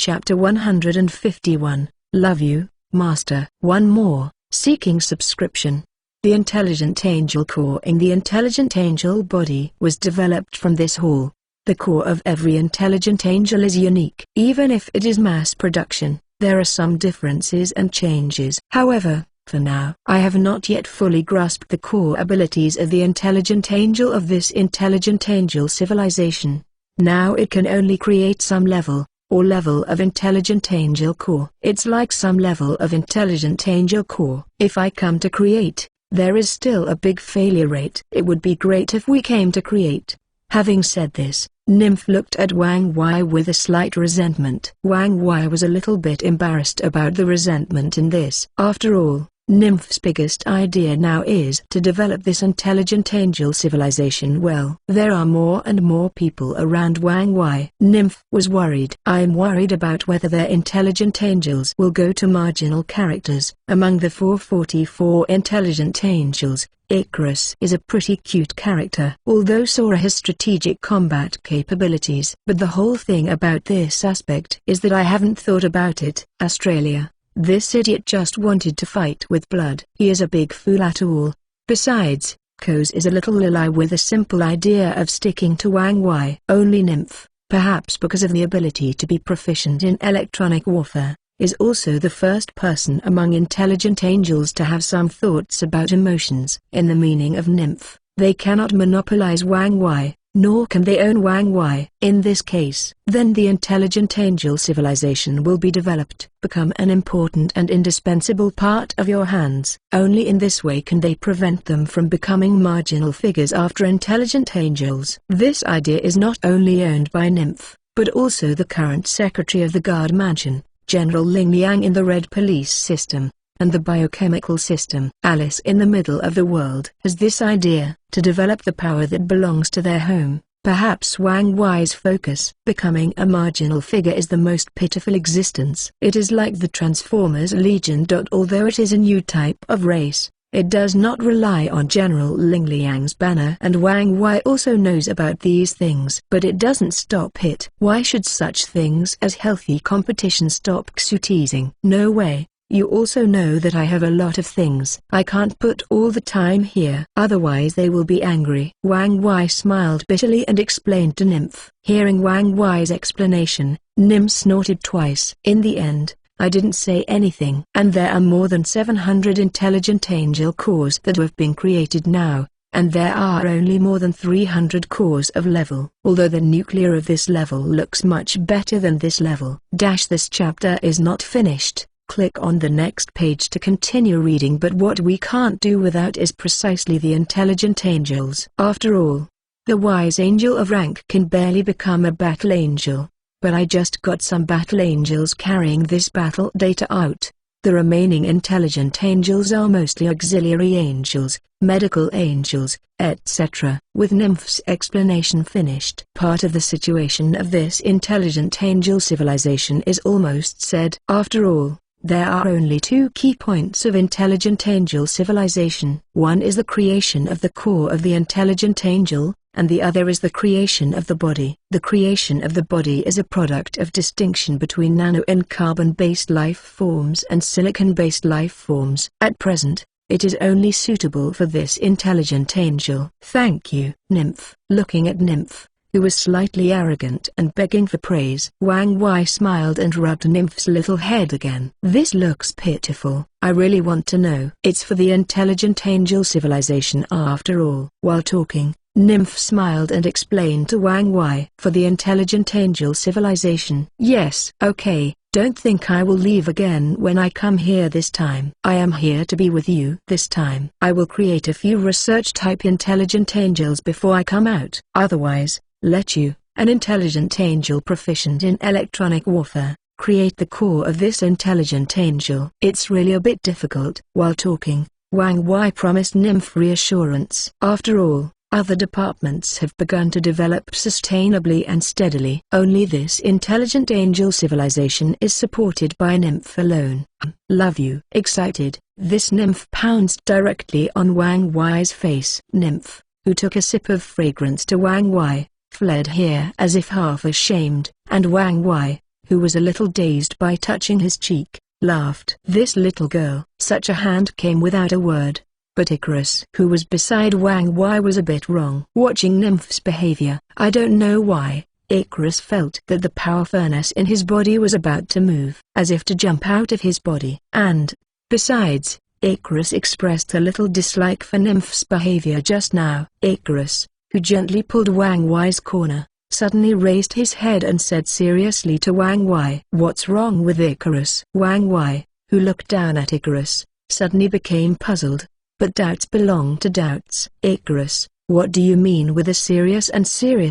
Chapter 151, Love You, Master. One more, seeking subscription. The Intelligent Angel Core in the Intelligent Angel body was developed from this hall. The core of every intelligent angel is unique. Even if it is mass production, there are some differences and changes. However, for now, I have not yet fully grasped the core abilities of the intelligent angel of this intelligent angel civilization. Now it can only create some level of intelligent angel core. It's like some level of intelligent angel core. If I come to create, there is still a big failure rate. It would be great if we came to create. Having said this, Nymph looked at Wang Wei with a slight resentment. Wang Wei was a little bit embarrassed about the resentment in this. After all, Nymph's biggest idea now is to develop this intelligent angel civilization well. There are more and more people around Wang Wei. Nymph was worried. I'm worried about whether their intelligent angels will go to marginal characters. Among the 444 intelligent angels, Icarus is a pretty cute character. Although Sora has strategic combat capabilities. But the whole thing about this aspect is that I haven't thought about it. Australia. This idiot just wanted to fight with blood. He is a big fool at all. Besides, Koz is a little lily with a simple idea of sticking to Wang Wei. Only Nymph, perhaps because of the ability to be proficient in electronic warfare, is also the first person among intelligent angels to have some thoughts about emotions. In the meaning of Nymph, they cannot monopolize Wang Wei, nor can they own Wang Wei. In this case, then the intelligent angel civilization will be developed, become an important and indispensable part of your hands. Only in this way can they prevent them from becoming marginal figures after intelligent angels. This idea is not only owned by Nymph, but also the current secretary of the Guard Mansion, General Ling Liang in the Red Police system, and the biochemical system. Alice in the middle of the world has this idea, to develop the power that belongs to their home. Perhaps Wang Wei's focus. Becoming a marginal figure is the most pitiful existence. It is like the Transformers Legion. Although it is a new type of race, it does not rely on General Ling Liang's banner, and Wang Wei also knows about these things. But it doesn't stop it. Why should such things as healthy competition stop Xu teasing? No way. You also know that I have a lot of things. I can't put all the time here. Otherwise they will be angry. Wang Wei smiled bitterly and explained to Nymph. Hearing Wang Wei's explanation, Nymph snorted twice. In the end, I didn't say anything. And there are more than 700 intelligent angel cores that have been created now, and there are only more than 300 cores of level. Although the nuclear of this level looks much better than this level. This chapter is not finished. Click on the next page to continue reading. But what we can't do without is precisely the intelligent angels. After all, the wise angel of rank can barely become a battle angel. But I just got some battle angels carrying this battle data out. The remaining intelligent angels are mostly auxiliary angels, medical angels, etc. With Nymph's explanation finished, part of the situation of this intelligent angel civilization is almost said. After all, there are only two key points of intelligent angel civilization. One is the creation of the core of the intelligent angel, and the other is the creation of the body. The creation of the body is a product of distinction between nano and carbon-based life forms and silicon-based life forms. At present, it is only suitable for this intelligent angel. Thank you, Nymph. Looking at Nymph, who was slightly arrogant and begging for praise, Wang Wei smiled and rubbed Nymph's little head again. This looks pitiful. I really want to know. It's for the intelligent angel civilization after all. While talking, Nymph smiled and explained to Wang Wei. For the intelligent angel civilization. Yes. Okay, don't think I will leave again when I come here this time. I am here to be with you. This time, I will create a few research-type intelligent angels before I come out. Otherwise, let you, an intelligent angel proficient in electronic warfare, create the core of this intelligent angel. It's really a bit difficult. While talking, Wang Wei promised Nymph reassurance. After all, other departments have begun to develop sustainably and steadily. Only this intelligent angel civilization is supported by Nymph alone. Love you. Excited, this Nymph pounced directly on Wang Wei's face. Nymph, who took a sip of fragrance to Wang Wei, fled here as if half ashamed, and Wang Wei, who was a little dazed by touching his cheek, laughed. This little girl. Such a hand came without a word. But Icarus, who was beside Wang Wei, was a bit wrong. Watching Nymph's behavior, I don't know why, Icarus felt that the power furnace in his body was about to move, as if to jump out of his body. And, besides, Icarus expressed a little dislike for Nymph's behavior just now. Icarus, who gently pulled Wang Wei's corner, suddenly raised his head and said seriously to Wang Wei, "What's wrong with Icarus?" Wang Wei, who looked down at Icarus, suddenly became puzzled. But doubts belong to doubts. "Icarus, what do you mean with a serious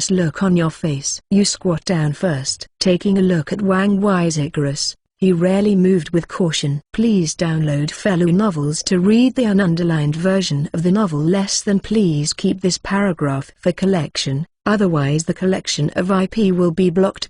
look on your face?" "You squat down first." Taking a look at Wang Wei's Icarus, he rarely moved with caution. Please download Fellow Novels to read the ununderlined version of the novel. Please keep this paragraph for collection, otherwise the collection of IP will be blocked.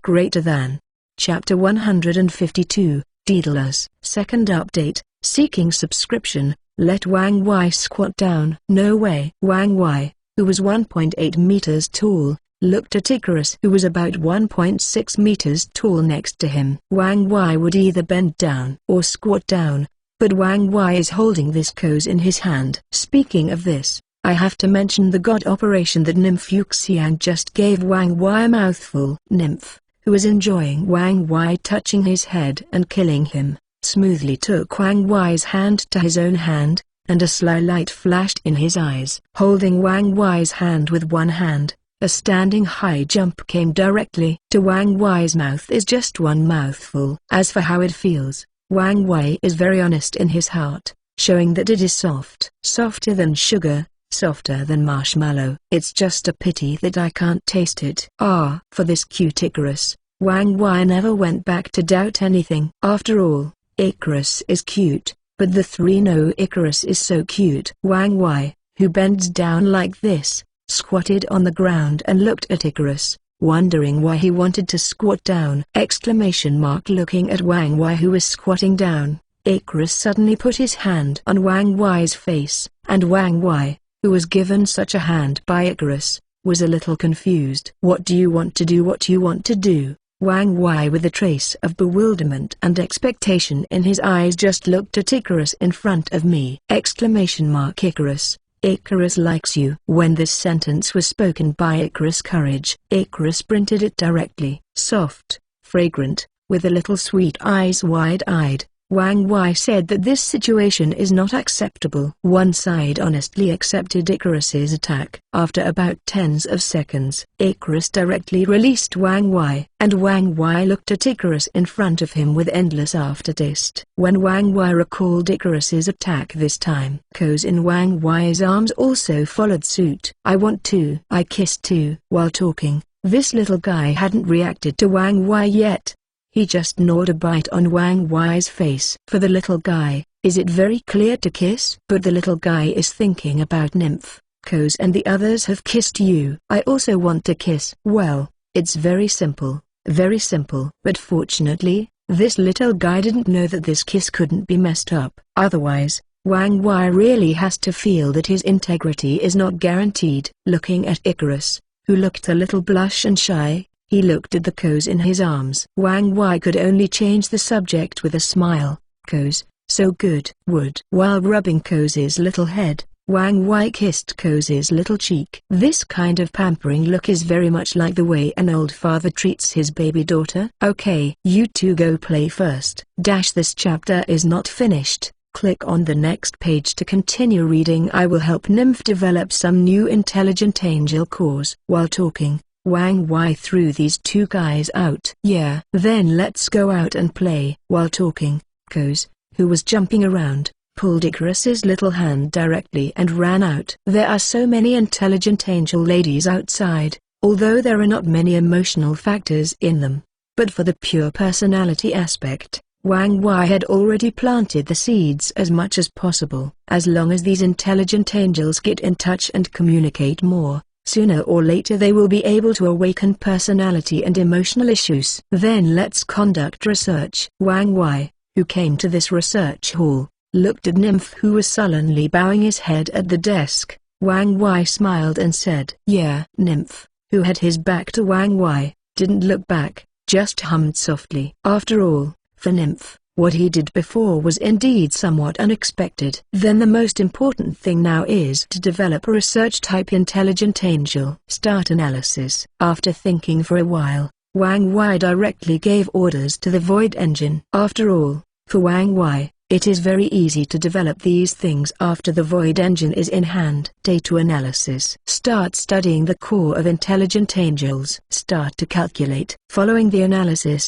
Chapter 152, Daedalus. Second update, seeking subscription. Let Wang Wei squat down. No way. Wang Wei, who was 1.8 meters tall, looked at Icarus, who was about 1.6 meters tall next to him. Wang Wei would either bend down or squat down, but Wang Wei is holding this coz in his hand. Speaking of this, I have to mention the god operation that Nymph Yuxiang just gave Wang Wei a mouthful. Nymph, who was enjoying Wang Wei touching his head and killing him, smoothly took Wang Wei's hand to his own hand, and a sly light flashed in his eyes. Holding Wang Wei's hand with one hand, a standing high jump came directly to Wang Wei's mouth. Is just one mouthful. As for how it feels, Wang Wei is very honest in his heart, showing that it is soft. Softer than sugar, softer than marshmallow. It's just a pity that I can't taste it. Ah, for this cute Icarus, Wang Wei never went back to doubt anything. After all, Icarus is cute, but the three know Icarus is so cute. Wang Wei, who bends down like this, squatted on the ground and looked at Icarus, wondering why he wanted to squat down. Looking at Wang Wei, who was squatting down, Icarus suddenly put his hand on Wang Wei's face, and Wang Wei, who was given such a hand by Icarus, was a little confused. "What do you want to do? What do you want to do?" Wang Wei, with a trace of bewilderment and expectation in his eyes, just looked at Icarus. "In front of me!" Icarus, Icarus likes you. When this sentence was spoken by Icarus Courage, Icarus printed it directly. Soft, fragrant, with a little sweet eyes wide-eyed, Wang Wei said that this situation is not acceptable. One side honestly accepted Icarus's attack. After about tens of seconds, Icarus directly released Wang Wei, and Wang Wei looked at Icarus in front of him with endless aftertaste. When Wang Wei recalled Icarus's attack this time, coz in Wang Wei's arms also followed suit. "I want to." "I kissed too." While talking, this little guy hadn't reacted to Wang Wei yet. He just gnawed a bite on Wang Wei's face. For the little guy, is it very clear to kiss? But the little guy is thinking about Nymph, coz, and the others have kissed you. "I also want to kiss." Well, it's very simple, very simple. But fortunately, this little guy didn't know that this kiss couldn't be messed up. Otherwise, Wang Wei really has to feel that his integrity is not guaranteed. Looking at Icarus, who looked a little blush and shy, he looked at the coz in his arms. Wang Wei could only change the subject with a smile. "Coz, so good." Would. While rubbing coz's little head, Wang Wei kissed coz's little cheek. This kind of pampering look is very much like the way an old father treats his baby daughter. "Okay, you two go play first." This chapter is not finished. Click on the next page to continue reading. I will help Nymph develop some new intelligent angel cores. While talking, Wang Wei threw these two guys out. "Yeah, then let's go out and play." While talking, coz, who was jumping around, pulled Icarus's little hand directly and ran out. There are so many intelligent angel ladies outside, although there are not many emotional factors in them. But for the pure personality aspect, Wang Wei had already planted the seeds as much as possible. As long as these intelligent angels get in touch and communicate more, sooner or later they will be able to awaken personality and emotional issues. Then let's conduct research. Wang Wei, who came to this research hall, looked at Nymph, who was sullenly bowing his head at the desk. Wang Wei smiled and said, "Yeah." Nymph, who had his back to Wang Wei, didn't look back, just hummed softly. After all, for Nymph, what he did before was indeed somewhat unexpected. Then the most important thing now is to develop a research-type intelligent angel. Start analysis. After thinking for a while, Wang Wei directly gave orders to the Void Engine. After all, for Wang Wei, it is very easy to develop these things after the Void Engine is in hand. Data analysis. Start studying the core of intelligent angels. Start to calculate. Following the analysis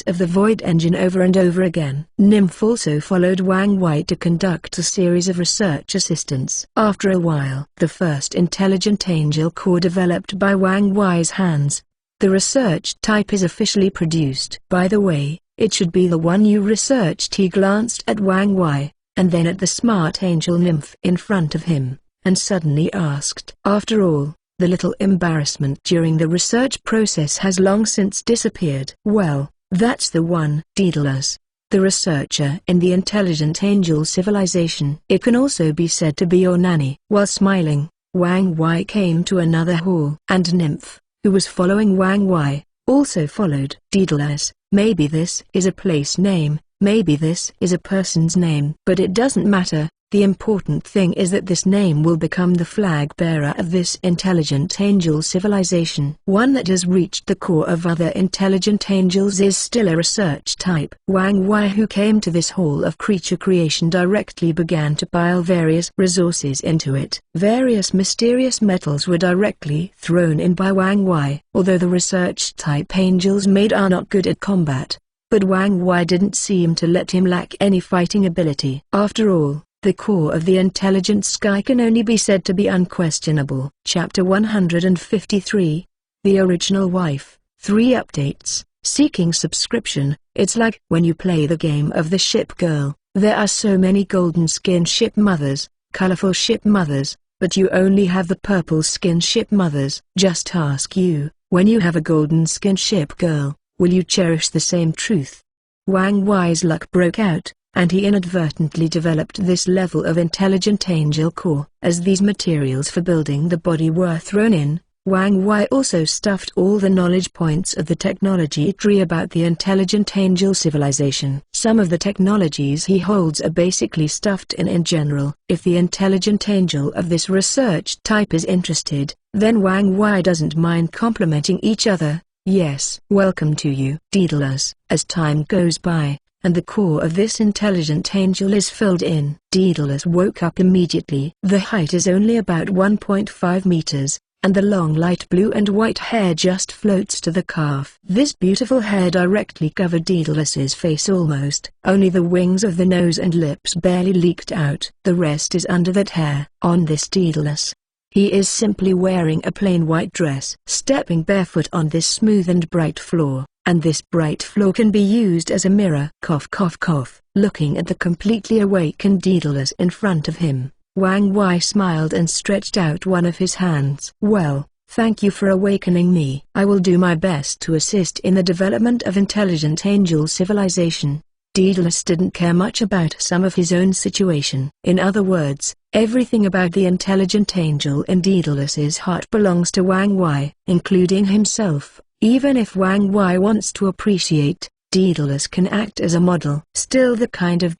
of the Void Engine over and over again, Nymph also followed Wang Wei to conduct a series of research assistants. After a while, the first intelligent angel core developed by Wang Wei's hands. The research type is officially produced. By the way, it should be the one you researched. He glanced at Wang Wei, and then at the smart angel Nymph in front of him, and suddenly asked. After all, the little embarrassment during the research process has long since disappeared. Well, that's the one. Daedalus, the researcher in the intelligent angel civilization. It can also be said to be your nanny. While smiling, Wang Wei came to another hall. And Nymph, who was following Wang Wei, also followed. Daedalus. Maybe this is a place name, maybe this is a person's name. But it doesn't matter, the important thing is that this name will become the flag bearer of this intelligent angel civilization. One that has reached the core of other intelligent angels is still a research type. Wang Wei, who came to this hall of creature creation, directly began to pile various resources into it. Various mysterious metals were directly thrown in by Wang Wei. Although the research type angels made are not good at combat, but Wang Wei didn't seem to let him lack any fighting ability. After all, the core of the intelligent sky can only be said to be unquestionable. Chapter 153, The Original Wife. 3 updates. Seeking subscription. It's like when you play the game of the ship girl. There are so many golden skin ship mothers, colorful ship mothers, but you only have the purple skin ship mothers. Just ask you, when you have a golden skin ship girl, will you cherish the same truth? Wang Wei's luck broke out, and he inadvertently developed this level of intelligent angel core. As these materials for building the body were thrown in, Wang Wei also stuffed all the knowledge points of the technology tree about the intelligent angel civilization. Some of the technologies he holds are basically stuffed in general. If the intelligent angel of this research type is interested, then Wang Wei doesn't mind complimenting each other. Yes. Welcome to you, Daedalus. As time goes by, and the core of this intelligent angel is filled in, Daedalus woke up immediately. The height is only about 1.5 meters, and the long light blue and white hair just floats to the calf. This beautiful hair directly covered Daedalus's face almost. Only the wings of the nose and lips barely leaked out. The rest is under that hair. On this Daedalus, he is simply wearing a plain white dress, stepping barefoot on this smooth and bright floor, and this bright floor can be used as a mirror. Cough cough cough. Looking at the completely awakened Daedalus in front of him, Wang Wei smiled and stretched out one of his hands. Well, thank you for awakening me. I will do my best to assist in the development of intelligent angel civilization. Daedalus didn't care much about some of his own situation. In other words, everything about the intelligent angel in Daedalus's heart belongs to Wang Wei, including himself. Even if Wang Wei wants to appreciate, Daedalus can act as a model. Still the kind of ...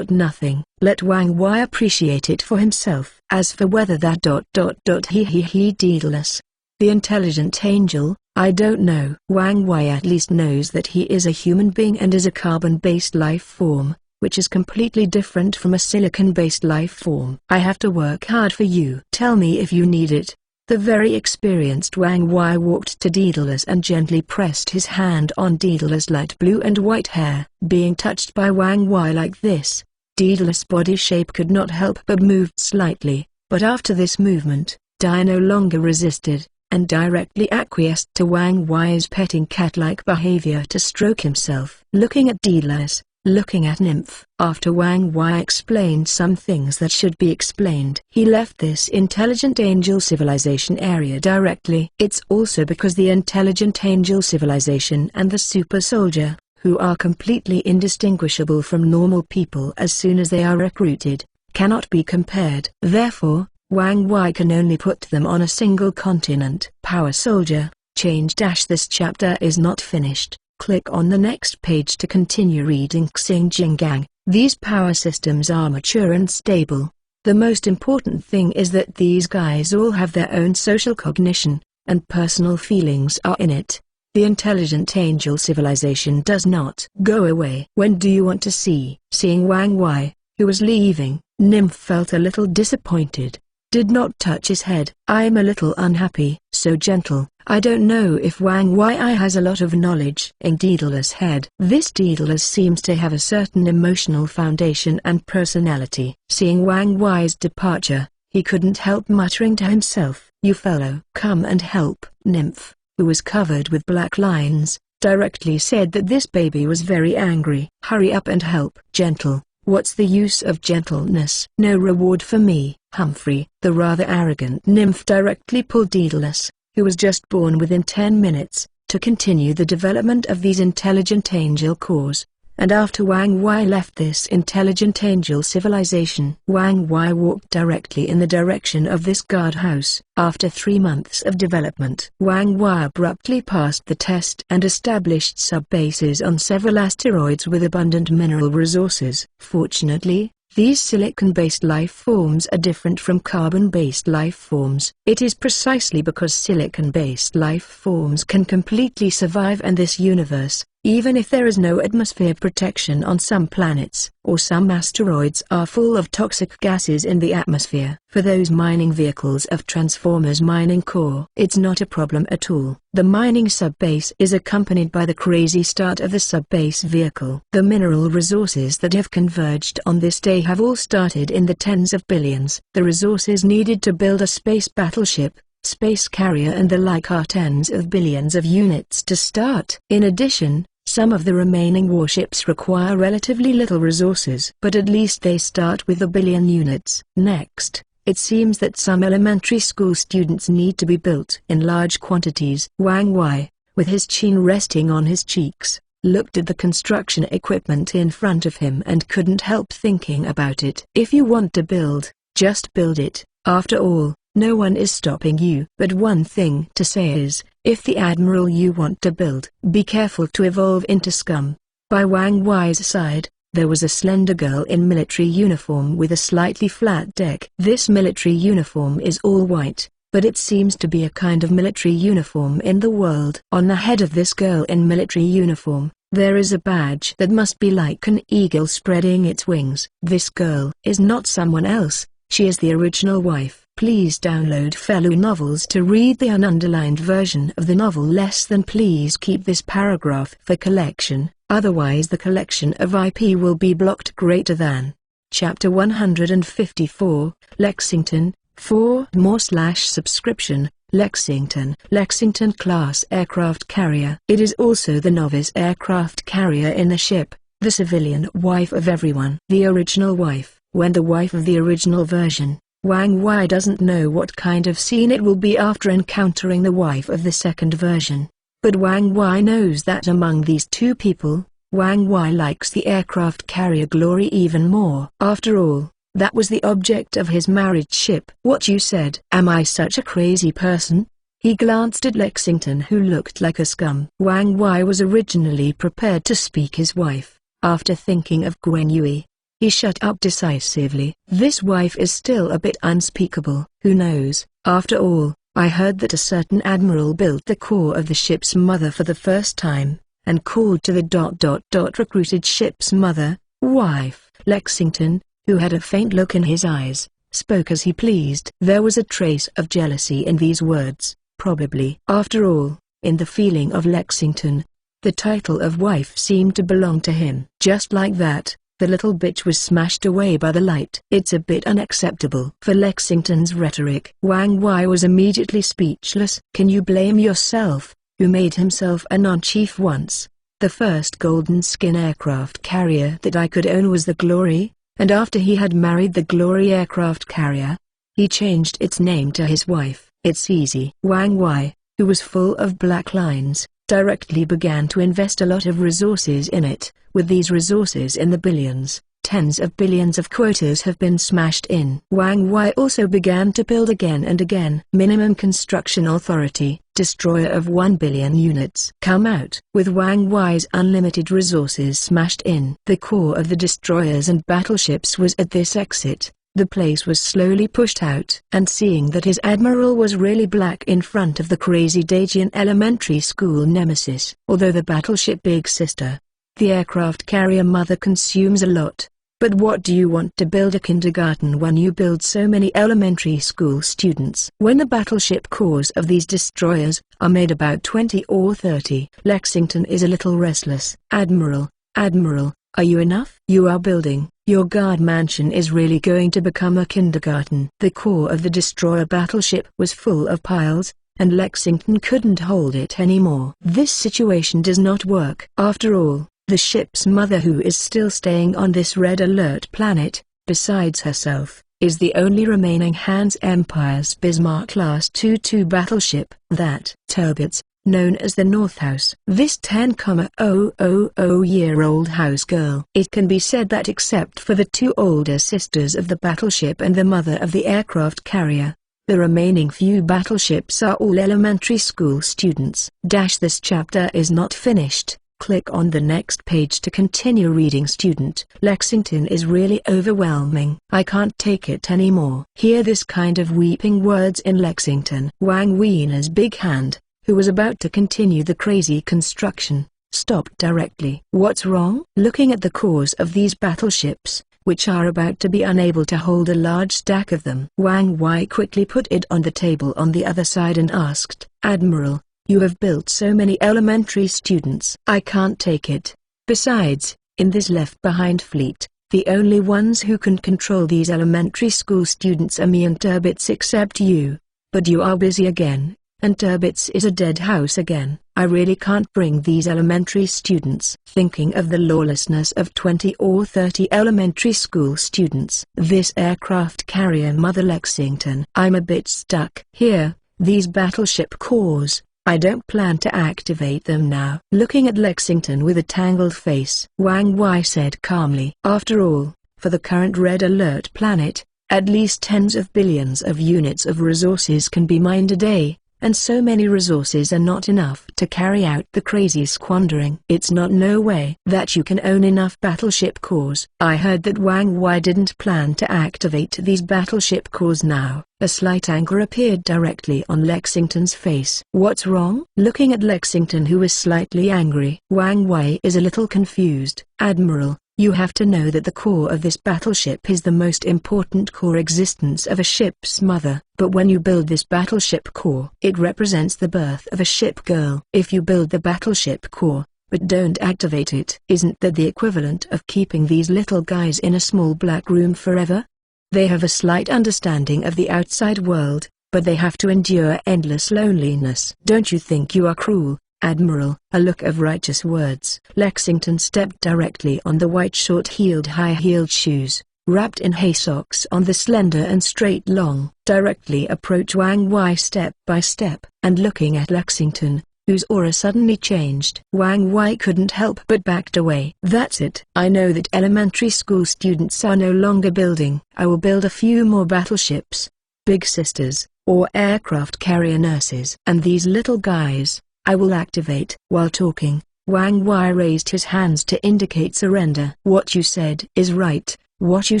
nothing. Let Wang Wei appreciate it for himself. As for whether that ... Daedalus, the intelligent angel, I don't know. Wang Wei at least knows that he is a human being and is a carbon-based life form, which is completely different from a silicon-based life form. I have to work hard for you. Tell me if you need it. The very experienced Wang Wei walked to Daedalus and gently pressed his hand on Daedalus' light blue and white hair. Being touched by Wang Wei like this, Daedalus' body shape could not help but moved slightly, but after this movement, Dai no longer resisted, and directly acquiesced to Wang Wei's petting cat-like behavior to stroke himself. Looking at Daedalus, looking at Nymph. After Wang Wei explained some things that should be explained, he left this intelligent angel civilization area directly. It's also because the intelligent angel civilization and the super soldier, who are completely indistinguishable from normal people as soon as they are recruited, cannot be compared. Therefore, Wang Wei can only put them on a single continent. Power soldier, Change. This chapter is not finished. Click on the next page to continue reading. Xinjiang. These power systems are mature and stable. The most important thing is that these guys all have their own social cognition, and personal feelings are in it. The intelligent angel civilization does not go away. When do you want to see? Seeing Wang Wei, who was leaving, Nymph felt a little disappointed. Did not touch his head. I'm a little unhappy. So gentle. I don't know if Wang Wei has a lot of knowledge. In Daedalus' head. This Daedalus seems to have a certain emotional foundation and personality. Seeing Wang Wei's departure, he couldn't help muttering to himself, "You fellow, come and help." Nymph, who was covered with black lines, directly said that this baby was very angry. "Hurry up and help." Gentle. What's the use of gentleness? No reward for me. Humphrey, the rather arrogant Nymph, directly pulled Daedalus, who was just born, within 10 minutes, to continue the development of these intelligent angel cores. And after Wang Wei left this intelligent angel civilization, Wang Wei walked directly in the direction of this guardhouse. After 3 months of development, Wang Wei abruptly passed the test and established sub-bases on several asteroids with abundant mineral resources. Fortunately, these silicon-based life forms are different from carbon-based life forms. It is precisely because silicon-based life forms can completely survive in this universe, even if there is no atmosphere protection on some planets, or some asteroids are full of toxic gases in the atmosphere. For those mining vehicles of Transformers Mining Core, it's not a problem at all. The mining sub-base is accompanied by the crazy start of the sub-base vehicle. The mineral resources that have converged on this day have all started in the tens of billions. The resources needed to build a space battleship, space carrier and the like are tens of billions of units to start. In addition, some of the remaining warships require relatively little resources, but at least they start with a billion units. Next, it seems that some elementary school students need to be built in large quantities. Wang Wei, with his chin resting on his cheeks, looked at the construction equipment in front of him and couldn't help thinking about it. If you want to build, just build it. After all, no one is stopping you. But one thing to say is, if the admiral you want to build, be careful to evolve into scum. By Wang Wei's side, there was a slender girl in military uniform with a slightly flat deck. This military uniform is all white, but it seems to be a kind of military uniform in the world. On the head of this girl in military uniform, there is a badge that must be like an eagle spreading its wings. This girl is not someone else, she is the original wife. Please download Fellow Novels to read the ununderlined version of the novel. Less than. Please keep this paragraph for collection, otherwise the collection of IP will be blocked. Greater than. Chapter 154, Lexington, 4 more/subscription, Lexington. Lexington class aircraft carrier. It is also the novice aircraft carrier in the ship, the civilian wife of everyone. The original wife. When the wife of the original version, Wang Wei doesn't know what kind of scene it will be after encountering the wife of the second version. But Wang Wei knows that among these two people, Wang Wei likes the aircraft carrier Glory even more. After all, that was the object of his marriage ship. What you said? Am I such a crazy person? He glanced at Lexington, who looked like a scum. Wang Wei was originally prepared to speak his wife. After thinking of Gwen Yui, he shut up decisively. This wife is still a bit unspeakable. Who knows? After all, I heard that a certain admiral built the core of the ship's mother for the first time, and called to the recruited ship's mother, wife. Lexington, who had a faint look in his eyes, spoke as he pleased. There was a trace of jealousy in these words, probably. After all, in the feeling of Lexington, the title of wife seemed to belong to him. Just like that, the little bitch was smashed away by the light. It's a bit unacceptable. For Lexington's rhetoric, Wang Wei was immediately speechless. Can you blame yourself, who made himself a non-chief once? The first golden skin aircraft carrier that I could own was the Glory, and after he had married the Glory aircraft carrier, he changed its name to his wife. It's easy. Wang Wei, who was full of black lines, directly began to invest a lot of resources in it. With these resources in the billions, tens of billions of quotas have been smashed in. Wang Wei also began to build again and again. Minimum construction authority, destroyer of 1 billion units. Come out. With Wang Wei's unlimited resources smashed in. The core of the destroyers and battleships was at this exit. The place was slowly pushed out. And seeing that his admiral was really black in front of the crazy Daejeon Elementary School nemesis. Although the battleship Big Sister, the aircraft carrier mother, consumes a lot. But what do you want to build a kindergarten when you build so many elementary school students? When the battleship cores of these destroyers are made about 20 or 30. Lexington is a little restless. Admiral, are you enough? You are building. Your guard mansion is really going to become a kindergarten. The core of the destroyer battleship was full of piles, and Lexington couldn't hold it anymore. This situation does not work. After all, the ship's mother, who is still staying on this red alert planet, besides herself, is the only remaining Hans Empire's Bismarck-class 2-2 battleship, that Turbot's, known as the North House. This 10,000-year-old house girl. It can be said that except for the two older sisters of the battleship and the mother of the aircraft carrier, the remaining few battleships are all elementary school students. This chapter is not finished. Click on the next page to continue reading. Student. Lexington is really overwhelming. I can't take it anymore. Hear this kind of weeping words in Lexington. Wang Wei's big hand, who was about to continue the crazy construction, stopped directly. What's wrong? Looking at the cores of these battleships, which are about to be unable to hold a large stack of them, Wang Wei quickly put it on the table on the other side and asked, Admiral, you have built so many elementary students. I can't take it. Besides, in this left-behind fleet, the only ones who can control these elementary school students are me and Turbot's, except you. But you are busy again, and Turbot's is a dead house again. I really can't bring these elementary students. Thinking of the lawlessness of 20 or 30 elementary school students. This aircraft carrier mother Lexington. I'm a bit stuck. Here, these battleship cores. I don't plan to activate them now. Looking at Lexington with a tangled face, Wang Wei said calmly. After all, for the current red alert planet, at least tens of billions of units of resources can be mined a day, and so many resources are not enough to carry out the crazy squandering. It's not no way that you can own enough battleship cores. I heard that Wang Wei didn't plan to activate these battleship cores now. A slight anger appeared directly on Lexington's face. What's wrong? Looking at Lexington, who was slightly angry, Wang Wei is a little confused. Admiral, you have to know that the core of this battleship is the most important core existence of a ship's mother. But when you build this battleship core, it represents the birth of a ship girl. If you build the battleship core, but don't activate it, isn't that the equivalent of keeping these little guys in a small black room forever? They have a slight understanding of the outside world, but they have to endure endless loneliness. Don't you think you are cruel, Admiral? A look of righteous words. Lexington stepped directly on the white short-heeled high-heeled shoes, wrapped in hay socks on the slender and straight long, directly approach Wang Wei step by step. And looking at Lexington, whose aura suddenly changed, Wang Wei couldn't help but backed away. That's it. I know that elementary school students are no longer building. I will build a few more battleships, Big Sisters, or aircraft carrier nurses. And these little guys, I will activate. While talking, Wang Wei raised his hands to indicate surrender. What you said is right. What you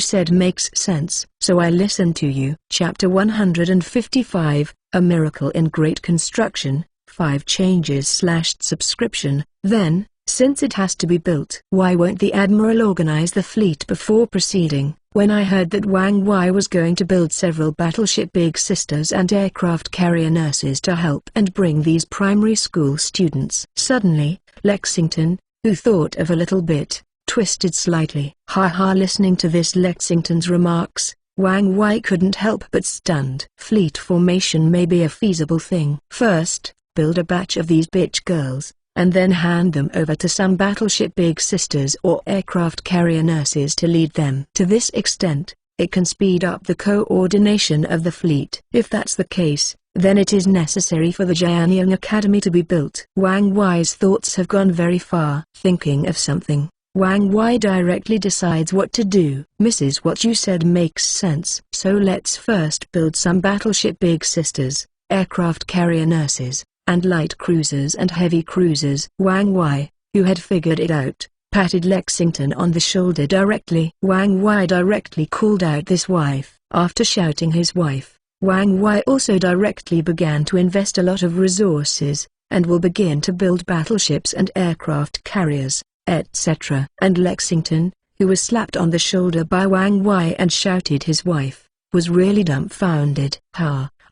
said makes sense, so I listen to you. Chapter 155, A Miracle in Great Construction. 5 changes/subscription. Then, since it has to be built, why won't the Admiral organize the fleet before proceeding? When I heard that Wang Wei was going to build several battleship Big Sisters and aircraft carrier nurses to help and bring these primary school students. Suddenly, Lexington, who thought of a little bit, twisted slightly. Listening to this Lexington's remarks, Wang Wei couldn't help but stunned. Fleet formation may be a feasible thing. First, build a batch of these bitch girls, and then hand them over to some battleship Big Sisters or aircraft carrier nurses to lead them. To this extent, it can speed up the coordination of the fleet. If that's the case, then it is necessary for the Jianyang Academy to be built. Wang Wei's thoughts have gone very far. Thinking of something, Wang Wei directly decides what to do. Mrs. What you said makes sense. So let's first build some battleship Big Sisters, aircraft carrier nurses, and light cruisers and heavy cruisers. Wang Wei, who had figured it out, patted Lexington on the shoulder directly. Wang Wei directly called out his wife. After shouting his wife, Wang Wei also directly began to invest a lot of resources, and will begin to build battleships and aircraft carriers, etc. And Lexington, who was slapped on the shoulder by Wang Wei and shouted his wife, was really dumbfounded.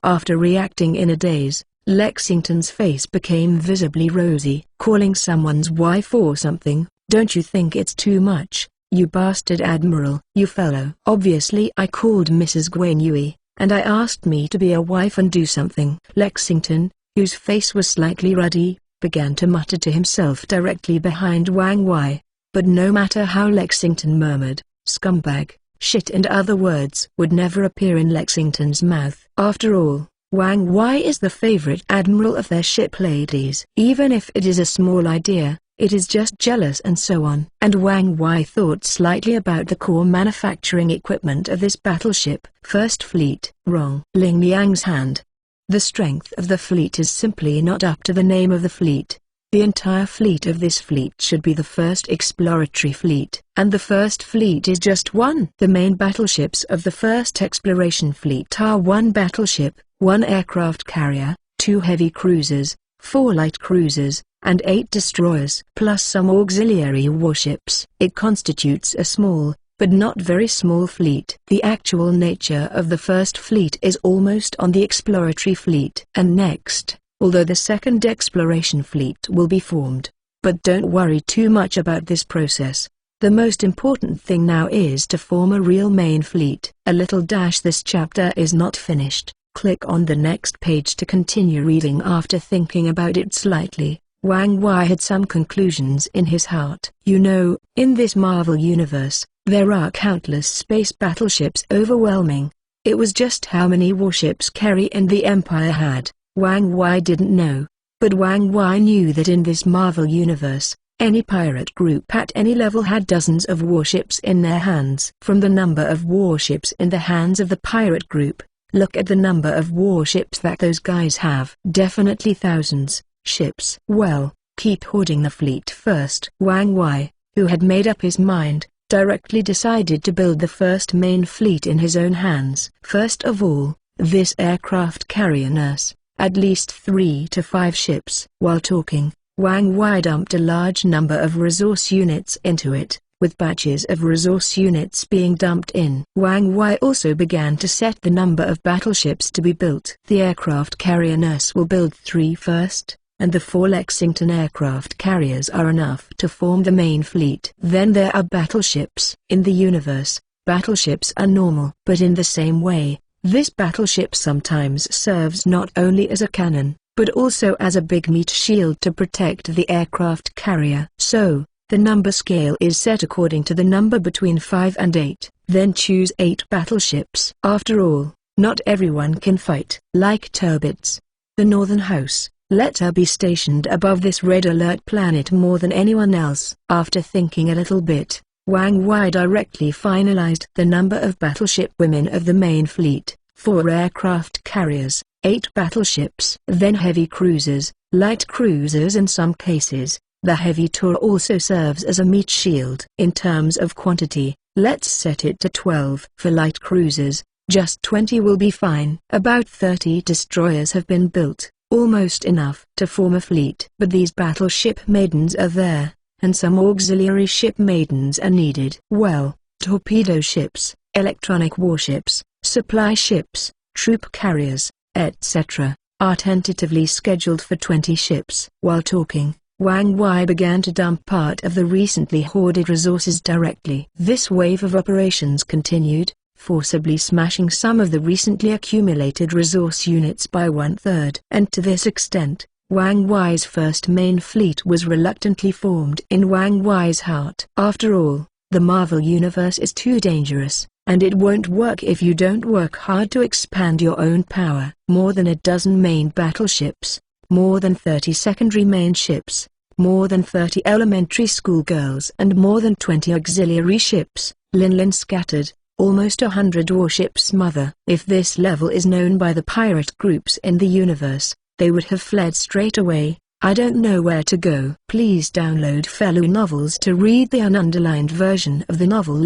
After reacting in a daze, Lexington's face became visibly rosy. Calling someone's wife or something, don't you think it's too much, you bastard admiral? You fellow. Obviously I called Mrs. Guanyu, and I asked me to be a wife and do something. Lexington, whose face was slightly ruddy, began to mutter to himself directly behind Wang Wei. But no matter how Lexington murmured, scumbag, shit and other words would never appear in Lexington's mouth. After all, Wang Wei is the favorite admiral of their ship ladies. Even if it is a small idea, it is just jealous and so on. And Wang Wei thought slightly about the core manufacturing equipment of this battleship. First Fleet. Wrong. Ling Liang's hand. The strength of the fleet is simply not up to the name of the fleet. The entire fleet of this fleet should be the first exploratory fleet, and the first fleet is just one. The main battleships of the first exploration fleet are 1 battleship, 1 aircraft carrier, 2 heavy cruisers, 4 light cruisers, and 8 destroyers, plus some auxiliary warships. It constitutes a small, but not very small fleet. The actual nature of the first fleet is almost on the exploratory fleet. And next, although the second exploration fleet will be formed. But don't worry too much about this process. The most important thing now is to form a real main fleet. This chapter is not finished. Click on the next page to continue reading. After thinking about it slightly, Wang Wei had some conclusions in his heart. You know, in this Marvel universe, there are countless space battleships. Overwhelming. It was just how many warships Kerry and the Empire had, Wang Wei didn't know. But Wang Wei knew that in this Marvel universe, any pirate group at any level had dozens of warships in their hands. From the number of warships in the hands of the pirate group, look at the number of warships that those guys have. Definitely thousands. Ships. Well, keep hoarding the fleet first. Wang Wei, who had made up his mind, directly decided to build the first main fleet in his own hands. First of all, this aircraft carrier nurse. At least 3 to 5 ships. While talking, Wang Wei dumped a large number of resource units into it, with batches of resource units being dumped in. Wang Wei also began to set the number of battleships to be built. The aircraft carrier nurse will build 3 first, and the 4 Lexington aircraft carriers are enough to form the main fleet. Then there are battleships. In the universe, battleships are normal. But in the same way, this battleship sometimes serves not only as a cannon, but also as a big meat shield to protect the aircraft carrier. So, the number scale is set according to the number between 5 and 8. Then choose 8 battleships. After all, not everyone can fight. Like Turbits, the Northern House, let her be stationed above this red alert planet more than anyone else. After thinking a little bit, Wang Wei directly finalized the number of battleship women of the main fleet: 4 aircraft carriers, 8 battleships. Then heavy cruisers, light cruisers. In some cases, the heavy tour also serves as a meat shield. In terms of quantity, let's set it to 12. For light cruisers, just 20 will be fine. About 30 destroyers have been built, almost enough to form a fleet. But these battleship maidens are there, and some auxiliary ship maidens are needed. Well, torpedo ships, electronic warships, supply ships, troop carriers, etc., are tentatively scheduled for 20 ships. While talking, Wang Wei began to dump part of the recently hoarded resources directly. This wave of operations continued, forcibly smashing some of the recently accumulated resource units by 1/3. And to this extent, Wang Wei's first main fleet was reluctantly formed in Wang Wei's heart. After all, the Marvel Universe is too dangerous, and it won't work if you don't work hard to expand your own power. More than a dozen main battleships, more than 30 secondary main ships, more than 30 elementary school girls and more than 20 auxiliary ships, Lin scattered, almost 100 warships. Mother. If this level is known by the pirate groups in the universe, they would have fled straight away. I don't know where to go. Please download Fellow Novels to read the ununderlined version of the novel.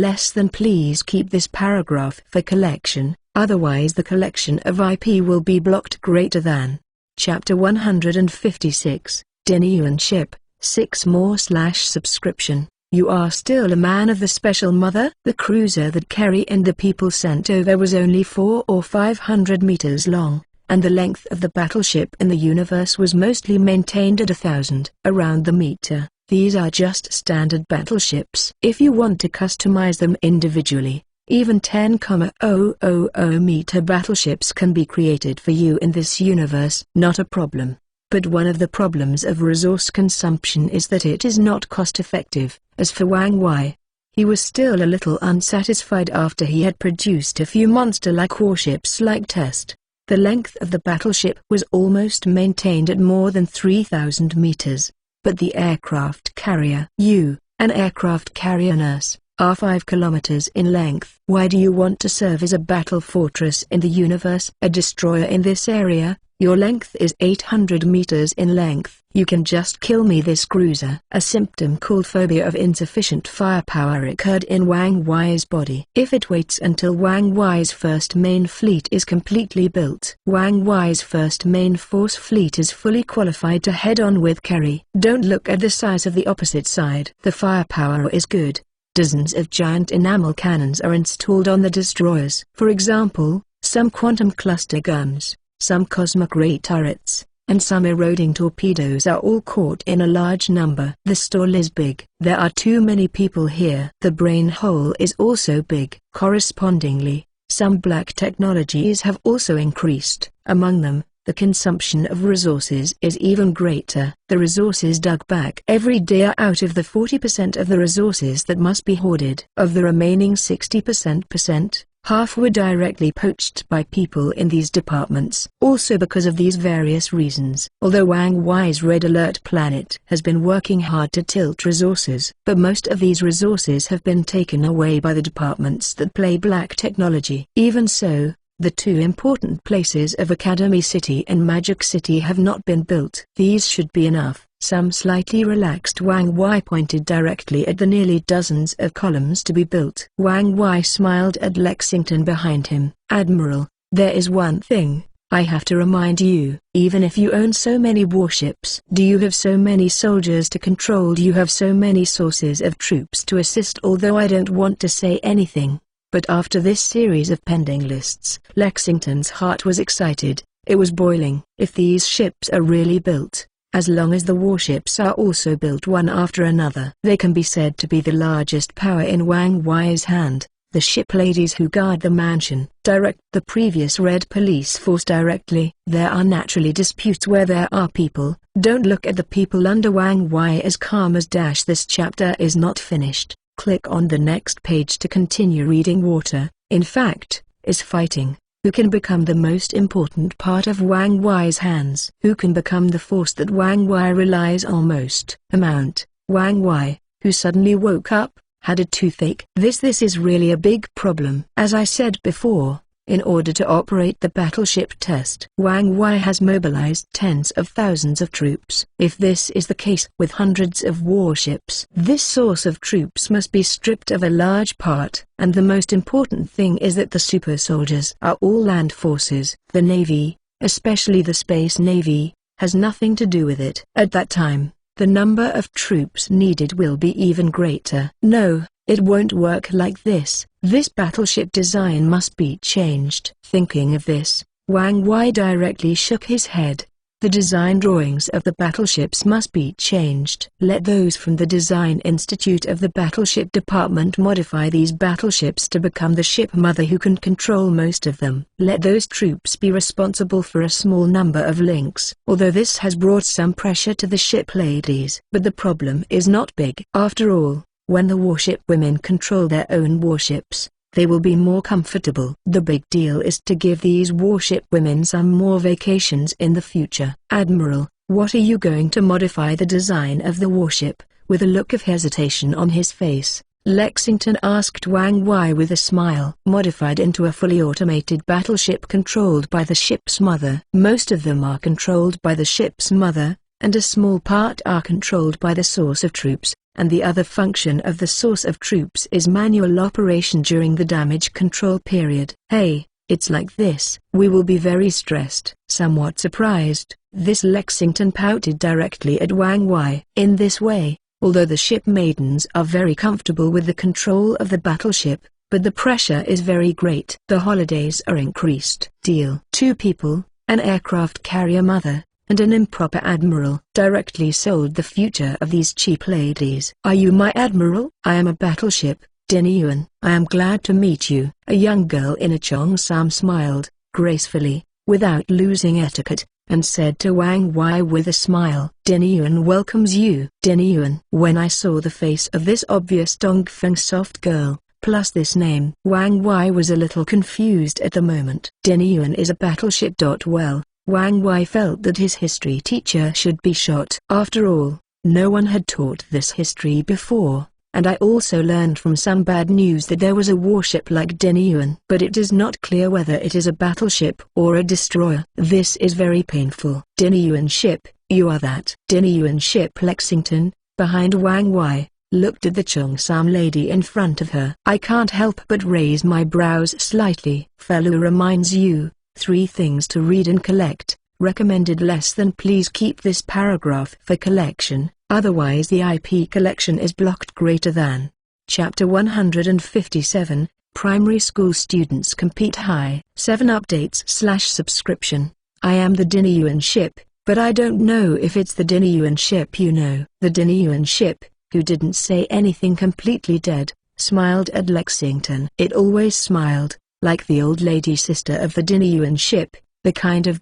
Please keep this paragraph for collection, otherwise the collection of IP will be blocked. Chapter 156, Dinyuan Ship, 6 more/subscription. You are still a man of the special mother? The cruiser that Kerry and the people sent over was only 400 or 500 meters long, and the length of the battleship in the universe was mostly maintained at 1,000 around the meter. These are just standard battleships. If you want to customize them individually, even 10,000 meter battleships can be created for you in this universe. Not a problem. But one of the problems of resource consumption is that it is not cost-effective. As for Wang Wei, he was still a little unsatisfied after he had produced a few monster-like warships like Test. The length of the battleship was almost maintained at more than 3,000 meters, but the aircraft carrier, an aircraft carrier nurse, are 5 kilometers in length. Why do you want to serve as a battle fortress in the universe? A destroyer in this area? Your length is 800 meters in length. You can just kill me. This cruiser. A symptom called phobia of insufficient firepower occurred in Wang Wei's body. If it waits until Wang Wei's first main fleet is completely built, Wang Wei's first main force fleet is fully qualified to head on with Kerry. Don't look at the size of the opposite side. The firepower is good. Dozens of giant enamel cannons are installed on the destroyers. For example, some quantum cluster guns, some cosmic ray turrets, and some eroding torpedoes are all caught in a large number. The stall is big. There are too many people here. The brain hole is also big. Correspondingly, some black technologies have also increased. Among them, the consumption of resources is even greater. The resources dug back every day are out of the 40% of the resources that must be hoarded. Of the remaining 60%, half were directly poached by people in these departments. Also because of these various reasons, although Wang Wei's Red Alert planet has been working hard to tilt resources, but most of these resources have been taken away by the departments that play black technology. Even so, the two important places of Academy City and Magic City have not been built. These should be enough. Some slightly relaxed Wang Wei pointed directly at the nearly dozens of columns to be built. Wang Wei smiled at Lexington behind him. Admiral, there is one thing I have to remind you. Even if you own so many warships, do you have so many soldiers to control? Do you have so many sources of troops to assist? Although I don't want to say anything, but after this series of pending lists, Lexington's heart was excited. It was boiling. If these ships are really built, as long as the warships are also built one after another, they can be said to be the largest power in Wang Wei's hand. The ship ladies who guard the mansion direct the previous Red Police Force directly. There are naturally disputes where there are people. Don't look at the people under Wang Wei as calm as dash. This chapter is not finished. Click on the next page to continue reading. Water, in fact, is fighting. Who can become the most important part of Wang Wei's hands? Who can become the force that Wang Wei relies on most? Wang Wei, who suddenly woke up, had a toothache. This is really a big problem. As I said before, in order to operate the battleship Test, Wang Wei has mobilized tens of thousands of troops. If this is the case with hundreds of warships, this source of troops must be stripped of a large part, and the most important thing is that the super soldiers are all land forces. The Navy, especially the Space Navy, has nothing to do with it. At that time, the number of troops needed will be even greater. No, it won't work like this. This battleship design must be changed. Thinking of this, Wang Wei directly shook his head. The design drawings of the battleships must be changed. Let those from the Design Institute of the Battleship Department modify these battleships to become the ship mother who can control most of them. Let those troops be responsible for a small number of links. Although this has brought some pressure to the ship ladies, but the problem is not big. After all, when the warship women control their own warships, they will be more comfortable. The big deal is to give these warship women some more vacations in the future. Admiral, what are you going to modify the design of the warship? With a look of hesitation on his face, Lexington asked Wang Wei with a smile. Modified into a fully automated battleship controlled by the ship's mother. Most of them are controlled by the ship's mother, and a small part are controlled by the source of troops, and the other function of the source of troops is manual operation during the damage control period. Hey, it's like this. We will be very stressed. Somewhat surprised, this Lexington pouted directly at Wang Wei. In this way, although the ship maidens are very comfortable with the control of the battleship, but the pressure is very great. The holidays are increased. Deal. 2 people, an aircraft carrier mother, and an improper admiral, directly sold the future of these cheap ladies. Are you my admiral? I am a battleship, Din Yuan. I am glad to meet you. A young girl in a cheongsam smiled, gracefully, without losing etiquette, and said to Wang Wei with a smile, Din Yuan welcomes you. Din Yuan. When I saw the face of this obvious Dongfeng soft girl, plus this name, Wang Wei was a little confused at the moment. Din Yuan is a battleship. Well, Wang Wei felt that his history teacher should be shot. After all, no one had taught this history before, and I also learned from some bad news that there was a warship like Din Yuan. But it is not clear whether it is a battleship or a destroyer. This is very painful. Din Yuan ship, you are that. Din Yuan ship. Lexington, behind Wang Wei, looked at the cheongsam lady in front of her. I can't help but raise my brows slightly. Fellow reminds you, 3 things to read and collect, recommended less than. Please keep this paragraph for collection, otherwise the IP collection is blocked. Greater than. Chapter 157, Primary School Students Compete High. 7 updates/subscription. I am the Din Yuan ship, but I don't know if it's the Din Yuan ship you know. The Din Yuan ship, who didn't say anything, completely dead, smiled at Lexington. It always smiled, like the old lady sister of the Din Yuan ship, the kind of ...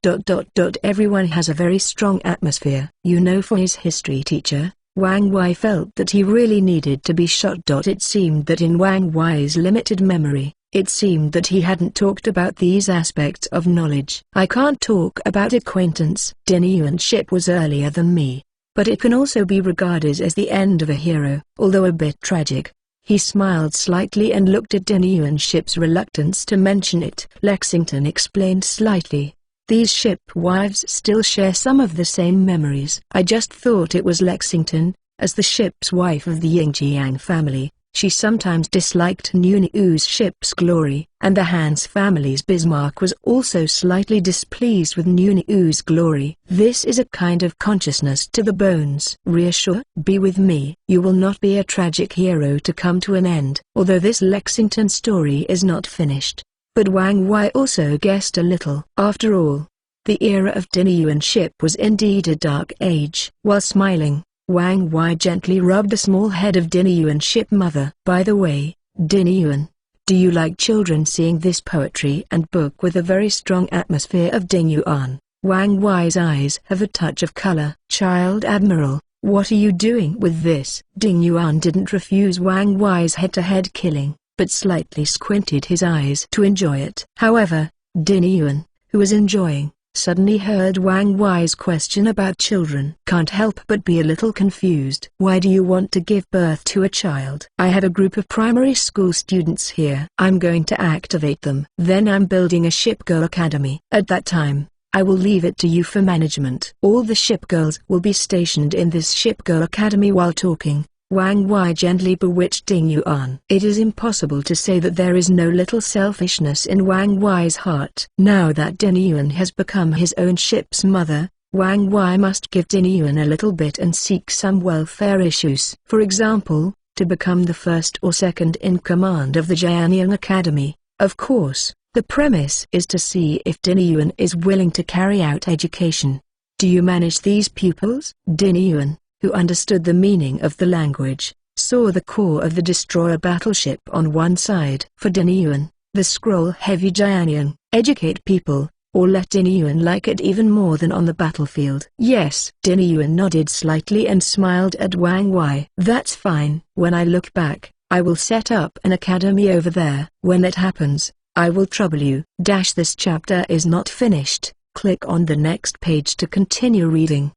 Everyone has a very strong atmosphere. You know, for his history teacher, Wang Wei felt that he really needed to be shot. It seemed that in Wang Wei's limited memory, it seemed that he hadn't talked about these aspects of knowledge. I can't talk about acquaintance. Din Yuan ship was earlier than me, but it can also be regarded as the end of a hero, although a bit tragic. He smiled slightly and looked at Din Yuan ship's reluctance to mention it. Lexington explained slightly. These ship wives still share some of the same memories. I just thought it was Lexington, as the ship's wife of the Yingjiang family. She sometimes disliked Nuniu's ship's glory, and the Hans family's Bismarck was also slightly displeased with Nuniu's glory. This is a kind of consciousness to the bones. Reassure, be with me. You will not be a tragic hero to come to an end. Although this Lexington story is not finished, but Wang Wei also guessed a little. After all, the era of Din Yuan ship was indeed a dark age. While smiling, Wang Wei gently rubbed the small head of Din Yuan ship mother. By the way, Din Yuan, do you like children seeing this poetry and book with a very strong atmosphere of Din Yuan? Wang Wei's eyes have a touch of color. Child Admiral, what are you doing with this? Din Yuan didn't refuse Wang Wei's head-to-head killing, but slightly squinted his eyes to enjoy it. However, Din Yuan, who was enjoying, suddenly heard Wang Wei's question about children. Can't help but be a little confused. Why do you want to give birth to a child? I have a group of primary school students here. I'm going to activate them. Then I'm building a ship girl academy. At that time, I will leave it to you for management. All the ship girls will be stationed in this ship girl academy. While talking, Wang Wei gently bewitched Din Yuan. It is impossible to say that there is no little selfishness in Wang Wei's heart. Now that Din Yuan has become his own ship's mother, Wang Wei must give Din Yuan a little bit and seek some welfare issues. For example, to become the first or second in command of the Jianyang Academy. Of course, the premise is to see if Din Yuan is willing to carry out education. Do you manage these pupils? Din Yuan, who understood the meaning of the language, saw the core of the destroyer battleship on one side. For Din Yuan, the scroll-heavy Jianyang, educate people, or let Din Yuan like it even more than on the battlefield. Yes. Din Yuan nodded slightly and smiled at Wang Wei. That's fine. When I look back, I will set up an academy over there. When that happens, I will trouble you. This chapter is not finished. Click on the next page to continue reading.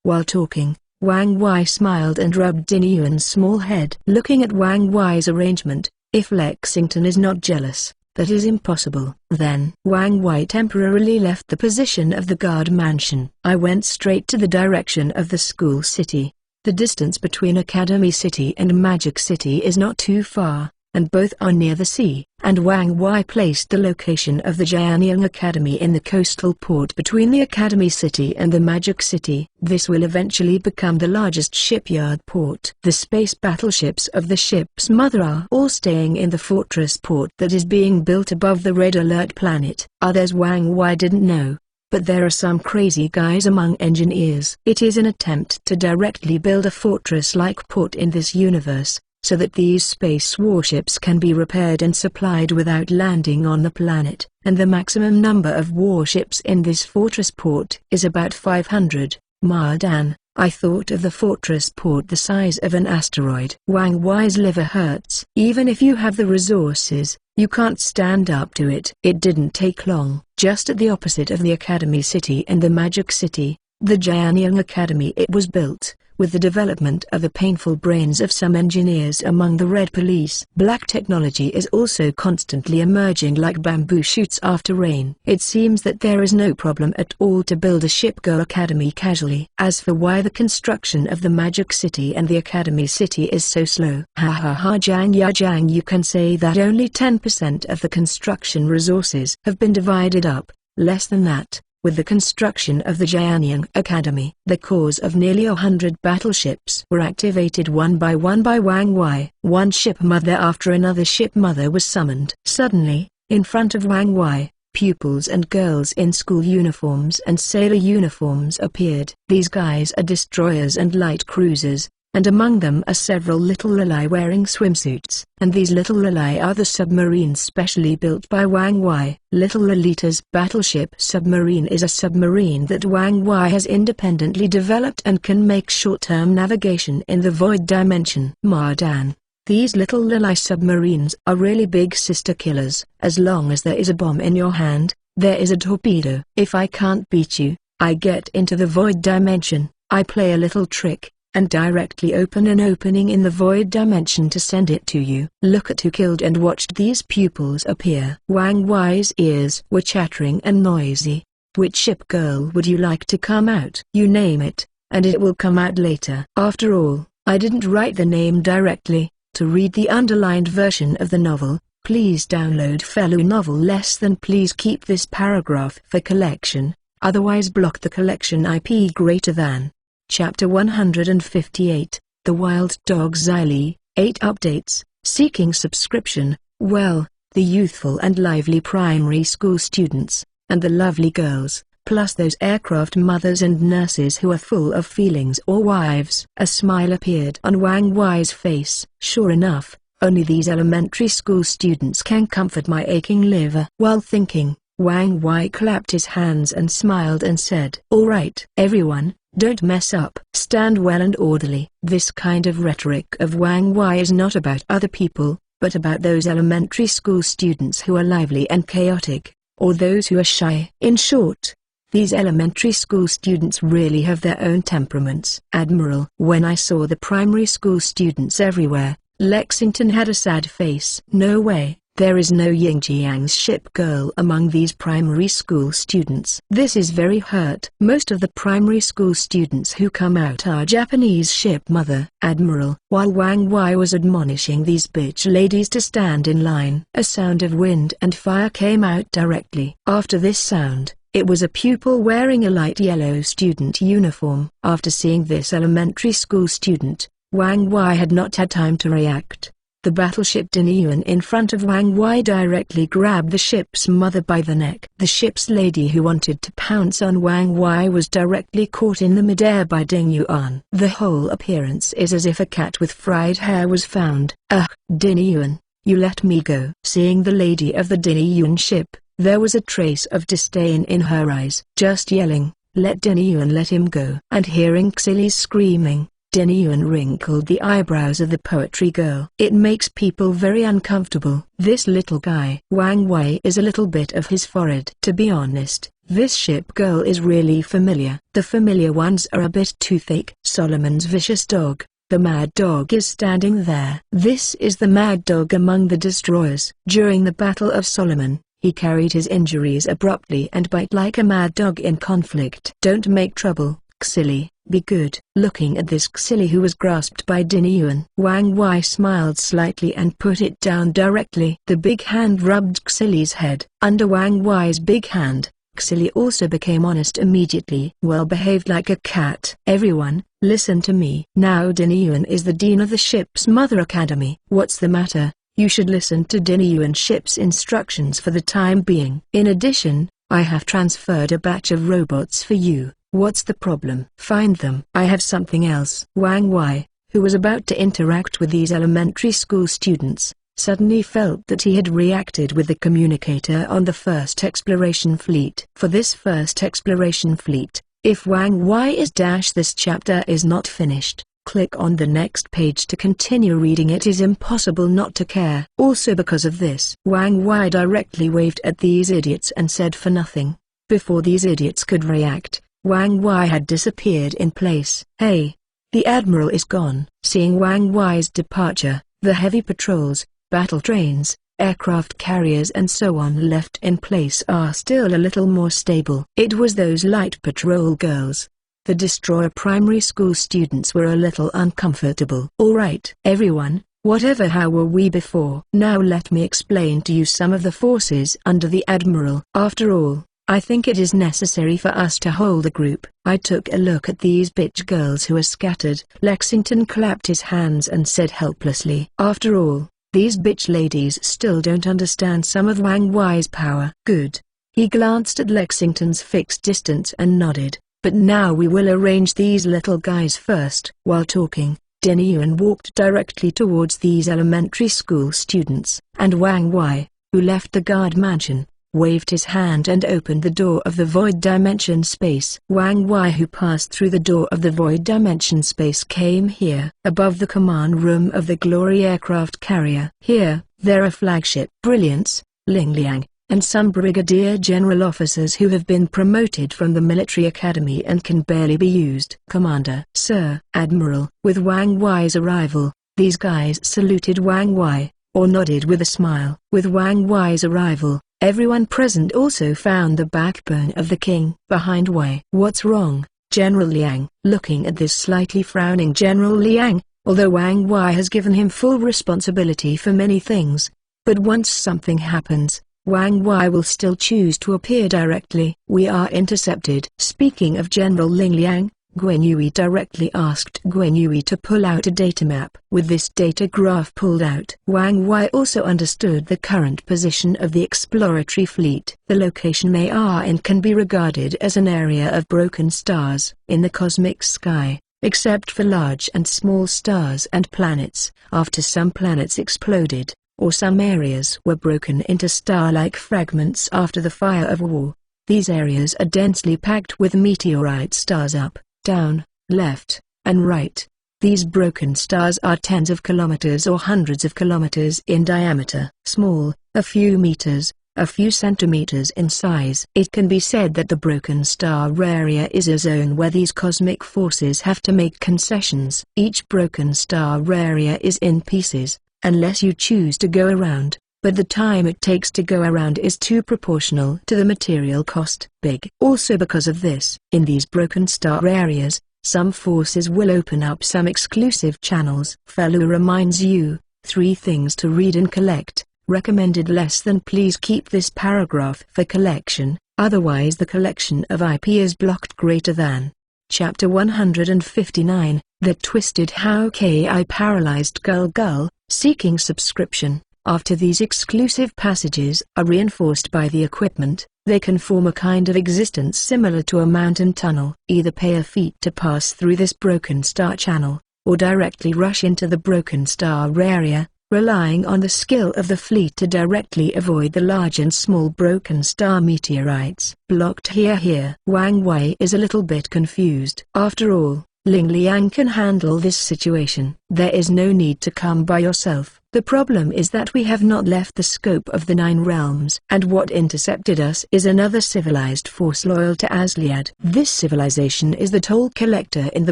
While talking, Wang Wei smiled and rubbed Ding Yuan's small head. Looking at Wang Wei's arrangement, if Lexington is not jealous, that is impossible. Then Wang Wei temporarily left the position of the guard mansion. I went straight to the direction of the school city. The distance between Academy City and Magic City is not too far, and both are near the sea, and Wang Wei placed the location of the Jianyang Academy in the coastal port between the Academy City and the Magic City. This will eventually become the largest shipyard port. The space battleships of the ship's mother are all staying in the fortress port that is being built above the Red Alert planet. Others Wang Wei didn't know, but there are some crazy guys among engineers. It is an attempt to directly build a fortress-like port in this universe, so that these space warships can be repaired and supplied without landing on the planet, and the maximum number of warships in this fortress port is about 500. Mardan, I thought of the fortress port the size of an asteroid. Wang Wei's liver hurts. Even if you have the resources, you can't stand up to it. It didn't take long. Just at the opposite of the Academy City and the Magic City, the Jianyang Academy, it was built with the development of the painful brains of some engineers among the Red Police. Black technology is also constantly emerging like bamboo shoots after rain. It seems that there is no problem at all to build a ship-go academy casually. As for why the construction of the Magic City and the Academy City is so slow, Jiang Ya Jiang, you can say that only 10% of the construction resources have been divided up, less than that. With the construction of the Jianyang Academy, the cores of nearly 100 battleships were activated one by Wang Wei. One ship mother after another ship mother was summoned. Suddenly, in front of Wang Wei, pupils and girls in school uniforms and sailor uniforms appeared. These guys are destroyers and light cruisers, and among them are several little Lili wearing swimsuits. And these little Lili are the submarines specially built by Wang Wei. Little Lolita's battleship submarine is a submarine that Wang Wei has independently developed and can make short-term navigation in the void dimension. Mardan, these little Lili submarines are really big sister killers. As long as there is a bomb in your hand, there is a torpedo. If I can't beat you, I get into the void dimension. I play a little trick, and directly open an opening in the void dimension to send it to you. Look at who killed and watched these pupils appear. Wang Wei's ears were chattering and noisy. Which ship girl would you like to come out? You name it, and it will come out later. After all, I didn't write the name directly. To read the underlined version of the novel, please download fellow novel less than. Please keep this paragraph for collection, otherwise block the collection IP greater than. Chapter 158, The Wild Dog Xylee, 8 updates, seeking subscription. Well, the youthful and lively primary school students, and the lovely girls, plus those aircraft mothers and nurses who are full of feelings or wives. A smile appeared on Wang Wei's face. Sure enough, only these elementary school students can comfort my aching liver. While thinking, Wang Wei clapped his hands and smiled and said, "All right, everyone. Don't mess up. Stand well and orderly." This kind of rhetoric of Wang Wei is not about other people, but about those elementary school students who are lively and chaotic, or those who are shy. In short, these elementary school students really have their own temperaments. Admiral. When I saw the primary school students everywhere, Lexington had a sad face. No way. There is no Yingjiang's ship girl among these primary school students. This is very hurt. Most of the primary school students who come out are Japanese ship mother. Admiral. While Wang Wei was admonishing these bitch ladies to stand in line, a sound of wind and fire came out directly. After this sound, it was a pupil wearing a light yellow student uniform. After seeing this elementary school student, Wang Wei had not had time to react. The battleship Ding Yuan in front of Wang Wei directly grabbed the ship's mother by the neck. The ship's lady who wanted to pounce on Wang Wei was directly caught in the midair by Ding Yuan. The whole appearance is as if a cat with fried hair was found. "Ugh, Ding Yuan, you let me go." Seeing the lady of the Ding Yuan ship, there was a trace of disdain in her eyes. Just yelling, "Let Ding Yuan let him go." And hearing Xylee's screaming, Ding Yuan wrinkled the eyebrows of the poetry girl. It makes people very uncomfortable. This little guy Wang Wei is a little bit of his forehead. To be honest, This ship girl is really familiar. The familiar ones are a bit too thick. Solomon's vicious dog, the Mad Dog, is standing there. This is the Mad Dog among the destroyers. During the Battle of Solomon, he carried his injuries abruptly and bite like a mad dog in conflict. Don't make trouble, Xili, be good. Looking at this Xili who was grasped by Dinner Yuan, Wang Wei smiled slightly and put it down directly. The big hand rubbed Xili's head. Under Wang Wei's big hand, Xili also became honest immediately. Well behaved like a cat. Everyone, listen to me. Now Dinner Yuan is the dean of the ship's mother academy. What's the matter? You should listen to Dinner Yuan ship's instructions for the time being. In addition, I have transferred a batch of robots for you. What's the problem? Find them. I have something else. Wang Wei, who was about to interact with these elementary school students, suddenly felt that he had reacted with the communicator on the first exploration fleet. For this first exploration fleet, if Wang Wei is this chapter is not finished, click on the next page to continue reading. It is impossible not to care. Also because of this, Wang Wei directly waved at these idiots and said for nothing. Before these idiots could react, Wang Wei had disappeared in place. Hey! The Admiral is gone. Seeing Wang Wei's departure, the heavy patrols, battle trains, aircraft carriers and so on left in place are still a little more stable. It was those light patrol girls. The destroyer primary school students were a little uncomfortable. Alright, everyone, whatever, how were we before? Now let me explain to you some of the forces under the Admiral. After all, I think it is necessary for us to hold a group. I took a look at these bitch girls who are scattered. Lexington clapped his hands and said helplessly, after all, these bitch ladies still don't understand some of Wang Wei's power. Good. He glanced at Lexington's fixed distance and nodded. But now we will arrange these little guys first. While talking, Dinner Yuan walked directly towards these elementary school students, and Wang Wei, who left the guard mansion, waved his hand and opened the door of the void dimension space. Wang Wei, who passed through the door of the void dimension space, came here, above the command room of the Glory aircraft carrier. Here, there are flagship Brilliance, Ling Liang, and some brigadier general officers who have been promoted from the military academy and can barely be used. Commander, Sir, Admiral. With Wang Wei's arrival, these guys saluted Wang Wei, or nodded with a smile. With Wang Wei's arrival, everyone present also found the backbone of the king behind Wei. What's wrong, General Liang? Looking at this slightly frowning General Liang, although Wang Wei has given him full responsibility for many things, but once something happens, Wang Wei will still choose to appear directly. We are intercepted. Speaking of General Ling Liang, Guan Yui directly asked Guan Yui to pull out a data map. With this data graph pulled out, Wang Wei also understood the current position of the exploratory fleet. The location may are and can be regarded as an area of broken stars in the cosmic sky, except for large and small stars and planets. After some planets exploded, or some areas were broken into star-like fragments after the fire of war, these areas are densely packed with meteorite stars up, down, left, and right. These broken stars are tens of kilometers or hundreds of kilometers in diameter. Small, a few meters, a few centimeters in size. It can be said that the broken star area is a zone where these cosmic forces have to make concessions. Each broken star area is in pieces, unless you choose to go around, but the time it takes to go around is too proportional to the material cost. Big. Also because of this, in these broken star areas, some forces will open up some exclusive channels. Fellow reminds you, 3 things to read and collect. Recommended less than. Please keep this paragraph for collection, otherwise the collection of IP is blocked. Greater than. Chapter 159, The Twisted Hawkeye Paralyzed Gull. Seeking subscription. After these exclusive passages are reinforced by the equipment, they can form a kind of existence similar to a mountain tunnel. Either pay a fee to pass through this broken star channel, or directly rush into the broken star area, relying on the skill of the fleet to directly avoid the large and small broken star meteorites. Blocked here. Wang Wei is a little bit confused. After all, Ling Liang can handle this situation. There is no need to come by yourself. The problem is that we have not left the scope of the 9 realms. And what intercepted us is another civilized force loyal to Asliad. This civilization is the toll collector in the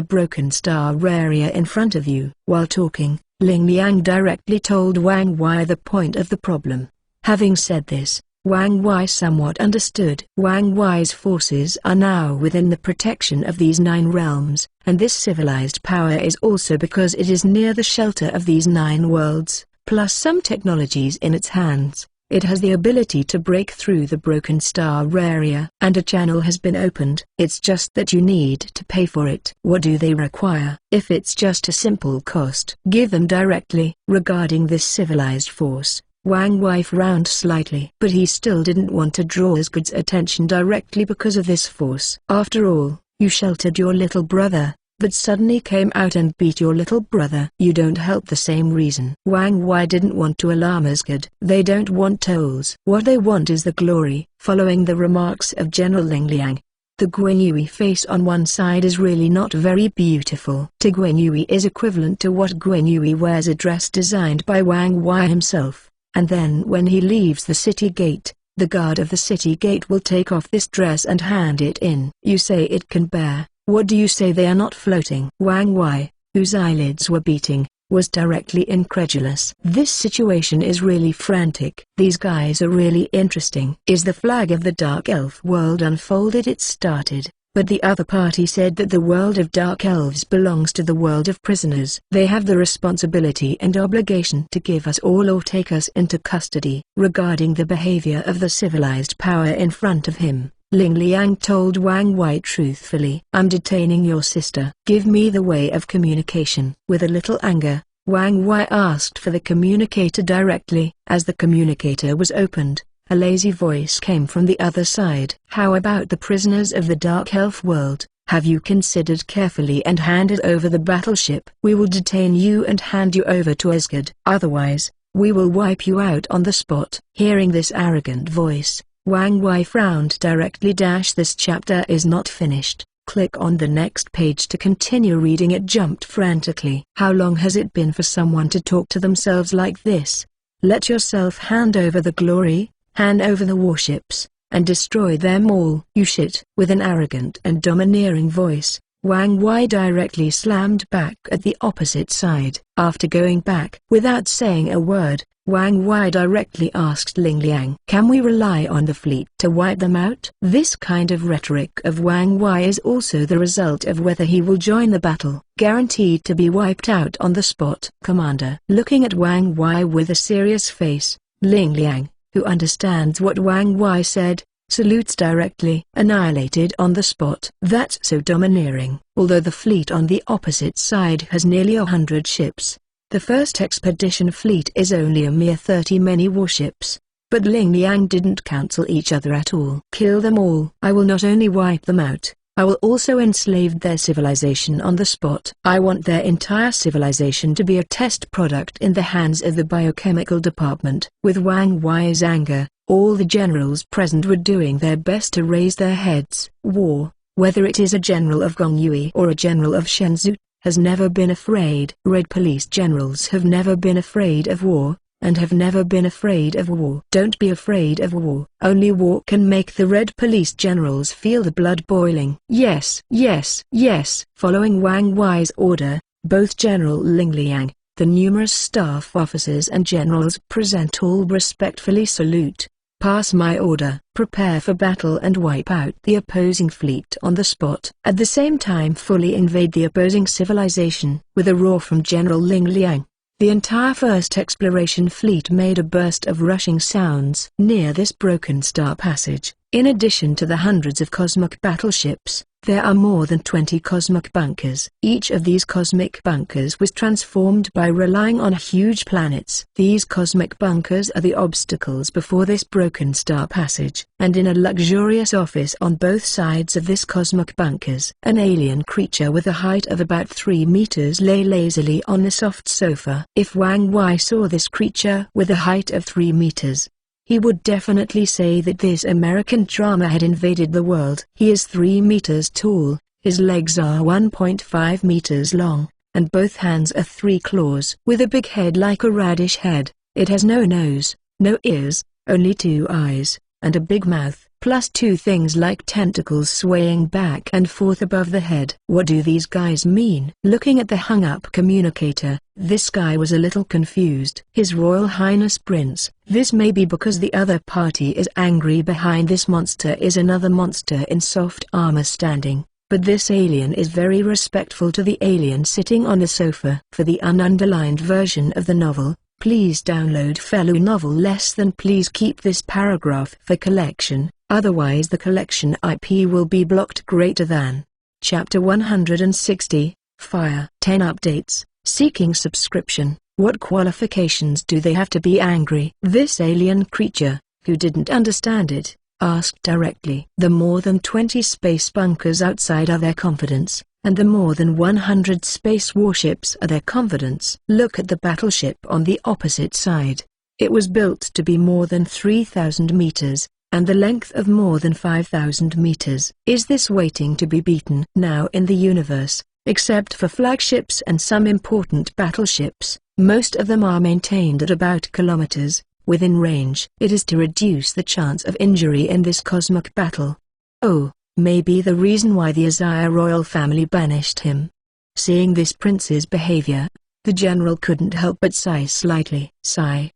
Broken Star area in front of you. While talking, Ling Liang directly told Wang Wei the point of the problem. Having said this, Wang Wei somewhat understood. Wang Wei's forces are now within the protection of these 9 realms, and this civilized power is also because it is near the shelter of these 9 worlds, plus some technologies in its hands. It has the ability to break through the Broken Star area, and a channel has been opened. It's just that you need to pay for it. What do they require? If it's just a simple cost, give them directly. Regarding this civilized force, Wang Wei frowned slightly. But he still didn't want to draw Asgard's attention directly because of this force. After all, you sheltered your little brother, but suddenly came out and beat your little brother. You don't help the same reason. Wang Wei didn't want to alarm Asgard. They don't want tolls. What they want is the glory. Following the remarks of General Ling Liang, the Guanyue face on one side is really not very beautiful. To Guanyue is equivalent to what Guanyue wears, a dress designed by Wang Wei himself. And then when he leaves the city gate, the guard of the city gate will take off this dress and hand it in. You say it can bear. What do you say they are not floating? Wang Wei, whose eyelids were beating, was directly incredulous. This situation is really frantic. These guys are really interesting. Is the flag of the Dark Elf world unfolded? It started. But the other party said that the world of Dark Elves belongs to the world of prisoners. They have the responsibility and obligation to give us all or take us into custody. Regarding the behavior of the civilized power in front of him, Ling Liang told Wang Wei truthfully, "I'm detaining your sister. Give me the way of communication." With a little anger, Wang Wei asked for the communicator directly. As the communicator was opened, a lazy voice came from the other side. "How about the prisoners of the Dark Elf world? Have you considered carefully and handed over the battleship? We will detain you and hand you over to Asgard. Otherwise, we will wipe you out on the spot." Hearing this arrogant voice, Wang Wei frowned directly. This chapter is not finished. Click on the next page to continue reading. It jumped frantically. How long has it been for someone to talk to themselves like this? Let yourself hand over the glory, hand over the warships, and destroy them all. You shit. With an arrogant and domineering voice, Wang Wei directly slammed back at the opposite side. After going back without saying a word, Wang Wei directly asked Ling Liang, "Can we rely on the fleet to wipe them out?" This kind of rhetoric of Wang Wei is also the result of whether he will join the battle. Guaranteed to be wiped out on the spot. Commander. Looking at Wang Wei with a serious face, Ling Liang, who understands what Wang Wei said, salutes directly. Annihilated on the spot. That's so domineering. Although the fleet on the opposite side has nearly 100 ships, the first expedition fleet is only a mere 30 many warships. But Ling Liang didn't cancel each other at all. Kill them all. I will not only wipe them out, I will also enslave their civilization on the spot. I want their entire civilization to be a test product in the hands of the biochemical department. With Wang Wei's anger, all the generals present were doing their best to raise their heads. War, whether it is a general of Gongyu or a general of Shenzhou, has never been afraid. Red police generals have never been afraid of war, and have never been afraid of war. Don't be afraid of war. Only war can make the red police generals feel the blood boiling. Yes, yes, yes. Following Wang Wei's order, both General Ling Liang, the numerous staff officers and generals present all respectfully salute. Pass my order. Prepare for battle and wipe out the opposing fleet on the spot. At the same time fully invade the opposing civilization. With a roar from General Ling Liang, the entire first exploration fleet made a burst of rushing sounds. Near this Broken Star passage, in addition to the hundreds of cosmic battleships, there are more than 20 cosmic bunkers. Each of these cosmic bunkers was transformed by relying on huge planets. These cosmic bunkers are the obstacles before this Broken Star passage. And in a luxurious office on both sides of this cosmic bunkers, an alien creature with a height of about 3 meters lay lazily on the soft sofa. If Wang Wei saw this creature with a height of 3 meters, he would definitely say that this American drama had invaded the world. He is 3 meters tall, His legs are 1.5 meters long, and both hands are 3 claws. With a big head like a radish head, it has no nose, no ears, only 2 eyes, and a big mouth, plus 2 things like tentacles swaying back and forth above the head. What do these guys mean? Looking at the hung-up communicator, this guy was a little confused. His Royal Highness Prince, this may be because the other party is angry. Behind this monster is another monster in soft armor standing, but this alien is very respectful to the alien sitting on the sofa. For the ununderlined version of the novel, please download fellow novel less than. Please keep this paragraph for collection, otherwise the collection IP will be blocked. Greater than. Chapter 160, Fire. 10 updates, seeking subscription. What qualifications do they have to be angry? This alien creature, who didn't understand it, asked directly. The more than 20 space bunkers outside are their confidence, and the more than 100 space warships are their confidence. Look at the battleship on the opposite side. It was built to be more than 3,000 meters, and the length of more than 5,000 meters. Is this waiting to be beaten? Now in the universe, except for flagships and some important battleships, most of them are maintained at about kilometers within range. It is to reduce the chance of injury in this cosmic battle. Oh, maybe the reason why the Azaya royal family banished him. Seeing this prince's behavior, the general couldn't help but sigh slightly. Sigh,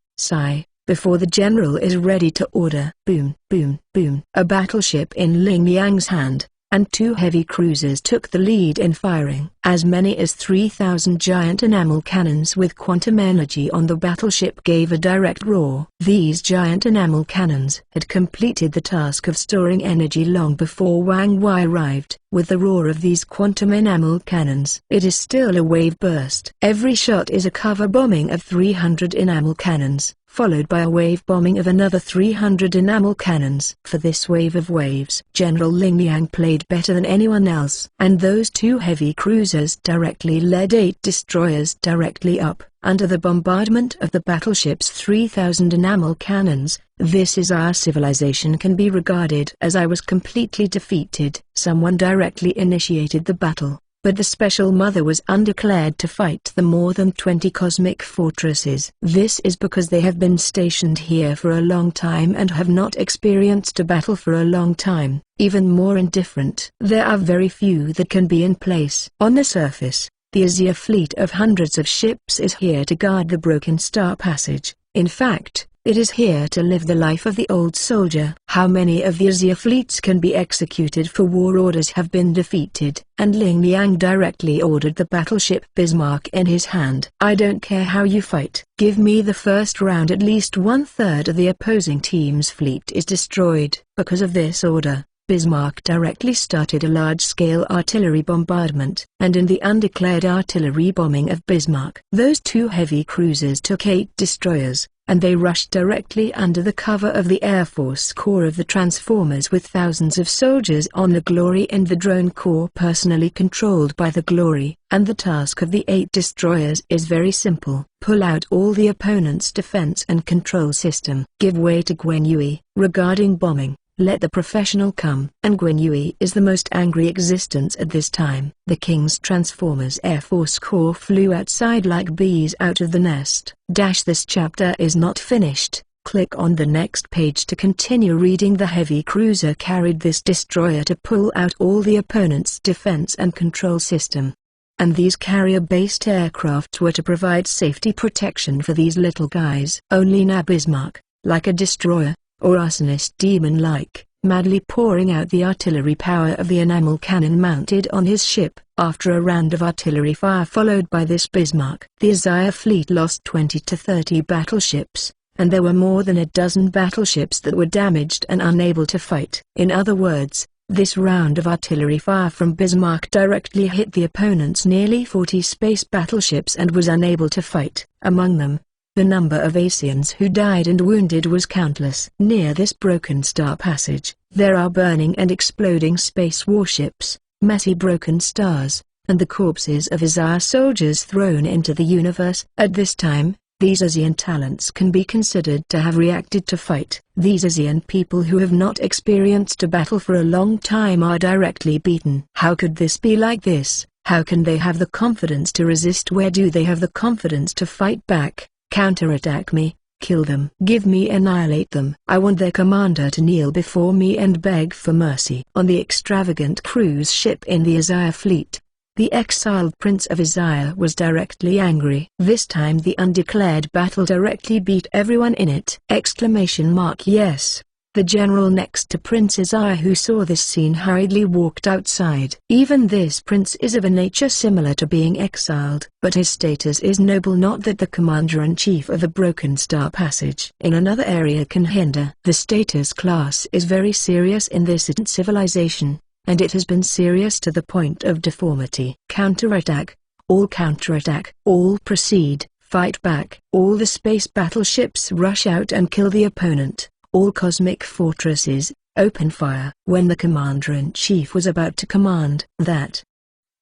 before the general is ready to order. Boom, boom, boom. A battleship in Ling Liang's hand, and 2 heavy cruisers took the lead in firing. As many as 3,000 giant enamel cannons with quantum energy on the battleship gave a direct roar. These giant enamel cannons had completed the task of storing energy long before Wang Wei arrived. With the roar of these quantum enamel cannons, it is still a wave burst. Every shot is a cover bombing of 300 enamel cannons, followed by a wave bombing of another 300 enamel cannons. For this wave of waves, General Ling Liang played better than anyone else. And those 2 heavy cruisers directly led 8 destroyers directly up, under the bombardment of the battleship's 3,000 enamel cannons. This is our civilization can be regarded as I was completely defeated. Someone directly initiated the battle, but the Special Mother was undeclared to fight the more than 20 cosmic fortresses. This is because they have been stationed here for a long time and have not experienced a battle for a long time. Even more indifferent, there are very few that can be in place. On the surface, the Azia fleet of hundreds of ships is here to guard the Broken Star Passage. In fact, it is here to live the life of the old soldier. How many of the Azia fleets can be executed for war orders have been defeated, and Ling Liang directly ordered the battleship Bismarck in his hand. I don't care how you fight. Give me the first round. At least 1/3 of the opposing team's fleet is destroyed. Because of this order, Bismarck directly started a large-scale artillery bombardment, and in the undeclared artillery bombing of Bismarck, those 2 heavy cruisers took 8 destroyers, and they rushed directly under the cover of the Air Force Corps of the Transformers with thousands of soldiers on the Glory and the Drone Corps personally controlled by the Glory. And the task of the 8 destroyers is very simple: pull out all the opponent's defense and control system. Give way to Guan Yui. Regarding bombing, let the professional come. And Guan Yui is the most angry existence at this time. The King's Transformers Air Force Corps flew outside like bees out of the nest. This chapter is not finished. Click on the next page to continue reading. The heavy cruiser carried this destroyer to pull out all the opponent's defense and control system. And these carrier-based aircraft were to provide safety protection for these little guys. Only now Bismarck, like a destroyer, or arsonist demon-like, madly pouring out the artillery power of the enamel cannon mounted on his ship. After a round of artillery fire followed by this Bismarck, the Azaya fleet lost 20 to 30 battleships, and there were more than a dozen battleships that were damaged and unable to fight. In other words, this round of artillery fire from Bismarck directly hit the opponent's nearly 40 space battleships and was unable to fight. Among them, the number of Asians who died and wounded was countless. Near this Broken Star Passage, there are burning and exploding space warships, messy broken stars, and the corpses of Azaya soldiers thrown into the universe. At this time, These ASEAN talents can be considered to have reacted to fight. These ASEAN people who have not experienced a battle for a long time are directly beaten. How could this be like this? How can they have the confidence to resist? Where do they have the confidence to fight back, counterattack me, kill them? Give me, annihilate them. I want their commander to kneel before me and beg for mercy. On the extravagant cruise ship in the Azire fleet, the exiled Prince of Azire was directly angry. This time the undeclared battle directly beat everyone in it. Yes. The general next to Prince Azire, who saw this scene, hurriedly walked outside. Even this prince is of a nature similar to being exiled, but his status is noble, not that the commander-in-chief of the Broken Star Passage in another area can hinder. The status class is very serious in this civilization, and it has been serious to the point of deformity. Counterattack, all proceed, fight back. All the space battleships rush out and kill the opponent. All cosmic fortresses, open fire. When the commander-in-chief was about to command that,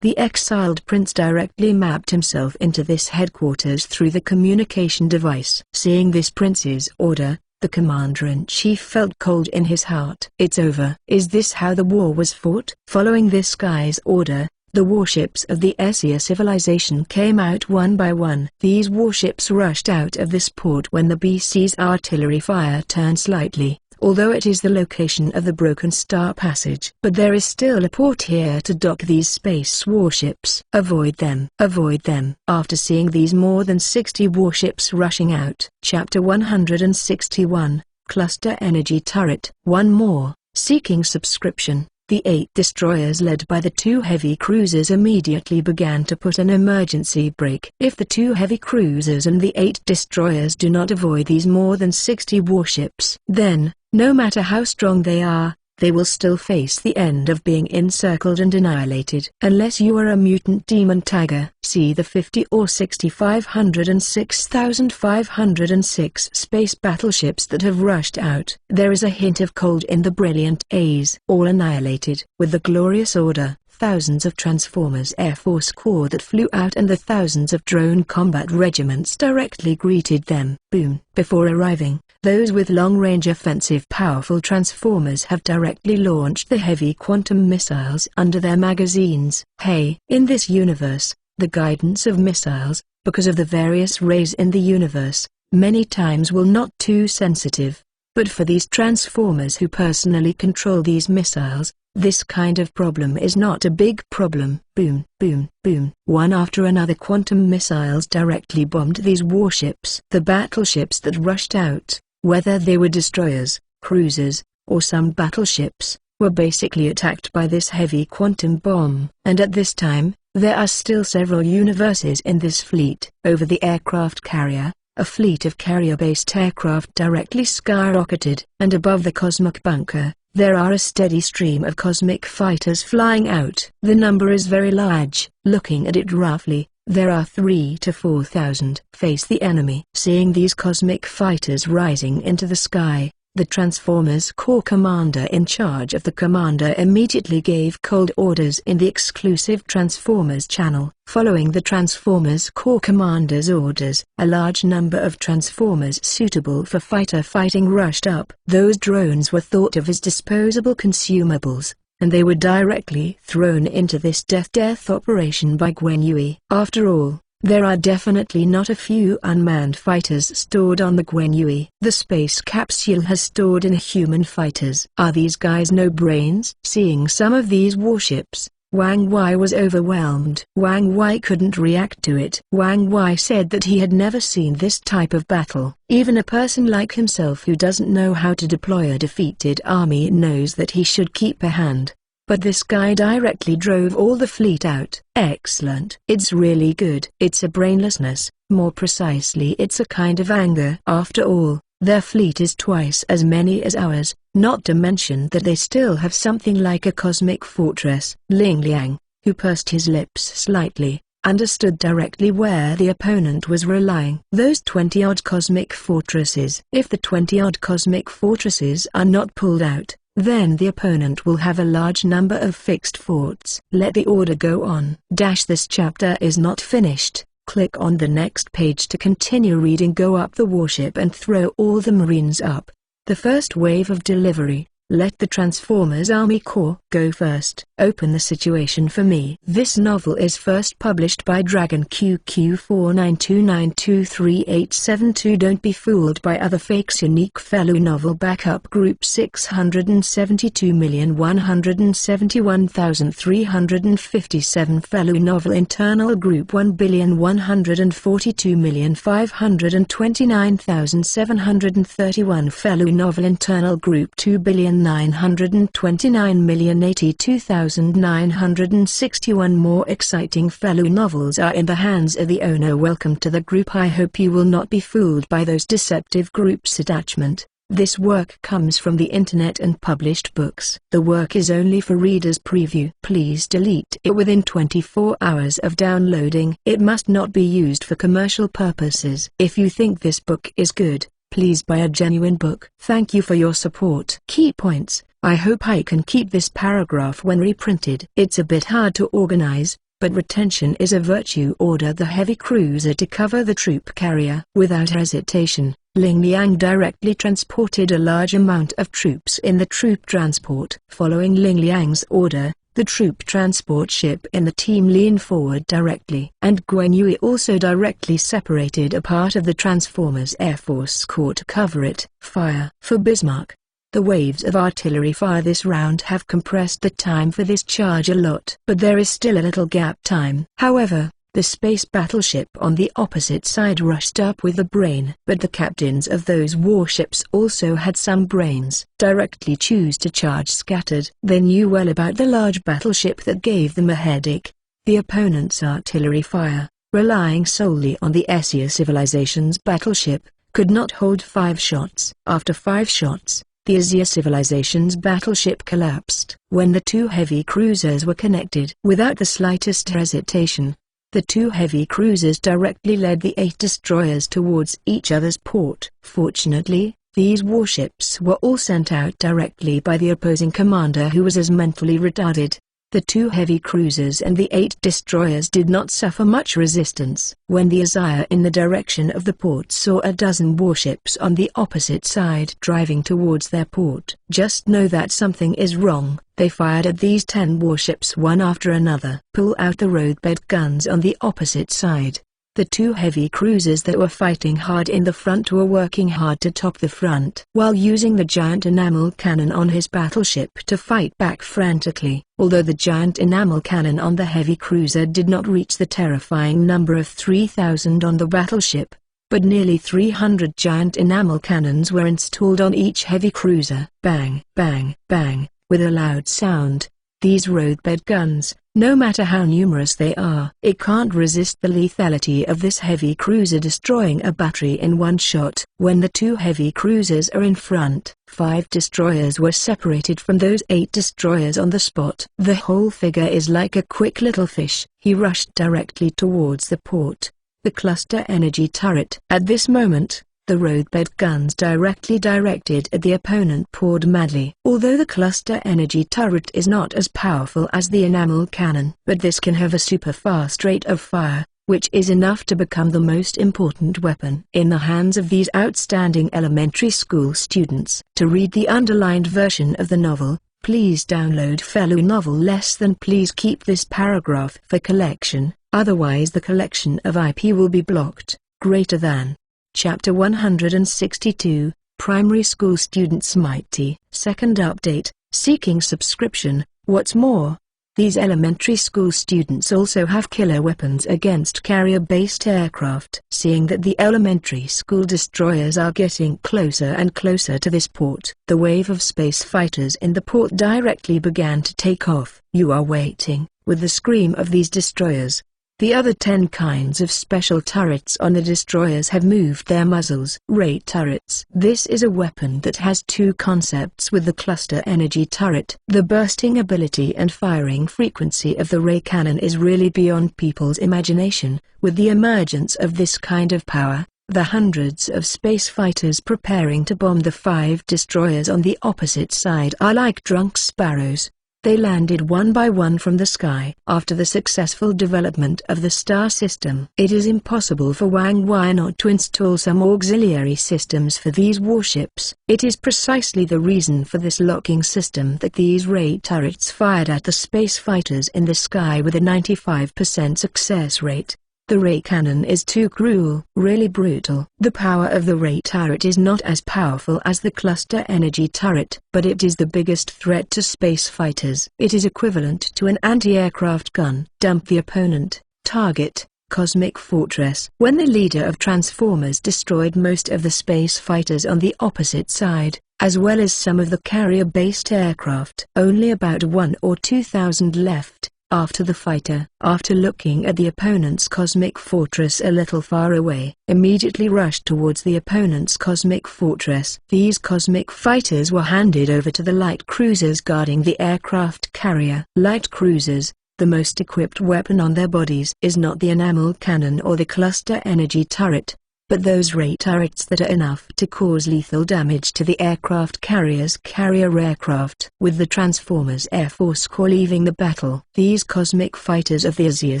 the exiled prince directly mapped himself into this headquarters through the communication device. Seeing this prince's order, the commander-in-chief felt cold in his heart. It's over. Is this how the war was fought? Following this guy's order, the warships of the Asia civilization came out one by one. These warships rushed out of this port when the BC's artillery fire turned slightly, although it is the location of the Broken Star Passage. But there is still a port here to dock these space warships. Avoid them. Avoid them. After seeing these more than 60 warships rushing out. Chapter 161, Cluster Energy Turret. One more, seeking subscription. The 8 destroyers led by the 2 heavy cruisers immediately began to put an emergency brake. If the 2 heavy cruisers and the 8 destroyers do not avoid these more than 60 warships, then, no matter how strong they are, they will still face the end of being encircled and annihilated. Unless you are a mutant demon tiger. See the 50 or 6,506,506 space battleships that have rushed out. There is a hint of cold in the brilliant A's. All annihilated. With the glorious order, thousands of Transformers Air Force Corps that flew out and the thousands of drone combat regiments directly greeted them. Boom. Before arriving, those with long-range offensive powerful Transformers have directly launched the heavy quantum missiles under their magazines. Hey, in this universe, the guidance of missiles, because of the various rays in the universe, many times will not too sensitive. But for these Transformers who personally control these missiles, this kind of problem is not a big problem. Boom, boom, boom. One after another quantum missiles directly bombed these warships. The battleships that rushed out, whether they were destroyers, cruisers, or some battleships, were basically attacked by this heavy quantum bomb. And at this time, there are still several universes in this fleet. Over the aircraft carrier, a fleet of carrier-based aircraft directly skyrocketed, and above the cosmic bunker, there are a steady stream of cosmic fighters flying out. The number is very large. Looking at it roughly, there are 3,000 to 4,000. Face the enemy. Seeing these cosmic fighters rising into the sky, the Transformers Corps commander in charge of the commander immediately gave cold orders in the exclusive Transformers channel. Following the Transformers Corps commander's orders, a large number of Transformers suitable for fighter fighting rushed up. Those drones were thought of as disposable consumables, and they were directly thrown into this death operation by Gwen Yui. After all, there are definitely not a few unmanned fighters stored on the Gwen Yui. The space capsule has stored inhuman fighters. Are these guys no brains? Seeing some of these warships, Wang Wei was overwhelmed. Wang Wei couldn't react to it. Wang Wei said that he had never seen this type of battle. Even a person like himself who doesn't know how to deploy a defeated army knows that he should keep a hand. But this guy directly drove all the fleet out. Excellent. It's really good. It's a brainlessness, more precisely it's a kind of anger. After all, their fleet is twice as many as ours, not to mention that they still have something like a cosmic fortress. Ling Liang, who pursed his lips slightly, understood directly where the opponent was relying. Those 20-odd cosmic fortresses. If the 20-odd cosmic fortresses are not pulled out, then the opponent will have a large number of fixed forts. Let the order go on. This chapter is not finished. Click on the next page to continue reading. Go up the warship and throw all the Marines up. The first wave of delivery. Let the Transformers Army Corps go first. Open the situation for me. This novel is first published by Dragon QQ4929238872. Don't be fooled by other fakes. Unique fellow novel backup group 672,171,357 fellow novel internal group 1,142,529,731 fellow novel internal group 2,929,082,961 more exciting fellow novels are in the hands of the owner. Welcome to the group. I hope you will not be fooled by those deceptive groups. Attachment. This work comes from the internet and published books. The work is only for readers' preview. Please delete it within 24 hours of downloading. It must not be used for commercial purposes. If you think this book is good, please buy a genuine book. Thank you for your support. Key points. I hope I can keep this paragraph when reprinted. It's a bit hard to organize, but retention is a virtue. Order the heavy cruiser to cover the troop carrier. Without hesitation, Ling Liang directly transported a large amount of troops in the troop transport. Following Ling Liang's order, the troop transport ship in the team leaned forward directly. And Guan Yui also directly separated a part of the Transformers Air Force Corps to cover it. Fire. For Bismarck. The waves of artillery fire this round have compressed the time for this charge a lot. But there is still a little gap time. However, the space battleship on the opposite side rushed up with the brain. But the captains of those warships also had some brains. Directly choose to charge scattered. They knew well about the large battleship that gave them a headache. The opponent's artillery fire, relying solely on the Essia civilization's battleship, could not hold 5 shots. After 5 shots, the Asia civilization's battleship collapsed. When the 2 heavy cruisers were connected without the slightest hesitation, the 2 heavy cruisers directly led the 8 destroyers towards each other's port. Fortunately, these warships were all sent out directly by the opposing commander, who was as mentally retarded. The 2 heavy cruisers and the 8 destroyers did not suffer much resistance. When the Asia in the direction of the port saw a dozen warships on the opposite side driving towards their port, just know that something is wrong. They fired at these 10 warships one after another. Pull out the roadbed guns on the opposite side. The 2 heavy cruisers that were fighting hard in the front were working hard to top the front, while using the giant enamel cannon on his battleship to fight back frantically. Although the giant enamel cannon on the heavy cruiser did not reach the terrifying number of 3,000 on the battleship, but nearly 300 giant enamel cannons were installed on each heavy cruiser. Bang, bang, bang, with a loud sound. These roadbed guns, no matter how numerous they are, it can't resist the lethality of this heavy cruiser destroying a battery in one shot. When the 2 heavy cruisers are in front, 5 destroyers were separated from those 8 destroyers on the spot. The whole figure is like a quick little fish. He rushed directly towards the port, the cluster energy turret. At this moment, the roadbed guns directly directed at the opponent poured madly. Although the cluster energy turret is not as powerful as the enamel cannon, but this can have a super fast rate of fire, which is enough to become the most important weapon in the hands of these outstanding elementary school students. To read the underlined version of the novel, please download fellow novel less than. Please keep this paragraph for collection, otherwise the collection of IP will be blocked. Greater than. Chapter 162, Primary School Students Mighty. Second update, seeking subscription. What's more, these elementary school students also have killer weapons against carrier-based aircraft. Seeing that the elementary school destroyers are getting closer and closer to this port, the wave of space fighters in the port directly began to take off. You are waiting, with the scream of these destroyers. The other 10 kinds of special turrets on the destroyers have moved their muzzles. Ray turrets. This is a weapon that has 2 concepts with the cluster energy turret. The bursting ability and firing frequency of the ray cannon is really beyond people's imagination. With the emergence of this kind of power, the hundreds of space fighters preparing to bomb the 5 destroyers on the opposite side are like drunk sparrows. They landed one by one from the sky. After the successful development of the star system, it is impossible for Wang Wei not to install some auxiliary systems for these warships. It is precisely the reason for this locking system that these ray turrets fired at the space fighters in the sky with a 95% success rate. The ray cannon is too cruel, really brutal. The power of the ray turret is not as powerful as the cluster energy turret, but it is the biggest threat to space fighters. It is equivalent to an anti-aircraft gun. Dump the opponent. Target: Cosmic Fortress. When the leader of Transformers destroyed most of the space fighters on the opposite side, as well as some of the carrier-based aircraft, only about 1 or 2,000 left. After the fighter, after looking at the opponent's cosmic fortress a little far away, immediately rushed towards the opponent's cosmic fortress. These cosmic fighters were handed over to the light cruisers guarding the aircraft carrier. Light cruisers, the most equipped weapon on their bodies is not the enamel cannon or the cluster energy turret, but those ray turrets that are enough to cause lethal damage to the aircraft carrier's carrier aircraft. With the Transformers Air Force Corps leaving the battle, these cosmic fighters of the Azure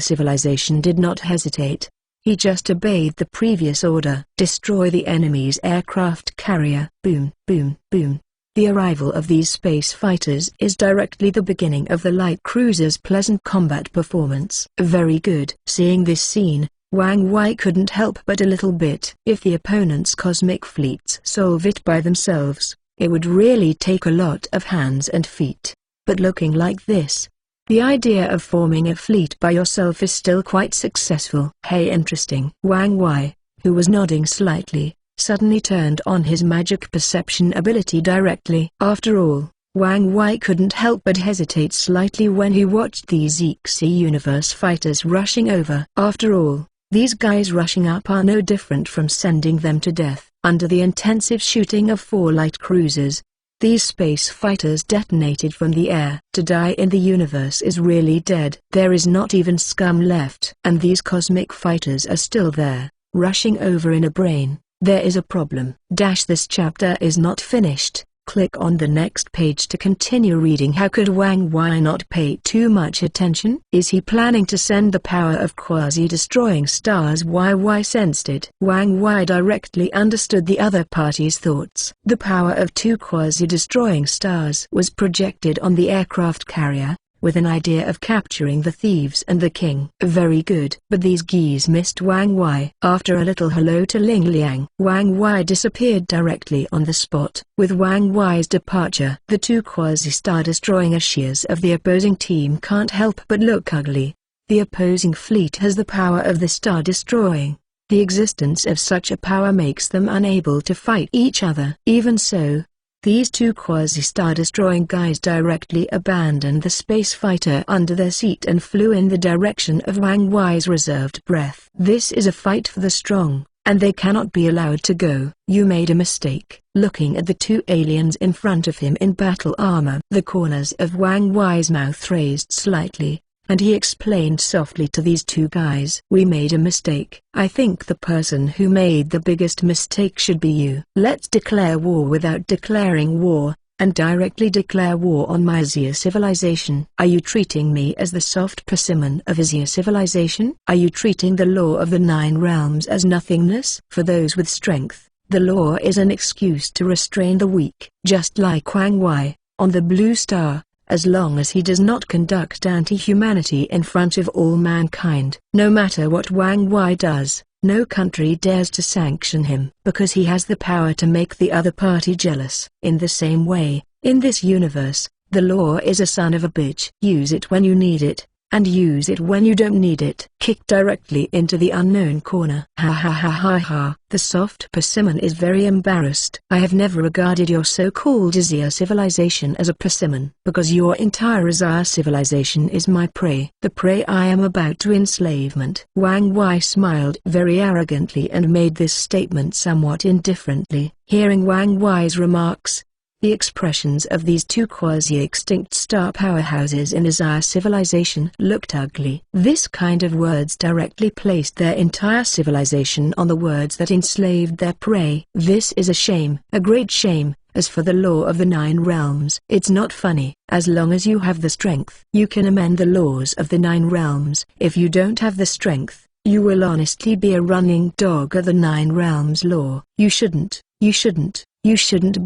civilization did not hesitate. He just obeyed the previous order: destroy the enemy's aircraft carrier. Boom, boom, boom. The arrival of these space fighters is directly the beginning of the light cruiser's pleasant combat performance. Very good. Seeing this scene, Wang Wei couldn't help but a little bit. If the opponent's cosmic fleets solve it by themselves, it would really take a lot of hands and feet. But looking like this, the idea of forming a fleet by yourself is still quite successful. Hey, interesting. Wang Wei, who was nodding slightly, suddenly turned on his magic perception ability directly. After all, Wang Wei couldn't help but hesitate slightly when he watched these XC Universe fighters rushing over. After all, these guys rushing up are no different from sending them to death. Under the intensive shooting of 4 light cruisers, these space fighters detonated from the air. To die in the universe is really dead. There is not even scum left. And these cosmic fighters are still there, rushing over in a brain. There is a problem. This chapter is not finished. Click on the next page to continue reading. How could Wang Wei not pay too much attention? Is he planning to send the power of quasi-destroying stars? Wei sensed it. Wang Wei directly understood the other party's thoughts. The power of 2 quasi-destroying stars was projected on the aircraft carrier, with an idea of capturing the thieves and the king. Very good. But these geese missed Wang Wei. After a little hello to Ling Liang, Wang Wei disappeared directly on the spot. With Wang Wei's departure, the 2 quasi-star destroying Ashias of the opposing team can't help but look ugly. The opposing fleet has the power of the star destroying. The existence of such a power makes them unable to fight each other. Even so, these 2 quasi-star destroying guys directly abandoned the space fighter under their seat and flew in the direction of Wang Wei's reserved breath. This is a fight for the strong, and they cannot be allowed to go. You made a mistake. Looking at the 2 aliens in front of him in battle armor, the corners of Wang Wei's mouth raised slightly, and he explained softly to these 2 guys. We made a mistake. I think the person who made the biggest mistake should be you. Let's declare war without declaring war, and directly declare war on my Azure civilization. Are you treating me as the soft persimmon of Azure civilization? Are you treating the law of the 9 realms as nothingness? For those with strength, the law is an excuse to restrain the weak. Just like Wang Wei, on the Blue Star, as long as he does not conduct anti-humanity in front of all mankind. No matter what Wang Wei does, no country dares to sanction him, because he has the power to make the other party jealous. In the same way, in this universe, the law is a son of a bitch. Use it when you need it, and use it when you don't need it. Kick directly into the unknown corner. Ha ha ha ha ha. The soft persimmon is very embarrassed. I have never regarded your so-called Azure civilization as a persimmon, because your entire Azure civilization is my prey. The prey I am about to enslavement. Wang Wei smiled very arrogantly and made this statement somewhat indifferently. Hearing Wang Wei's remarks, the expressions of these 2 quasi-extinct star powerhouses in Azure civilization looked ugly. This kind of words directly placed their entire civilization on the words that enslaved their prey. This is a shame, a great shame, As for the law of the 9 realms, it's not funny. As long as you have the strength, you can amend the laws of the 9 realms. If you don't have the strength, you will honestly be a running dog of the 9 realms law. You shouldn't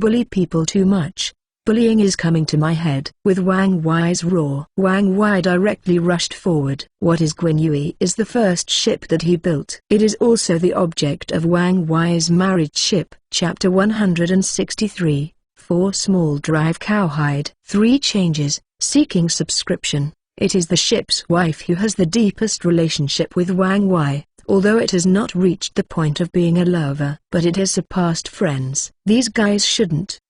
bully people too much. Bullying is coming to my head. With Wang Wei's roar, Wang Wei directly rushed forward. What is Guinyue is the first ship that he built. It is also the object of Wang Wei's marriage ship. Chapter 163, 4 Small Drive Cowhide. 3 changes, seeking subscription. It is the ship's wife who has the deepest relationship with Wang Wei. Although it has not reached the point of being a lover, but it has surpassed friends. These guys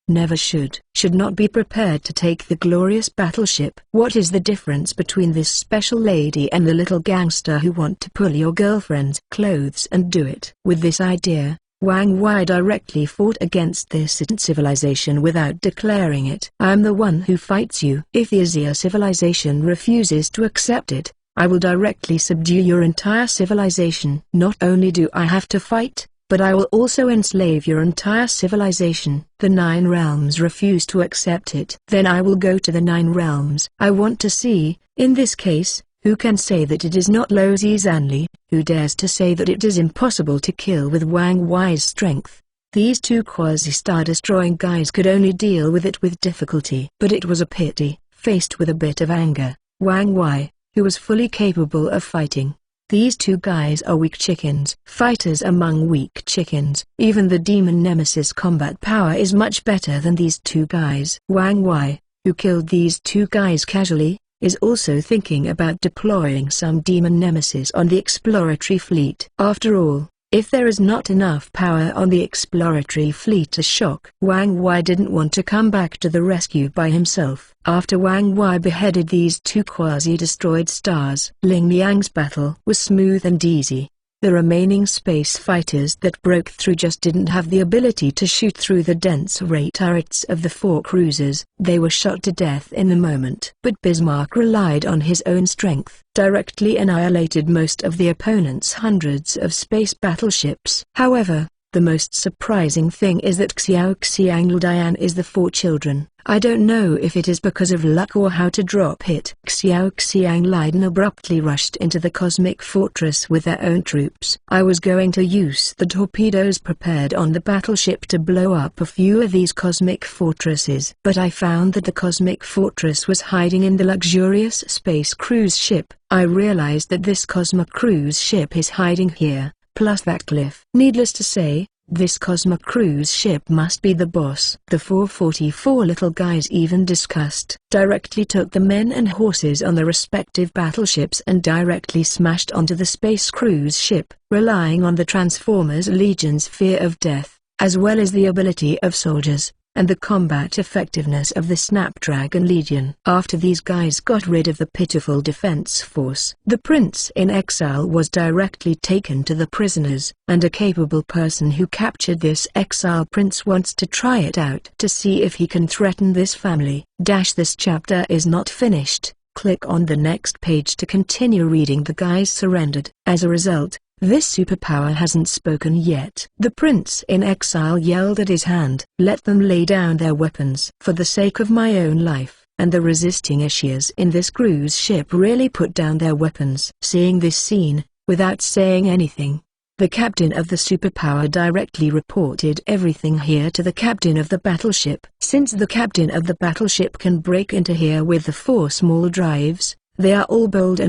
never should not be prepared to take the glorious battleship. What is the difference between this special lady and the little gangster who want to pull your girlfriend's clothes and do it? With this idea, Wang Wei directly fought against this civilization without declaring it. I am the one who fights you. If the Asia civilization refuses to accept it, I will directly subdue your entire civilization. Not only do I have to fight, but I will also enslave your entire civilization. The 9 realms refuse to accept it. Then I will go to the 9 realms. I want to see, in this case, who can say that it is not Luo Zizanli, who dares to say that it is impossible to kill with Wang Wei's strength. These 2 quasi-star-destroying guys could only deal with it with difficulty. But it was a pity, faced with a bit of anger, Wang Wei, who was fully capable of fighting. These 2 guys are weak chickens. Fighters among weak chickens. Even the demon nemesis combat power is much better than these 2 guys. Wang Wei, who killed these 2 guys casually, is also thinking about deploying some demon nemesis on the exploratory fleet. After all, if there is not enough power on the exploratory fleet to shock, Wang Wei didn't want to come back to the rescue by himself. After Wang Wei beheaded these 2 quasi-destroyed stars, Ling Liang's battle was smooth and easy. The remaining space fighters that broke through just didn't have the ability to shoot through the dense ray turrets of the 4 cruisers. They were shot to death in the moment. But Bismarck relied on his own strength, directly annihilated most of the opponent's hundreds of space battleships. However, the most surprising thing is that Xiao Xiang Lidian is the 4 children. I don't know if it is because of luck or how to drop it. Xiao Xiang Lidian abruptly rushed into the cosmic fortress with their own troops. I was going to use the torpedoes prepared on the battleship to blow up a few of these cosmic fortresses. But I found that the cosmic fortress was hiding in the luxurious space cruise ship. I realized that this cosmic cruise ship is hiding here, plus that cliff. Needless to say, this cosmic cruise ship must be the boss. The 444 little guys even directly took the men and horses on the respective battleships and directly smashed onto the space cruise ship, relying on the Transformers Legion's fear of death, as well as the ability of soldiers, and the combat effectiveness of the Snapdragon Legion. After these guys got rid of the pitiful defense force, the Prince in Exile was directly taken to the prisoners, and a capable person who captured this exile prince wants to try it out to see if he can threaten this family. This chapter is not finished. Click on the next page to continue reading. The guys surrendered. As a result, this superpower hasn't spoken yet. The Prince in Exile yelled at his hand. Let them lay down their weapons. For the sake of my own life, and the resisting Ashias in this cruise ship really put down their weapons. Seeing this scene, without saying anything, the captain of the superpower directly reported everything here to the captain of the battleship. Since the captain of the battleship can break into here with the 4 small drives, they are all bold.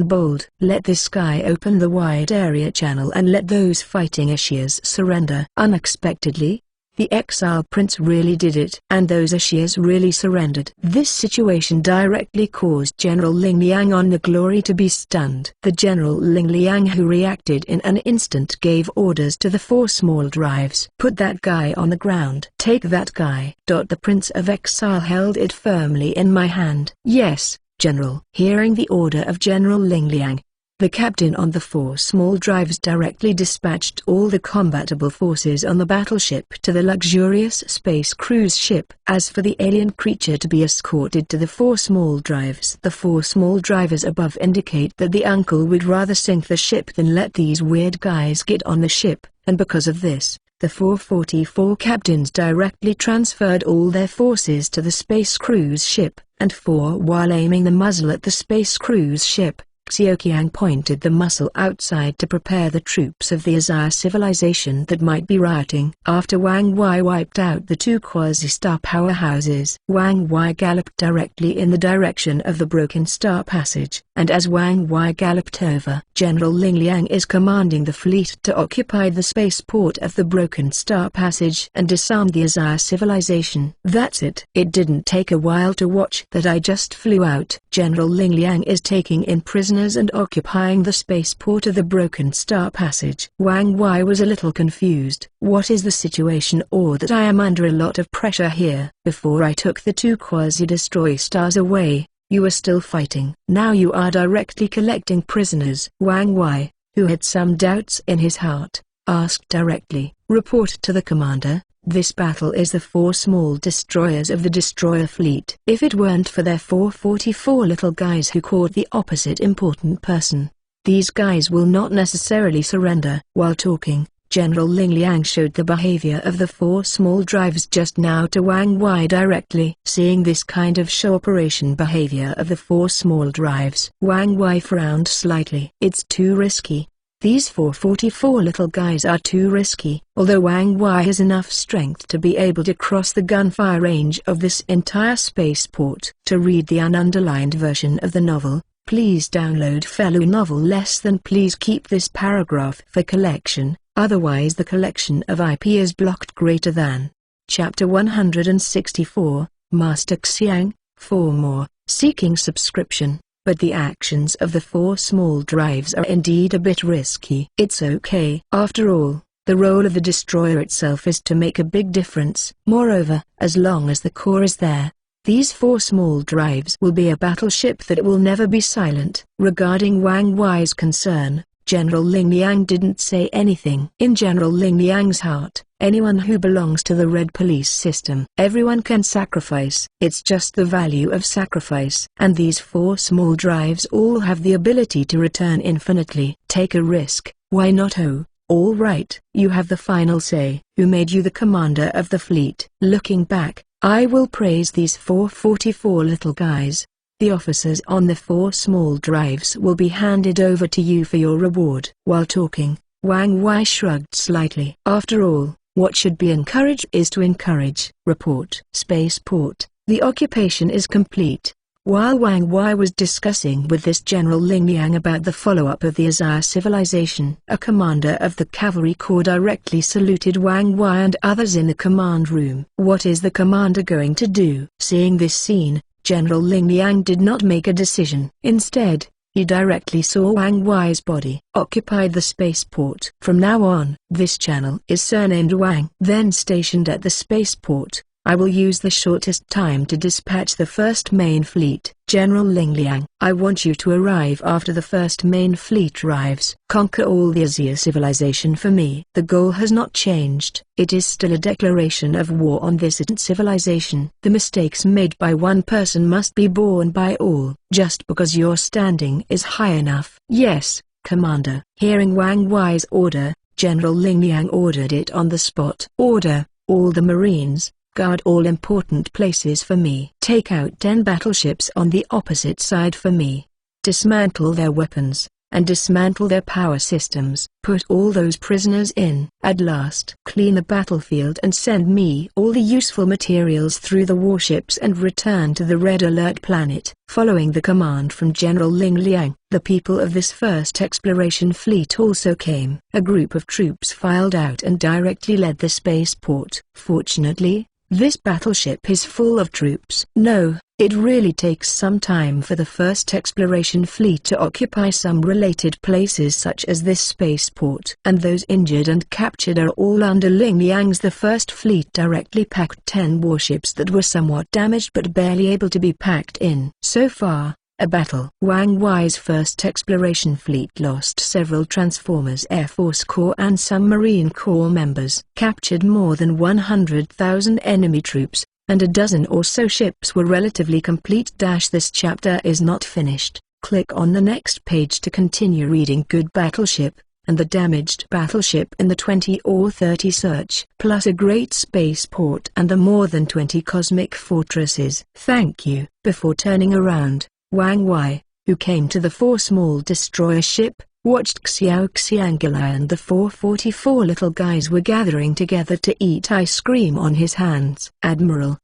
Let this guy open the wide area channel and let those fighting Ashias surrender. Unexpectedly, the Exile Prince really did it, and those Ashias really surrendered. This situation directly caused General Ling Liang on the Glory to be stunned. The General Ling Liang, who reacted in an instant, gave orders to the 4 small drives. Put that guy on the ground. Take that guy. The Prince of Exile held it firmly in my hand. Yes, General. Hearing the order of General Ling Liang, the captain on the 4 small drives directly dispatched all the combatable forces on the battleship to the luxurious space cruise ship. As for the alien creature to be escorted to the 4 small drives, the 4 small drivers above indicate that the uncle would rather sink the ship than let these weird guys get on the ship, and because of this, The 444 captains directly transferred all their forces to the space cruise ship, and while aiming the muzzle at the space cruise ship, Xiaoqiang pointed the muzzle outside to prepare the troops of the Azar civilization that might be rioting. After Wang Wei wiped out the two quasi-star powerhouses, Wang Wei galloped directly in the direction of the Broken Star Passage, and as Wang Wei galloped over, General Ling Liang is commanding the fleet to occupy the spaceport of the Broken Star Passage and disarm the Azar civilization. That's it. It didn't take a while to watch that I just flew out. General Ling Liang is taking in prisoners and occupying the spaceport of the Broken Star Passage. Wang Wei was a little confused. What is the situation, or that I am under a lot of pressure here? Before I took the two quasi-destroy stars away, you were still fighting. Now you are directly collecting prisoners. Wang Wei, who had some doubts in his heart, asked directly. Report to the commander. This battle is the 4 small destroyers of the destroyer fleet. If it weren't for their 444 little guys who caught the opposite important person, these guys will not necessarily surrender. While talking, General Ling Liang showed the behavior of the 4 small drives just now to Wang Wei directly. Seeing this kind of show operation behavior of the 4 small drives, Wang Wei frowned slightly. It's too risky. These 444 little guys are too risky. Although Wang Wei has enough strength to be able to cross the gunfire range of this entire spaceport. To read the ununderlined version of the novel, please download fellow novel less than. Please keep this paragraph for collection, otherwise the collection of IP is blocked. Greater than. Chapter 164, Master Xiang, 4 more, seeking subscription. But the actions of the 4 small drives are indeed a bit risky. It's okay. After all, the role of the destroyer itself is to make a big difference. Moreover, as long as the core is there, these 4 small drives will be a battleship that will never be silent. Regarding Wang Wei's concern, General Ling Liang didn't say anything. In General Ling Liang's heart, anyone who belongs to the Red Police system, everyone can sacrifice. It's just the value of sacrifice. And these 4 small drives all have the ability to return infinitely. Take a risk, why not? Oh, all right. You have the final say. Who made you the commander of the fleet? Looking back, I will praise these 444 little guys. The officers on the 4 small drives will be handed over to you for your reward. While talking, Wang Wei shrugged slightly. After all, what should be encouraged is to encourage. Report. Spaceport. The occupation is complete. While Wang Wei was discussing with this General Ling Liang about the follow-up of the Azar civilization, a commander of the cavalry corps directly saluted Wang Wei and others in the command room. What is the commander going to do? Seeing this scene, General Ling Liang did not make a decision. Instead, he directly saw Wang Wei's body occupied the spaceport. From now on, this channel is surnamed Wang. Then stationed at the spaceport, I will use the shortest time to dispatch the first main fleet. General Ling Liang, I want you to arrive after the first main fleet arrives. Conquer all the Azir civilization for me. The goal has not changed. It is still a declaration of war on this civilization. The mistakes made by one person must be borne by all, just because your standing is high enough. Yes, Commander. Hearing Wang Wei's order, General Ling Liang ordered it on the spot. Order, all the Marines, guard all important places for me. Take out 10 battleships on the opposite side for me. Dismantle their weapons, and dismantle their power systems. Put all those prisoners in. At last, clean the battlefield and send me all the useful materials through the warships and return to the Red Alert planet. Following the command from General Ling Liang, the people of this first exploration fleet also came. A group of troops filed out and directly led the spaceport. Fortunately, this battleship is full of troops. No, it really takes some time for the first exploration fleet to occupy some related places such as this spaceport. And those injured and captured are all under Ling Liang's. The first fleet directly packed 10 warships that were somewhat damaged but barely able to be packed in. So far, a battle. Wang Wei's first exploration fleet lost several Transformers Air Force Corps and some Marine Corps members, captured more than 100,000 enemy troops, and a dozen or so ships were relatively complete. This chapter is not finished. Click on the next page to continue reading. Good battleship, and the damaged battleship in the 20 or 30 search, plus a great spaceport and the more than 20 cosmic fortresses. Thank you. Before turning around, Wang Wei, who came to the 4 small destroyer ship, watched Xiao Xiangala and the 444 little guys were gathering together to eat ice cream on his hands. Admiral,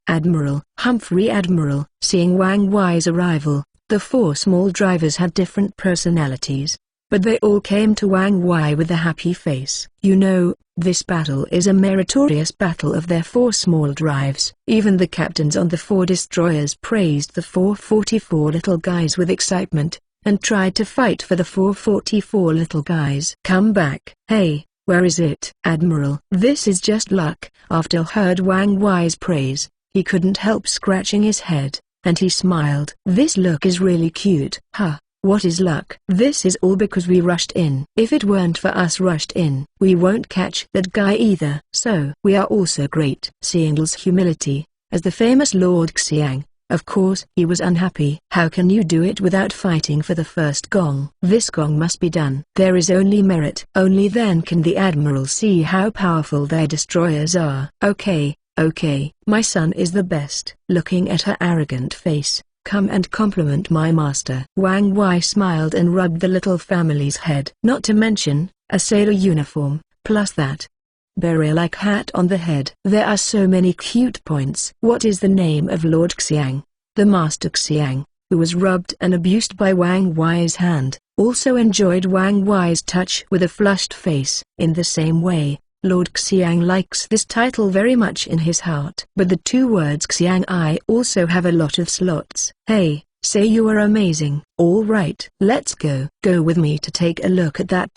Humphrey Admiral. Seeing Wang Wei's arrival, the 4 small drivers had different personalities, but they all came to Wang Wei with a happy face. You know, this battle is a meritorious battle of their 4 small drives. Even the captains on the 4 destroyers praised the 444 little guys with excitement, and tried to fight for the 444 little guys. Come back. Hey, where is it? Admiral, this is just luck. After heard Wang Wei's praise, he couldn't help scratching his head, and he smiled. This look is really cute. Huh, what is luck? This is all because we rushed in. If it weren't for us rushed in, we won't catch that guy either. So we are also great. Seeing L's humility, as the famous Lord Xiang, of course he was unhappy. How can you do it without fighting for the first gong? This gong must be done. There is only merit. Only then can the Admiral see how powerful their destroyers are. Okay, my son is the best. Looking at her arrogant face, come and compliment my master. Wang Wei smiled and rubbed the little family's head. Not to mention, a sailor uniform, plus that beret-like hat on the head. There are so many cute points. What is the name of Lord Xiang? The Master Xiang, who was rubbed and abused by Wang Wei's hand, also enjoyed Wang Wei's touch with a flushed face. In the same way, Lord Xiang likes this title very much in his heart. But the 2 words Xiang I also have a lot of slots. Hey, say you are amazing. All right, let's go. Go with me to take a look at that ...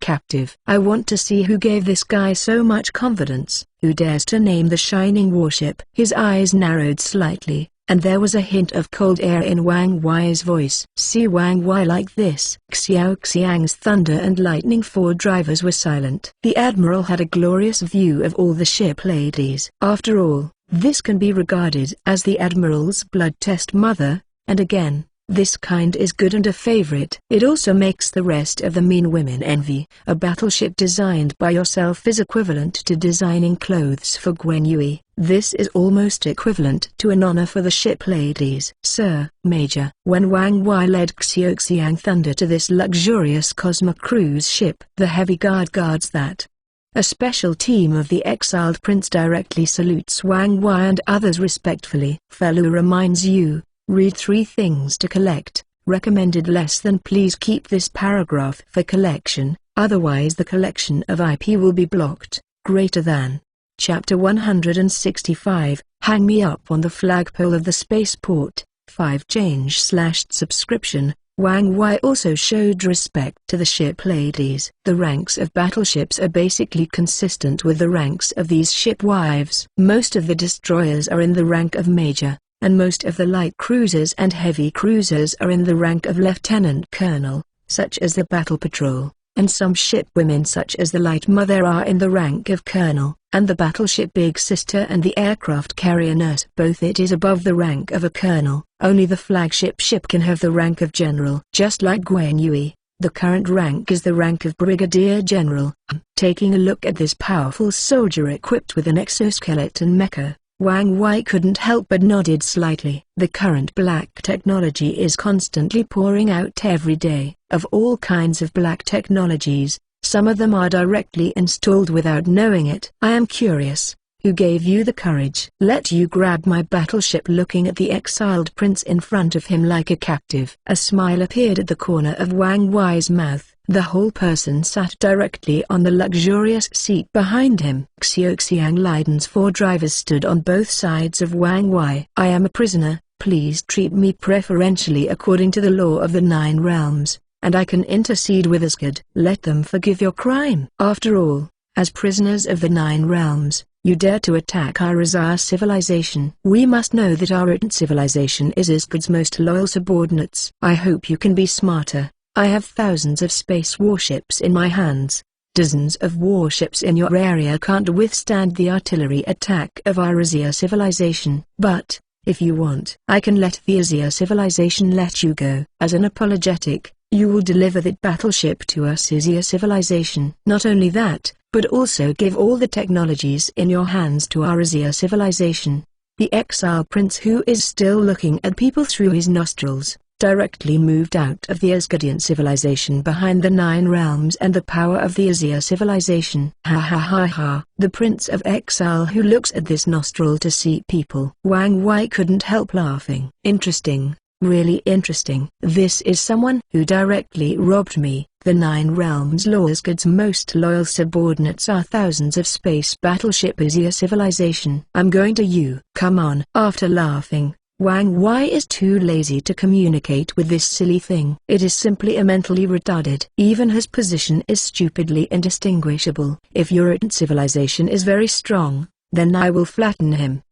captive. I want to see who gave this guy so much confidence, who dares to name the shining warship. His eyes narrowed slightly, and there was a hint of cold air in Wang Wei's voice. See Wang Wei like this. Xiao Xiang's thunder and lightning 4 drivers were silent. The Admiral had a glorious view of all the ship ladies. After all, this can be regarded as the Admiral's blood test mother, and again, this kind is good and a favorite. It also makes the rest of the mean women envy. A battleship designed by yourself is equivalent to designing clothes for Gwen Yui. This is almost equivalent to an honor for the ship ladies. Sir, Major. When Wang Wei led Xiao Xiang Thunder to this luxurious Cosmo cruise ship, the heavy guard guards that. A special team of the exiled prince directly salutes Wang Wei and others respectfully. Fellow reminds you, read 3 things to collect. Recommended less than. Please keep this paragraph for collection, otherwise the collection of IP will be blocked. Greater than. Chapter 165, Hang me up on the flagpole of the spaceport. 5 change/subscription. Wang Wei also showed respect to the ship ladies. The ranks of battleships are basically consistent with the ranks of these ship wives. Most of the destroyers are in the rank of major, and most of the light cruisers and heavy cruisers are in the rank of lieutenant colonel, such as the battle patrol, and some ship women such as the light mother are in the rank of colonel, and the battleship big sister and the aircraft carrier nurse both it is above the rank of a colonel. Only the flagship ship can have the rank of general. Just like Gwen Yui, the current rank is the rank of brigadier general. Taking a look at this powerful soldier equipped with an exoskeleton mecha, Wang Wei couldn't help but nodded slightly. The current black technology is constantly pouring out every day. Of all kinds of black technologies, some of them are directly installed without knowing it. I am curious, who gave you the courage? Let you grab my battleship? Looking at the exiled prince in front of him like a captive. A smile appeared at the corner of Wang Wei's mouth. The whole person sat directly on the luxurious seat behind him. Xiao Xiang Leiden's 4 drivers stood on both sides of Wang Wei. I am a prisoner, please treat me preferentially according to the law of the 9 realms, and I can intercede with Asgard. Let them forgive your crime. After all, as prisoners of the 9 realms, you dare to attack our Azar civilization. We must know that our civilization is Asgard's most loyal subordinates. I hope you can be smarter. I have thousands of space warships in my hands. Dozens of warships in your area can't withstand the artillery attack of our Azir civilization. But, if you want, I can let the Azir civilization let you go. As an apologetic, You will deliver that battleship to Arzia civilization. Not only that, but also give all the technologies in your hands to Arzia civilization. The exile prince, who is still looking at people through his nostrils, directly moved out of the Asgardian civilization behind the 9 realms and the power of the Arzia civilization. Ha ha ha ha. The Prince of Exile, who looks at this nostril to see people. Wang Wei couldn't help laughing. Interesting, really interesting. This is someone who directly robbed me. The 9 realms Asgard's most loyal subordinates are thousands of space battleship Arzia civilization. I'm going to you. Come on. After laughing, Wang Wei is too lazy to communicate with this silly thing. It is simply a mentally retarded. Even his position is stupidly indistinguishable. If your civilization is very strong, then I will flatten him.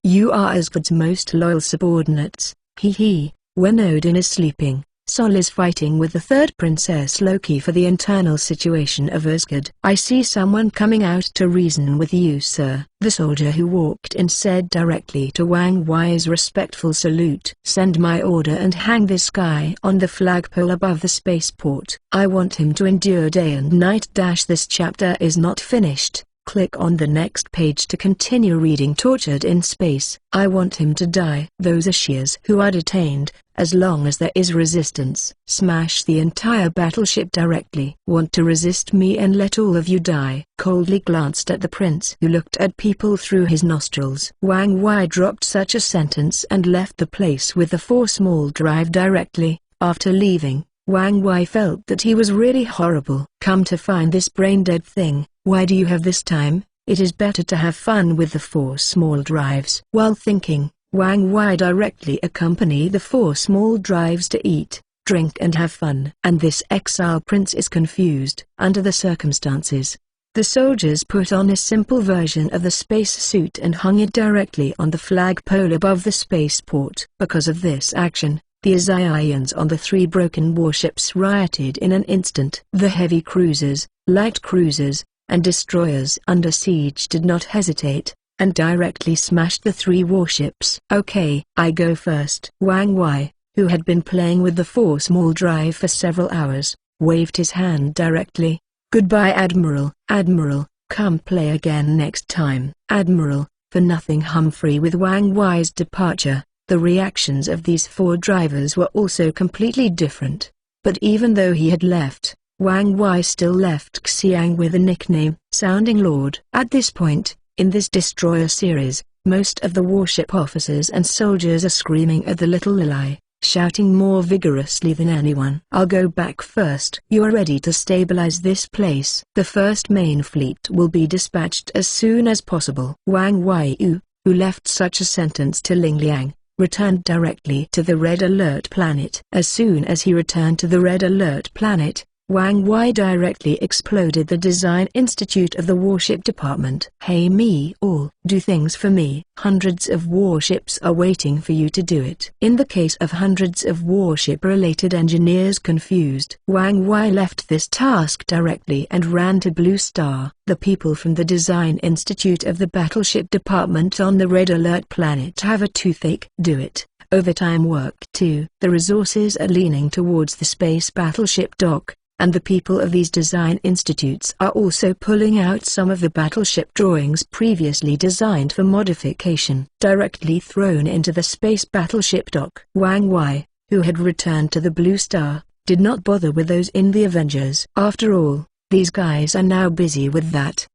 You are Asgard's most loyal subordinates. When Odin is sleeping, Sol is fighting with the 3rd Princess Loki for the internal situation of Asgard. I see someone coming out to reason with you, sir. The soldier who walked in said directly to Wang Wei's respectful salute. Send my order and hang this guy on the flagpole above the spaceport. I want him to endure day and night. This chapter is not finished. Click on the next page to continue reading. Tortured in space. I want him to die. Those Ashias who are detained, as long as there is resistance, smash the entire battleship directly. Want to resist me and let all of you die. Coldly glanced at the prince, who looked at people through his nostrils. Wang Wei dropped such a sentence and left the place with the 4 small drive directly. After leaving, Wang Wei felt that he was really horrible. Come to find this brain-dead thing, why do you have this time? It is better to have fun with the 4 small drives. While thinking, Wang Wei directly accompanied the 4 small drives to eat, drink and have fun. And this exile prince is confused. Under the circumstances, the soldiers put on a simple version of the space suit and hung it directly on the flagpole above the spaceport. Because of this action, the Asgardians on the 3 broken warships rioted in an instant. The heavy cruisers, light cruisers, and destroyers under siege did not hesitate, and directly smashed the 3 warships. Okay, I go first. Wang Wei, who had been playing with the 4 small drive for several hours, waved his hand directly. Goodbye, Admiral. Admiral, come play again next time. Admiral, for nothing. Humphrey. With Wang Wei's departure, the reactions of these 4 drivers were also completely different. But even though he had left, Wang Wei still left Xiang with a nickname, Sounding Lord. At this point, in this destroyer series, most of the warship officers and soldiers are screaming at the little Lily, shouting more vigorously than anyone. I'll go back first. You are ready to stabilize this place. The first main fleet will be dispatched as soon as possible. Wang Wei, who left such a sentence to Ling Liang, returned directly to the Red Alert planet. As soon as he returned to the Red Alert planet, Wang Wei directly exploded the Design Institute of the Warship Department. Hey me all, do things for me. Hundreds of warships are waiting for you to do it. In the case of hundreds of warship-related engineers confused, Wang Wei left this task directly and ran to Blue Star. The people from the Design Institute of the Battleship Department on the Red Alert planet have a toothache. Do it. Overtime work too. The resources are leaning towards the space battleship dock, and the people of these design institutes are also pulling out some of the battleship drawings previously designed for modification, directly thrown into the space battleship dock. Wang Wei, who had returned to the Blue Star, did not bother with those in the Avengers. After all, these guys are now busy with that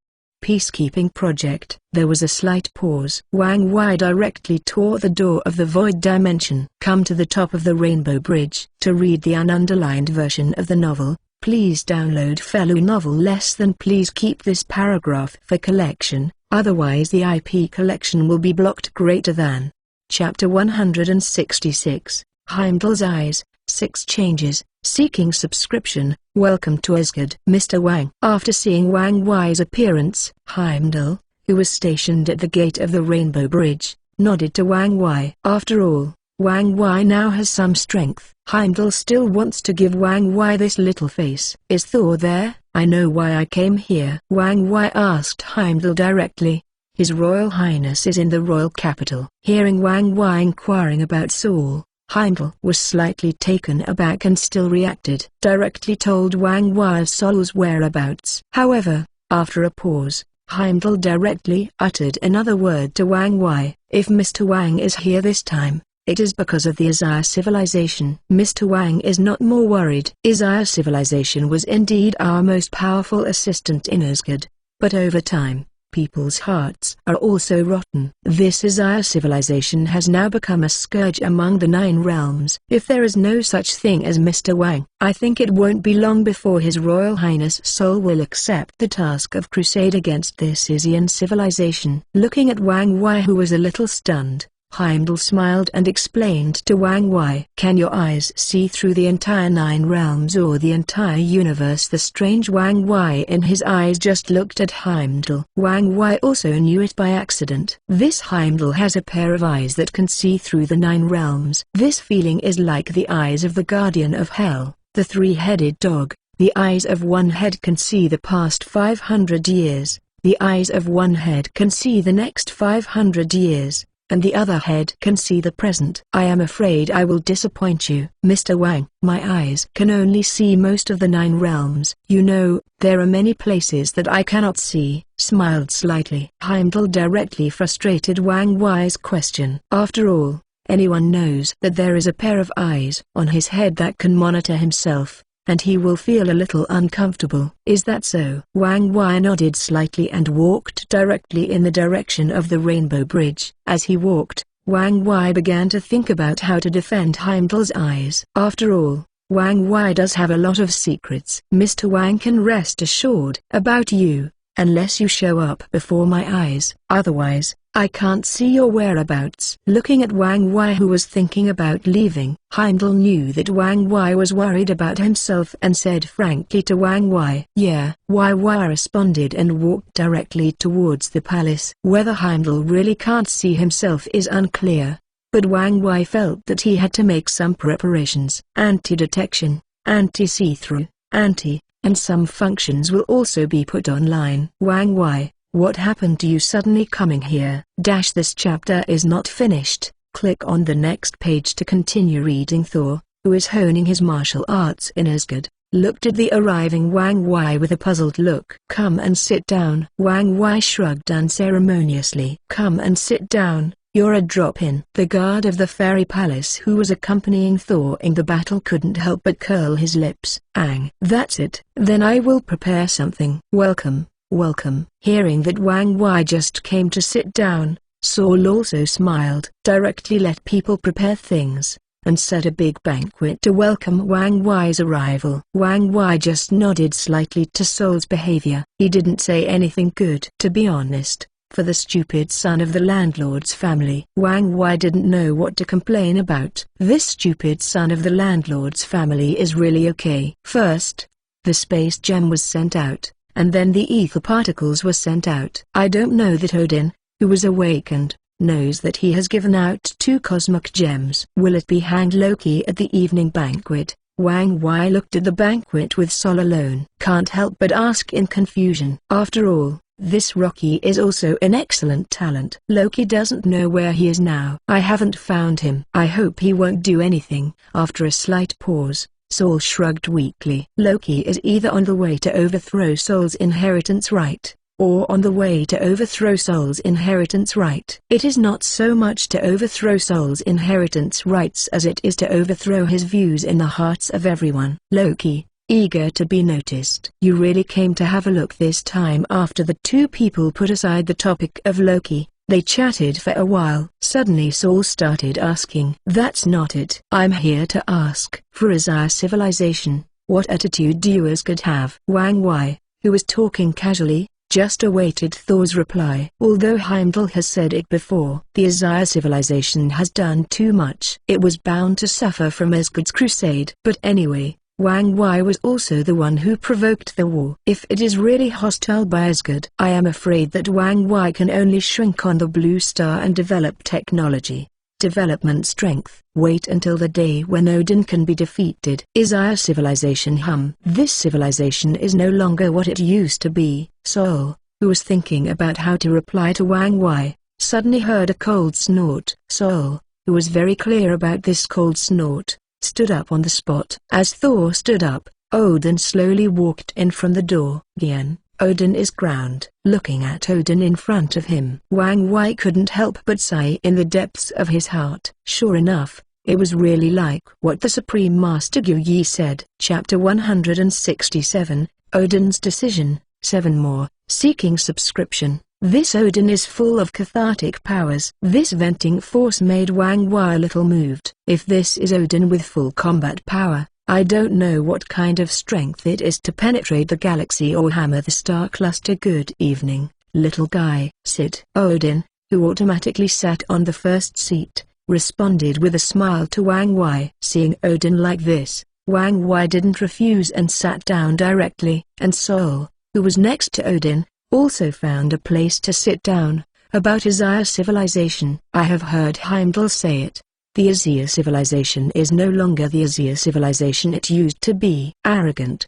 peacekeeping project. There was a slight pause. Wang Wei directly tore the door of the void dimension. Come to the top of the Rainbow Bridge. To read the ununderlined version of the novel, please download fellow novel less than. Please keep this paragraph for collection, otherwise the IP collection will be blocked. Greater than. Chapter 166, Heimdall's Eyes, 6 Changes, Seeking Subscription. Welcome to Asgard. Mr. Wang. After seeing Wang Wei's appearance, Heimdall, who was stationed at the gate of the Rainbow Bridge, nodded to Wang Wei. After all, Wang Wei now has some strength. Heimdall still wants to give Wang Wei this little face. Is Thor there? I know why I came here. Wang Wei asked Heimdall directly. His Royal Highness is in the royal capital. Hearing Wang Wei inquiring about Saul, Heimdall was slightly taken aback and still reacted directly told Wang Wei's soul's whereabouts. However, after a pause, Heimdall directly uttered another word to Wang Wei. If Mr. Wang is here this time, it is because of the Azure civilization. Mr. Wang is not more worried. Azure civilization was indeed our most powerful assistant in Asgard, but over time, people's hearts are also rotten. This Azure civilization has now become a scourge among the 9 realms. If there is no such thing as Mr. Wang, I think it won't be long before His Royal Highness Sol will accept the task of crusade against this Asian civilization. Looking at Wang Wei, who was a little stunned, Heimdall smiled and explained to Wang Wei, "Can your eyes see through the entire 9 realms or the entire universe?" The strange Wang Wei in his eyes just looked at Heimdall. Wang Wei also knew it by accident. This Heimdall has a pair of eyes that can see through the 9 realms. This feeling is like the eyes of the guardian of hell, the 3-headed dog. The eyes of one head can see the past 500 years, the eyes of one head can see the next 500 years. And the other head can see the present. "I am afraid I will disappoint you, Mr. Wang. My eyes can only see most of the 9 realms. You know, there are many places that I cannot see." Smiled slightly. Heimdall directly frustrated Wang Wei's question. After all, anyone knows that there is a pair of eyes on his head that can monitor himself, and he will feel a little uncomfortable. "Is that so?" Wang Wei nodded slightly and walked directly in the direction of the Rainbow Bridge. As he walked, Wang Wei began to think about how to defend Heimdall's eyes. After all, Wang Wei does have a lot of secrets. "Mr. Wang can rest assured about you, unless you show up before my eyes. Otherwise, I can't see your whereabouts." Looking at Wang Wei, who was thinking about leaving, Heimdall knew that Wang Wei was worried about himself and said frankly to Wang Wei, "Yeah." Wang Wei responded and walked directly towards the palace. Whether Heimdall really can't see himself is unclear, but Wang Wei felt that he had to make some preparations. Anti-detection, anti-see-through, and some functions will also be put online. "Wang Wei, what happened to you suddenly coming here?" This chapter is not finished. Click on the next page to continue reading. Thor, who is honing his martial arts in Asgard, looked at the arriving Wang Wei with a puzzled look. "Come and sit down." Wang Wei shrugged unceremoniously. "Come and sit down, you're a drop-in." The guard of the fairy palace who was accompanying Thor in the battle couldn't help but curl his lips. "Ang. That's it. Then I will prepare something." "Welcome. Welcome." Hearing that Wang Wei just came to sit down, Sol also smiled. Directly let people prepare things, and set a big banquet to welcome Wang Wei's arrival. Wang Wei just nodded slightly to Sol's behavior. He didn't say anything good. To be honest, for the stupid son of the landlord's family, Wang Wei didn't know what to complain about. This stupid son of the landlord's family is really okay. First, the space gem was sent out, and then the ether particles were sent out. I don't know that Odin, who was awakened, knows that he has given out 2 cosmic gems. Will it be hanged Loki at the evening banquet? Wang Wei looked at the banquet with Sol alone. Can't help but ask in confusion. After all, this Rocky is also an excellent talent. Loki doesn't know where he is now. I haven't found him. I hope he won't do anything. After a slight pause, Sol shrugged weakly. Loki is either on the way to overthrow Sol's inheritance right, or on the way to overthrow Sol's inheritance right. It is not so much to overthrow Sol's inheritance rights as it is to overthrow his views in the hearts of everyone. Loki, eager to be noticed. You really came to have a look this time. After the 2 people put aside the topic of Loki, they chatted for a while. Suddenly Sol started asking, "That's not it. I'm here to ask, for Azure civilization, what attitude do you Asgard have?" Wang Wei, who was talking casually, just awaited Thor's reply. Although Heimdall has said it before, the Azure civilization has done too much. It was bound to suffer from Asgard's crusade. But anyway, Wang Wei was also the one who provoked the war. If it is really hostile by Asgard, I am afraid that Wang Wei can only shrink on the Blue Star and develop technology. Development strength. Wait until the day when Odin can be defeated. Azure civilization. This civilization is no longer what it used to be. Sol, who was thinking about how to reply to Wang Wei, suddenly heard a cold snort. Sol, who was very clear about this cold snort, stood up on the spot. As Thor stood up, Odin slowly walked in from the door. Again, Odin is ground. Looking at Odin in front of him, Wang Wei couldn't help but sigh in the depths of his heart. Sure enough, it was really like what the Supreme Master Gu Yi said. Chapter 167, Odin's Decision, 7 more, seeking subscription. This Odin is full of cathartic powers. This venting force made Wang Wei a little moved. If this is Odin with full combat power, I don't know what kind of strength it is to penetrate the galaxy or hammer the star cluster. Good evening, little guy. Sit. Odin, who automatically sat on the first seat, responded with a smile to Wang Wei. Seeing Odin like this, Wang Wei didn't refuse and sat down directly, and Sol, who was next to Odin, also found a place to sit down. About Azir civilization. I have heard Heimdall say it. The Azir civilization is no longer the Azir civilization it used to be. Arrogant,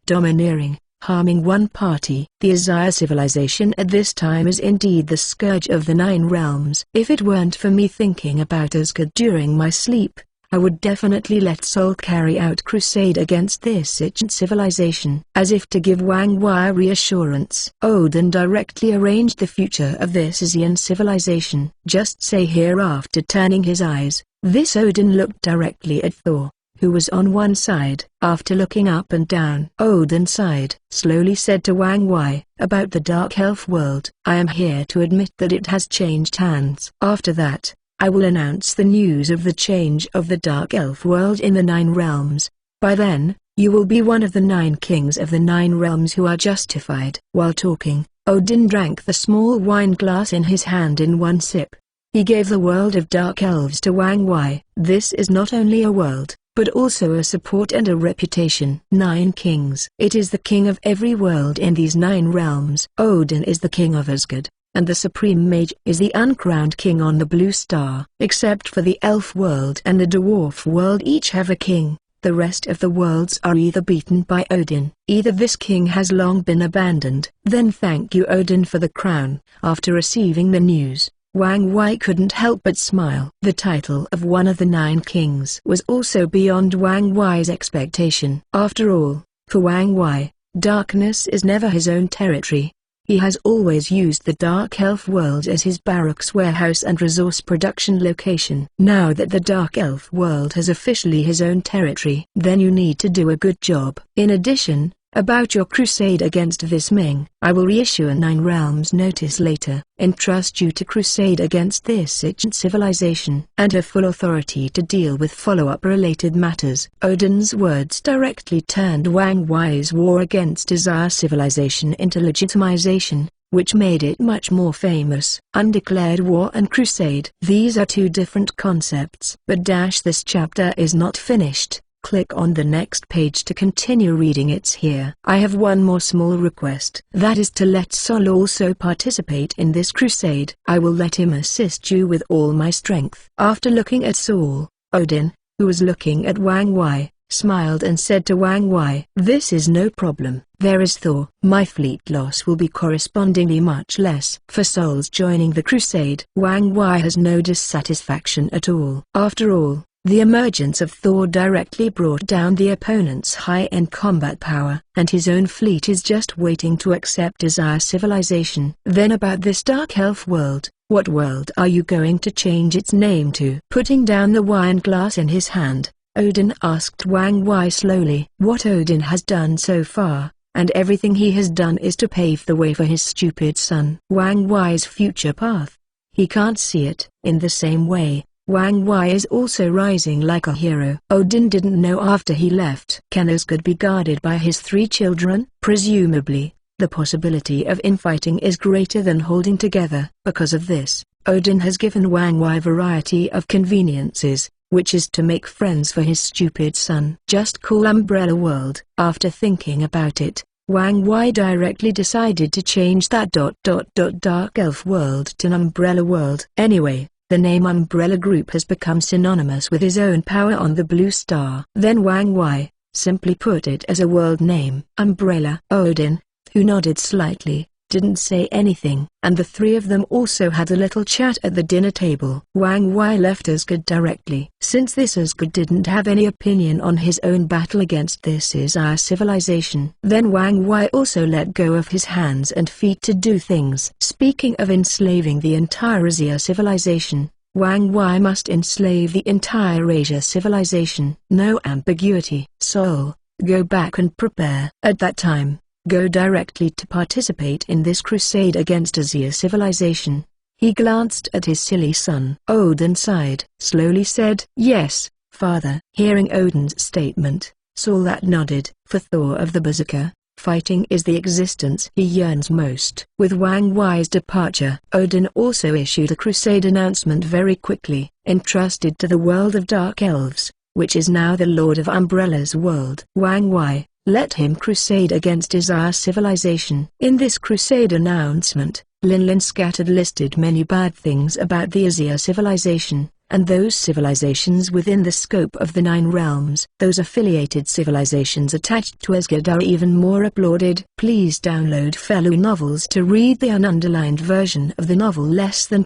domineering, harming one party. The Azir civilization at this time is indeed the scourge of the 9 realms. If it weren't for me thinking about Asgard during my sleep, I would definitely let Sol carry out crusade against this ancient civilization. As if to give Wang Wei reassurance, Odin directly arranged the future of this Asian civilization. Just say here. After turning his eyes, this Odin looked directly at Thor, who was on one side. After looking up and down, Odin sighed, slowly said to Wang Wei, about the Dark Elf world. I am here to admit that it has changed hands. After that, I will announce the news of the change of the Dark Elf world in the 9 realms. By then, you will be one of the 9 kings of the 9 realms who are justified. While talking, Odin drank the small wine glass in his hand in one sip. He gave the world of Dark Elves to Wang Wei. This is not only a world, but also a support and a reputation. 9 kings. It is the king of every world in these 9 realms. Odin is the king of Asgard, and the Supreme Mage is the uncrowned king on the Blue Star. Except for the Elf world and the Dwarf world, each have a king. The rest of the worlds are either beaten by Odin, either this king has long been abandoned. Then thank you Odin for the crown. After receiving the news, Wang Wei couldn't help but smile. The title of one of the 9 kings was also beyond Wang Wei's expectation. After all, for Wang Wei, darkness is never his own territory. He has always used the Dark Elf world as his barracks, warehouse and resource production location. Now that the Dark Elf world has officially his own territory, then you need to do a good job. In addition, about your crusade against this Ming, I will reissue a 9 realms notice later, entrust you to crusade against this ancient civilization, and have full authority to deal with follow-up related matters. Odin's words directly turned Wang Wei's war against Azir civilization into legitimization, which made it much more famous. Undeclared war and crusade. These are 2 different concepts. But this chapter is not finished. Click on the next page to continue reading. It's here. I have one more small request. That is to let Sol also participate in this crusade. I will let him assist you with all my strength. After looking at Sol, Odin, who was looking at Wang Wei, smiled and said to Wang Wei, this is no problem. There is Thor. My fleet loss will be correspondingly much less. For Sol's joining the crusade, Wang Wei has no dissatisfaction at all. After all, the emergence of Thor directly brought down the opponent's high-end combat power, and his own fleet is just waiting to accept Azir civilization. Then about this Dark Elf world, what world are you going to change its name to? Putting down the wine glass in his hand, Odin asked Wang Wei slowly. What Odin has done so far, and everything he has done, is to pave the way for his stupid son. Wang Wei's future path. He can't see it. In the same way, Wang Wei is also rising like a hero. Odin didn't know after he left. Can Asgard be guarded by his 3 children? Presumably, the possibility of infighting is greater than holding together. Because of this, Odin has given Wang Wei a variety of conveniences, which is to make friends for his stupid son. Just call Umbrella World. After thinking about it, Wang Wei directly decided to change that Dark Elf world to Umbrella World. Anyway, the name Umbrella Group has become synonymous with his own power on the Blue Star. Then Wang Wei simply put it as a world name. Umbrella. Odin, who nodded slightly, didn't say anything, and the three of them also had a little chat at the dinner table. Wang Wei left Asgard directly. Since this Asgard didn't have any opinion on his own battle against this Isaiah civilization, then Wang Wei also let go of his hands and feet to do things. Speaking of enslaving the entire Isaiah civilization, Wang Wei must enslave the entire Asia civilization. No ambiguity. Soul, go back and prepare. At that time, go directly to participate in this crusade against Asia civilization. He glanced at his silly son. Odin sighed, slowly said, "Yes, father." Hearing Odin's statement, Saul nodded. For Thor of the Berserker, fighting is the existence he yearns most. With Wang Wei's departure, Odin also issued a crusade announcement very quickly, entrusted to the world of Dark Elves, which is now the Lord of Umbrella's world. Wang Wei, let him crusade against Isaiah civilization. In this crusade announcement, Lin Lin scattered listed many bad things about the Isaiah civilization, and those civilizations within the scope of the Nine Realms. Those affiliated civilizations attached to Asgard are even more applauded. Please download fellow novels to read the ununderlined version of the novel.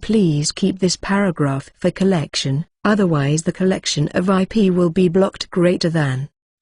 Please keep this paragraph for collection, otherwise the collection of IP will be blocked.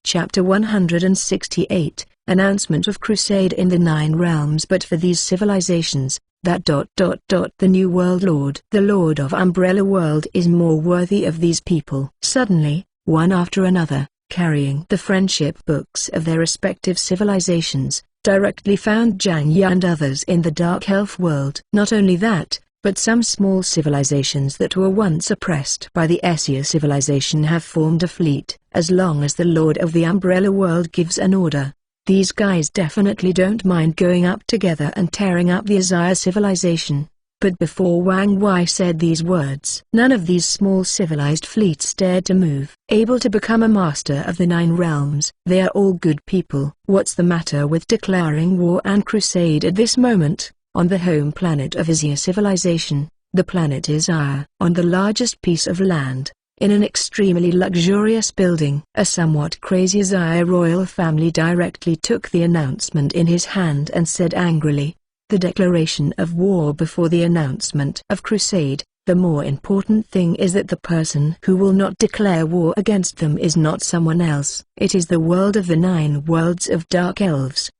Chapter 168, Announcement of Crusade in the Nine Realms. But for these civilizations, the New World Lord, the Lord of Umbrella World, is more worthy of these people. Suddenly, one after another, carrying the friendship books of their respective civilizations, directly found Jiang Yi and others in the Dark Elf world. Not only that, but some small civilizations that were once oppressed by the Essia civilization have formed a fleet. As long as the Lord of the Umbrella World gives an order, these guys definitely don't mind going up together and tearing up the Isaiah civilization. But before Wang Wei said these words, none of these small civilized fleets dared to move. Able to become a master of the Nine Realms, they are all good people. What's the matter with declaring war and crusade at this moment? On the home planet of Isaiah civilization, the planet Isaiah, on the largest piece of land, in an extremely luxurious building, a somewhat crazy Isaiah royal family directly took the announcement in his hand and said angrily, "The declaration of war before the announcement of crusade. The more important thing is that the person who will not declare war against them is not someone else. It is the world of the Nine Worlds of Dark Elves.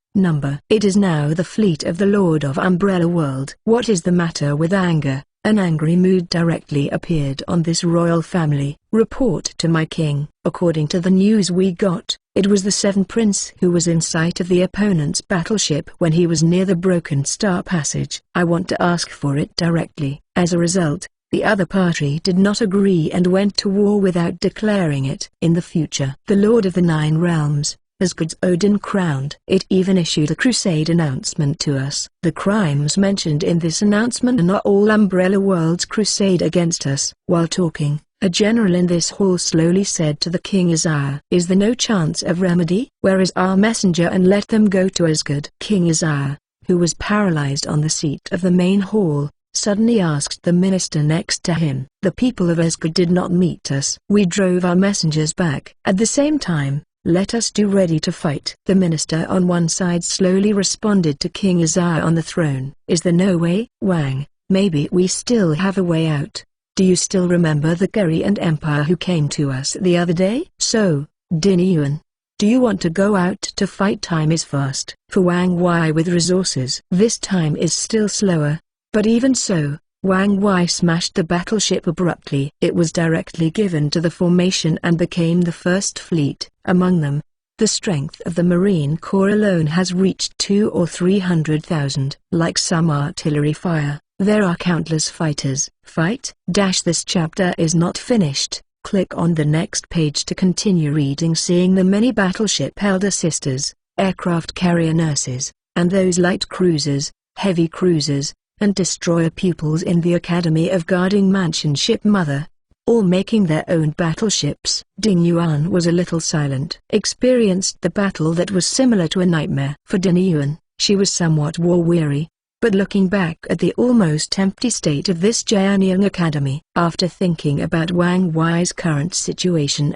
It is now the fleet of the Lord of Umbrella World." What is the matter with anger? An angry mood directly appeared on this royal family. Report to my king. According to the news we got, it was the Seven Prince who was in sight of the opponent's battleship when he was near the Broken Star Passage. I want to ask for it directly. As a result, the other party did not agree and went to war without declaring it. In the future, the Lord of the Nine Realms, Asgard's Odin crowned. It even issued a crusade announcement to us. The crimes mentioned in this announcement are not all Umbrella World's crusade against us. While talking, a general in this hall slowly said to the King Isaiah, "Is there no chance of remedy? Where is our messenger, and let them go to Asgard?" King Isaiah, who was paralyzed on the seat of the main hall, suddenly asked the minister next to him. "The people of Asgard did not meet us. We drove our messengers back. At the same time, let us do ready to fight." The minister on one side slowly responded to King Isaiah on the throne. "Is there no way, Wang? Maybe we still have a way out. Do you still remember the Korean Empire who came to us the other day? So, Din Yuan, do you want to go out to fight? Time is fast for Wang Wei with resources. This time is still slower, but even so, Wang Wei smashed the battleship abruptly. It was directly given to the formation and became the first fleet. Among them, the strength of the Marine Corps alone has reached 200,000 or 300,000. Like some artillery fire, there are countless fighters. Fight? This chapter is not finished. Click on the next page to continue reading. Seeing the many battleship elder sisters, aircraft carrier nurses, and those light cruisers, heavy cruisers, and destroyer pupils in the Academy of Guarding Mansion Ship Mother, all making their own battleships. Ding Yuan was a little silent. Experienced the battle that was similar to a nightmare. For Ding Yuan, she was somewhat war-weary, but looking back at the almost empty state of this Jianyang Academy, after thinking about Wang Wei's current situation,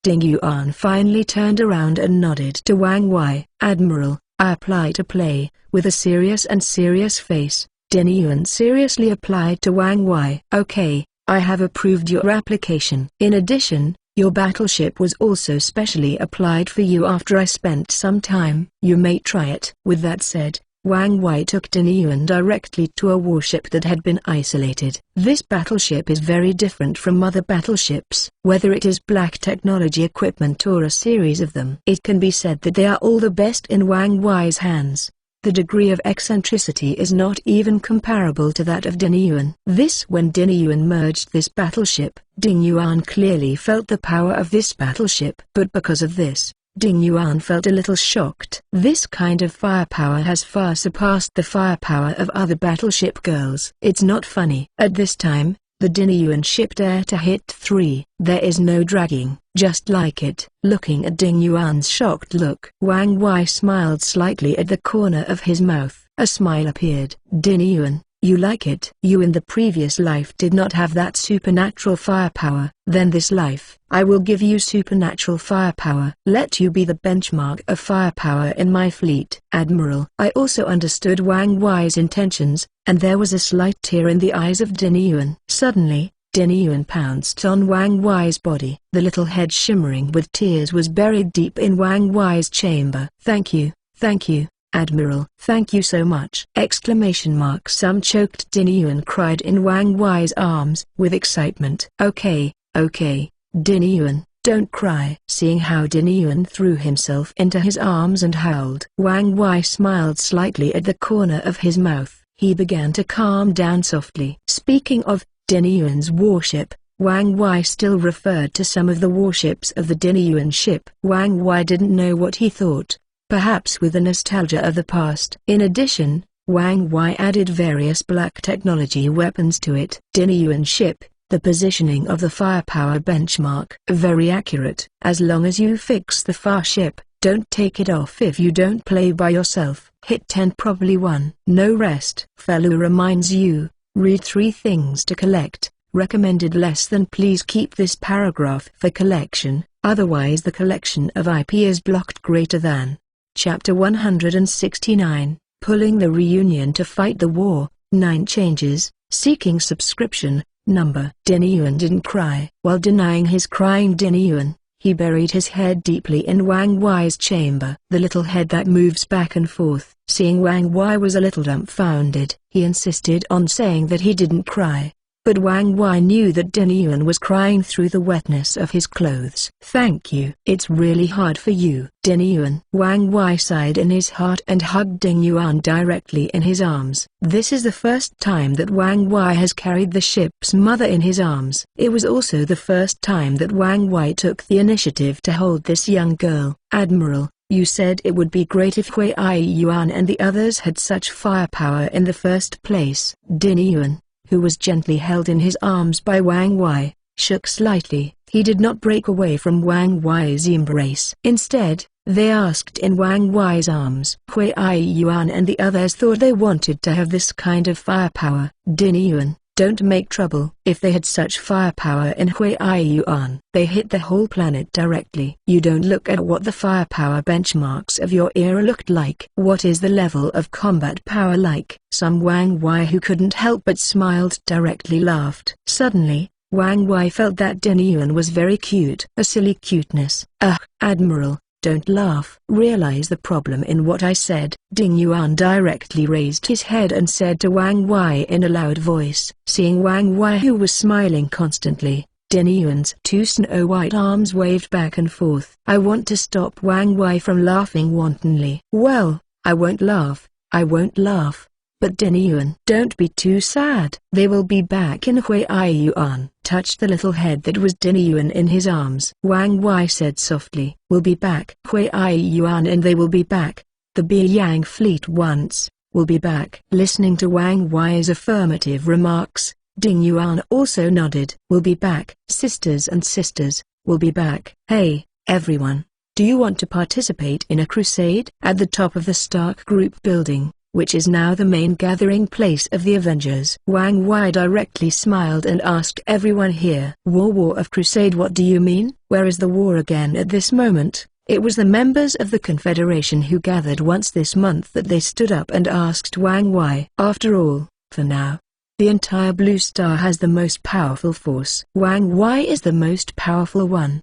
Ding Yuan finally turned around and nodded to Wang Wei. "Admiral, I apply to play. With a serious face, Dinny Yuan seriously applied to Wang Wei. Okay, I have approved your application. In addition, your battleship was also specially applied for you after I spent some time. You may try it. With that said, Wang Wei took Dinny Yuan directly to a warship that had been isolated. This battleship is very different from other battleships, whether it is black technology equipment or a series of them. It can be said that they are all the best in Wang Wei's hands. The degree of eccentricity is not even comparable to that of Dinny Yuan. When Dinny Yuan merged this battleship, Ding Yuan clearly felt the power of this battleship. But because of this, Ding Yuan felt a little shocked. This kind of firepower has far surpassed the firepower of other battleship girls. It's not funny. At this time, the Dinny Yuan ship dared to hit 3. There is no dragging, just like it. Looking at Ding Yuan's shocked look, Wang Wei smiled slightly at the corner of his mouth. A smile appeared. Dinny Yuan, you like it? You in the previous life did not have that supernatural firepower. Then this life, I will give you supernatural firepower. Let you be the benchmark of firepower in my fleet. Admiral. I also understood Wang Wei's intentions, and there was a slight tear in the eyes of Dinny Yuan. Suddenly, Dinny Yuan pounced on Wang Wei's body. The little head shimmering with tears was buried deep in Wang Wei's chamber. Thank you, Admiral. Thank you so much! Some choked Dinny Yuan cried in Wang Wei's arms with excitement. Okay, Dinny Yuan, don't cry. Seeing how Dinny Yuan threw himself into his arms and howled, Wang Wei smiled slightly at the corner of his mouth. He began to calm down softly. Speaking of Dinny Yuan's warship, Wang Wei still referred to some of the warships of the Dinny Yuan ship. Wang Wei didn't know what he thought, perhaps with the nostalgia of the past. In addition, Wang Wei added various black technology weapons to it. Dinny Yuan ship, the positioning of the firepower benchmark. Very accurate. As long as you fix the fire ship, don't take it off if you don't play by yourself. Hit 10 probably 1. No rest. Fellow reminds you, read 3 things to collect. Recommended less than. Please keep this paragraph for collection, otherwise the collection of IP is blocked. Greater than. Chapter 169, Pulling the Reunion to Fight the War, 9 Changes, Seeking Subscription, Number. Dinny Yuan didn't cry. While denying his crying Dinny Yuan, he buried his head deeply in Wang Wei's chamber. The little head that moves back and forth. Seeing Wang Wei was a little dumbfounded. He insisted on saying that he didn't cry. But Wang Wei knew that Dinny Yuan was crying through the wetness of his clothes. Thank you. It's really hard for you, Dinny Yuan. Wang Wei sighed in his heart and hugged Ding Yuan directly in his arms. This is the first time that Wang Wei has carried the ship's mother in his arms. It was also the first time that Wang Wei took the initiative to hold this young girl. Admiral, you said it would be great if Hui Yuan and the others had such firepower in the first place. Dinny Yuan, who was gently held in his arms by Wang Wei, shook slightly. He did not break away from Wang Wei's embrace. Instead, they asked in Wang Wei's arms. Hui Yuan and the others thought they wanted to have this kind of firepower. Dinny Yuan, don't make trouble. If they had such firepower in Hui Yuan, they hit the whole planet directly. You don't look at what the firepower benchmarks of your era looked like. What is the level of combat power like? Some Wang Wei, who couldn't help but smiled directly, laughed. Suddenly, Wang Wei felt that Dinny Yuan was very cute. A silly cuteness. Admiral, don't laugh. Realize the problem in what I said. Ding Yuan directly raised his head and said to Wang Wei in a loud voice. Seeing Wang Wei, who was smiling constantly, Dinny Yuan's 2 snow-white arms waved back and forth. I want to stop Wang Wei from laughing wantonly. Well, I won't laugh. But Dinny Yuan, don't be too sad. They will be back in Hui Yuan. Touched the little head that was Dinny Yuan in his arms. Wang Wei said softly. We'll be back. Hui Yuan and they will be back. The Beiyang fleet once will be back. Listening to Wang Wei's affirmative remarks, Ding Yuan also nodded. We'll be back. Sisters and sisters, we'll be back. Hey, everyone. Do you want to participate in a crusade? At the top of the Stark Group building, which is now the main gathering place of the Avengers, Wang Wei directly smiled and asked everyone here. War of Crusade? What do you mean? Where is the war again? At this moment, It was the members of the Confederation who gathered once this month that they stood up and asked Wang why. After all, for now, the entire Blue Star has the most powerful force. Wang why is the most powerful one.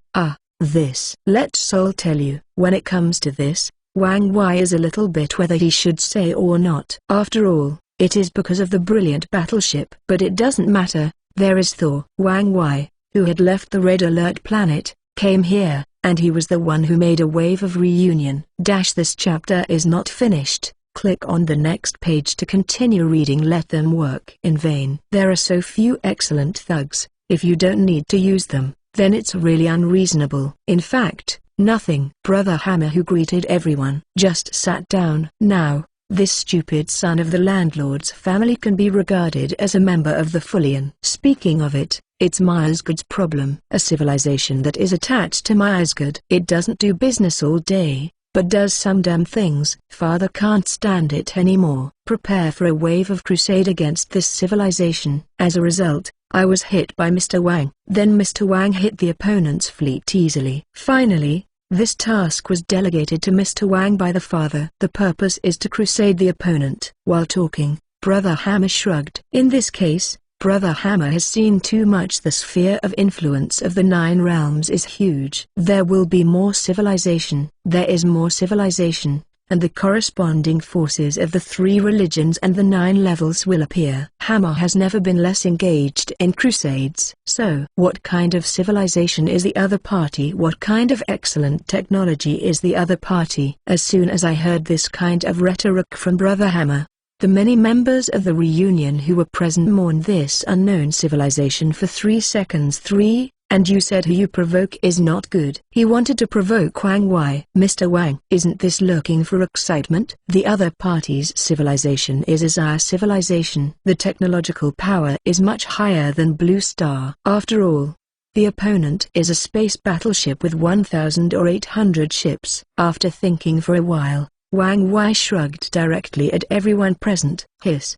Let Sol tell you. When it comes to this, Wang why is a little bit whether he should say or not. After all, it is because of the brilliant battleship. But it doesn't matter, there is Thor. Wang why, who had left the Red Alert planet, came here, and he was the one who made a wave of reunion. This chapter is not finished. Click on the next page to continue reading. Let them work in vain. There are so few excellent thugs. If you don't need to use them, then it's really unreasonable. In fact, nothing. Brother Hammer, who greeted everyone, just sat down. Now, this stupid son of the landlord's family can be regarded as a member of the Fullian. Speaking of it, it's Myasgood's problem. A civilization that is attached to Myasgood. It doesn't do business all day, but does some damn things. Father can't stand it anymore. Prepare for a wave of crusade against this civilization. As a result, I was hit by Mr. Wang. Then Mr. Wang hit the opponent's fleet easily. Finally, this task was delegated to Mr. Wang by the father. The purpose is to crusade the opponent. While talking, Brother Hammer shrugged. In this case, Brother Hammer has seen too much. The sphere of influence of the 9 realms is huge. There will be more civilization. There is more civilization, and the corresponding forces of the 3 religions and the 9 levels will appear. Hammer has never been less engaged in crusades. So, what kind of civilization is the other party? What kind of excellent technology is the other party? As soon as I heard this kind of rhetoric from Brother Hammer, the many members of the reunion who were present mourned this unknown civilization for 3 seconds. And you said who you provoke is not good. He wanted to provoke Wang. Why? Mr. Wang, isn't this lurking for excitement? The other party's civilization is as our civilization. The technological power is much higher than Blue Star. After all, the opponent is a space battleship with 1,000 or 800 ships. After thinking for a while, Wang Wai shrugged directly at everyone present.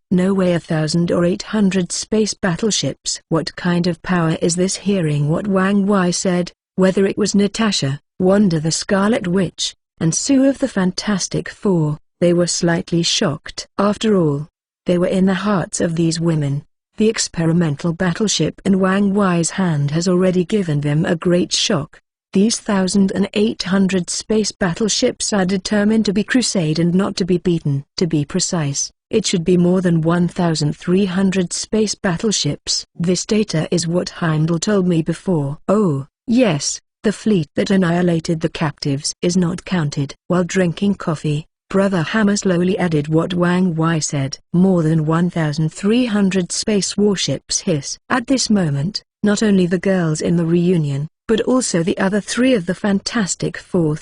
No way, 1,000 or 800 space battleships. What kind of power is this? Hearing what Wang Wai said, whether it was Natasha, Wanda the Scarlet Witch, and Sue of the Fantastic Four, they were slightly shocked. After all, they were in the hearts of these women. The experimental battleship in Wang Wai's hand has already given them a great shock. These 1,800 space battleships are determined to be crusade and not to be beaten. To be precise, it should be more than 1,300 space battleships. This data is what Heimdall told me before. Oh, yes, the fleet that annihilated the captives is not counted. While drinking coffee, Brother Hammer slowly added what Wang Wai said. More than 1,300 space warships. At this moment, not only the girls in the reunion, but also the other 3 of the Fantastic Four,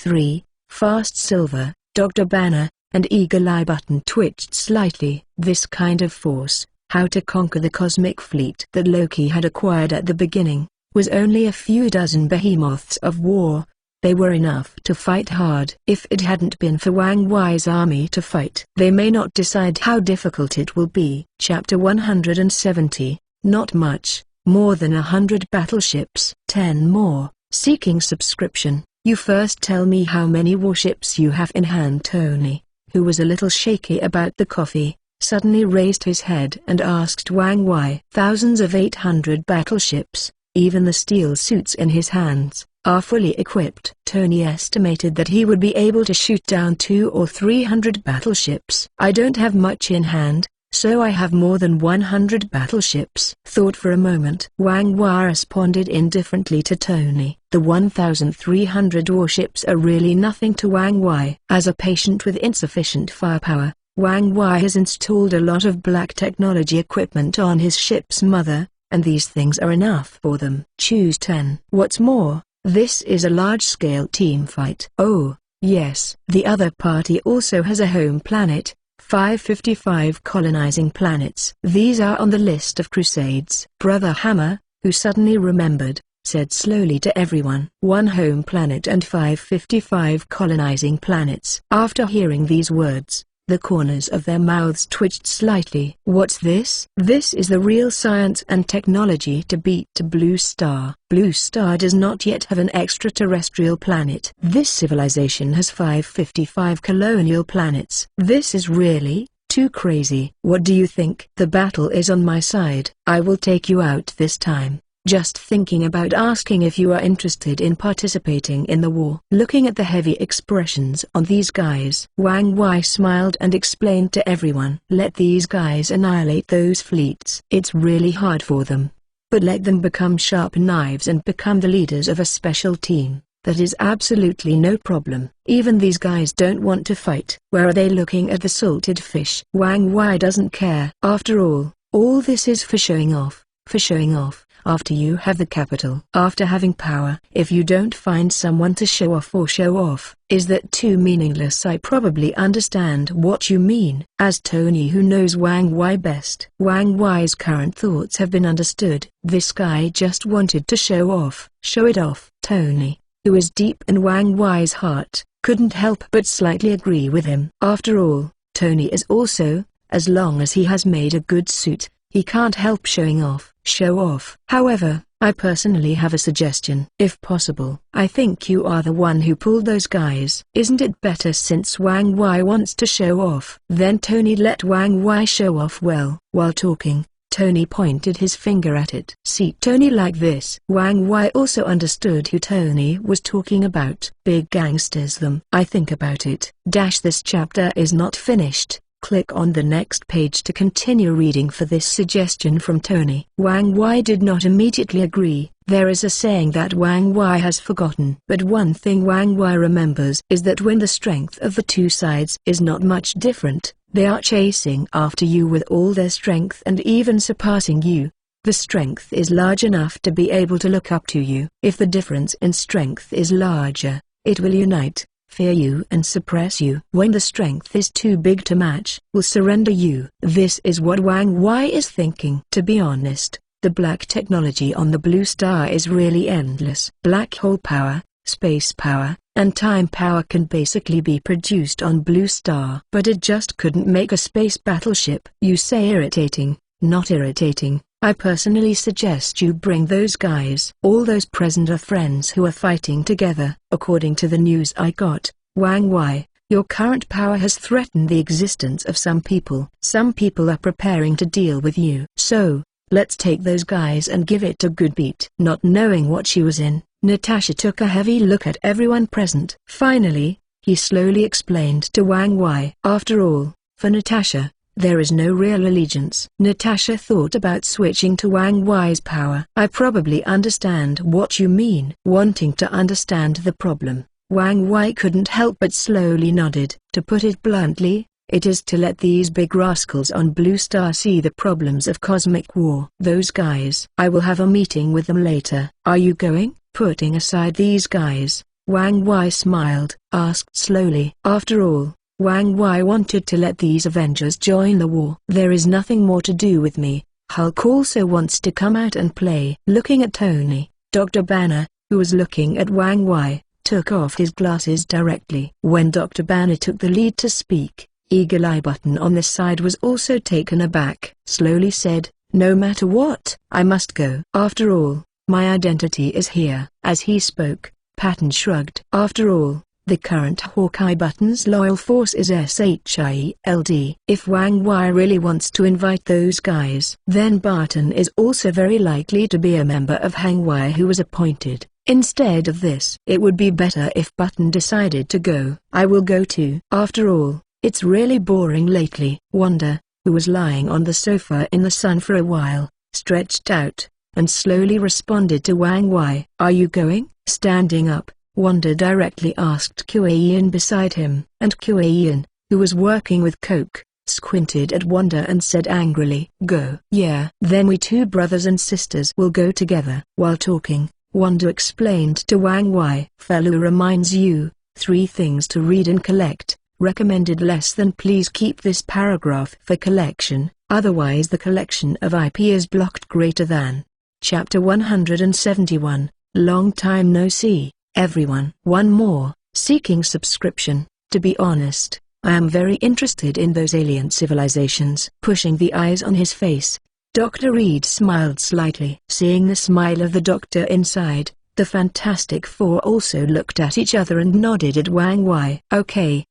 Fast Silver, Dr. Banner, and Eagle Eye Button twitched slightly. This kind of force, how to conquer the cosmic fleet that Loki had acquired at the beginning, was only a few dozen behemoths of war. They were enough to fight hard. If it hadn't been for Wang Wai's army to fight, they may not decide how difficult it will be. Chapter 170, Not Much. More than 100 battleships. 10 more. Seeking subscription. You first tell me how many warships you have in hand. Tony, who was a little shaky about the coffee, suddenly raised his head and asked Wang Wai. Thousands of 800 battleships, even the steel suits in his hands, are fully equipped. Tony estimated that he would be able to shoot down 200 or 300 battleships. I don't have much in hand, so I have more than 100 battleships. Thought for a moment. Wang Wai responded indifferently to Tony. The 1,300 warships are really nothing to Wang Wai. As a patient with insufficient firepower, Wang Wai has installed a lot of black technology equipment on his ship's mother, and these things are enough for them. Choose 10. What's more, this is a large-scale team fight. Oh, yes. The other party also has a home planet. 555 colonizing planets. These are on the list of crusades. Brother Hammer, who suddenly remembered, said slowly to everyone. 1 home planet and 555 colonizing planets. After hearing these words, The corners of their mouths twitched slightly. What's this? This is the real science and technology to beat Blue Star. Blue Star does not yet have an extraterrestrial planet. This civilization has 555 colonial planets. This is really too crazy. What do you think? The battle is on my side. I will take you out this time. Just thinking about asking if you are interested in participating in the war. Looking at the heavy expressions on these guys, Wang Wei smiled and explained to everyone. Let these guys annihilate those fleets. It's really hard for them. But let them become sharp knives and become the leaders of a special team. That is absolutely no problem. Even these guys don't want to fight. Where are they? Looking at the salted fish. Wang Wei doesn't care. After all this is for showing off. For showing off. After you have the capital, after having power, if you don't find someone to show off, is that too meaningless? I probably understand what you mean. As Tony, who knows Wang Wei best, Wang Wei's current thoughts have been understood. This guy just wanted to show off. Show it off. Tony, who is deep in Wang Wei's heart, couldn't help but slightly agree with him. After all, Tony is also, as long as he has made a good suit, he can't help showing off. Show off. However, I personally have a suggestion. If possible, I think you are the one who pulled those guys. Isn't it better, since Wang Wei wants to show off? Then Tony let Wang Wei show off well. While talking, Tony pointed his finger at it. See Tony like this. Wang Wei also understood who Tony was talking about. Big gangsters them. I think about it. This chapter is not finished. Click on the next page to continue reading for this suggestion from Tony. Wang Wei did not immediately agree. There is a saying that Wang Wei has forgotten. But one thing Wang Wei remembers is that when the strength of the two sides is not much different, they are chasing after you with all their strength and even surpassing you. The strength is large enough to be able to look up to you. If the difference in strength is larger, it will unite, fear you and suppress you. When the strength is too big to match, will surrender you. This is what Wang Wei is thinking. To be honest, the black technology on the Blue Star is really endless. Black hole power, space power, and time power can basically be produced on Blue Star. But it just couldn't make a space battleship. You say irritating, not irritating. I personally suggest you bring those guys. All those present are friends who are fighting together. According to the news I got, Wang Wei, your current power has threatened the existence of some people. Some people are preparing to deal with you. So, let's take those guys and give it a good beat. Not knowing what she was in, Natasha took a heavy look at everyone present. Finally, he slowly explained to Wang Wei. After all, for Natasha, there is no real allegiance. Natasha thought about switching to Wang Wei's power. I probably understand what you mean. Wanting to understand the problem, Wang Wei couldn't help but slowly nodded. To put it bluntly, it is to let these big rascals on Blue Star see the problems of cosmic war. Those guys, I will have a meeting with them later. Are you going? Putting aside these guys, Wang Wei smiled, asked slowly. After all, Wang Wei wanted to let these Avengers join the war. There is nothing more to do with me. Hulk also wants to come out and play. Looking at Tony, Dr. Banner, who was looking at Wang Wei, took off his glasses directly. When Dr. Banner took the lead to speak, Eagle Eye Button on the side was also taken aback. Slowly said, "No matter what, I must go. After all, my identity is here." As he spoke, Patton shrugged. After all, the current Hawkeye Button's loyal force is SHIELD. If Wang Wei really wants to invite those guys, then Barton is also very likely to be a member of Hang Wei who was appointed. Instead of this, it would be better if Button decided to go. I will go too. After all, it's really boring lately. Wanda, who was lying on the sofa in the sun for a while, stretched out, and slowly responded to Wang Wei. Are you going? Standing up, Wanda directly asked Kuei-yin beside him, and Kuei-yin, who was working with Coke, squinted at Wanda and said angrily, "Go." "Yeah." "Then we two brothers and sisters will go together." While talking, Wanda explained to Wang Wei. "Fellow reminds you, 3 things to read and collect. Recommended less than. Please keep this paragraph for collection, otherwise the collection of IP is blocked. Greater than." Chapter 171, Long time no see. Everyone. One more, seeking subscription. To be honest, I am very interested in those alien civilizations. Pushing the eyes on his face, Dr. Reed smiled slightly. Seeing the smile of the doctor inside, the Fantastic Four also looked at each other and nodded at Wang Wei. Okay,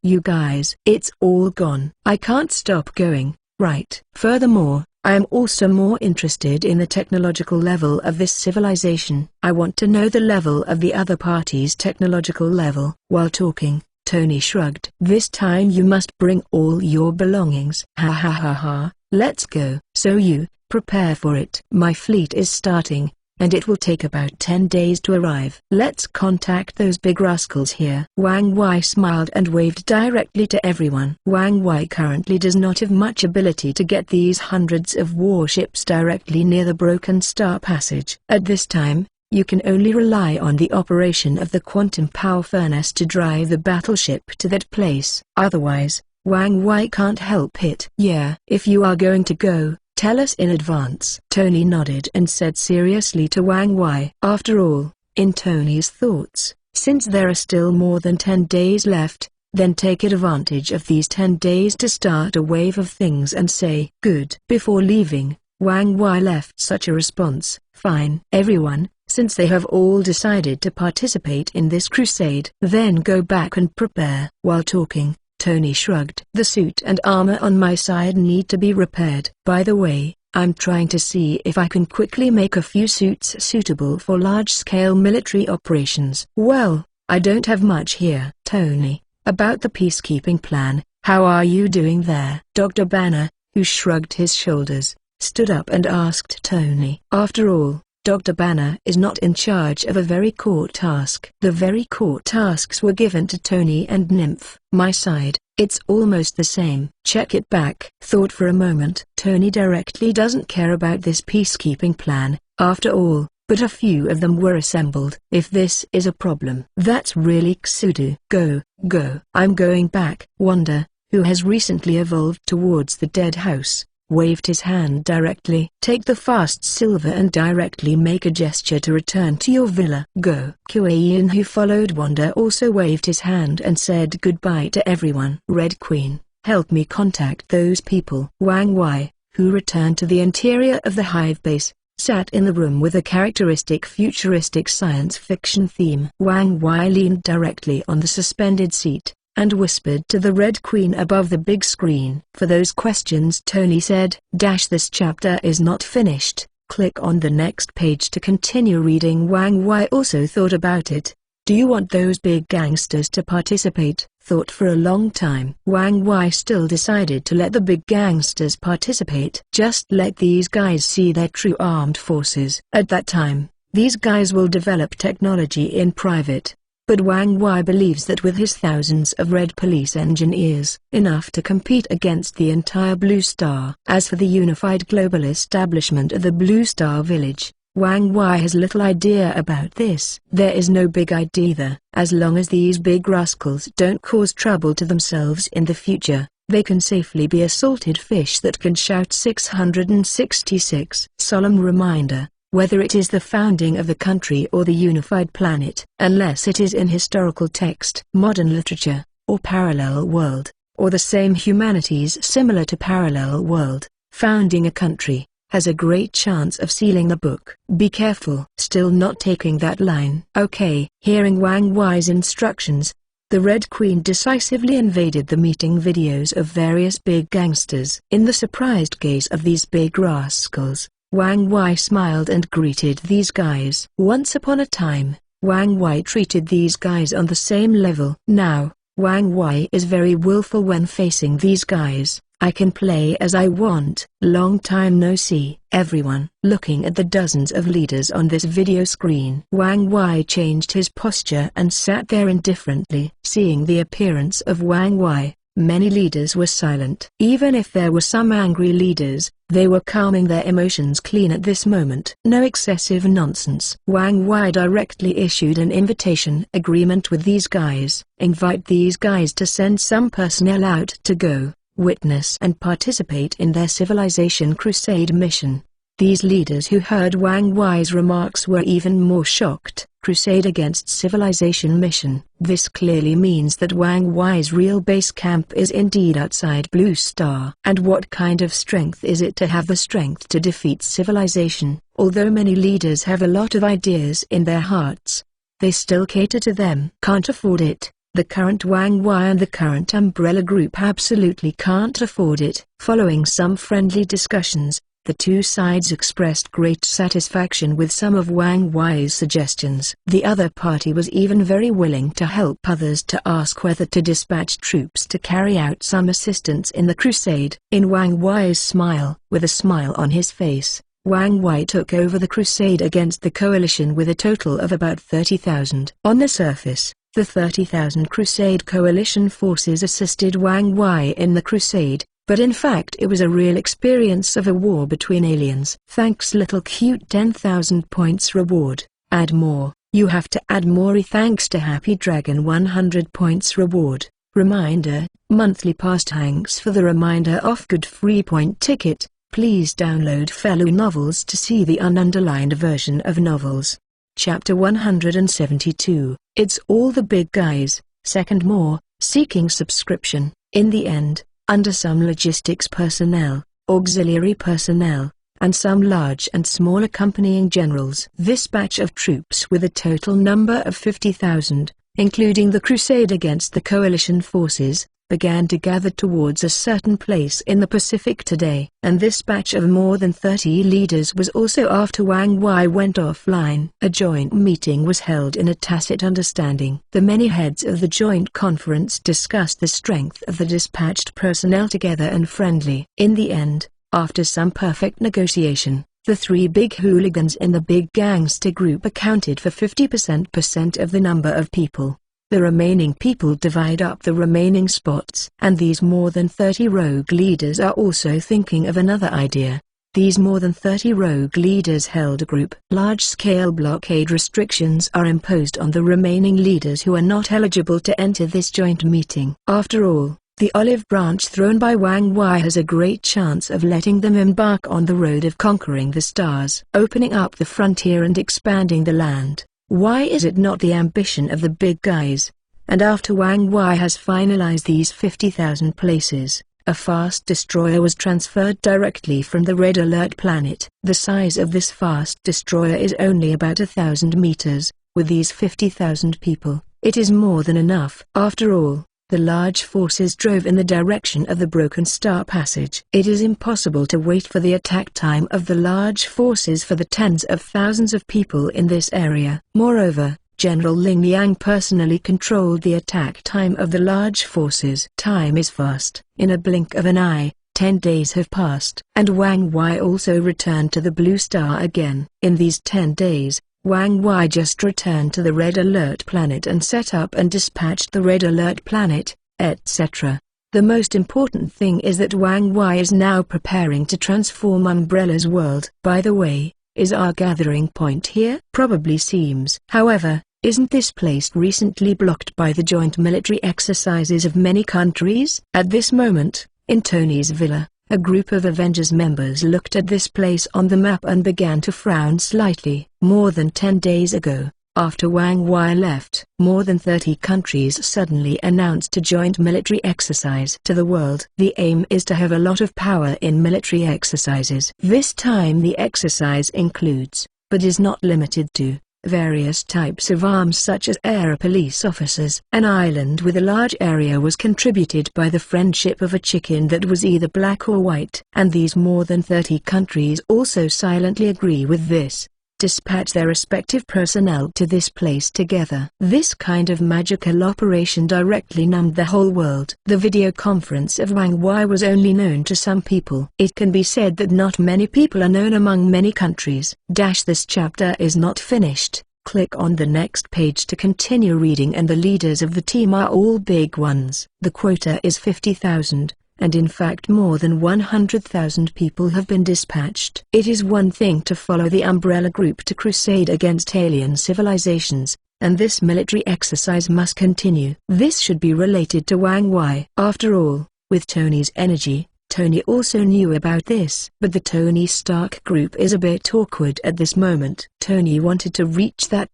you guys. It's all gone. I can't stop going, right? Furthermore, I am also more interested in the technological level of this civilization. I want to know the level of the other party's technological level. While talking, Tony shrugged. This time you must bring all your belongings. Ha ha ha ha, let's go. So you, prepare for it. My fleet is starting, and it will take about 10 days to arrive. Let's contact those big rascals here. Wang Wei smiled and waved directly to everyone. Wang Wei currently does not have much ability to get these hundreds of warships directly near the Broken Star Passage. At this time, you can only rely on the operation of the quantum power furnace to drive the battleship to that place. Otherwise, Wang Wei can't help it. Yeah, if you are going to go, tell us in advance. Tony nodded and said seriously to Wang Wei. After all, in Tony's thoughts, since there are still more than 10 days left, then take advantage of these 10 days to start a wave of things and say good. Before leaving, Wang Wei left such a response. Fine. Everyone, since they have all decided to participate in this crusade, then go back and prepare. While talking, Tony shrugged. The suit and armor on my side need to be repaired. By the way, I'm trying to see if I can quickly make a few suits suitable for large-scale military operations. Well, I don't have much here. Tony, about the peacekeeping plan, how are you doing there? Dr. Banner, who shrugged his shoulders, stood up and asked Tony. After all, Dr. Banner is not in charge of a very core task. The very core tasks were given to Tony and Nymph. My side, it's almost the same. Check it back. Thought for a moment. Tony directly doesn't care about this peacekeeping plan, after all, but a few of them were assembled. If this is a problem, that's really Xudu. Go. I'm going back. Wanda, who has recently evolved towards the dead house, waved his hand directly. Take the fast silver and directly make a gesture to return to your villa. Go. Kuei-yin, who followed Wanda, also waved his hand and said goodbye to everyone. Red Queen, help me contact those people. Wang Wei, who returned to the interior of the hive base, sat in the room with a characteristic futuristic science fiction theme. Wang Wei leaned directly on the suspended seat, and whispered to the Red Queen above the big screen. For those questions, Tony said, "This chapter is not finished. Click on the next page to continue reading." Wang Wei also thought about it. Do you want those big gangsters to participate? Thought for a long time. Wang Wei still decided to let the big gangsters participate. Just let these guys see their true armed forces. At that time, these guys will develop technology in private. But Wang Wei believes that with his thousands of Red Police engineers, enough to compete against the entire Blue Star. As for the unified global establishment of the Blue Star Village, Wang Wei has little idea about this. There is no big idea either. As long as these big rascals don't cause trouble to themselves in the future, they can safely be a salted fish that can shout 666. Solemn reminder. Whether it is the founding of the country or the unified planet, unless it is in historical text, modern literature, or parallel world, or the same humanities similar to parallel world, founding a country, has a great chance of sealing the book. Be careful. Still not taking that line. Okay. Hearing Wang Wei's instructions, the Red Queen decisively invaded the meeting videos of various big gangsters. In the surprised gaze of these big rascals, Wang Wei smiled and greeted these guys. Once upon a time, Wang Wei treated these guys on the same level. Now, Wang Wei is very willful when facing these guys. I can play as I want. Long time no see. Everyone. Looking at the dozens of leaders on this video screen, Wang Wei changed his posture and sat there indifferently. Seeing the appearance of Wang Wei, many leaders were silent. Even if there were some angry leaders, they were calming their emotions clean at this moment. No excessive nonsense. Wang Wei directly issued an invitation agreement with these guys. Invite these guys to send some personnel out to go, witness and participate in their Civilization Crusade mission. These leaders who heard Wang Wei's remarks were even more shocked. Crusade against civilization mission. This clearly means that Wang Wei's real base camp is indeed outside Blue Star. And what kind of strength is it to have the strength to defeat civilization? Although many leaders have a lot of ideas in their hearts, they still cater to them. Can't afford it. The current Wang Wei and the current Umbrella Group absolutely can't afford it. Following some friendly discussions, the two sides expressed great satisfaction with some of Wang Wei's suggestions. The other party was even very willing to help others to ask whether to dispatch troops to carry out some assistance in the crusade. In Wang Wei's smile, with a smile on his face, Wang Wei took over the crusade against the coalition with a total of about 30,000. On the surface, the 30,000 Crusade Coalition forces assisted Wang Wei in the crusade, but in fact it was a real experience of a war between aliens. Thanks little cute 10,000 points reward. Add more. You have to add more. Thanks to Happy Dragon 100 points reward. Reminder, monthly pass. Thanks for the reminder. Off good free point ticket. Please download fellow novels to see the ununderlined version of novels. Chapter 172, It's All the Big Guys, Second More, Seeking Subscription. In the end, under some logistics personnel, auxiliary personnel, and some large and small accompanying generals, this batch of troops with a total number of 50,000, including the crusade against the coalition forces, began to gather towards a certain place in the Pacific today. And this batch of more than 30 leaders was also after Wang Wei went offline. A joint meeting was held in a tacit understanding. The many heads of the joint conference discussed the strength of the dispatched personnel together and friendly. In the end, after some perfect negotiation, the three big hooligans in the big gangster group accounted for 50% of the number of people. The remaining people divide up the remaining spots. And these more than 30 rogue leaders are also thinking of another idea. These more than 30 rogue leaders held a group. Large-scale blockade restrictions are imposed on the remaining leaders who are not eligible to enter this joint meeting. After all, the olive branch thrown by Wang Wei has a great chance of letting them embark on the road of conquering the stars, opening up the frontier and expanding the land. Why is it not the ambition of the big guys? And after Wang Wei has finalized these 50,000 places, a fast destroyer was transferred directly from the Red Alert planet. The size of this fast destroyer is only about 1,000 meters. With these 50,000 people, it is more than enough. After all, the large forces drove in the direction of the Broken Star Passage. It is impossible to wait for the attack time of the large forces for the tens of thousands of people in this area. Moreover, General Ling Liang personally controlled the attack time of the large forces. Time is fast. In a blink of an eye, 10 days have passed. And Wang Wei also returned to the Blue Star again. In these 10 days, Wang Wei just returned to the Red Alert planet and set up and dispatched the Red Alert planet, etc. The most important thing is that Wang Wei is now preparing to transform Umbrella's world. By the way, is our gathering point here? Probably seems. However, isn't this place recently blocked by the joint military exercises of many countries? At this moment, in Tony's villa, a group of Avengers members looked at this place on the map and began to frown slightly. More than 10 days ago, after Wang Wei left, more than 30 countries suddenly announced a joint military exercise to the world. The aim is to have a lot of power in military exercises. This time the exercise includes, but is not limited to, various types of arms such as air police officers. An island with a large area was contributed by the friendship of a chicken that was either black or white. And these more than 30 countries also silently agree with this. Dispatch their respective personnel to this place together. This kind of magical operation directly numbed the whole world. The video conference of Wang Wei was only known to some people. It can be said that not many people are known among many countries. This chapter is not finished. Click on the next page to continue reading. And the leaders of the team are all big ones. The quota is 50,000. And in fact more than 100,000 people have been dispatched. It is one thing to follow the Umbrella Group to crusade against alien civilizations, and this military exercise must continue. This should be related to Wang Wei. After all, with Tony's energy, Tony also knew about this, but the Tony Stark group is a bit awkward at this moment. Tony wanted to reach that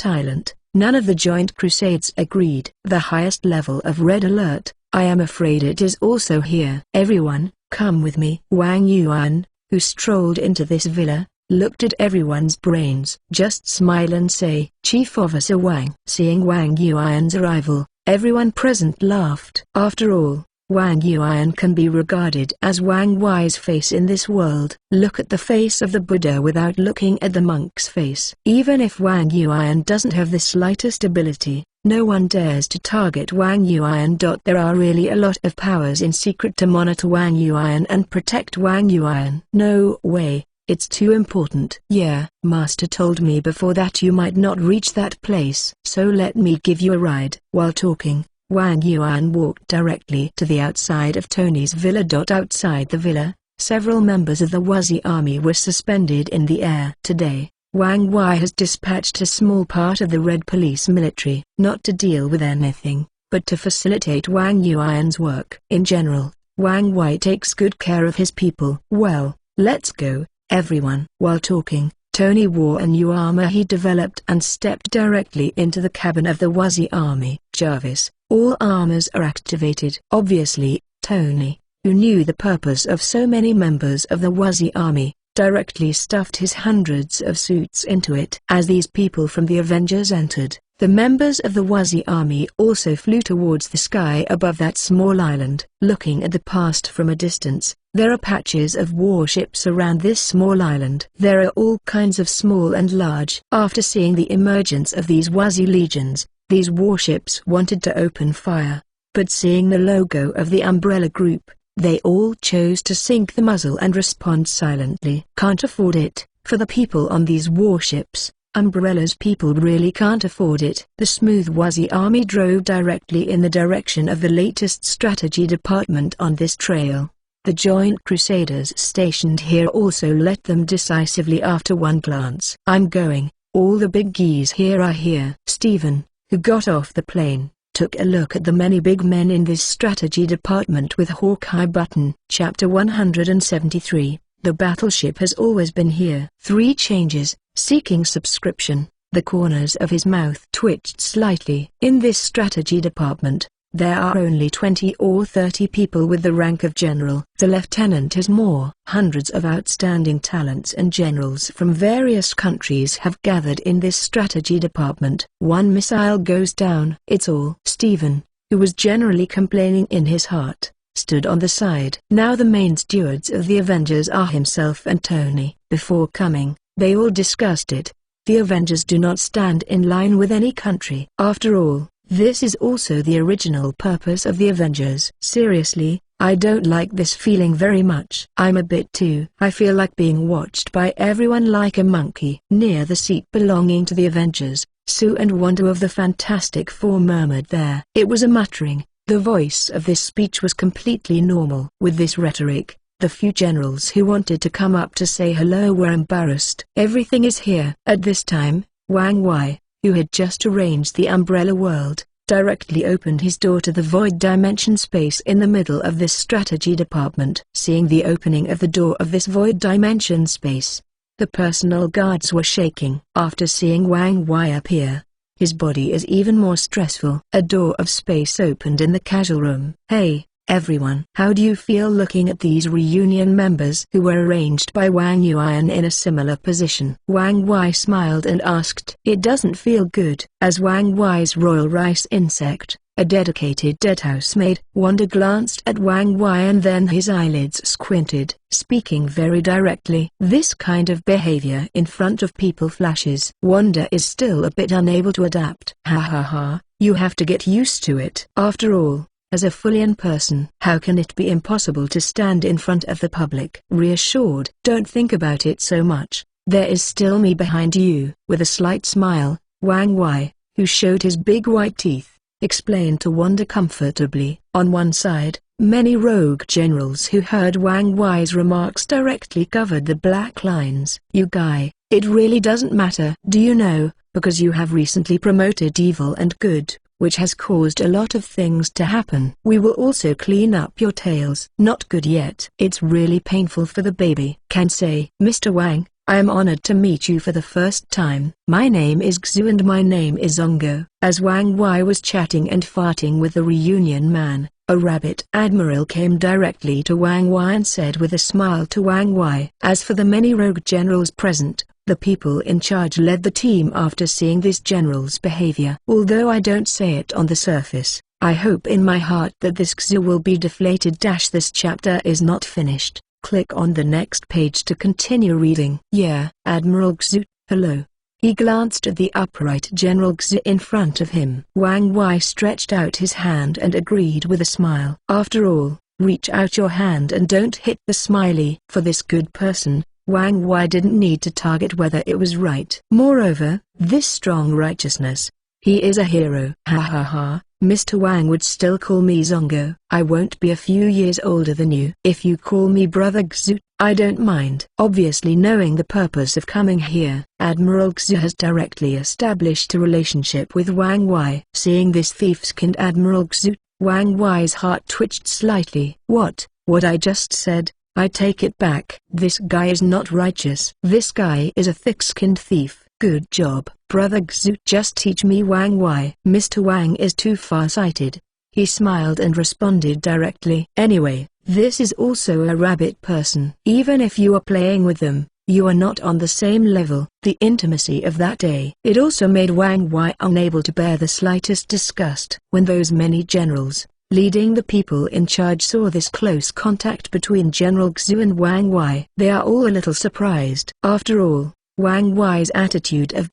island. None of the Joint Crusades agreed. The highest level of Red Alert, I am afraid it is also here. Everyone, come with me. Wang Yuan, who strolled into this villa, looked at everyone's brains. Just smile and say, Chief Officer Wang. Seeing Wang Yuan's arrival, everyone present laughed. After all, Wang Yuan can be regarded as Wang Wei's face in this world. Look at the face of the Buddha without looking at the monk's face. Even if Wang Yuan doesn't have the slightest ability, no one dares to target Wang Yuan. There are really a lot of powers in secret to monitor Wang Yuan and protect Wang Yuan. No way, it's too important. Yeah, Master told me before that you might not reach that place. So let me give you a ride. While talking, Wang Yuan walked directly to the outside of Tony's villa. Outside the villa, several members of the Wuzzy army were suspended in the air. Today, Wang Wei has dispatched a small part of the Red Police military, not to deal with anything, but to facilitate Wang Yuan's work. In general, Wang Wei takes good care of his people. Well, let's go, everyone. While talking, Tony wore a new armor he developed and stepped directly into the cabin of the Wuzzy army. Jarvis, all armors are activated. Obviously, Tony, who knew the purpose of so many members of the Wuzzy army, directly stuffed his hundreds of suits into it. As these people from the Avengers entered, the members of the Wuzzy army also flew towards the sky above that small island. Looking at the past from a distance, there are patches of warships around this small island. There are all kinds of small and large. After seeing the emergence of these Wuzzy legions, these warships wanted to open fire, but seeing the logo of the Umbrella Group, they all chose to sink the muzzle and respond silently. Can't afford it, for the people on these warships. Umbrella's people really can't afford it. The smooth Wuzzy army drove directly in the direction of the latest strategy department on this trail. The Joint Crusaders stationed here also let them decisively after one glance. I'm going, all the big geese here are here. Stephen, who got off the plane, took a look at the many big men in this strategy department with Hawkeye button. Chapter 173, The Battleship Has Always Been Here. 3 changes, seeking subscription. The corners of his mouth twitched slightly. In this strategy department, there are only 20 or 30 people with the rank of general. The lieutenant has more. Hundreds of outstanding talents and generals from various countries have gathered in this strategy department. One missile goes down. It's all. Stephen, who was generally complaining in his heart, stood on the side. Now the main stewards of the Avengers are himself and Tony. Before coming, they all discussed it. The Avengers do not stand in line with any country. After all, this is also the original purpose of the Avengers. Seriously, I don't like this feeling very much. I'm a bit too. I feel like being watched by everyone like a monkey. Near the seat belonging to the Avengers, Sue and Wanda of the Fantastic Four murmured there. It was a muttering. The voice of this speech was completely normal. With this rhetoric, the few generals who wanted to come up to say hello were embarrassed. Everything is here. At this time, Wang Wei, who had just arranged the Umbrella World, directly opened his door to the void dimension space in the middle of this strategy department. Seeing the opening of the door of this void dimension space, the personal guards were shaking. After seeing Wang Wei appear, his body is even more stressful. A door of space opened in the casual room. Hey, everyone. How do you feel looking at these reunion members who were arranged by Wang Yuan in a similar position? Wang Wei smiled and asked. It doesn't feel good. As Wang Wei's royal rice insect, a dedicated dead housemaid, Wanda glanced at Wang Wei and then his eyelids squinted, speaking very directly. This kind of behavior in front of people flashes. Wanda is still a bit unable to adapt. Ha ha ha, you have to get used to it. After all, as a Fullian person, how can it be impossible to stand in front of the public? Reassured, don't think about it so much. There is still me behind you. With a slight smile, Wang Wei, who showed his big white teeth, explained to Wanda comfortably. On one side, many rogue generals who heard Wang Wei's remarks directly covered the black lines. You guy, it really doesn't matter. Do you know, because you have recently promoted evil and good, which has caused a lot of things to happen. We will also clean up your tails. Not good yet. It's really painful for the baby. Can say, Mr. Wang, I am honored to meet you for the first time. My name is Xu and my name is Zongo. As Wang Wai was chatting and farting with the reunion man, a rabbit admiral came directly to Wang Wai and said with a smile to Wang Wai. As for the many rogue generals present, the people in charge led the team after seeing this general's behavior. Although I don't say it on the surface, I hope in my heart that this Xu will be deflated. This chapter is not finished. Click on the next page to continue reading. Yeah, Admiral Xu, hello. He glanced at the upright General Xu in front of him. Wang Wai stretched out his hand and agreed with a smile. After all, reach out your hand and don't hit the smiley. For this good person, Wang Wai didn't need to target whether it was right. Moreover, this strong righteousness. He is a hero. Ha ha ha. Mr. Wang would still call me Zongo. I won't be a few years older than you. If you call me Brother Xu, I don't mind. Obviously knowing the purpose of coming here, Admiral Xu has directly established a relationship with Wang Wai. Seeing this thief-skinned Admiral Xu, Wang Wai's heart twitched slightly. What I just said, I take it back. This guy is not righteous. This guy is a thick-skinned thief. Good job, Brother Xu. Just teach me Wang Wai. Mr. Wang is too far-sighted. He smiled and responded directly. Anyway, this is also a rabbit person. Even if you are playing with them, you are not on the same level. The intimacy of that day. It also made Wang Wai unable to bear the slightest disgust. When those many generals, leading the people in charge, saw this close contact between General Xu and Wang Wai, they are all a little surprised. After all, Wang Wai's attitude of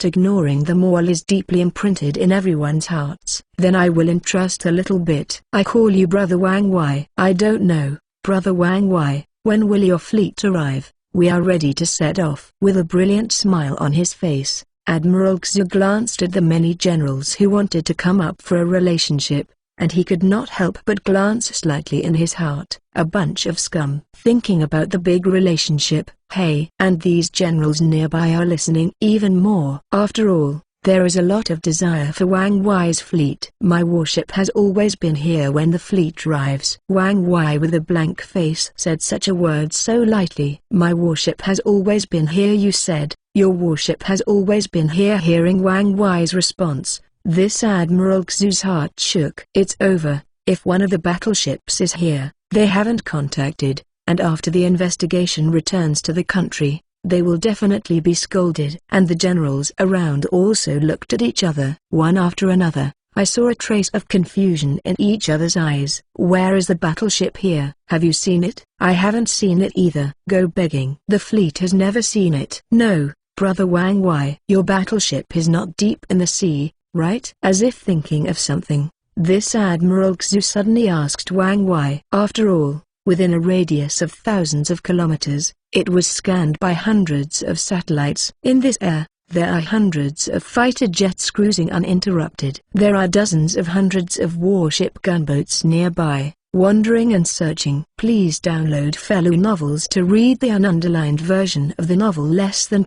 ignoring them all is deeply imprinted in everyone's hearts. Then I will entrust a little bit. I call you Brother Wang Wai. I don't know, Brother Wang Wai, when will your fleet arrive? We are ready to set off. With a brilliant smile on his face, Admiral Xu glanced at the many generals who wanted to come up for a relationship, and he could not help but glance slightly in his heart. A bunch of scum. Thinking about the big relationship. Hey, and these generals nearby are listening even more. After all, there is a lot of desire for Wang Wai's fleet. My warship has always been here when the fleet arrives. Wang Wai with a blank face said such a word so lightly. My warship has always been here, you said. Your warship has always been here. Hearing Wang Wai's response, this Admiral Xu's heart shook. It's over. If one of the battleships is here, they haven't contacted, and after the investigation returns to the country, they will definitely be scolded. And the generals around also looked at each other. One after another, I saw a trace of confusion in each other's eyes. Where is the battleship here? Have you seen it? I haven't seen it either. Go begging. The fleet has never seen it. No, Brother Wang Wai. Your battleship is not deep in the sea, right? As if thinking of something, this Admiral Xu suddenly asked Wang Wai. After all, within a radius of thousands of kilometers, it was scanned by hundreds of satellites. In this air, there are hundreds of fighter jets cruising uninterrupted. There are dozens of hundreds of warship gunboats nearby, wandering and searching. Please download fellow novels to read the ununderlined version of the novel.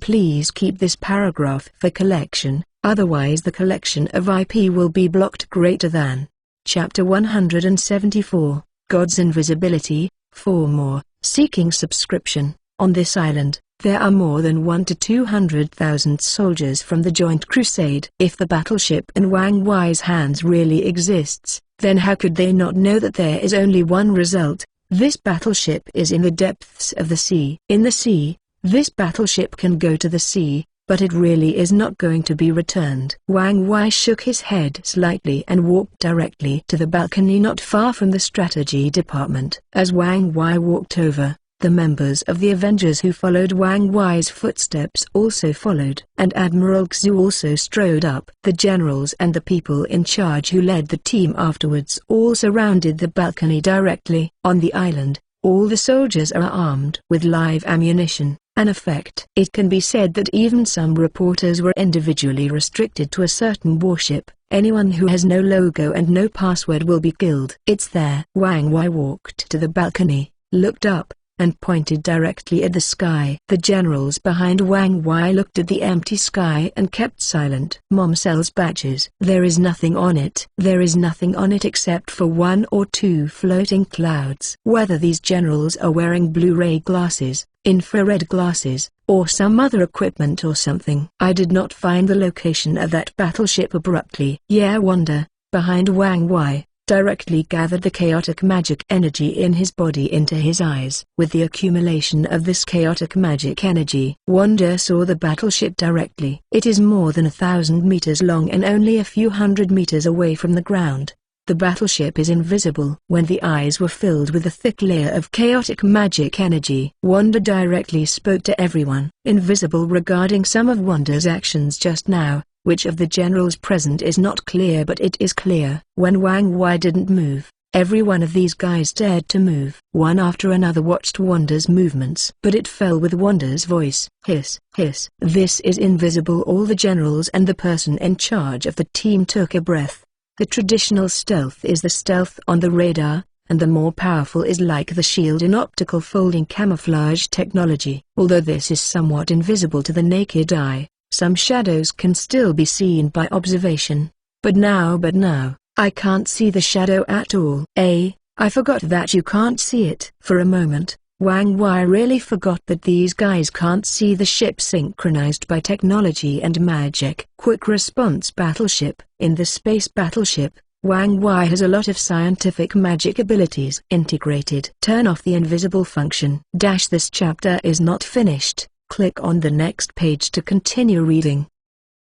Please keep this paragraph for collection, otherwise the collection of IP will be blocked. Chapter 174, God's Invisibility. For more, seeking subscription. On this island, there are more than 1 to 200,000 soldiers from the Joint Crusade. If the battleship in Wang Wai's hands really exists, then how could they not know that there is only one result? This battleship is in the depths of the sea. In the sea, this battleship can go to the sea, but it really is not going to be returned. Wang Wai shook his head slightly and walked directly to the balcony not far from the strategy department. As Wang Wai walked over, the members of the Avengers who followed Wang Wai's footsteps also followed, and Admiral Xu also strode up. The generals and the people in charge who led the team afterwards all surrounded the balcony directly. On the island, all the soldiers are armed with live ammunition, an effect. It can be said that even some reporters were individually restricted to a certain warship. Anyone who has no logo and no password will be killed. It's there. Wang Wai walked to the balcony, looked up, and pointed directly at the sky. The generals behind Wang Wai looked at the empty sky and kept silent. Mom sells badges. There is nothing on it. There is nothing on it except for 1 or 2 floating clouds. Whether these generals are wearing Blu-ray glasses, infrared glasses, or some other equipment or something. I did not find the location of that battleship abruptly. Yeah, Wanda, behind Wang Wai, directly gathered the chaotic magic energy in his body into his eyes. With the accumulation of this chaotic magic energy, Wanda saw the battleship directly. It is more than 1,000 meters long and only a few hundred meters away from the ground. The battleship is invisible. When the eyes were filled with a thick layer of chaotic magic energy, Wanda directly spoke to everyone. Invisible regarding some of Wanda's actions just now. Which of the generals present is not clear, but it is clear. When Wang Wai didn't move, every one of these guys dared to move. One after another watched Wanda's movements. But it fell with Wanda's voice. Hiss, hiss. This is invisible. All the generals and the person in charge of the team took a breath. The traditional stealth is the stealth on the radar, and the more powerful is like the shield in optical folding camouflage technology. Although this is somewhat invisible to the naked eye, some shadows can still be seen by observation. But now, I can't see the shadow at all. I forgot that you can't see it. For a moment, Wang Wai really forgot that these guys can't see the ship synchronized by technology and magic. Quick response battleship. In the space battleship, Wang Wai has a lot of scientific magic abilities integrated. Turn off the invisible function. This chapter is not finished. Click on the next page to continue reading.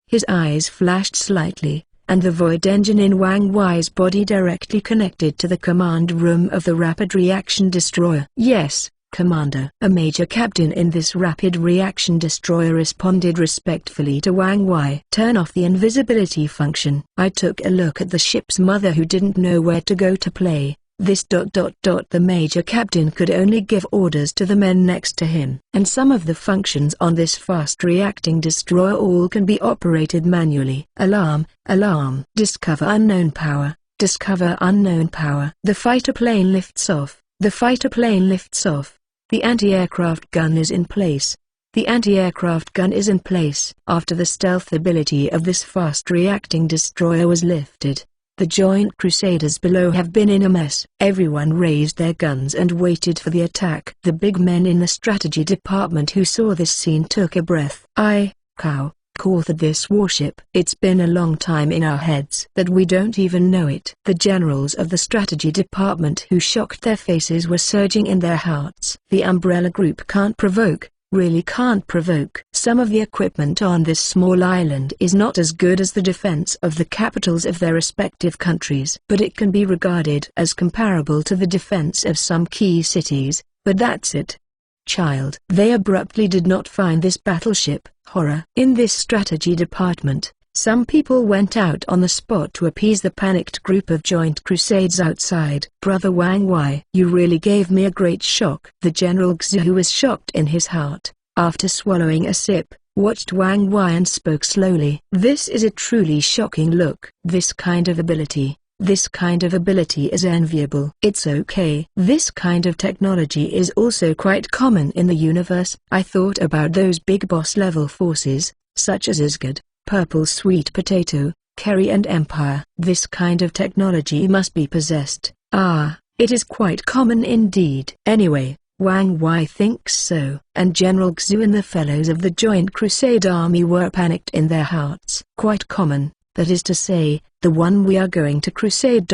His eyes flashed slightly, and the void engine in Wang Wai's body directly connected to the command room of the Rapid Reaction Destroyer. Yes, Commander. A major captain in this Rapid Reaction Destroyer responded respectfully to Wang Wai. Turn off the invisibility function. I took a look at the ship's mother who didn't know where to go to play. The major captain could only give orders to the men next to him. And some of the functions on this fast-reacting destroyer all can be operated manually. Alarm, alarm. Discover unknown power, discover unknown power. The fighter plane lifts off, the fighter plane lifts off. The anti-aircraft gun is in place. The anti-aircraft gun is in place. After the stealth ability of this fast-reacting destroyer was lifted, the Joint Crusaders below have been in a mess. Everyone raised their guns and waited for the attack. The big men in the strategy department who saw this scene took a breath. Who authored this warship? It's been a long time in our heads that we don't even know it. The generals of the strategy department who shocked their faces were surging in their hearts. The Umbrella Group can't provoke. Really can't provoke. Some of the equipment on this small island is not as good as the defense of the capitals of their respective countries, but it can be regarded as comparable to the defense of some key cities, but that's it. Child. They abruptly did not find this battleship. Horror. In this strategy department, some people went out on the spot to appease the panicked group of Joint Crusades outside. Brother Wang Wai, you really gave me a great shock. The General Xu, who was shocked in his heart, after swallowing a sip, watched Wang Wai and spoke slowly. This is a truly shocking look. This kind of ability is enviable. It's okay. This kind of technology is also quite common in the universe. I thought about those big boss level forces, such as Asgard, Purple Sweet Potato, Kerry and Empire. This kind of technology must be possessed. It is quite common indeed. Anyway, Wang Wai thinks so. And General Xu and the fellows of the Joint Crusade Army were panicked in their hearts. Quite common, that is to say, the one we are going to crusade.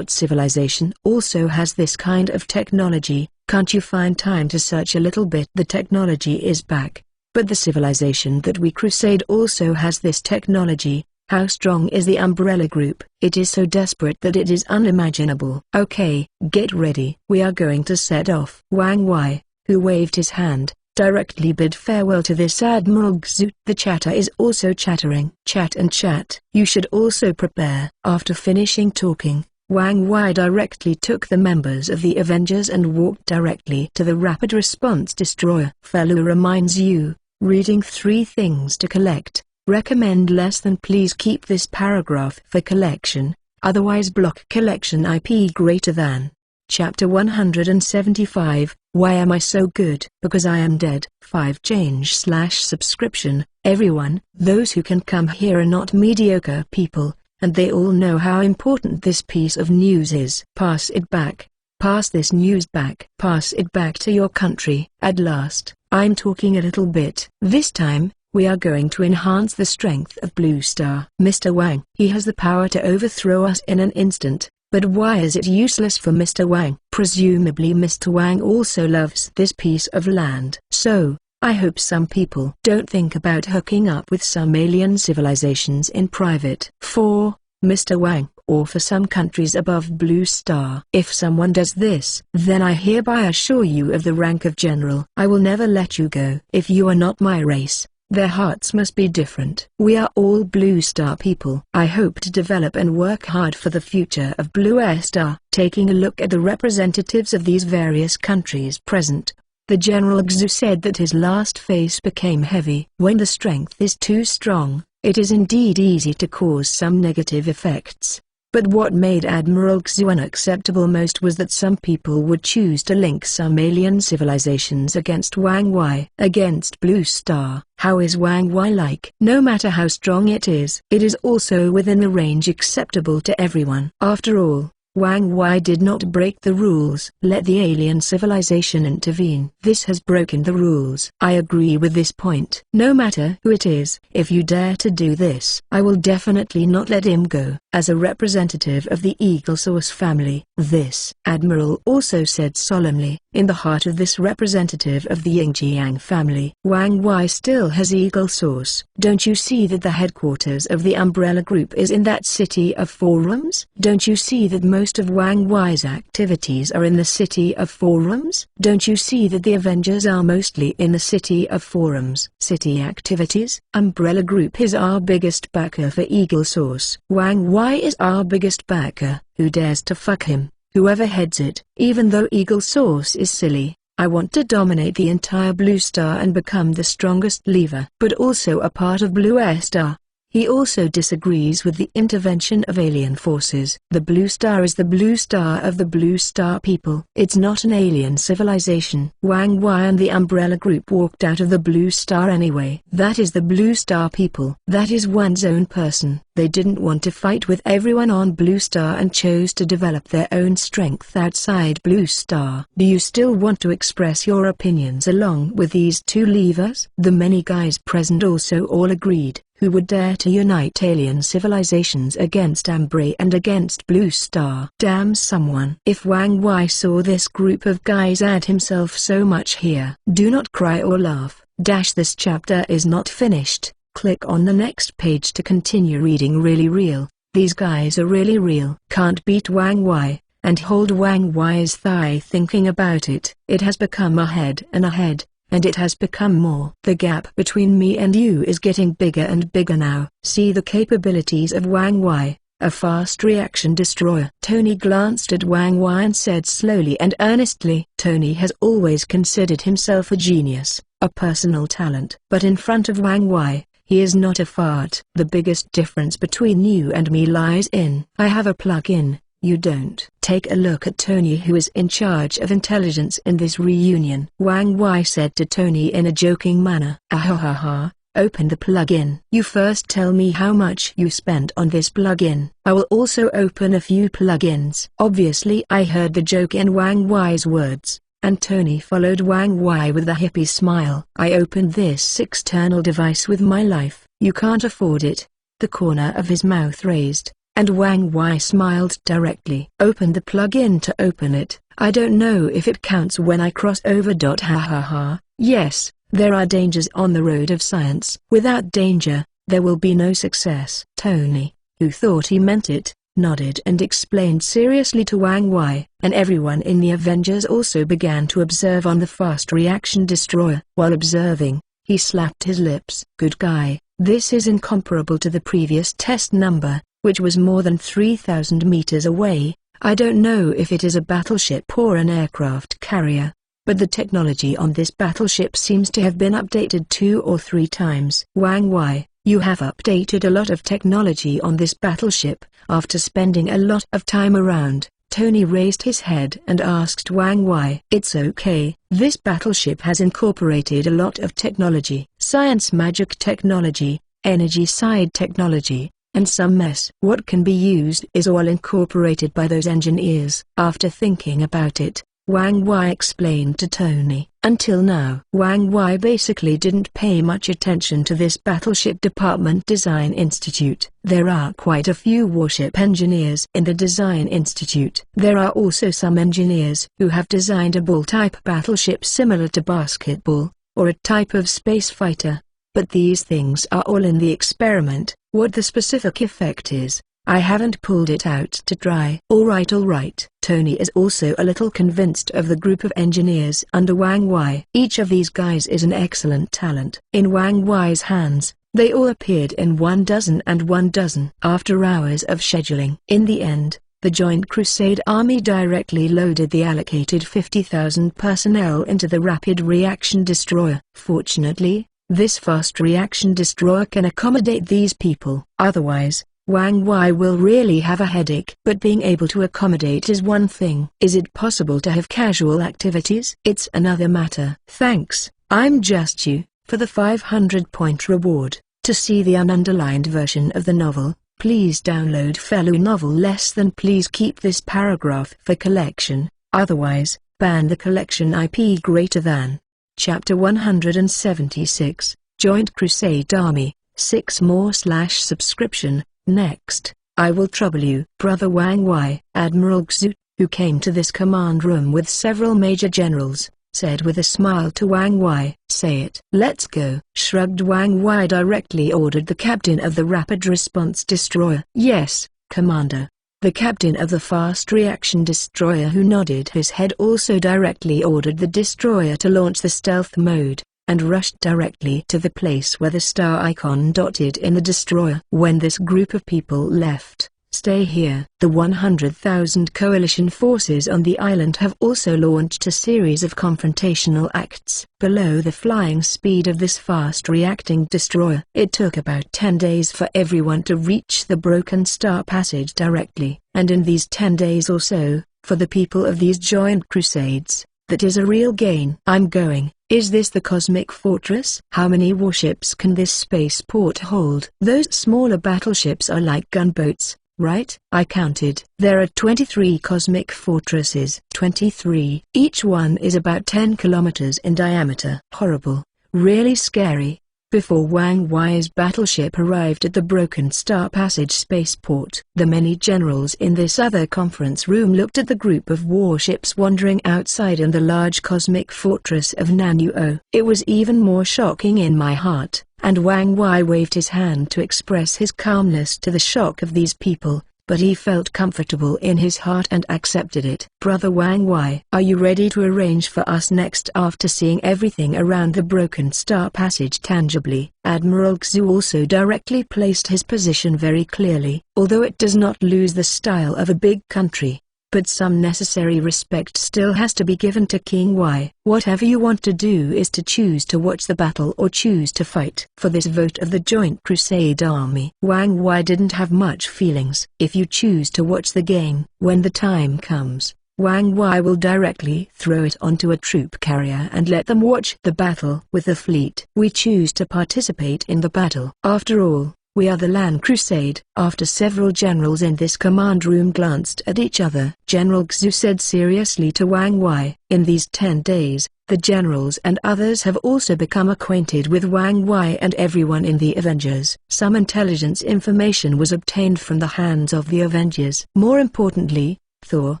Civilization also has this kind of technology. Can't you find time to search a little bit? The technology is back. But the civilization that we crusade also has this technology. How strong is the Umbrella Group? It is so desperate that it is unimaginable. Okay, get ready. We are going to set off. Wang Wai, who waved his hand, directly bid farewell to this Admiral Xu. The chatter is also chattering. Chat and chat. You should also prepare. After finishing talking, Wang Wai directly took the members of the Avengers and walked directly to the Rapid Response Destroyer. Fellow reminds you. Reading 3 things to collect. Recommend less than. Please keep this paragraph for collection, otherwise block collection IP greater than. Chapter 175, Why Am I So Good? Because I Am Dead. 5 change/subscription. Everyone, those who can come here are not mediocre people, and they all know how important this piece of news is. Pass it back. Pass this news back. Pass it back to your country. At last, I'm talking a little bit. This time, we are going to enhance the strength of Blue Star. Mr. Wang, he has the power to overthrow us in an instant, but why is it useless for Mr. Wang? Presumably Mr. Wang also loves this piece of land. So, I hope some people don't think about hooking up with some alien civilizations in private. For Mr. Wang, or for some countries above Blue Star. If someone does this, then I hereby assure you of the rank of general. I will never let you go. If you are not my race, their hearts must be different. We are all Blue Star people. I hope to develop and work hard for the future of Blue Star. Taking a look at the representatives of these various countries present, the General Xu said that his last face became heavy. When the strength is too strong, it is indeed easy to cause some negative effects. But what made Admiral Xu unacceptable most was that some people would choose to link some alien civilizations against Wang Wei. Against Blue Star. How is Wang Wei like? No matter how strong it is also within the range acceptable to everyone. After all, Wang Wei did not break the rules. Let the alien civilization intervene. This has broken the rules. I agree with this point. No matter who it is, if you dare to do this, I will definitely not let him go. As a representative of the Eagle Source family, this Admiral also said solemnly, in the heart of this representative of the Yingjiang family. Wang Wei still has Eagle Source. Don't you see that the headquarters of the Umbrella Group is in that city of Four Rooms? Don't you see that most of Wang Wei's activities are in the city of Four Rooms? Don't you see that the Avengers are mostly in the city of Four Rooms? City activities? Umbrella Group is our biggest backer for Eagle Source. Wang Wei is our biggest backer. Who dares to fuck him? Whoever heads it. Even though Eagle Source is silly, I want to dominate the entire Blue Star and become the strongest lever. But also a part of Blue Star. He also disagrees with the intervention of alien forces. The Blue Star is the Blue Star of the Blue Star people. It's not an alien civilization. Wang Wei and the Umbrella Group walked out of the Blue Star anyway. That is the Blue Star people. That is one's own person. They didn't want to fight with everyone on Blue Star and chose to develop their own strength outside Blue Star. Do you still want to express your opinions along with these two levers? The many guys present also all agreed. Who would dare to unite alien civilizations against Umbrella and against Blue Star? Damn someone. If Wang Wei saw this group of guys add himself so much here. Do not cry or laugh. This chapter is not finished. Click on the next page to continue reading. Really real. These guys are really real. Can't beat Wang Wei. And hold Wang Wei's thigh thinking about it. It has become ahead and ahead. And it has become more. The gap between me and you is getting bigger and bigger now. See the capabilities of Wang Wei, a fast reaction destroyer. Tony glanced at Wang Wei and said slowly and earnestly. Tony has always considered himself a genius, a personal talent. But in front of Wang Wei, he is not a fart. The biggest difference between you and me lies in, I have a plug-in. You don't. Take a look at Tony, who is in charge of intelligence in this reunion. Wang Wei said to Tony in a joking manner. Ahahaha, open the plug-in. You first tell me how much you spent on this plug-in. I will also open a few plug-ins. Obviously I heard the joke in Wang Wei's words, and Tony followed Wang Wei with a hippie smile. I opened this external device with my life. You can't afford it. The corner of his mouth raised, and Wang Wei smiled directly. Open the plug-in to open it. I don't know if it counts when I cross over. Ha ha ha. Yes, there are dangers on the road of science. Without danger, there will be no success. Tony, who thought he meant it, nodded and explained seriously to Wang Wei, and everyone in the Avengers also began to observe on the fast reaction destroyer. While observing, he slapped his lips. Good guy, this is incomparable to the previous test number, which was more than 3,000 meters away. I don't know if it is a battleship or an aircraft carrier, but the technology on this battleship seems to have been updated 2 or 3 times. Wang Wei, you have updated a lot of technology on this battleship. After spending a lot of time around, Tony raised his head and asked Wang why. It's okay, this battleship has incorporated a lot of technology. Science, magic technology, energy side technology, and some mess. What can be used is all incorporated by those engineers. After thinking about it, Wang Wai explained to Tony. Until now, Wang Wai basically didn't pay much attention to this Battleship Department Design Institute. There are quite a few warship engineers in the Design Institute. There are also some engineers who have designed a ball-type battleship similar to basketball, or a type of space fighter. But these things are all in the experiment. What the specific effect is, I haven't pulled it out to try. Alright. Tony is also a little convinced of the group of engineers under Wang Wai. Each of these guys is an excellent talent. In Wang Wai's hands, they all appeared in 12. After hours of scheduling. In the end, the Joint Crusade Army directly loaded the allocated 50,000 personnel into the Rapid Reaction Destroyer. Fortunately, this fast reaction destroyer can accommodate these people. Otherwise, Wang Wai will really have a headache. But being able to accommodate is one thing. Is it possible to have casual activities? It's another matter. Thanks, I'm just you, for the 500-point reward. To see the ununderlined version of the novel, please download fellow novel less than. Please keep this paragraph for collection, otherwise, ban the collection IP greater than. Chapter 176, Joint Crusade Army, 6 more / subscription. Next, I will trouble you. Brother Wang Wai. Admiral Xu, who came to this command room with several major generals, said with a smile to Wang Wai, "Say it." "Let's go." Shrugged Wang Wai directly ordered the captain of the Rapid Response Destroyer. "Yes, Commander." The captain of the Fast Reaction Destroyer, who nodded his head, also directly ordered the destroyer to launch the stealth mode, and rushed directly to the place where the star icon dotted in the destroyer. When this group of people left, "Stay here." The 100,000 coalition forces on the island have also launched a series of confrontational acts below the flying speed of this fast-reacting destroyer. It took about 10 days for everyone to reach the Broken Star Passage directly, and in these 10 days or so, for the people of these Joint Crusades, that is a real gain. I'm going. Is this the Cosmic Fortress? How many warships can this spaceport hold? Those smaller battleships are like gunboats, right? I counted. There are 23 Cosmic Fortresses. 23. Each one is about 10 kilometers in diameter. Horrible. Really scary. Before Wang Wai's battleship arrived at the Broken Star Passage spaceport, the many generals in this other conference room looked at the group of warships wandering outside and the large cosmic fortress of Nanuo. It was even more shocking in my heart, and Wang Wai waved his hand to express his calmness to the shock of these people, but he felt comfortable in his heart and accepted it. "Brother Wang Wai, are you ready to arrange for us next?" After seeing everything around the Broken Star Passage tangibly, Admiral Xu also directly placed his position very clearly. Although it does not lose the style of a big country, but some necessary respect still has to be given to King Wai. Whatever you want to do is to choose to watch the battle or choose to fight. For this vote of the Joint Crusade Army, Wang Wai didn't have much feelings. If you choose to watch the game, when the time comes, Wang Wai will directly throw it onto a troop carrier and let them watch the battle with the fleet. We choose to participate in the battle. After all, we are the Land Crusade. After several generals in this command room glanced at each other, General Xu said seriously to Wang Wai, "In these 10 days, the generals and others have also become acquainted with Wang Wai and everyone in the Avengers. Some intelligence information was obtained from the hands of the Avengers. More importantly, Thor,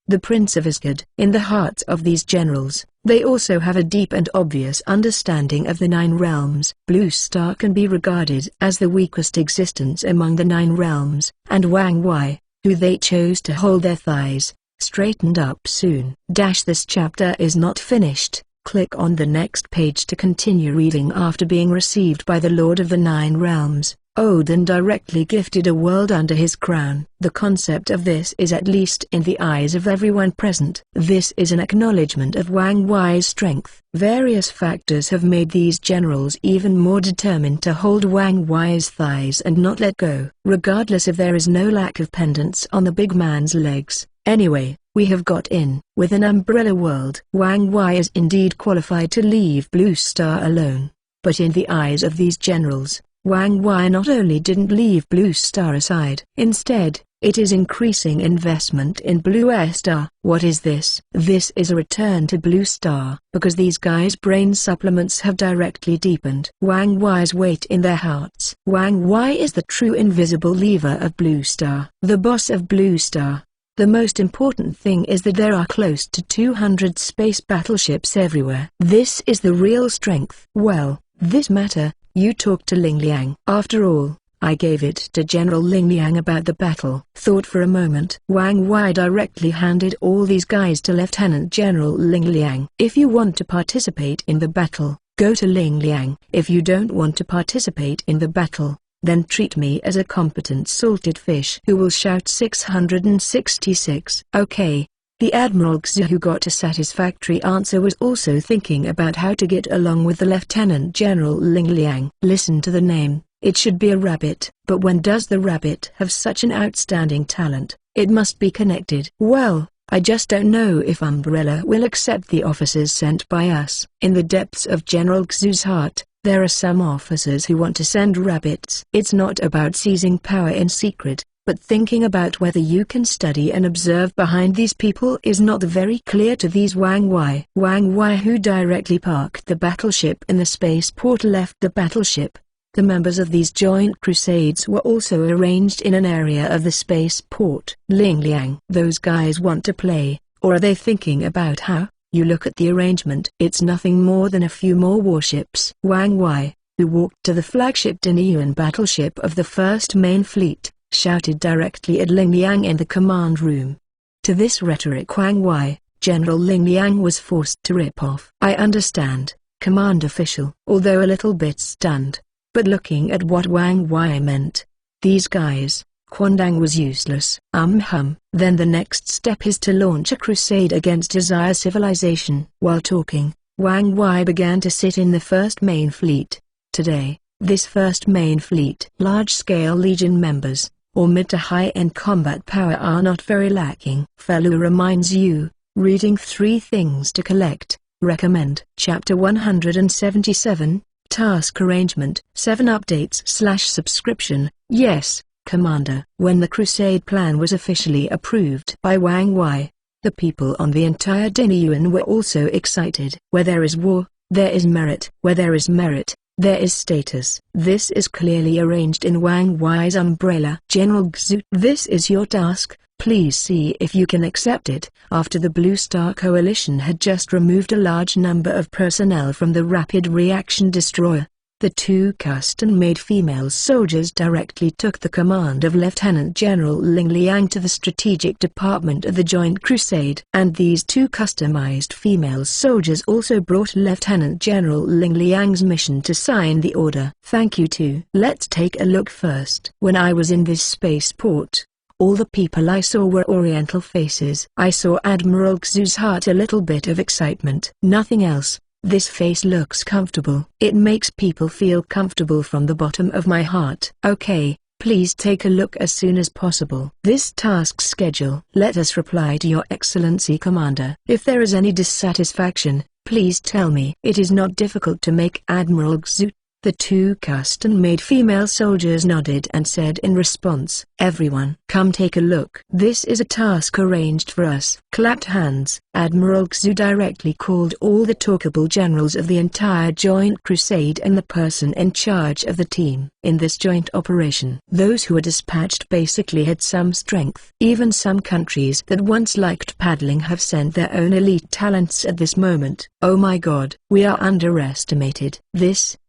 the Prince of Asgard. In the hearts of these generals, they also have a deep and obvious understanding of the 9 realms. Blue Star can be regarded as the weakest existence among the 9 realms, and Wang Wai, who they chose to hold their thighs, straightened up soon. This chapter is not finished. Click on the next page to continue reading. After being received by the Lord of the 9 realms, Odin directly gifted a world under his crown. The concept of this is at least in the eyes of everyone present. This is an acknowledgement of Wang Wai's strength. Various factors have made these generals even more determined to hold Wang Wai's thighs and not let go, regardless if there is no lack of pendants on the big man's legs. Anyway, We have got in with an umbrella world. Wang Wei is indeed qualified to leave Blue Star alone. But in the eyes of these generals, Wang Wei not only didn't leave Blue Star aside. Instead, it is increasing investment in Blue Star. What is this? This is a return to Blue Star, because these guys' brain supplements have directly deepened Wang Wei's weight in their hearts. Wang Wei is the true invisible leader of Blue Star, the boss of Blue Star. The most important thing is that there are close to 200 space battleships everywhere. This is the real strength. Well, this matter, you talk to Ling Liang. After all, I gave it to General Ling Liang about the battle. Thought for a moment. Wang Wei directly handed all these guys to Lieutenant General Ling Liang. If you want to participate in the battle, go to Ling Liang. If you don't want to participate in the battle, then treat me as a competent salted fish who will shout 666. Okay. The Admiral Xu, who got a satisfactory answer, was also thinking about how to get along with the Lieutenant General Ling Liang. Listen to the name. It should be a rabbit. But when does the rabbit have such an outstanding talent? It must be connected. Well, I just don't know if Umbrella will accept the officers sent by us. In the depths of General Xu's heart, there are some officers who want to send rabbits. It's not about seizing power in secret, but thinking about whether you can study and observe behind these people is not very clear to these Wang Wei. Wang Wei, who directly parked the battleship in the spaceport, left the battleship. The members of these joint crusades were also arranged in an area of the spaceport. Ling Liang. Those guys want to play, or are they thinking about how? You look at the arrangement. It's nothing more than a few more warships. Wang Wei, who walked to the flagship Dingyuan battleship of the First Main Fleet, shouted directly at Ling Liang in the command room. To this rhetoric Wang Wei, General Ling Liang was forced to rip off. I understand, command official. Although a little bit stunned, but looking at what Wang Wei meant, these guys, Quandang was useless. Then the next step is to launch a crusade against Desire civilization. While talking, Wang Wei began to sit in the First Main Fleet. Today, this First Main Fleet, large-scale Legion members, or mid to high-end combat power are not very lacking. Fellow reminds you, reading 3 things to collect, recommend. Chapter 177, Task Arrangement. 7 updates/subscription. Yes, Commander. When the crusade plan was officially approved by Wang Wei, the people on the entire Dingyuan were also excited. Where there is war, there is merit. Where there is merit, there is status. This is clearly arranged in Wang Wei's umbrella. General Xu, this is your task. Please see if you can accept it. After the Blue Star Coalition had just removed a large number of personnel from the Rapid Reaction Destroyer, the 2 custom-made female soldiers directly took the command of Lieutenant General Ling Liang to the Strategic Department of the Joint Crusade. And these 2 customized female soldiers also brought Lieutenant General Ling Liang's mission to sign the order. Thank you too. Let's take a look first. When I was in this spaceport, all the people I saw were Oriental faces. I saw Admiral Xu's heart a little bit of excitement. Nothing else. This face looks comfortable. It makes people feel comfortable from the bottom of my heart. Okay, please take a look as soon as possible. This task schedule. Let us reply to Your Excellency Commander. If there is any dissatisfaction, please tell me. It is not difficult to make. Admiral Xu. The 2 custom-made female soldiers nodded and said in response, everyone, come take a look. This is a task arranged for us. Clapped hands. Admiral Xu directly called all the talkable generals of the entire Joint Crusade and the person in charge of the team. In this joint operation, those who were dispatched basically had some strength. Even some countries that once liked paddling have sent their own elite talents at this moment. Oh my god, we are underestimated.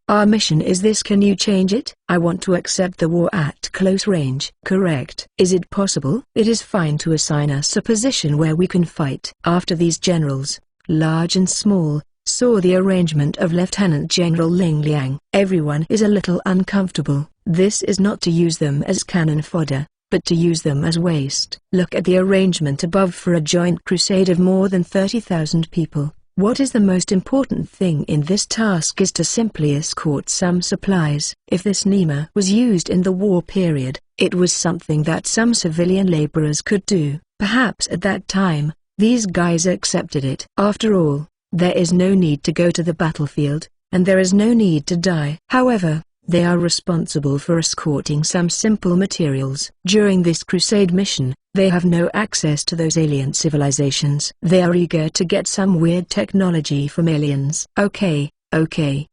Our mission is this. Can you change it? I want to accept the war at close range. Correct. Is it possible? It is fine to assign us a position where we can fight. After these generals, large and small, saw the arrangement of Lieutenant General Ling Liang, everyone is a little uncomfortable. This is not to use them as cannon fodder, but to use them as waste. Look at the arrangement above. For a joint crusade of more than 30,000 people, what is the most important thing in this task is to simply escort some supplies. If this NEMA was used in the war period, it was something that some civilian laborers could do. Perhaps at that time, these guys accepted it. After all, there is no need to go to the battlefield, and there is no need to die. However, they are responsible for escorting some simple materials. During this crusade mission, they have no access to those alien civilizations. They are eager to get some weird technology from aliens. Okay,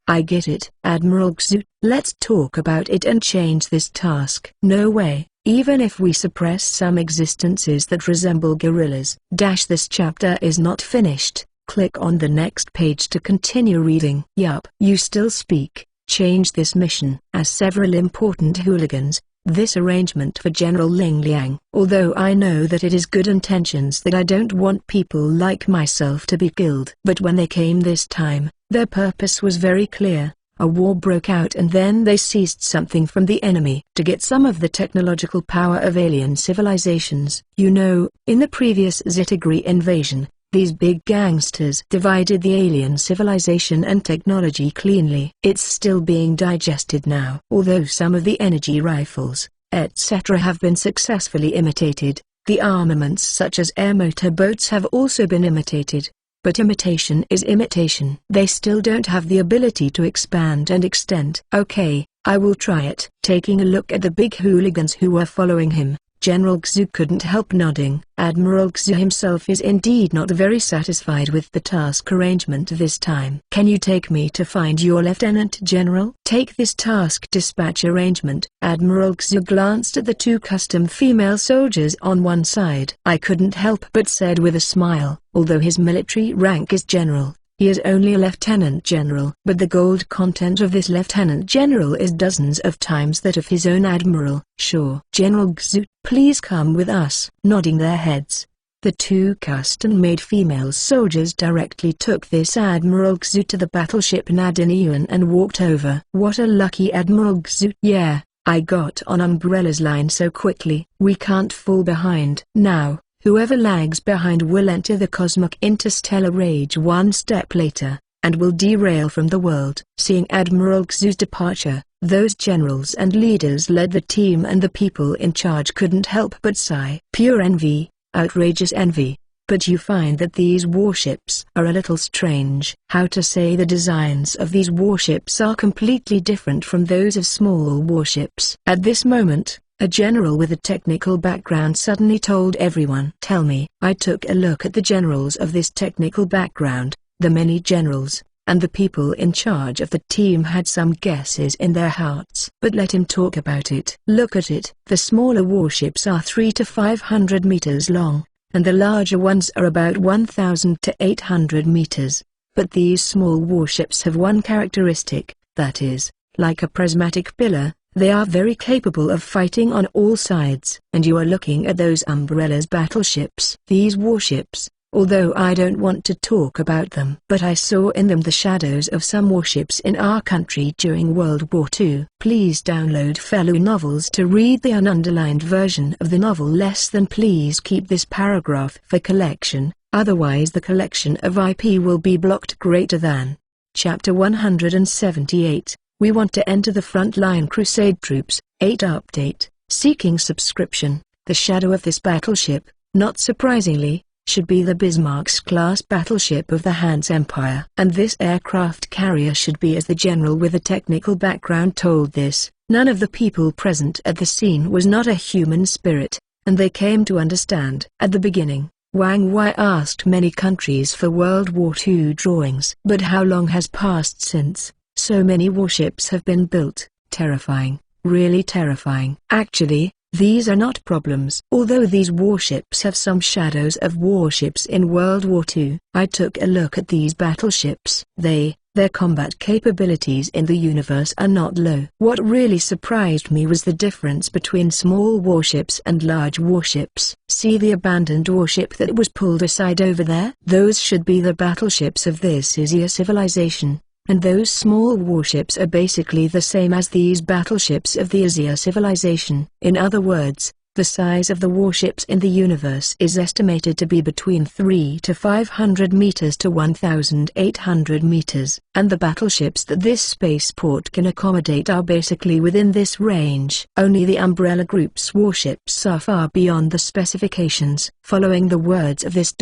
I get it. Admiral Xu, let's talk about it and change this task. No way. Even if we suppress some existences that resemble gorillas. This chapter is not finished. Click on the next page to continue reading. Yup. You still speak. Change this mission. As several important hooligans, this arrangement for General Ling Liang. Although I know that it is good intentions, that I don't want people like myself to be killed. But when they came this time, their purpose was very clear. A war broke out and then they seized something from the enemy to get some of the technological power of alien civilizations. You know, in the previous Zitagri invasion, these big gangsters divided the alien civilization and technology cleanly. It's still being digested now. Although some of the energy rifles, etc. have been successfully imitated, the armaments such as air motor boats have also been imitated. But imitation is imitation. They still don't have the ability to expand and extend. Okay, I will try it. Taking a look at the big hooligans who were following him, General Xu couldn't help nodding. Admiral Xu himself is indeed not very satisfied with the task arrangement this time. Can you take me to find your Lieutenant General? Take this task dispatch arrangement. Admiral Xu glanced at the two custom female soldiers on one side. I couldn't help but said with a smile, although his military rank is general, he is only a lieutenant general. But the gold content of this lieutenant general is dozens of times that of his own admiral. Sure. General Xu, please come with us. Nodding their heads, the two custom-made female soldiers directly took this Admiral Xu to the battleship Nadine and walked over. What a lucky Admiral Xu. Yeah, I got on Umbrella's line so quickly. We can't fall behind. Now, whoever lags behind will enter the cosmic interstellar rage one step later, and will derail from the world. Seeing Admiral Xu's departure, those generals and leaders led the team and the people in charge couldn't help but sigh. Pure envy, outrageous envy. But you find that these warships are a little strange. How to say, the designs of these warships are completely different from those of small warships. At this moment, a general with a technical background suddenly told everyone. Tell me. I took a look at the generals of this technical background, the many generals, and the people in charge of the team had some guesses in their hearts. But let him talk about it. Look at it. The smaller warships are 300 to 500 meters long, and the larger ones are about 1,000 to 800 meters. But these small warships have one characteristic, that is, like a prismatic pillar, they are very capable of fighting on all sides. And you are looking at those Umbrella's battleships. These warships, although I don't want to talk about them, but I saw in them the shadows of some warships in our country during World War II. Please download fellow novels to read the ununderlined version of the novel. Please keep this paragraph for collection, otherwise the collection of IP will be blocked. Chapter 178. We want to enter the front-line crusade troops. 8 update. Seeking subscription. The shadow of this battleship, not surprisingly, should be the Bismarck-class battleship of the Han's Empire. And this aircraft carrier should be, as the general with a technical background told this. None of the people present at the scene was not a human spirit, and they came to understand. At the beginning, Wang Wei asked many countries for World War II drawings. But how long has passed since so many warships have been built? Terrifying, really terrifying. Actually, these are not problems. Although these warships have some shadows of warships in World War II, I took a look at these battleships. Their combat capabilities in the universe are not low. What really surprised me was the difference between small warships and large warships. See the abandoned warship that was pulled aside over there? Those should be the battleships of this Izia civilization. And those small warships are basically the same as these battleships of the Izia civilization. In other words, The size of the warships in the universe is estimated to be between 3 to 500 meters to 1,800 meters, and the battleships that this spaceport can accommodate are basically within this range. Only the Umbrella Group's warships are far beyond the specifications. Following the words of this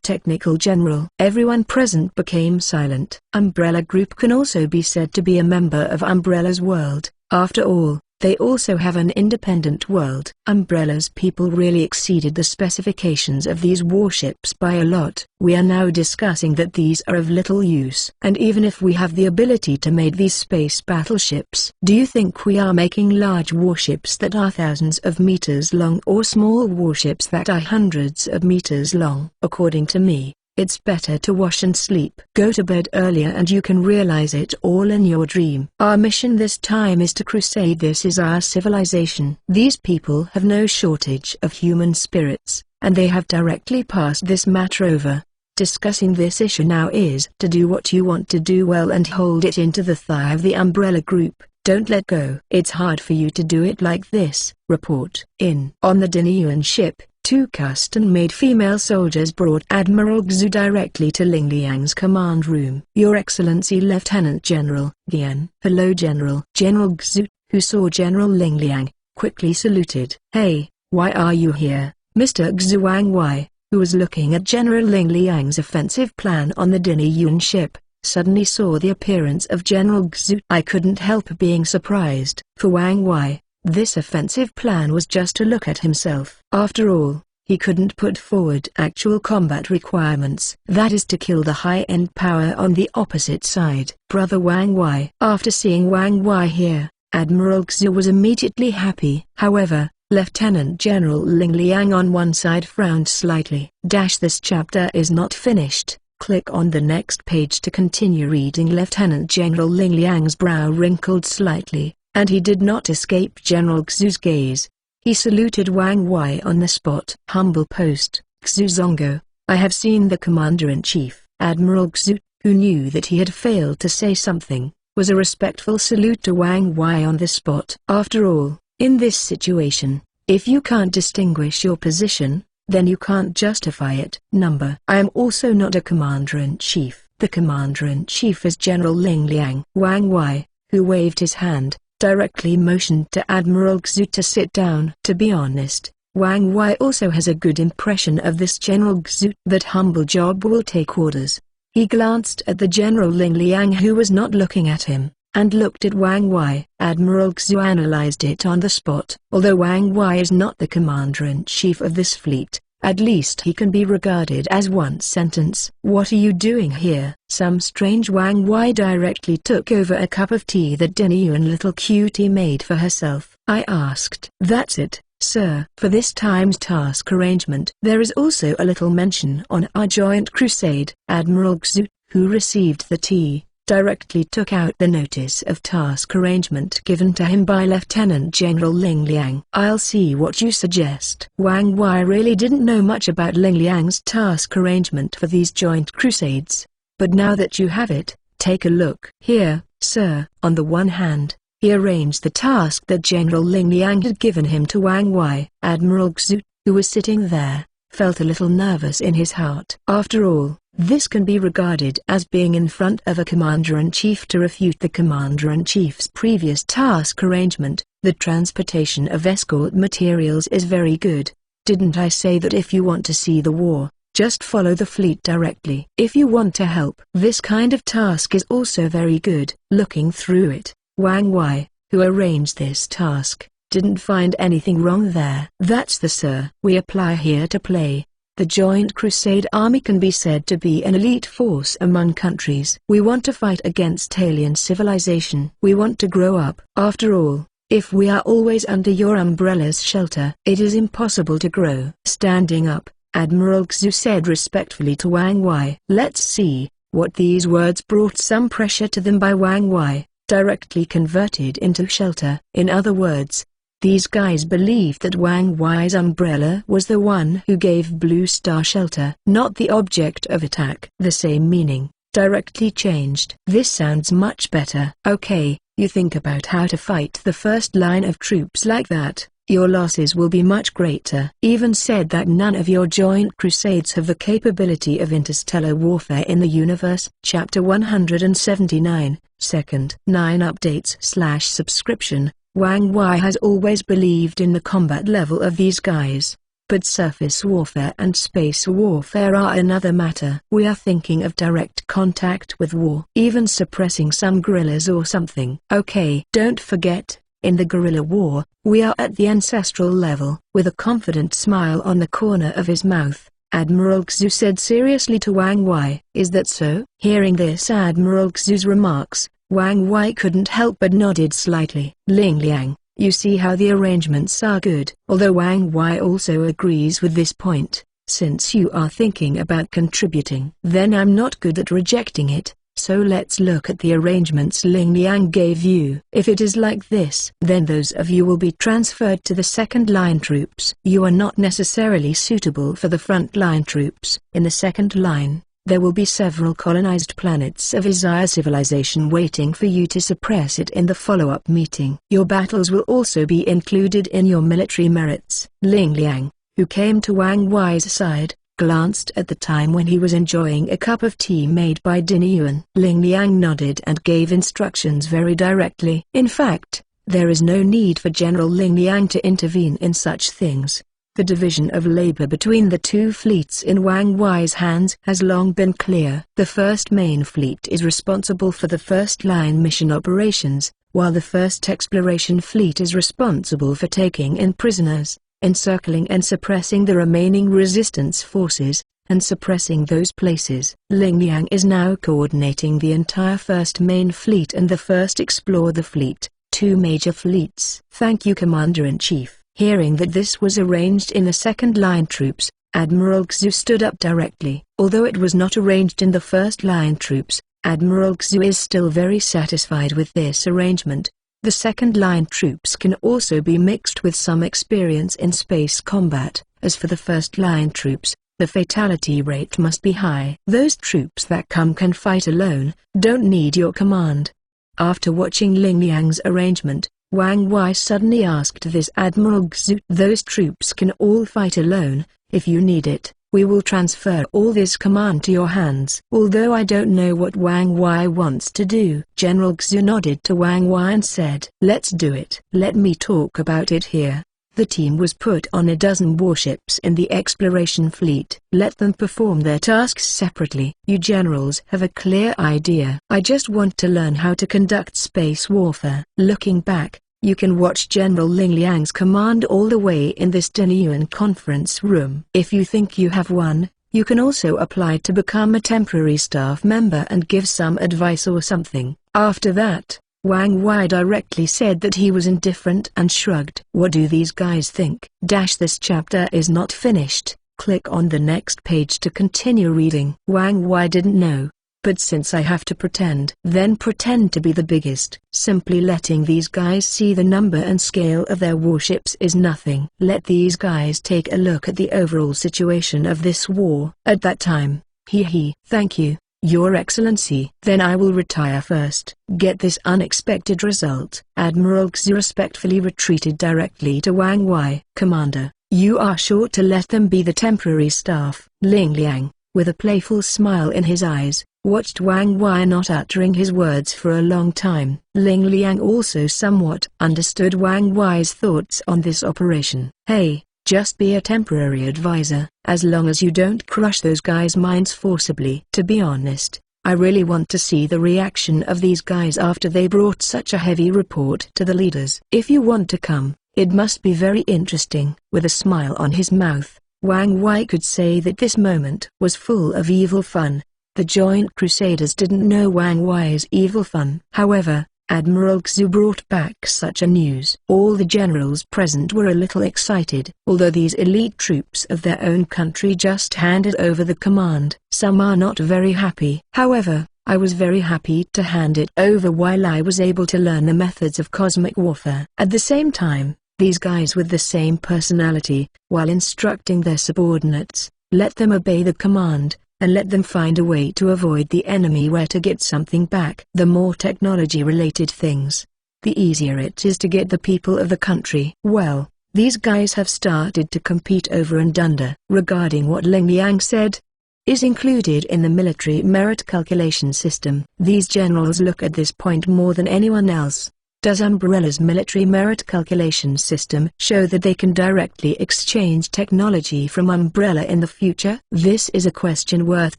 technical general, everyone present became silent. Umbrella Group can also be said to be a member of Umbrella's world. After all, they also have an independent world. Umbrella's people really exceeded the specifications of these warships by a lot. We are now discussing that these are of little use. And even if we have the ability to make these space battleships, do you think we are making large warships that are thousands of meters long or small warships that are hundreds of meters long? According to me, it's better to wash and sleep. Go to bed earlier and you can realize it all in your dream. Our mission this time is to crusade. This is our civilization. These people have no shortage of human spirits, and they have directly passed this matter over. Discussing this issue now is to do what you want to do well and hold it into the thigh of the Umbrella Group. Don't let go. It's hard for you to do it like this. Report. On the Diniyuan ship, 2 custom-made female soldiers brought Admiral Xu directly to Ling Liang's command room. Your Excellency Lieutenant General Gian. Hello General. General Xu, who saw General Ling Liang, quickly saluted. Hey, why are you here? Mr. Xu Wang Wai, who was looking at General Ling Liang's offensive plan on the Diniyuan ship, suddenly saw the appearance of General Xu. I couldn't help being surprised. For Wang Wai, this offensive plan was just to look at himself. After all, he couldn't put forward actual combat requirements. That is to kill the high-end power on the opposite side. Brother Wang Wai. After seeing Wang Wai here, Admiral Xu was immediately happy. However, Lieutenant General Ling Liang on one side frowned slightly. This chapter is not finished. Click on the next page to continue reading. Lieutenant General Ling Liang's brow wrinkled slightly, and he did not escape General Xu's gaze. He saluted Wang Wai on the spot. Humble post, Xu Zongo. I have seen the Commander-in-Chief. Admiral Xu, who knew that he had failed to say something, was a respectful salute to Wang Wai on the spot. After all, in this situation, if you can't distinguish your position, then you can't justify it. I am also not a Commander-in-Chief. The Commander-in-Chief is General Ling Liang. Wang Wai, who waved his hand, directly motioned to Admiral Xu to sit down. To be honest, Wang Wai also has a good impression of this General Xu. That humble job will take orders. He glanced at the General Ling Liang, who was not looking at him, and looked at Wang Wai. Admiral Xu analyzed it on the spot. Although Wang Wai is not the Commander-in-Chief of this fleet, at least he can be regarded as one sentence. What are you doing here? Some strange. Wang Wai directly took over a cup of tea that Diniyuan little cutie made for herself. I asked. That's it, sir. For this time's task arrangement, there is also a little mention on our joint crusade. Admiral Xu, who received the tea, directly took out the notice of task arrangement given to him by Lieutenant General Ling Liang. I'll see what you suggest. Wang Wai really didn't know much about Ling Liang's task arrangement for these joint crusades. But now that you have it, take a look. Here, sir. On the one hand, he arranged the task that General Ling Liang had given him to Wang Wai. Admiral Xu, who was sitting there, felt a little nervous in his heart. After all, this can be regarded as being in front of a Commander-in-Chief to refute the Commander-in-Chief's previous task arrangement. The transportation of escort materials is very good. Didn't I say that if you want to see the war, just follow the fleet directly? If you want to help, this kind of task is also very good. Looking through it, Wang Wai, who arranged this task, didn't find anything wrong there. That's the sir we apply here to play. The Joint Crusade Army can be said to be an elite force among countries. We want to fight against alien civilization. We want to grow up. After all, if we are always under your umbrella's shelter, it is impossible to grow. Standing up, Admiral Xu said respectfully to Wang Wai. Let's see. What these words brought some pressure to them by Wang Wai, directly converted into shelter. In other words, these guys believed that Wang Wai's umbrella was the one who gave Blue Star shelter, not the object of attack. The same meaning, directly changed. This sounds much better. Okay, you think about how to fight the first line of troops like that. your losses will be much greater. Even said that none of your joint crusades have the capability of interstellar warfare in the universe. Chapter 179, Second 9 Updates/subscription. Wang Wei has always believed in the combat level of these guys. But surface warfare and space warfare are another matter. We are thinking of direct contact with war. Even suppressing some guerrillas or something. Okay. Don't forget, in the guerrilla war, we are at the ancestral level. With a confident smile on the corner of his mouth, Admiral Xu said seriously to Wang Wei. Is that so? Hearing this Admiral Xu's remarks, Wang Wei couldn't help but nodded slightly. Ling Liang, you see how the arrangements are good. Although Wang Wei also agrees with this point, since you are thinking about contributing, then I'm not good at rejecting it, so let's look at the arrangements Ling Liang gave you. If it is like this, then those of you will be transferred to the second-line troops. You are not necessarily suitable for the front-line troops. In the second line, there will be several colonized planets of Isaiah civilization waiting for you to suppress it in the follow-up meeting. Your battles will also be included in your military merits. Ling Liang, who came to Wang Wei's side, glanced at the time when he was enjoying a cup of tea made by Din Yuan. Ling Liang nodded and gave instructions very directly. In fact, there is no need for General Ling Liang to intervene in such things. The division of labor between the two fleets in Wang Wei's hands has long been clear. The first main fleet is responsible for the first-line mission operations, while the first exploration fleet is responsible for taking in prisoners, encircling and suppressing the remaining resistance forces, and suppressing those places. Ling Liang is now coordinating the entire first main fleet and the first explore the fleet, two major fleets. Thank you, Commander-in-Chief. Hearing that this was arranged in the second-line troops, Admiral Xu stood up directly. Although it was not arranged in the first-line troops, Admiral Xu is still very satisfied with this arrangement. The second-line troops can also be mixed with some experience in space combat. As for the first-line troops, the fatality rate must be high. Those troops that come can fight alone, don't need your command. After watching Ling Liang's arrangement, Wang Wei suddenly asked this Admiral Xu. Those troops can all fight alone. If you need it, we will transfer all this command to your hands. Although I don't know what Wang Wei wants to do. General Xu nodded to Wang Wei and said, let's do it. Let me talk about it here. The team was put on a dozen warships in the exploration fleet. Let them perform their tasks separately. You generals have a clear idea. I just want to learn how to conduct space warfare. Looking back, you can watch General Ling Liang's command all the way in this Din Yuan conference room. If you think you have one, you can also apply to become a temporary staff member and give some advice or something. After that, Wang Wei directly said that he was indifferent and shrugged. What do these guys think? This chapter is not finished. Click on the next page to continue reading. Wang Wei didn't know. But since I have to pretend, then pretend to be the biggest. Simply letting these guys see the number and scale of their warships is nothing. Let these guys take a look at the overall situation of this war. At that time, thank you, Your Excellency. Then I will retire first. Get this unexpected result. Admiral Xu respectfully retreated directly to Wang Wei. Commander, you are sure to let them be the temporary staff? Ling Liang, with a playful smile in his eyes, watched Wang Wei not uttering his words for a long time. Ling Liang also somewhat understood Wang Wei's thoughts on this operation. Hey, just be a temporary advisor, as long as you don't crush those guys' minds forcibly. To be honest, I really want to see the reaction of these guys after they brought such a heavy report to the leaders. If you want to come, it must be very interesting. With a smile on his mouth, Wang Wei could say that this moment was full of evil fun. The Joint Crusaders didn't know Wang Wei's evil fun. However, Admiral Xu brought back such a news. All the generals present were a little excited. Although these elite troops of their own country just handed over the command, some are not very happy. However, I was very happy to hand it over while I was able to learn the methods of cosmic warfare. At the same time, these guys with the same personality, while instructing their subordinates, let them obey the command, and let them find a way to avoid the enemy where to get something back. The more technology-related things, the easier it is to get the people of the country. Well, These guys have started to compete over and under. Regarding what Ling Liang said, is included in the military merit calculation system. These generals look at this point more than anyone else. Does Umbrella's military merit calculation system show that they can directly exchange technology from Umbrella in the future? This is a question worth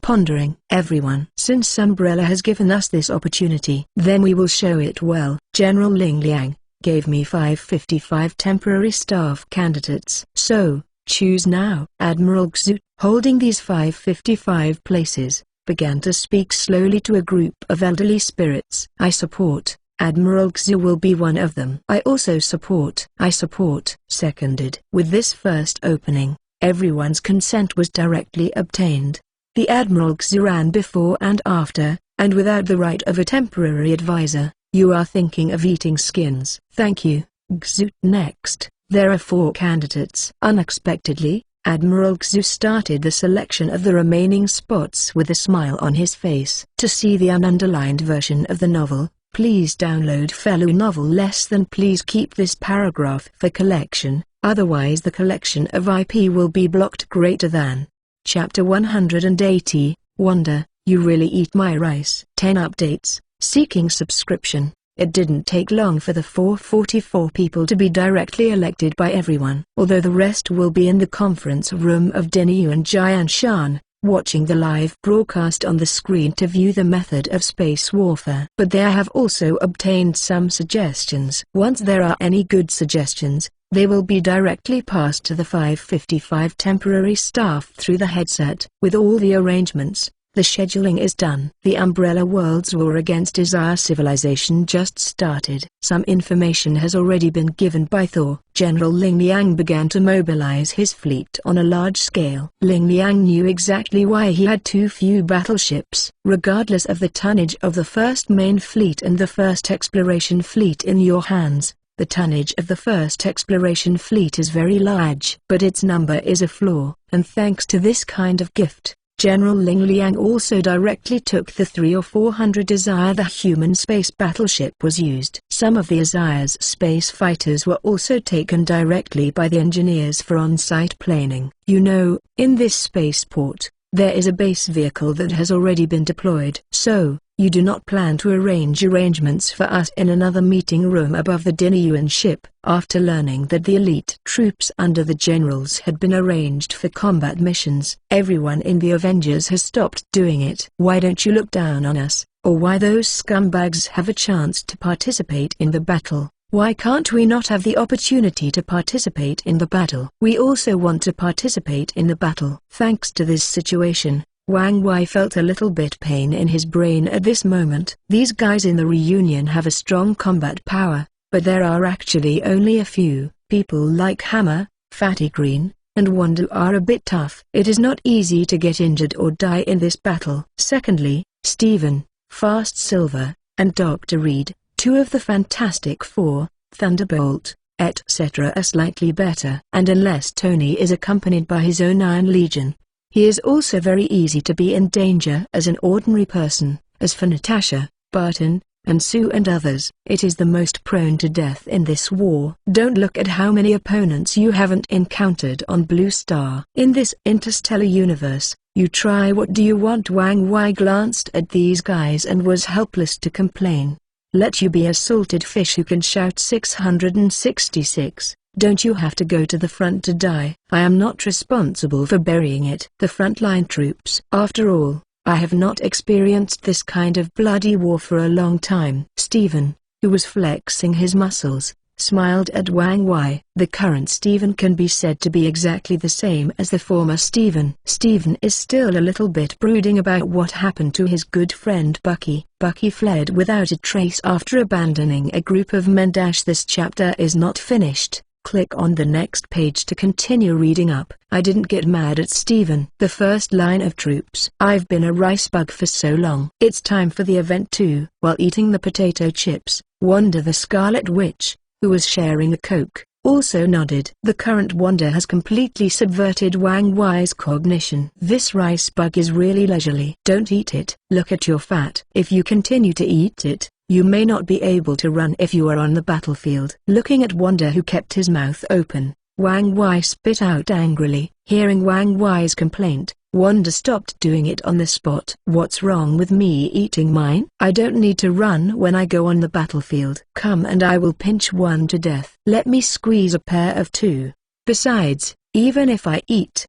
pondering. Everyone. Since Umbrella has given us this opportunity, then we will show it well. General Ling Liang gave me 555 temporary staff candidates. So, choose now. Admiral Xu, holding these 555 places, began to speak slowly to a group of elderly spirits. I support. Admiral Xu will be one of them. I also support. I support. Seconded. With this first opening, everyone's consent was directly obtained. The Admiral Xu ran before and after, and without the right of a temporary advisor. You are thinking of eating skins. Thank you, Xu. Next, there are 4 candidates. Unexpectedly, Admiral Xu started the selection of the remaining spots with a smile on his face. To see the ununderlined version of the novel, please download fellow novel less than. Please keep this paragraph for collection, otherwise the collection of IP will be blocked. Greater than. Chapter 180, Wonder, You Really Eat My Rice. 10 updates, seeking subscription. It didn't take long for the 444 people to be directly elected by everyone. Although the rest will be in the conference room of Deniyu and Jianshan, watching the live broadcast on the screen to view the method of space warfare. But they have also obtained some suggestions. Once there are any good suggestions, they will be directly passed to the 555 temporary staff through the headset. With all the arrangements, the scheduling is done. The Umbrella World's war against Desire Civilization just started. Some information has already been given by Thor. General Ling Liang began to mobilize his fleet on a large scale. Ling Liang knew exactly why he had too few battleships. Regardless of the tonnage of the first main fleet and the first exploration fleet in your hands, the tonnage of the first exploration fleet is very large. But its number is a flaw, and thanks to this kind of gift, General Ling Liang also directly took the 300 or 400 Desire. The human space battleship was used. Some of the Desire's space fighters were also taken directly by the engineers for on-site planing. You know, in this spaceport, there is a base vehicle that has already been deployed. So, you do not plan to arrange arrangements for us in another meeting room above the Dinyuan ship? After learning that the elite troops under the generals had been arranged for combat missions, everyone in the Avengers has stopped doing it. Why don't you look down on us, or why those scumbags have a chance to participate in the battle? Why can't we not have the opportunity to participate in the battle? We also want to participate in the battle. Thanks to this situation, Wang Wei felt a little bit pain in his brain at this moment. These guys in the reunion have a strong combat power, but there are actually only a few. People like Hammer, Fatty Green, and Wanda are a bit tough. It is not easy to get injured or die in this battle. Secondly, Steven, Fast Silver, and Dr. Reed, 2 of the Fantastic Four, Thunderbolt, etc. are slightly better. And unless Tony is accompanied by his own Iron Legion, he is also very easy to be in danger as an ordinary person. As for Natasha, Barton, and Sue and others, it is the most prone to death in this war. Don't look at how many opponents you haven't encountered on Blue Star. In this interstellar universe, you try what do you want? Wang Wei glanced at these guys and was helpless to complain. Let you be a salted fish who can shout 666. Don't you have to go to the front to die? I am not responsible for burying it. The frontline troops. After all, I have not experienced this kind of bloody war for a long time. Steven, who was flexing his muscles, smiled at Wang Wei. The current Steven can be said to be exactly the same as the former Steven. Steven is still a little bit brooding about what happened to his good friend Bucky. Bucky fled without a trace after abandoning a group of men. This chapter is not finished. Click on the next page to continue reading up. I didn't get mad at Steven. The first line of troops. I've been a rice bug for so long. It's time for the event too. While eating the potato chips, Wanda the Scarlet Witch, who was sharing a Coke, also nodded. The current Wanda has completely subverted Wang Wei's cognition. This rice bug is really leisurely. Don't eat it. Look at your fat. If you continue to eat it, you may not be able to run if you are on the battlefield. Looking at Wanda, who kept his mouth open, Wang Wei spit out angrily. Hearing Wang Wei's complaint, Wanda stopped doing it on the spot. What's wrong with me eating mine? I don't need to run when I go on the battlefield. Come and I will pinch one to death. Let me squeeze a pair of two. Besides, even if I eat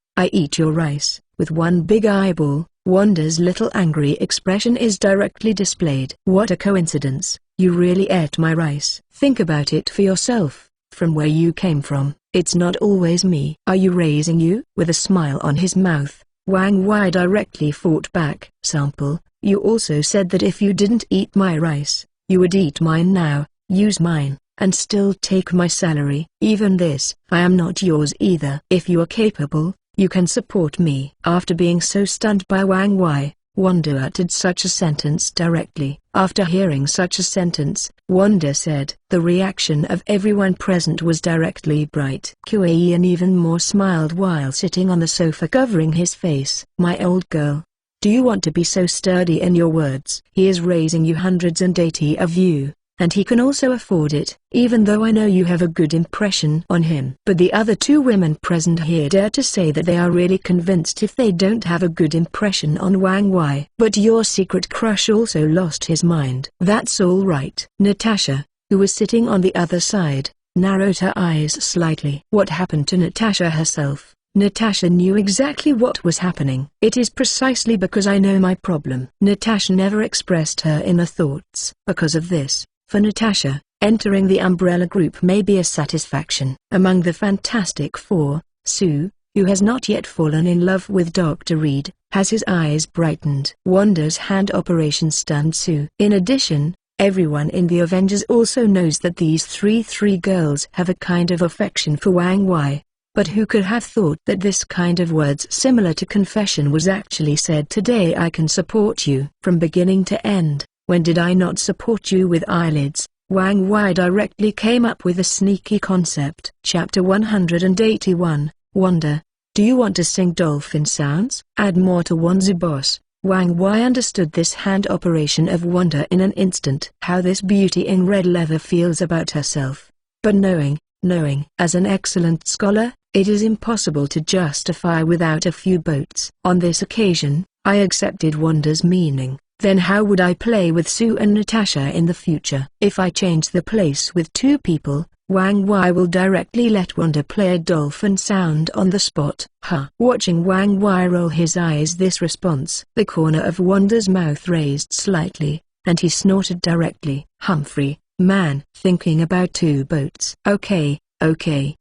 your rice. With one big eyeball, Wanda's little angry expression is directly displayed. What a coincidence, you really ate my rice. Think about it for yourself, from where you came from. It's not always me. Are you raising you? With a smile on his mouth, Wang Wei directly fought back. Sample, you also said that if you didn't eat my rice, you would eat mine now, use mine, and still take my salary. Even this, I am not yours either. If you are capable, you can support me. After being so stunned by Wang Wei, Wanda uttered such a sentence directly. After hearing such a sentence, Wanda said. The reaction of everyone present was directly bright. Kuei-yin even more smiled while sitting on the sofa covering his face. My old girl, do you want to be so sturdy in your words? He is raising you 180 of you, and he can also afford it, even though I know you have a good impression on him. But the other two women present here dare to say that they are really convinced if they don't have a good impression on Wang Wei. But your secret crush also lost his mind. That's all right. Natasha, who was sitting on the other side, narrowed her eyes slightly. What happened to Natasha herself? Natasha knew exactly what was happening. It is precisely because I know my problem. Natasha never expressed her inner thoughts. Because of this, for Natasha, entering the Umbrella Group may be a satisfaction. Among the Fantastic Four, Sue, who has not yet fallen in love with Dr. Reed, has his eyes brightened. Wanda's hand operation stunned Sue. In addition, everyone in the Avengers also knows that these three girls have a kind of affection for Wang Wei. But who could have thought that this kind of words similar to confession was actually said? Today I can support you. From beginning to end, when did I not support you with eyelids? Wang Wei directly came up with a sneaky concept. Chapter 181, Wanda, do you want to sing dolphin sounds? Add more to Wanda's boss. Wang Wei understood this hand operation of Wanda in an instant. How this beauty in red leather feels about herself. But knowing as an excellent scholar, it is impossible to justify without a few boats. On this occasion, I accepted Wanda's meaning. Then how would I play with Sue and Natasha in the future? If I change the place with two people, Wang Wei will directly let Wanda play a dolphin sound on the spot. Watching Wang Wei roll his eyes this response, the corner of Wanda's mouth raised slightly, and he snorted directly. Humphrey, man, thinking about two boats. Okay,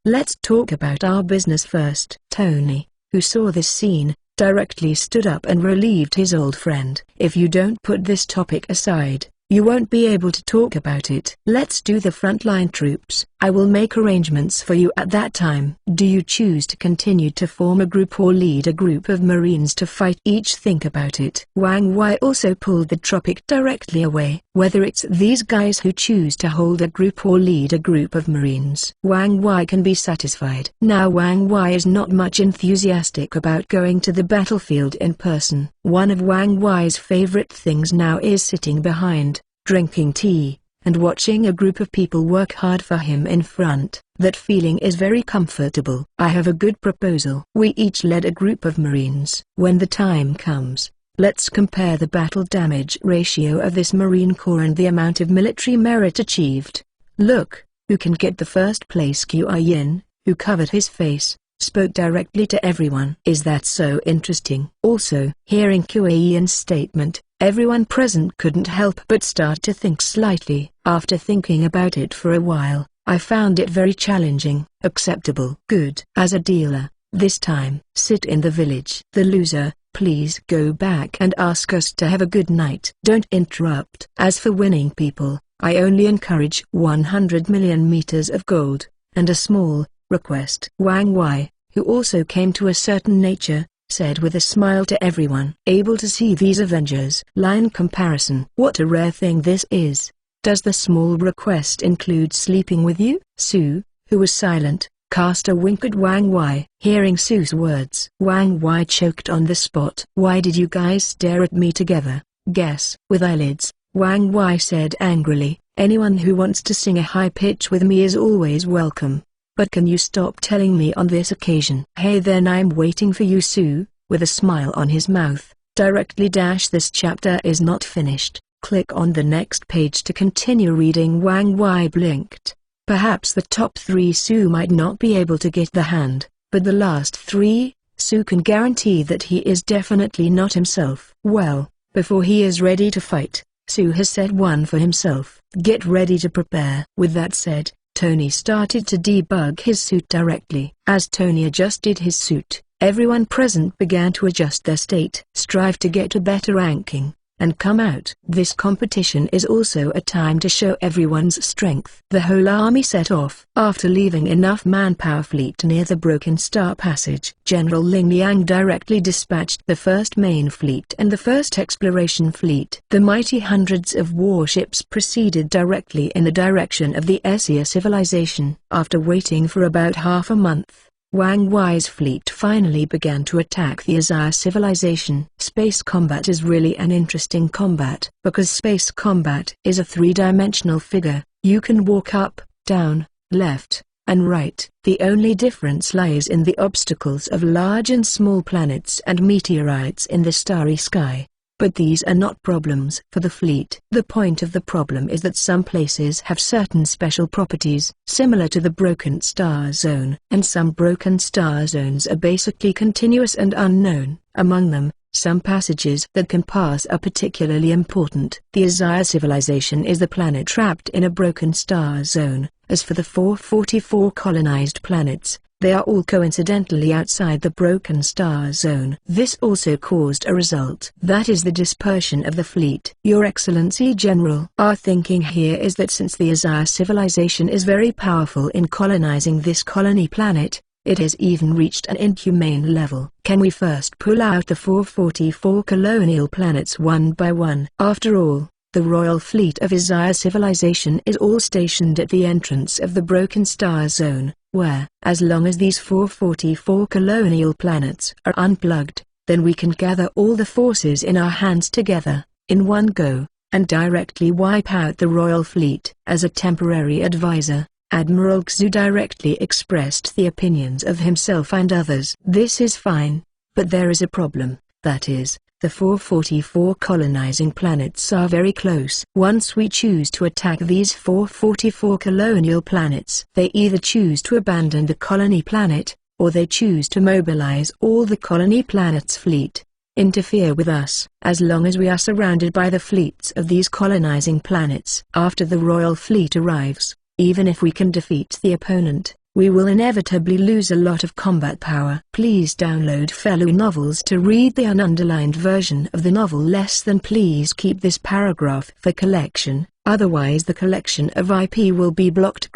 let's talk about our business first. Tony, who saw this scene, directly stood up and relieved his old friend. If you don't put this topic aside, you won't be able to talk about it. Let's do the frontline troops. I will make arrangements for you at that time. Do you choose to continue to form a group or lead a group of Marines to fight? Each think about it. Wang Wei also pulled the topic directly away. Whether it's these guys who choose to hold a group or lead a group of Marines, Wang Wei can be satisfied. Now Wang Wei is not much enthusiastic about going to the battlefield in person. One of Wang Wei's favorite things now is sitting behind, drinking tea, and watching a group of people work hard for him in front. That feeling is very comfortable. I have a good proposal. We each led a group of Marines. When the time comes, let's compare the battle damage ratio of this Marine Corps and the amount of military merit achieved. Look, who can get the first place? Kuei-yin, who covered his face, spoke directly to everyone. Is that so interesting? Also, hearing Kuei-yin's statement, everyone present couldn't help but start to think slightly. After thinking about it for a while, I found it very challenging. Acceptable. Good. As a dealer, this time, sit in the village. The loser, please go back and ask us to have a good night. Don't interrupt. As for winning people, I only encourage 100 million meters of gold, and a small request. Wang Wei, who also came to a certain nature, said with a smile to everyone able to see these Avengers. Line comparison. What a rare thing this is. Does the small request include sleeping with you? Sue, who was silent, cast a wink at Wang Wei. Hearing Sue's words, Wang Wei choked on the spot. Why did you guys stare at me together? Guess. With eyelids, Wang Wei said angrily, anyone who wants to sing a high pitch with me is always welcome. but can you stop telling me on this occasion? Hey, then I'm waiting for you, Su, with a smile on his mouth. Directly dash this chapter is not finished. Click on the next page to continue reading. Wang Wei blinked. Perhaps the top 3 Su might not be able to get the hand, but the last 3, Su can guarantee that he is definitely not himself. Well, before he is ready to fight, Su has set one for himself. Get ready to prepare. With that said, Tony started to debug his suit directly. As Tony adjusted his suit, everyone present began to adjust their state. Strive to get a better ranking, and come out. This competition is also a time to show everyone's strength. The whole army set off. After leaving enough manpower fleet near the Broken Star Passage, General Ling Liang directly dispatched the first main fleet and the first exploration fleet. The mighty hundreds of warships proceeded directly in the direction of the Essia civilization. After waiting for about half a month, Wang Wei's fleet finally began to attack the Azaya civilization. Space combat is really an interesting combat, because space combat is a 3-dimensional figure. You can walk up, down, left, and right. The only difference lies in the obstacles of large and small planets and meteorites in the starry sky. But these are not problems for the fleet. The point of the problem is that some places have certain special properties, similar to the Broken Star Zone, and some Broken Star Zones are basically continuous and unknown. Among them, some passages that can pass are particularly important. The Azaya civilization is the planet trapped in a Broken Star Zone. As for the 444 colonized planets, they are all coincidentally outside the Broken Star Zone. This also caused a result. That is the dispersion of the fleet. Your Excellency General, our thinking here is that since the Azaya civilization is very powerful in colonizing this colony planet, it has even reached an inhumane level. Can we first pull out the 444 colonial planets one by one? After all, the royal fleet of Azaya civilization is all stationed at the entrance of the Broken Star Zone, where, as long as these 444 colonial planets are unplugged, then we can gather all the forces in our hands together, in one go, and directly wipe out the royal fleet. As a temporary advisor, Admiral Xu directly expressed the opinions of himself and others. This is fine, but there is a problem, that is, the 444 colonizing planets are very close. Once we choose to attack these 444 colonial planets, they either choose to abandon the colony planet, or they choose to mobilize all the colony planet's fleet, interfere with us. As long as we are surrounded by the fleets of these colonizing planets, after the royal fleet arrives, even if we can defeat the opponent, we will inevitably lose a lot of combat power. Please download fellow novels to read the ununderlined version of the novel. Please keep this paragraph for collection, otherwise the collection of IP will be blocked.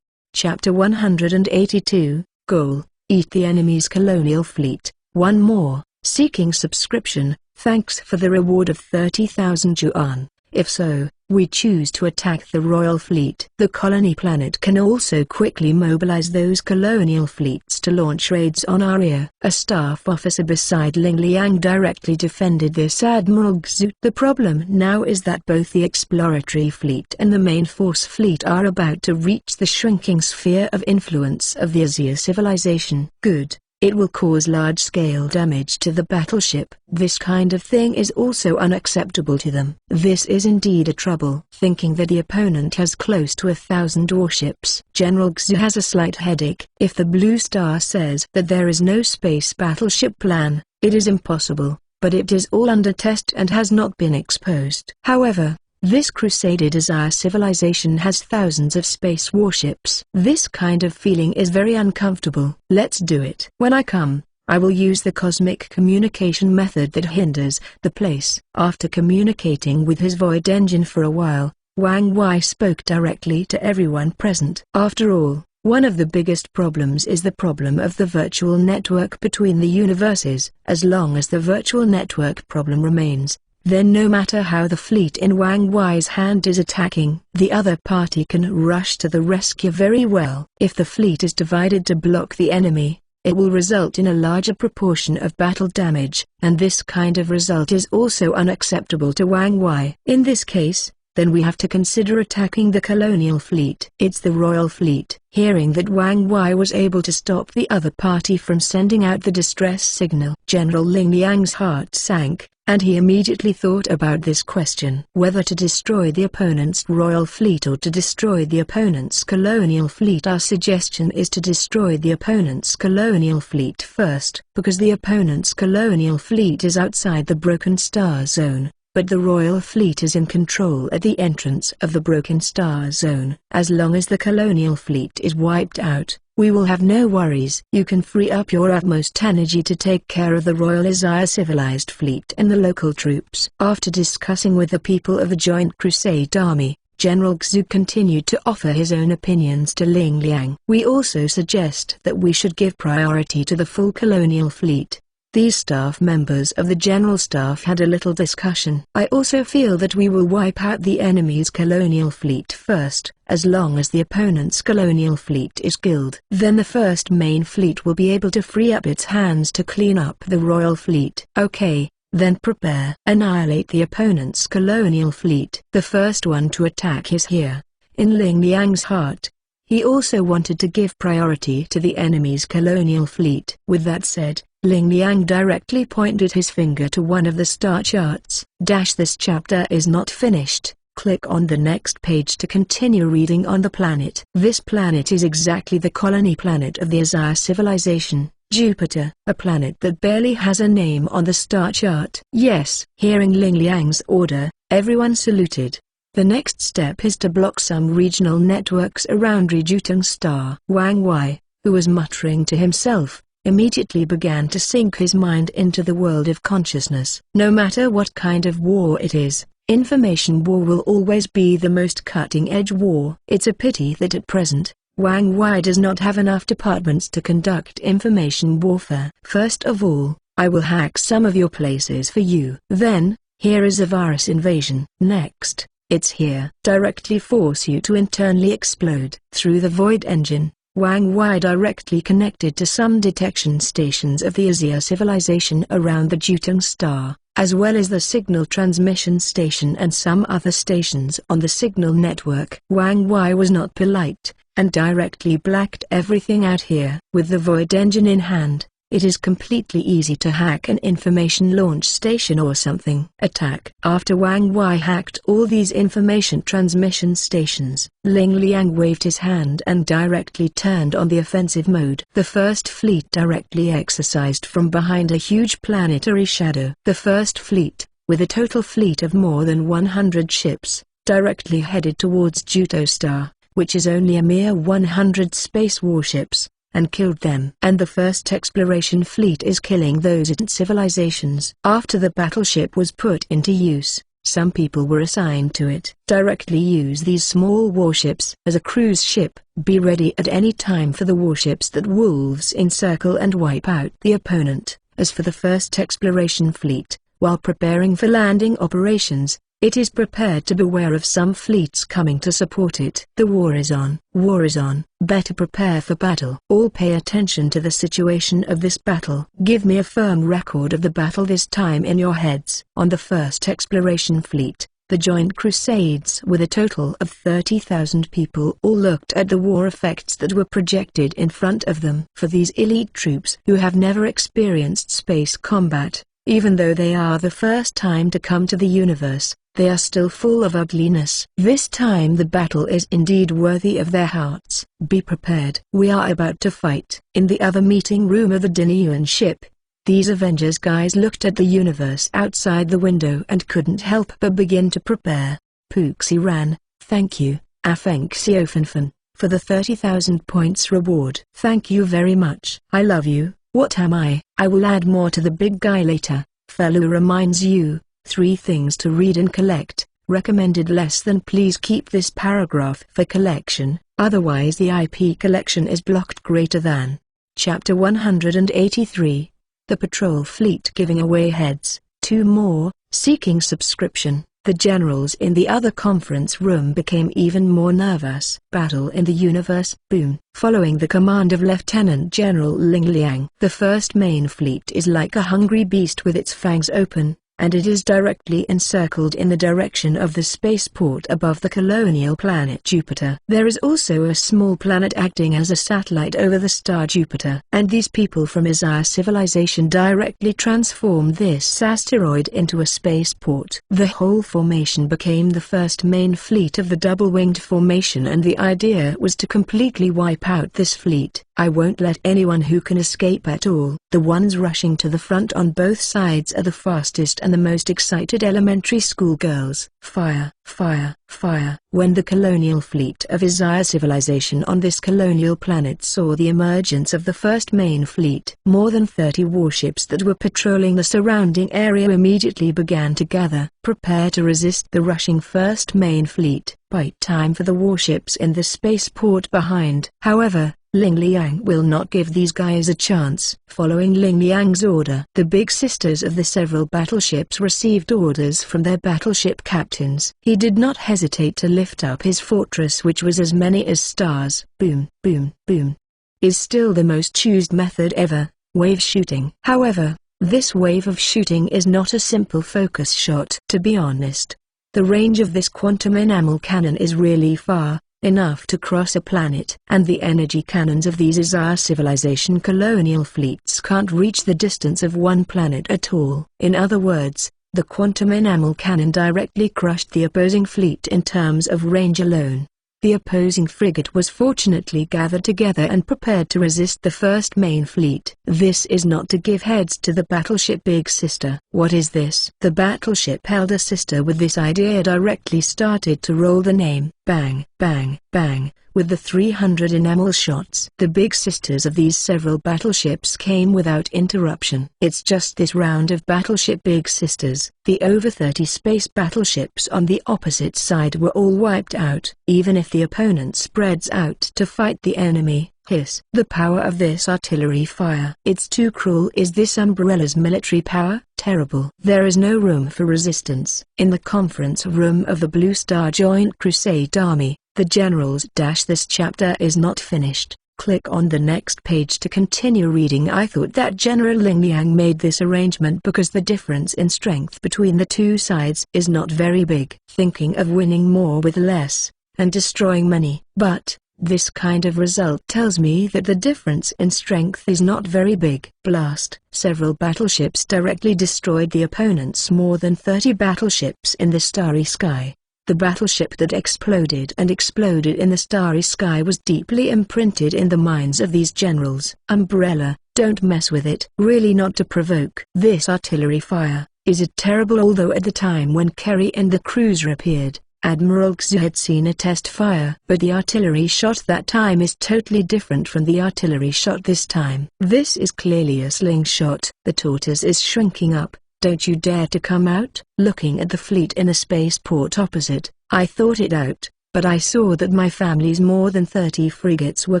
Chapter 182, Goal, Eat the enemy's colonial fleet. One more, seeking subscription, thanks for the reward of 30,000 yuan. If so, we choose to attack the royal fleet. The colony planet can also quickly mobilize those colonial fleets to launch raids on our rear. A staff officer beside Ling Liang directly defended this. Admiral Xu. The problem now is that both the exploratory fleet and the main force fleet are about to reach the shrinking sphere of influence of the Azia civilization. Good. It will cause large-scale damage to the battleship. This kind of thing is also unacceptable to them. This is indeed a trouble. Thinking that the opponent has close to 1,000 warships, General Xu has a slight headache. If the Blue Star says that there is no space battleship plan, it is impossible, but it is all under test and has not been exposed. However, this crusaded Azaya civilization has thousands of space warships. This kind of feeling is very uncomfortable. Let's do it. When I come, I will use the cosmic communication method that hinders the place. After communicating with his void engine for a while, Wang Wei spoke directly to everyone present. After all, one of the biggest problems is the problem of the virtual network between the universes. As long as the virtual network problem remains, then no matter how the fleet in Wang Wei's hand is attacking, the other party can rush to the rescue very well. If the fleet is divided to block the enemy, it will result in a larger proportion of battle damage, and this kind of result is also unacceptable to Wang Wei. In this case, then we have to consider attacking the colonial fleet. It's the royal fleet. Hearing that Wang Wei was able to stop the other party from sending out the distress signal, General Ling Liang's heart sank, and he immediately thought about this question. Whether to destroy the opponent's royal fleet or to destroy the opponent's colonial fleet. Our suggestion is to destroy the opponent's colonial fleet first, because the opponent's colonial fleet is outside the Broken Star Zone, but the royal fleet is in control at the entrance of the Broken Star Zone. As long as the colonial fleet is wiped out, we will have no worries. You can free up your utmost energy to take care of the Royal Azure civilized fleet and the local troops. After discussing with the people of the Joint Crusade Army, General Xu continued to offer his own opinions to Ling Liang. We also suggest that we should give priority to the full colonial fleet. These staff members of the General Staff had a little discussion. I also feel that we will wipe out the enemy's colonial fleet first. As long as the opponent's colonial fleet is killed, then the first main fleet will be able to free up its hands to clean up the royal fleet. Okay, then prepare. Annihilate the opponent's colonial fleet. The first one to attack is here. In Ling Liang's heart, he also wanted to give priority to the enemy's colonial fleet. With that said, Ling Liang directly pointed his finger to one of the star charts. This chapter is not finished. Click on the next page to continue reading on the planet. This planet is exactly the colony planet of the Azure civilization, Jupiter, a planet that barely has a name on the star chart. Yes. Hearing Ling Liang's order, everyone saluted. The next step is to block some regional networks around Rejutong Star. Wang Wei, who was muttering to himself, immediately began to sink his mind into the world of consciousness. No matter what kind of war it is, information war will always be the most cutting-edge war. It's a pity that at present, Wang Wei does not have enough departments to conduct information warfare. First of all, I will hack some of your places for you. Then, here is a virus invasion. Next, it's here. Directly force you to internally explode. Through the Void Engine, Wang Wei directly connected to some detection stations of the Azure civilization around the Jutong Star, as well as the signal transmission station and some other stations on the signal network. Wang Wei was not polite, and directly blacked everything out here. With the Void Engine in hand, it is completely easy to hack an information launch station or something. Attack. After Wang Wei hacked all these information transmission stations, Ling Liang waved his hand and directly turned on the offensive mode. The first fleet directly exercised from behind a huge planetary shadow. The first fleet, with a total fleet of more than 100 ships, directly headed towards Jutong Star, which is only a mere 100 space warships, and killed them. And the first exploration fleet is killing those in civilizations. After the battleship was put into use, some people were assigned to it. Directly use these small warships as a cruise ship. Be ready at any time for the warships that wolves encircle and wipe out the opponent. As for the first exploration fleet, while preparing for landing operations, it is prepared to beware of some fleets coming to support it. The war is on. War is on. Better prepare for battle. All pay attention to the situation of this battle. Give me a firm record of the battle this time in your heads. On the first exploration fleet, the Joint Crusades with a total of 30,000 people all looked at the war effects that were projected in front of them. For these elite troops who have never experienced space combat, even though they are the first time to come to the universe, they are still full of ugliness. This time the battle is indeed worthy of their hearts. Be prepared. We are about to fight. In the other meeting room of the Dinyuan ship, these Avengers guys looked at the universe outside the window and couldn't help but begin to prepare. Puxi ran, thank you, Afeng Xiaofanfan, for the 30,000 points reward. Thank you very much. I love you. What am I? I will add more to the big guy later. Fellow reminds you. 3 things to read and collect. Recommended less than. Please keep this paragraph for collection, otherwise the IP collection is blocked. Greater than. Chapter 183. The Patrol Fleet giving away heads. 2 more, seeking subscription. The generals in the other conference room became even more nervous. Battle in the universe. Boom. Following the command of Lieutenant General Ling Liang. The first main fleet is like a hungry beast with its fangs open, and it is directly encircled in the direction of the spaceport above the colonial planet Jupiter. There is also a small planet acting as a satellite over the star Jupiter, and these people from Isaiah civilization directly transformed this asteroid into a spaceport. The whole formation became the first main fleet of the double-winged formation, and the idea was to completely wipe out this fleet. I won't let anyone who can escape at all. The ones rushing to the front on both sides are the fastest and the most excited elementary school girls. Fire, fire, fire. When the colonial fleet of Isaiah civilization on this colonial planet saw the emergence of the first main fleet, more than 30 warships that were patrolling the surrounding area immediately began to gather, prepare to resist the rushing first main fleet. Bite time for the warships in the spaceport behind. However, Ling Liang will not give these guys a chance. Following Ling Liang's order, the big sisters of the several battleships received orders from their battleship captains. He did not hesitate to lift up his fortress, which was as many as stars. Boom, boom, boom. Is still the most used method ever, wave shooting. However, this wave of shooting is not a simple focus shot. To be honest, the range of this quantum enamel cannon is really far enough to cross a planet, and the energy cannons of these Isaiah civilization colonial fleets can't reach the distance of one planet at all. In other words, the quantum enamel cannon directly crushed the opposing fleet in terms of range alone. The opposing frigate was fortunately gathered together and prepared to resist the first main fleet. This is not to give heads to the battleship Big Sister. What is this? The battleship Elder Sister with this idea directly started to roll the name. Bang, bang, bang, with the 300 enamel shots. The big sisters of these several battleships came without interruption. It's just this round of battleship Big Sisters. The over 30 space battleships on the opposite side were all wiped out. Even if the opponent spreads out to fight the enemy, hiss. The power of this artillery fire. It's too cruel. Is this Umbrella's military power? Terrible. There is no room for resistance. In the conference room of the Blue Star Joint Crusade Army, the generals - this chapter is not finished. Click on the next page to continue reading. I thought that General Ling Liang made this arrangement because the difference in strength between the two sides is not very big. Thinking of winning more with less, and destroying many. But this kind of result tells me that the difference in strength is not very big. Blast. Several battleships directly destroyed the opponent's more than 30 battleships in the starry sky. The battleship that exploded in the starry sky was deeply imprinted in the minds of these generals. Umbrella, don't mess with it. Really not to provoke. This artillery fire, is it terrible? Although at the time when Kerry and the cruiser appeared, Admiral Xu had seen a test fire. But the artillery shot that time is totally different from the artillery shot this time. This is clearly a slingshot. The tortoise is shrinking up. Don't you dare to come out. Looking at the fleet in a spaceport opposite, I thought it out, but I saw that my family's more than 30 frigates were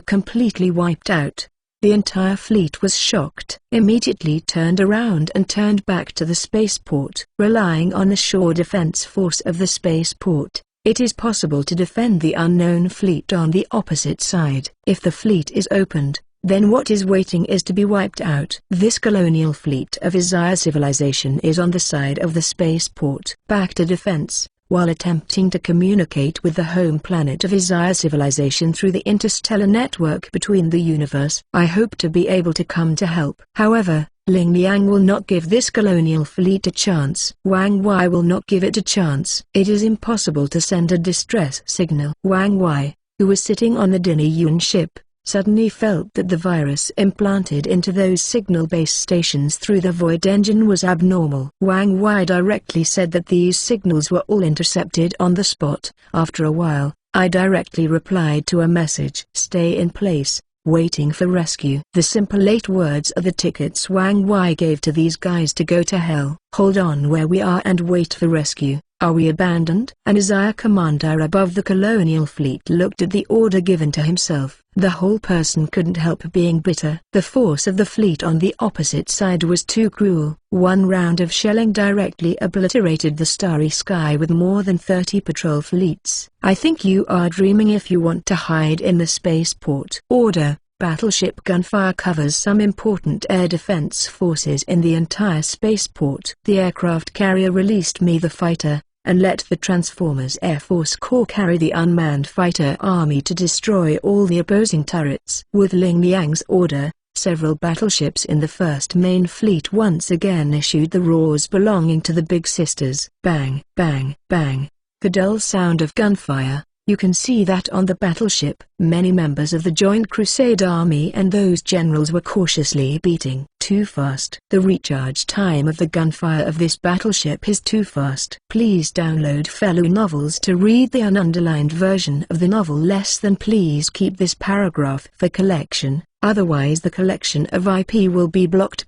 completely wiped out. The entire fleet was shocked, immediately turned around and turned back to the spaceport. Relying on the shore defense force of the spaceport, it is possible to defend the unknown fleet on the opposite side. If the fleet is opened, then what is waiting is to be wiped out. This colonial fleet of Isaiah civilization is on the side of the spaceport. Back to defense, while attempting to communicate with the home planet of Isaiah civilization through the interstellar network between the universe. I hope to be able to come to help. However, Ling Liang will not give this colonial fleet a chance. Wang Wei will not give it a chance. It is impossible to send a distress signal. Wang Wei, who was sitting on the Dinner Yun ship, suddenly felt that the virus implanted into those signal base stations through the void engine was abnormal. Wang Wei directly said that these signals were all intercepted on the spot. After a while, I directly replied to a message. Stay in place, waiting for rescue. The simple 8 words are the tickets Wang Wei gave to these guys to go to hell. Hold on where we are and wait for rescue. Are we abandoned? An Isaiah commander above the colonial fleet looked at the order given to himself. The whole person couldn't help being bitter. The force of the fleet on the opposite side was too cruel. One round of shelling directly obliterated the starry sky with more than 30 patrol fleets. I think you are dreaming if you want to hide in the spaceport. Order. Battleship gunfire covers some important air defense forces in the entire spaceport. The aircraft carrier released Me the fighter, and let the Transformers Air Force Corps carry the unmanned fighter army to destroy all the opposing turrets. With Ling Liang's order, several battleships in the First Main Fleet once again issued the roars belonging to the Big Sisters. Bang, bang, bang. The dull sound of gunfire. You can see that on the battleship. Many members of the Joint Crusade Army and those generals were cautiously beating too fast. The recharge time of the gunfire of this battleship is too fast. Please download fellow novels to read the ununderlined version of the novel. Please keep this paragraph for collection, otherwise the collection of IP will be blocked.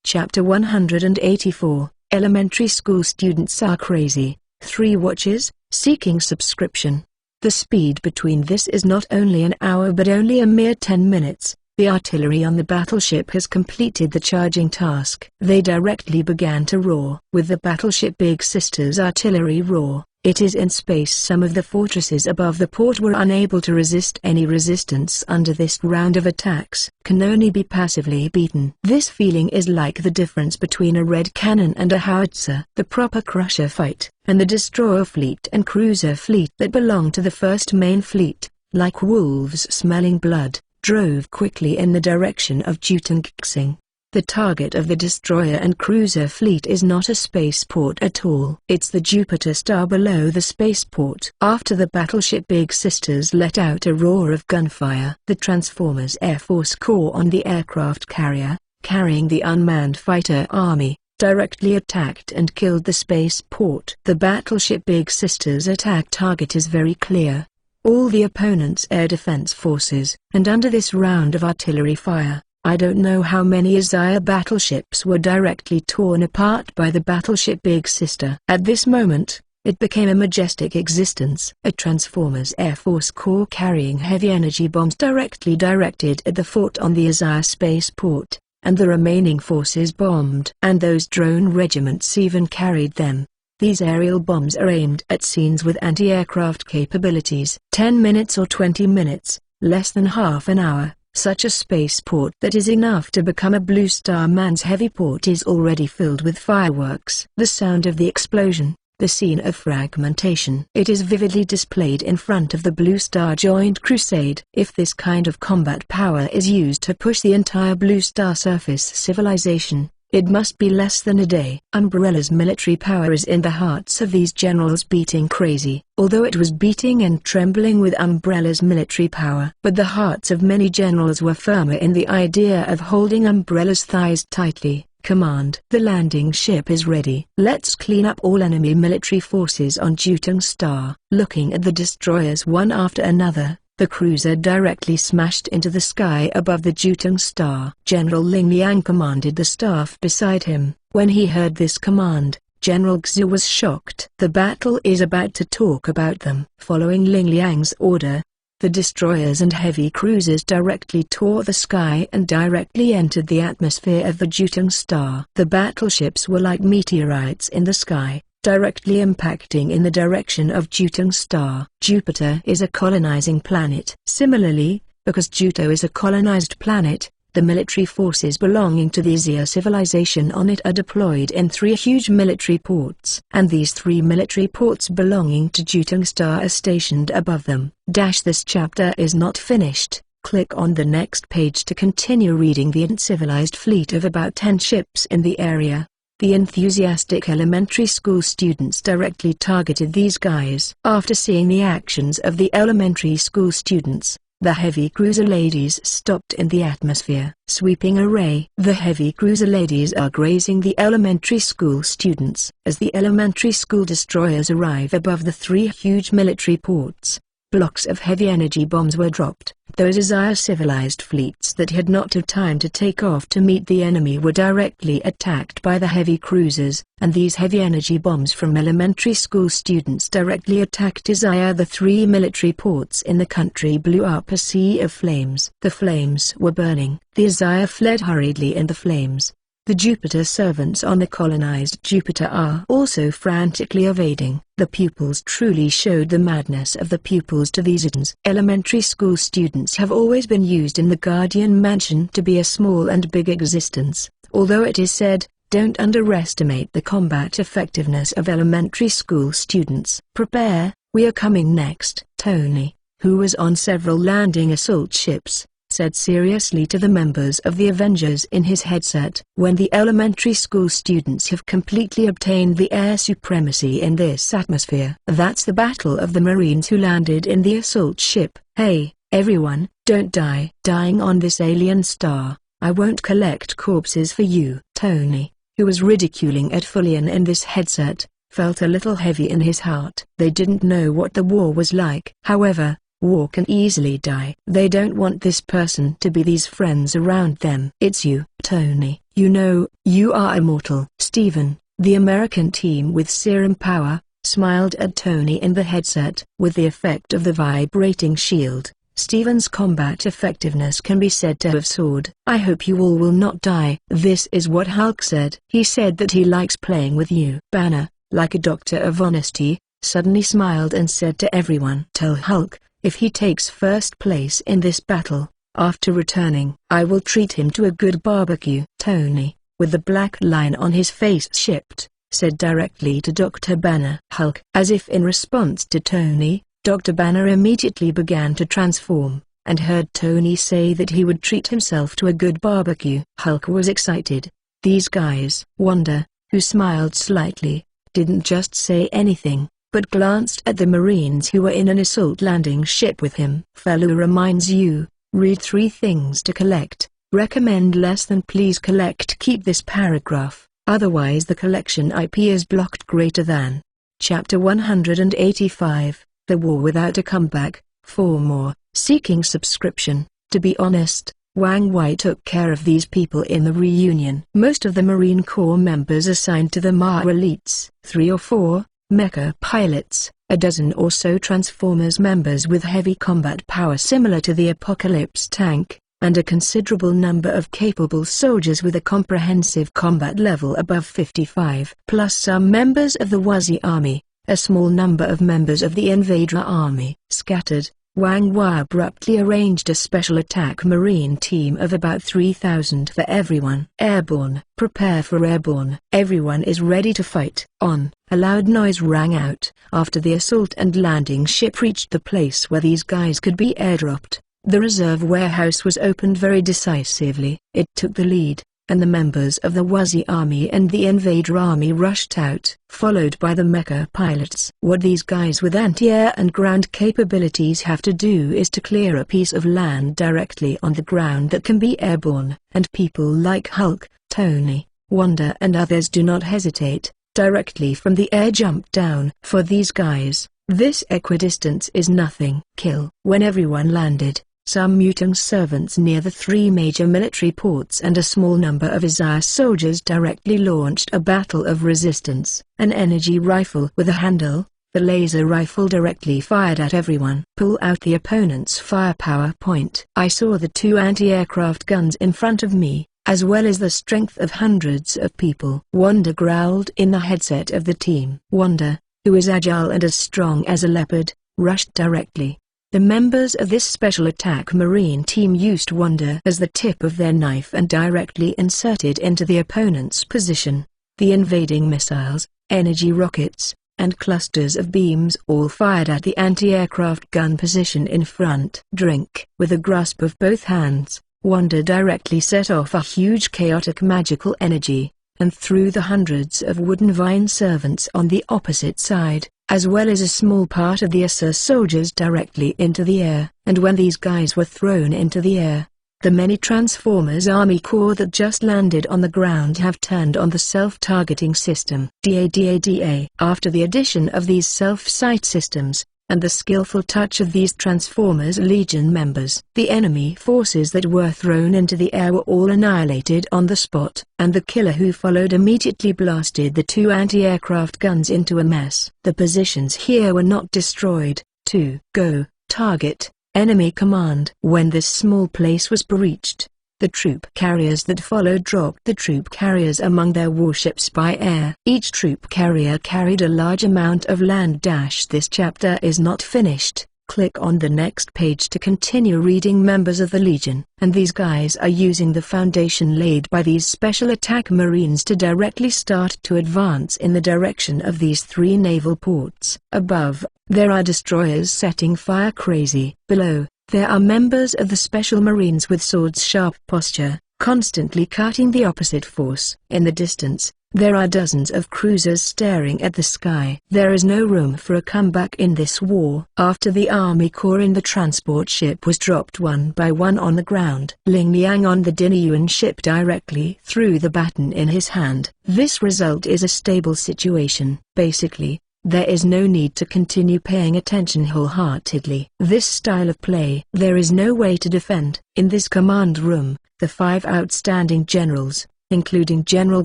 Chapter 184, Elementary School Students Are Crazy. 3 watches, seeking subscription. The speed between this is not only an hour but only a mere 10 minutes. The artillery on the battleship has completed the charging task. They directly began to roar. With the battleship Big Sister's artillery roar, it is in space. Some of the fortresses above the port were unable to resist any resistance under this round of attacks. Can only be passively beaten. This feeling is like the difference between a red cannon and a howitzer. The proper crusher fight, and the destroyer fleet and cruiser fleet that belong to the First Main Fleet, like wolves smelling blood, drove quickly in the direction of Jutongxing. The target of the destroyer and cruiser fleet is not a spaceport at all. It's the Jupiter star below the spaceport. After the battleship Big Sisters let out a roar of gunfire, the Transformers Air Force Corps on the aircraft carrier, carrying the unmanned fighter army, directly attacked and killed the spaceport. The battleship Big Sisters attack target is very clear. All the opponent's air defense forces, and under this round of artillery fire, I don't know how many Isaiah battleships were directly torn apart by the battleship Big Sister. At this moment, it became a majestic existence. A Transformers Air Force Corps carrying heavy energy bombs directly directed at the fort on the Isaiah spaceport, and the remaining forces bombed. And those drone regiments even carried them. These aerial bombs are aimed at scenes with anti-aircraft capabilities. 10 minutes or 20 minutes, less than half an hour. Such a spaceport that is enough to become a Blue Star Man's heavy port is already filled with fireworks. The sound of the explosion, the scene of fragmentation. It is vividly displayed in front of the Blue Star Joint Crusade. If this kind of combat power is used to push the entire Blue Star surface civilization, it must be less than a day. Umbrella's military power is in the hearts of these generals beating crazy, although it was beating and trembling with Umbrella's military power. But the hearts of many generals were firmer in the idea of holding Umbrella's thighs tightly. Command. The landing ship is ready. Let's clean up all enemy military forces on Jutong Star. Looking at the destroyers one after another, the cruiser directly smashed into the sky above the Jutong Star. General Ling Liang commanded the staff beside him. When he heard this command, General Xu was shocked. The battle is about to talk about them. Following Ling Liang's order, the destroyers and heavy cruisers directly tore the sky and directly entered the atmosphere of the Jutong Star. The battleships were like meteorites in the sky, directly impacting in the direction of Jutong Star. Jupiter is a colonizing planet. Similarly, because Juto is a colonized planet, the military forces belonging to the Xia civilization on it are deployed in 3 huge military ports. And these 3 military ports belonging to Jutong Star are stationed above them. This chapter is not finished. Click on the next page to continue reading. The uncivilized fleet of about 10 ships in the area. The enthusiastic elementary school students directly targeted these guys. After seeing the actions of the elementary school students, the heavy cruiser ladies stopped in the atmosphere. Sweeping array. The heavy cruiser ladies are grazing the elementary school students. As the elementary school destroyers arrive above the 3 huge military ports, blocks of heavy energy bombs were dropped. Those Isaiah civilized fleets that had not had time to take off to meet the enemy were directly attacked by the heavy cruisers, and these heavy energy bombs from elementary school students directly attacked Isaiah. The 3 military ports in the country blew up a sea of flames. The flames were burning. The Isaiah fled hurriedly in the flames. The Jupiter servants on the colonized Jupiter are also frantically evading. The pupils truly showed the madness of the pupils to these Itans. Elementary school students have always been used in the Guardian Mansion to be a small and big existence, although it is said, don't underestimate the combat effectiveness of elementary school students. Prepare, we are coming next. Tony, who was on several landing assault ships, said seriously to the members of the Avengers in his headset. When the elementary school students have completely obtained the air supremacy in this atmosphere. That's the battle of the Marines who landed in the assault ship. Hey, everyone, don't die. Dying on this alien star, I won't collect corpses for you. Tony, who was ridiculing Ed Fullion in this headset, felt a little heavy in his heart. They didn't know what the war was like. However, war can easily die. They don't want this person to be these friends around them. It's you, Tony. You know, you are immortal. Steven, the American team with serum power, smiled at Tony in the headset. With the effect of the vibrating shield, Steven's combat effectiveness can be said to have soared. I hope you all will not die. This is what Hulk said. He said that he likes playing with you. Banner, like a doctor of honesty, suddenly smiled and said to everyone, tell Hulk, if he takes first place in this battle, after returning, I will treat him to a good barbecue. Tony, with the black line on his face shipped, said directly to Dr. Banner. Hulk. As if in response to Tony, Dr. Banner immediately began to transform, and heard Tony say that he would treat himself to a good barbecue. Hulk was excited. These guys. Wanda, who smiled slightly, didn't just say anything, but glanced at the Marines who were in an assault landing ship with him. Fellow reminds you, read 3 things to collect, recommend less than please collect. Keep this paragraph, otherwise the collection IP is blocked. Greater than. Chapter 185, The War Without a Comeback, 4 more, seeking subscription. To be honest, Wang Wei took care of these people in the reunion. Most of the Marine Corps members assigned to the Ma elites, 3 or 4, mecha pilots, a dozen or so Transformers members with heavy combat power similar to the Apocalypse tank, and a considerable number of capable soldiers with a comprehensive combat level above 55. Plus some members of the Wuzzy army, a small number of members of the Invader army. Scattered, Wang Wei abruptly arranged a special attack marine team of about 3,000 for everyone. Airborne. Prepare for airborne. Everyone is ready to fight. On. A loud noise rang out. After the assault and landing ship reached the place where these guys could be airdropped, the reserve warehouse was opened very decisively. It took the lead, and the members of the Wuzzy army and the Invader army rushed out, followed by the mecha pilots. What these guys with anti-air and ground capabilities have to do is to clear a piece of land directly on the ground that can be airborne, and people like Hulk, Tony, Wanda and others do not hesitate, directly from the air jump down. For these guys, this equidistance is nothing. Kill. When everyone landed, some mutant servants near the 3 major military ports and a small number of Isaiah soldiers directly launched a battle of resistance. An energy rifle with a handle, the laser rifle directly fired at everyone. Pull out the opponent's firepower point. I saw the 2 anti-aircraft guns in front of me, as well as the strength of hundreds of people. Wanda growled in the headset of the team. Wanda, who is agile and as strong as a leopard, rushed directly. The members of this special attack marine team used Wanda as the tip of their knife and directly inserted into the opponent's position. The invading missiles, energy rockets, and clusters of beams all fired at the anti-aircraft gun position in front. Drink. With a grasp of both hands, Wanda directly set off a huge chaotic magical energy, and threw the hundreds of wooden vine servants on the opposite side, as well as a small part of the Asa soldiers directly into the air. And when these guys were thrown into the air, the many Transformers Army Corps that just landed on the ground have turned on the self-targeting system. DADADA. After the addition of these self-sight systems, and the skillful touch of these Transformers Legion members, the enemy forces that were thrown into the air were all annihilated on the spot, and the killer who followed immediately blasted the 2 anti-aircraft guns into a mess. The positions here were not destroyed. 2. Go. Target. Enemy command. When this small place was breached, The troop carriers that followed dropped the troop carriers among their warships by air. Each troop carrier carried a large amount of land. This chapter is not finished. Click on the next page to continue reading. Members of the Legion, and these guys are using the foundation laid by these special attack marines to directly start to advance in the direction of these 3 naval ports. Above, there are destroyers setting fire crazy. Below, there are members of the Special Marines with swords sharp posture, constantly cutting the opposite force. In the distance, there are dozens of cruisers staring at the sky. There is no room for a comeback in this war. After the Army Corps in the transport ship was dropped one by one on the ground, Ling Liang on the Dinyuan ship directly threw the baton in his hand. This result is a stable situation. Basically, there is no need to continue paying attention wholeheartedly. This style of play, there is no way to defend. In this command room, the 5 outstanding generals, including General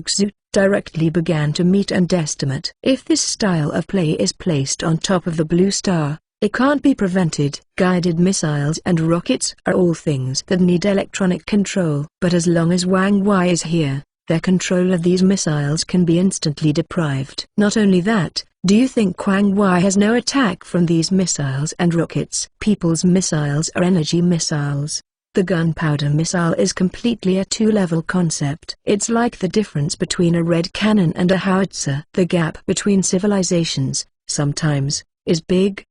Xu, directly began to meet and estimate. If this style of play is placed on top of the Blue Star, it can't be prevented. Guided missiles and rockets are all things that need electronic control. But as long as Wang Wei is here, their control of these missiles can be instantly deprived. Not only that, do you think Wang Wei has no attack from these missiles and rockets? People's missiles are energy missiles. The gunpowder missile is completely a 2-level concept. It's like the difference between a red cannon and a howitzer. The gap between civilizations, sometimes, is big.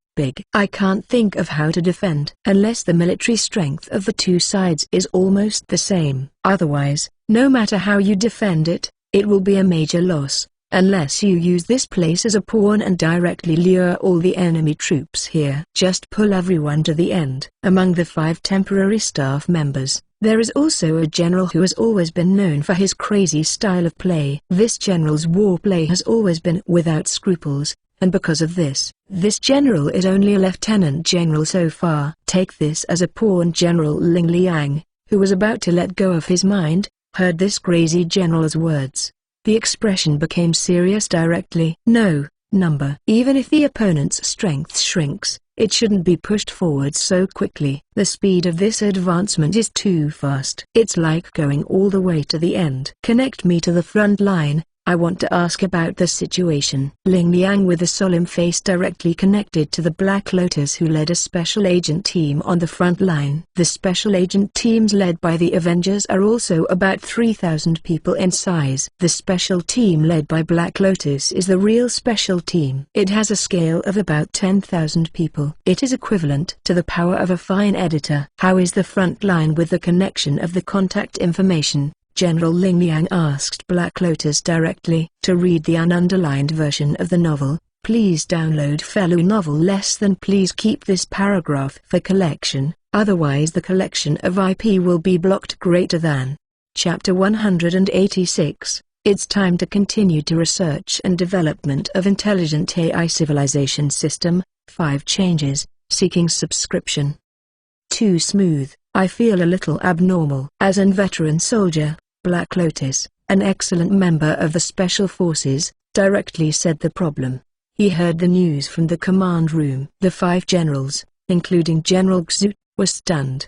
I can't think of how to defend unless the military strength of the 2 sides is almost the same. Otherwise, no matter how you defend it, it will be a major loss, unless you use this place as a pawn and directly lure all the enemy troops here. Just pull everyone to the end. Among the 5 temporary staff members, there is also a general who has always been known for his crazy style of play. This general's war play has always been without scruples, and because of this general is only a lieutenant general so far. Take this as a pawn. General Ling Liang, who was about to let go of his mind, heard this crazy general's words. The expression became serious directly. No, number. Even if the opponent's strength shrinks, it shouldn't be pushed forward so quickly. The speed of this advancement is too fast. It's like going all the way to the end. Connect me to the front line. I want to ask about the situation. Ling Liang with a solemn face directly connected to the Black Lotus, who led a special agent team on the front line. The special agent teams led by the Avengers are also about 3,000 people in size. The special team led by Black Lotus is the real special team. It has a scale of about 10,000 people. It is equivalent to the power of a fine editor. How is the front line with the connection of the contact information? General Ling Liang asked Black Lotus directly. To read the ununderlined version of the novel, please download fellow novel less than. Please keep this paragraph for collection, otherwise the collection of IP will be blocked. Greater than. Chapter 186. It's time to continue to research and development of intelligent AI civilization system. 5 changes, seeking subscription. Too smooth. I feel a little abnormal. As an veteran soldier, Black Lotus, an excellent member of the Special Forces, directly said the problem. He heard the news from the command room. The 5 generals, including General Xu, were stunned.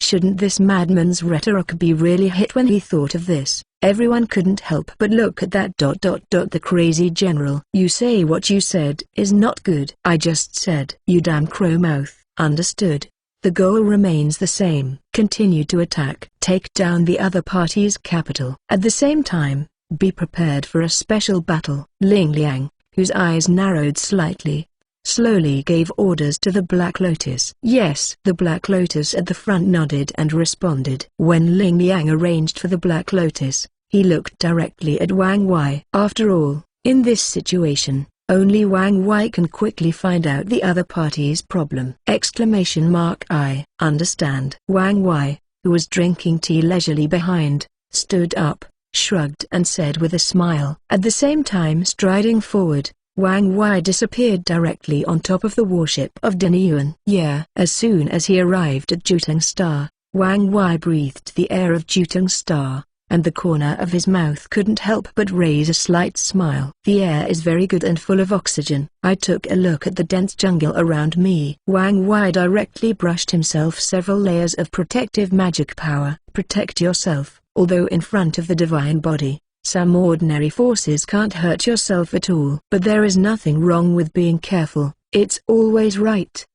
Shouldn't this madman's rhetoric be really hit? When he thought of this, everyone couldn't help but look at that. The crazy general. You say what you said is not good. I just said. You damn crow mouth. Understood. The goal remains the same. Continue to attack. Take down the other party's capital. At the same time, be prepared for a special battle. Ling Liang, whose eyes narrowed slightly, slowly gave orders to the Black Lotus. Yes. The Black Lotus at the front nodded and responded. When Ling Liang arranged for the Black Lotus, he looked directly at Wang Wei. After all, in this situation, only Wang Wei can quickly find out the other party's problem. I understand. Wang Wei, who was drinking tea leisurely behind, stood up, shrugged and said with a smile. At the same time striding forward, Wang Wei disappeared directly on top of the warship of Dinyuan. Yeah. As soon as he arrived at Jutong Star, Wang Wei breathed the air of Jutong Star, and the corner of his mouth couldn't help but raise a slight smile. The air is very good and full of oxygen. I took a look at the dense jungle around me. Wang Wei directly brushed himself several layers of protective magic power. Protect yourself. Although in front of the divine body, some ordinary forces can't hurt yourself at all. But there is nothing wrong with being careful. It's always right?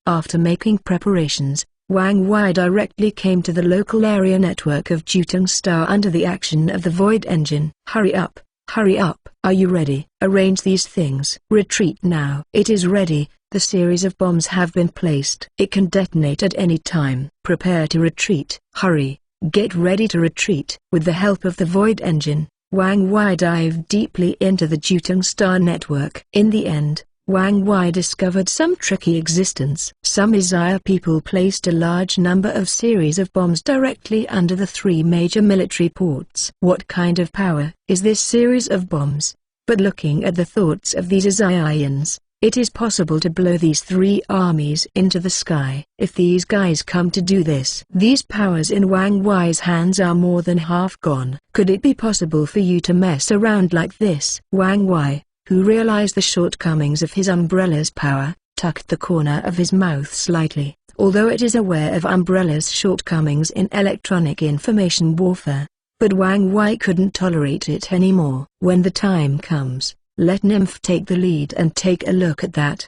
After making preparations, Wang Wei directly came to the local area network of Jutong Star under the action of the Void Engine. Hurry up! Hurry up! Are you ready? Arrange these things. Retreat now. It is ready. The series of bombs have been placed. It can detonate at any time. Prepare to retreat. Hurry! Get ready to retreat. With the help of the Void Engine, Wang Wei dived deeply into the Jutong Star network. In the end, Wang Wei discovered some tricky existence. Some Isaiah people placed a large number of series of bombs directly under the 3 major military ports. What kind of power is this series of bombs? But looking at the thoughts of these Isaiahans, it is possible to blow these 3 armies into the sky. If these guys come to do this, these powers in Wang Wei's hands are more than half gone. Could it be possible for you to mess around like this? Wang Wei, who realized the shortcomings of his umbrella's power, tucked the corner of his mouth slightly, although it is aware of umbrella's shortcomings in electronic information warfare. But Wang Wei couldn't tolerate it anymore. When the time comes, let Nymph take the lead and take a look at that.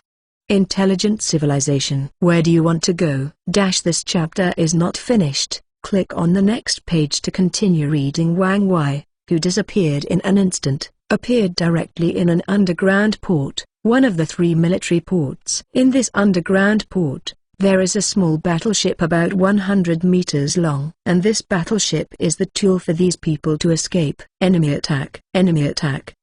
Intelligent civilization. Where do you want to go? This chapter is not finished. Click on the next page to continue reading. Wang Wei, who disappeared in an instant, appeared directly in an underground port, one of the 3 military ports. In this underground port, there is a small battleship about 100 meters long, and this battleship is the tool for these people to escape. Enemy attack,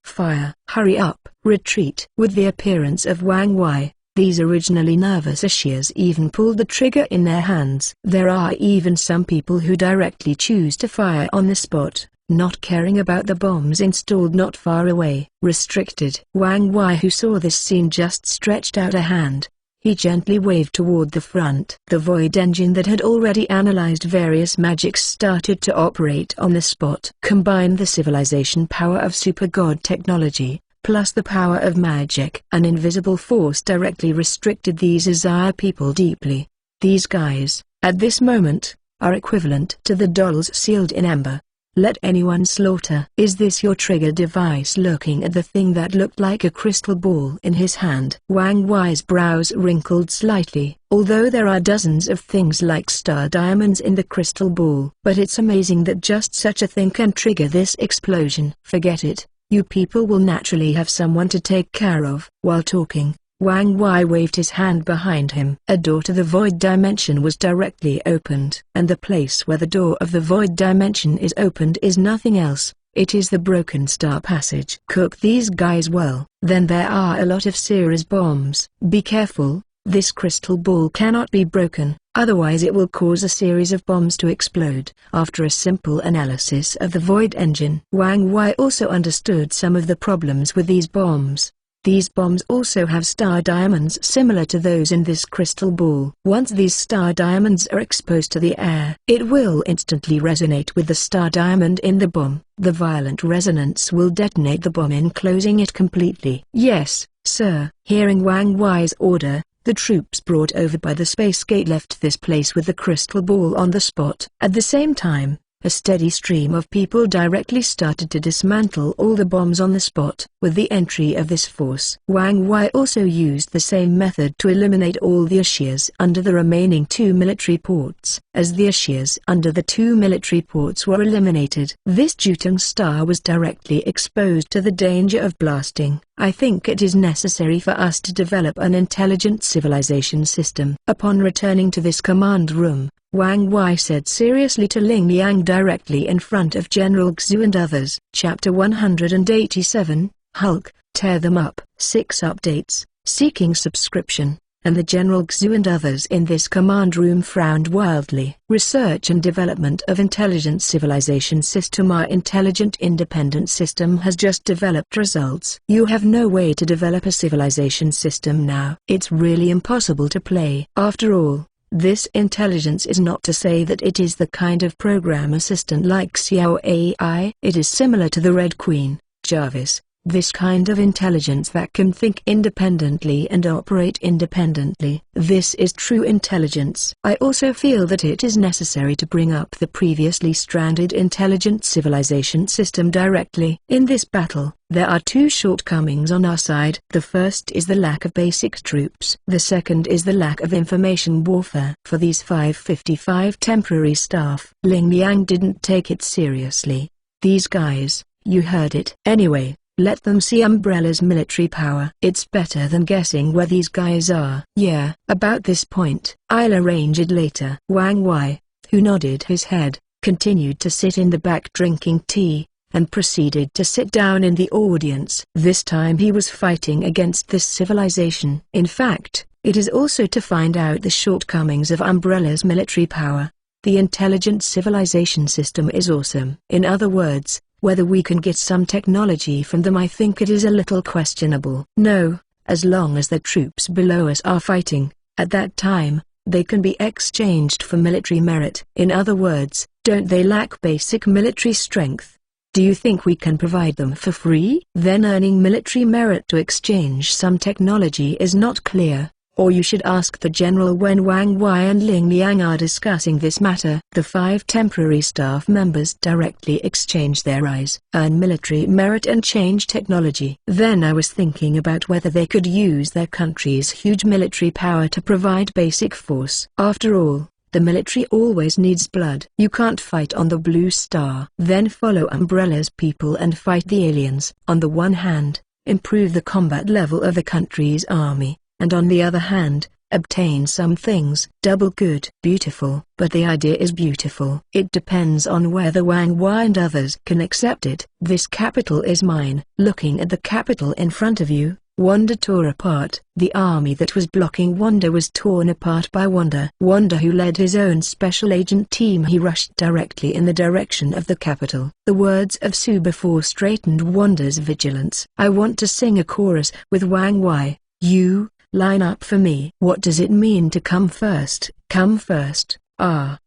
fire. Hurry up, retreat. With the appearance of Wang Wei, these originally nervous Ashias even pulled the trigger in their hands. There are even some people who directly choose to fire on the spot, not caring about the bombs installed not far away. Restricted. Wang Wei, who saw this scene, just stretched out a hand. He gently waved toward the front. The Void Engine that had already analyzed various magics started to operate on the spot. Combine the civilization power of Super God technology, plus the power of magic. An invisible force directly restricted these Isaiah people deeply. These guys, at this moment, are equivalent to the dolls sealed in ember. Let anyone slaughter. Is this your trigger device? Looking at the thing that looked like a crystal ball in his hand, Wang Wei's brows wrinkled slightly. Although there are dozens of things like star diamonds in the crystal ball, but it's amazing that just such a thing can trigger this explosion. Forget it. You people will naturally have someone to take care of. While talking, Wang Wei waved his hand behind him. A door to the Void Dimension was directly opened. And the place where the door of the Void Dimension is opened is nothing else. It is the Broken Star Passage. Cook these guys well. Then there are a lot of series bombs. Be careful, this crystal ball cannot be broken, otherwise it will cause a series of bombs to explode. After a simple analysis of the Void Engine, Wang Wei also understood some of the problems with these bombs. These bombs also have star diamonds similar to those in this crystal ball. Once these star diamonds are exposed to the air, it will instantly resonate with the star diamond in the bomb. The violent resonance will detonate the bomb, enclosing it completely. Yes, sir. Hearing Wang Wei's order, the troops brought over by the space gate left this place with the crystal ball on the spot. At the same time, a steady stream of people directly started to dismantle all the bombs on the spot. With the entry of this force, Wang Wei also used the same method to eliminate all the Ashias under the remaining 2 military ports. As the Ashias under the 2 military ports were eliminated, this Jutong Star was directly exposed to the danger of blasting. I think it is necessary for us to develop an intelligent civilization system. Upon returning to this command room, Wang Wei said seriously to Ling Liang directly in front of General Xu and others. Chapter 187, Hulk, Tear Them Up. 6 updates, seeking subscription, and the General Xu and others in this command room frowned wildly. Research and development of intelligent civilization system. Our intelligent independent system has just developed results. You have no way to develop a civilization system now. It's really impossible to play. After all, This intelligence is not to say that it is the kind of program assistant like Xiao AI. It is similar to the Red Queen, Jarvis, this kind of intelligence that can think independently and operate independently. This is true intelligence. I also feel that it is necessary to bring up the previously stranded intelligent civilization system directly. In this battle, there are two shortcomings on our side. The first is the lack of basic troops. The second is the lack of information warfare. For these 555 temporary staff, Ling Liang didn't take it seriously. These guys, you heard it. Anyway, let them see Umbrella's military power. It's better than guessing where these guys are. Yeah, about this point, I'll arrange it later. Wang Wei, who nodded his head, continued to sit in the back drinking tea, and proceeded to sit down in the audience. This time he was fighting against this civilization. In fact, it is also to find out the shortcomings of Umbrella's military power. The intelligent civilization system is awesome. In other words, whether we can get some technology from them, I think it is a little questionable. No, as long as the troops below us are fighting, at that time, they can be exchanged for military merit. In other words, don't they lack basic military strength? Do you think we can provide them for free? Then earning military merit to exchange some technology is not clear. Or you should ask the general when Wang Wei and Ling Liang are discussing this matter. The 5 temporary staff members directly exchange their eyes, earn military merit and change technology. Then I was thinking about whether they could use their country's huge military power to provide basic force. After all, the military always needs blood. You can't fight on the Blue Star. Then follow Umbrella's people and fight the aliens. On the one hand, improve the combat level of the country's army, and on the other hand, obtain some things. Double good. Beautiful. But the idea is beautiful. It depends on whether Wang Wei and others can accept it. This capital is mine. Looking at the capital in front of you, Wanda tore apart. The army that was blocking Wanda was torn apart by Wanda. Wanda, who led his own special agent team, he rushed directly in the direction of the capital. The words of Su before straightened Wanda's vigilance. I want to sing a chorus with Wang Wei. You, line up for me. What does it mean to come first? Come first.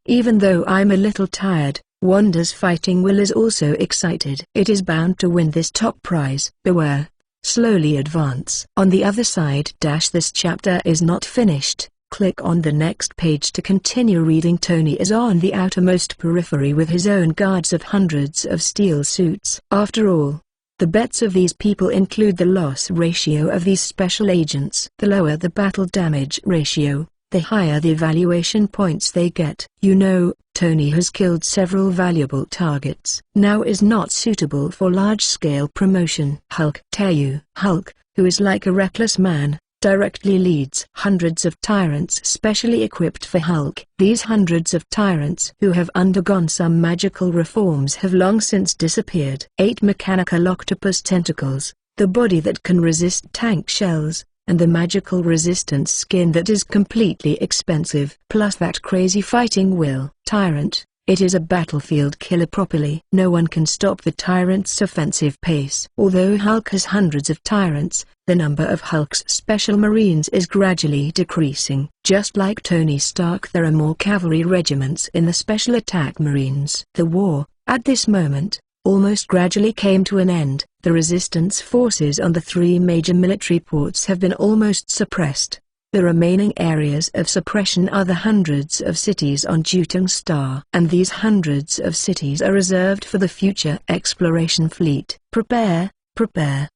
Even though I'm a little tired, Wanda's fighting will is also excited. It is bound to win this top prize. Beware. Slowly advance. On the other side. This chapter is not finished. Click on the next page to continue reading. Tony is on the outermost periphery with his own guards of hundreds of steel suits. After all, the bets of these people include the loss ratio of these special agents. The lower the battle damage ratio, the higher the evaluation points they get. You know, Tony has killed several valuable targets. Now is not suitable for large-scale promotion. Hulk. Hulk, who is like a reckless man, directly leads hundreds of tyrants specially equipped for Hulk. These hundreds of tyrants who have undergone some magical reforms have long since disappeared. 8 mechanical octopus tentacles, the body that can resist tank shells, and the magical resistance skin that is completely expensive. Plus that crazy fighting will. Tyrant, it is a battlefield killer properly. No one can stop the tyrant's offensive pace. Although Hulk has hundreds of tyrants, the number of Hulk's special marines is gradually decreasing. Just like Tony Stark, there are more cavalry regiments in the special attack marines. The war, at this moment, almost gradually came to an end. The resistance forces on the 3 major military ports have been almost suppressed. The remaining areas of suppression are the hundreds of cities on Jutong Star. And these hundreds of cities are reserved for the future exploration fleet. Prepare.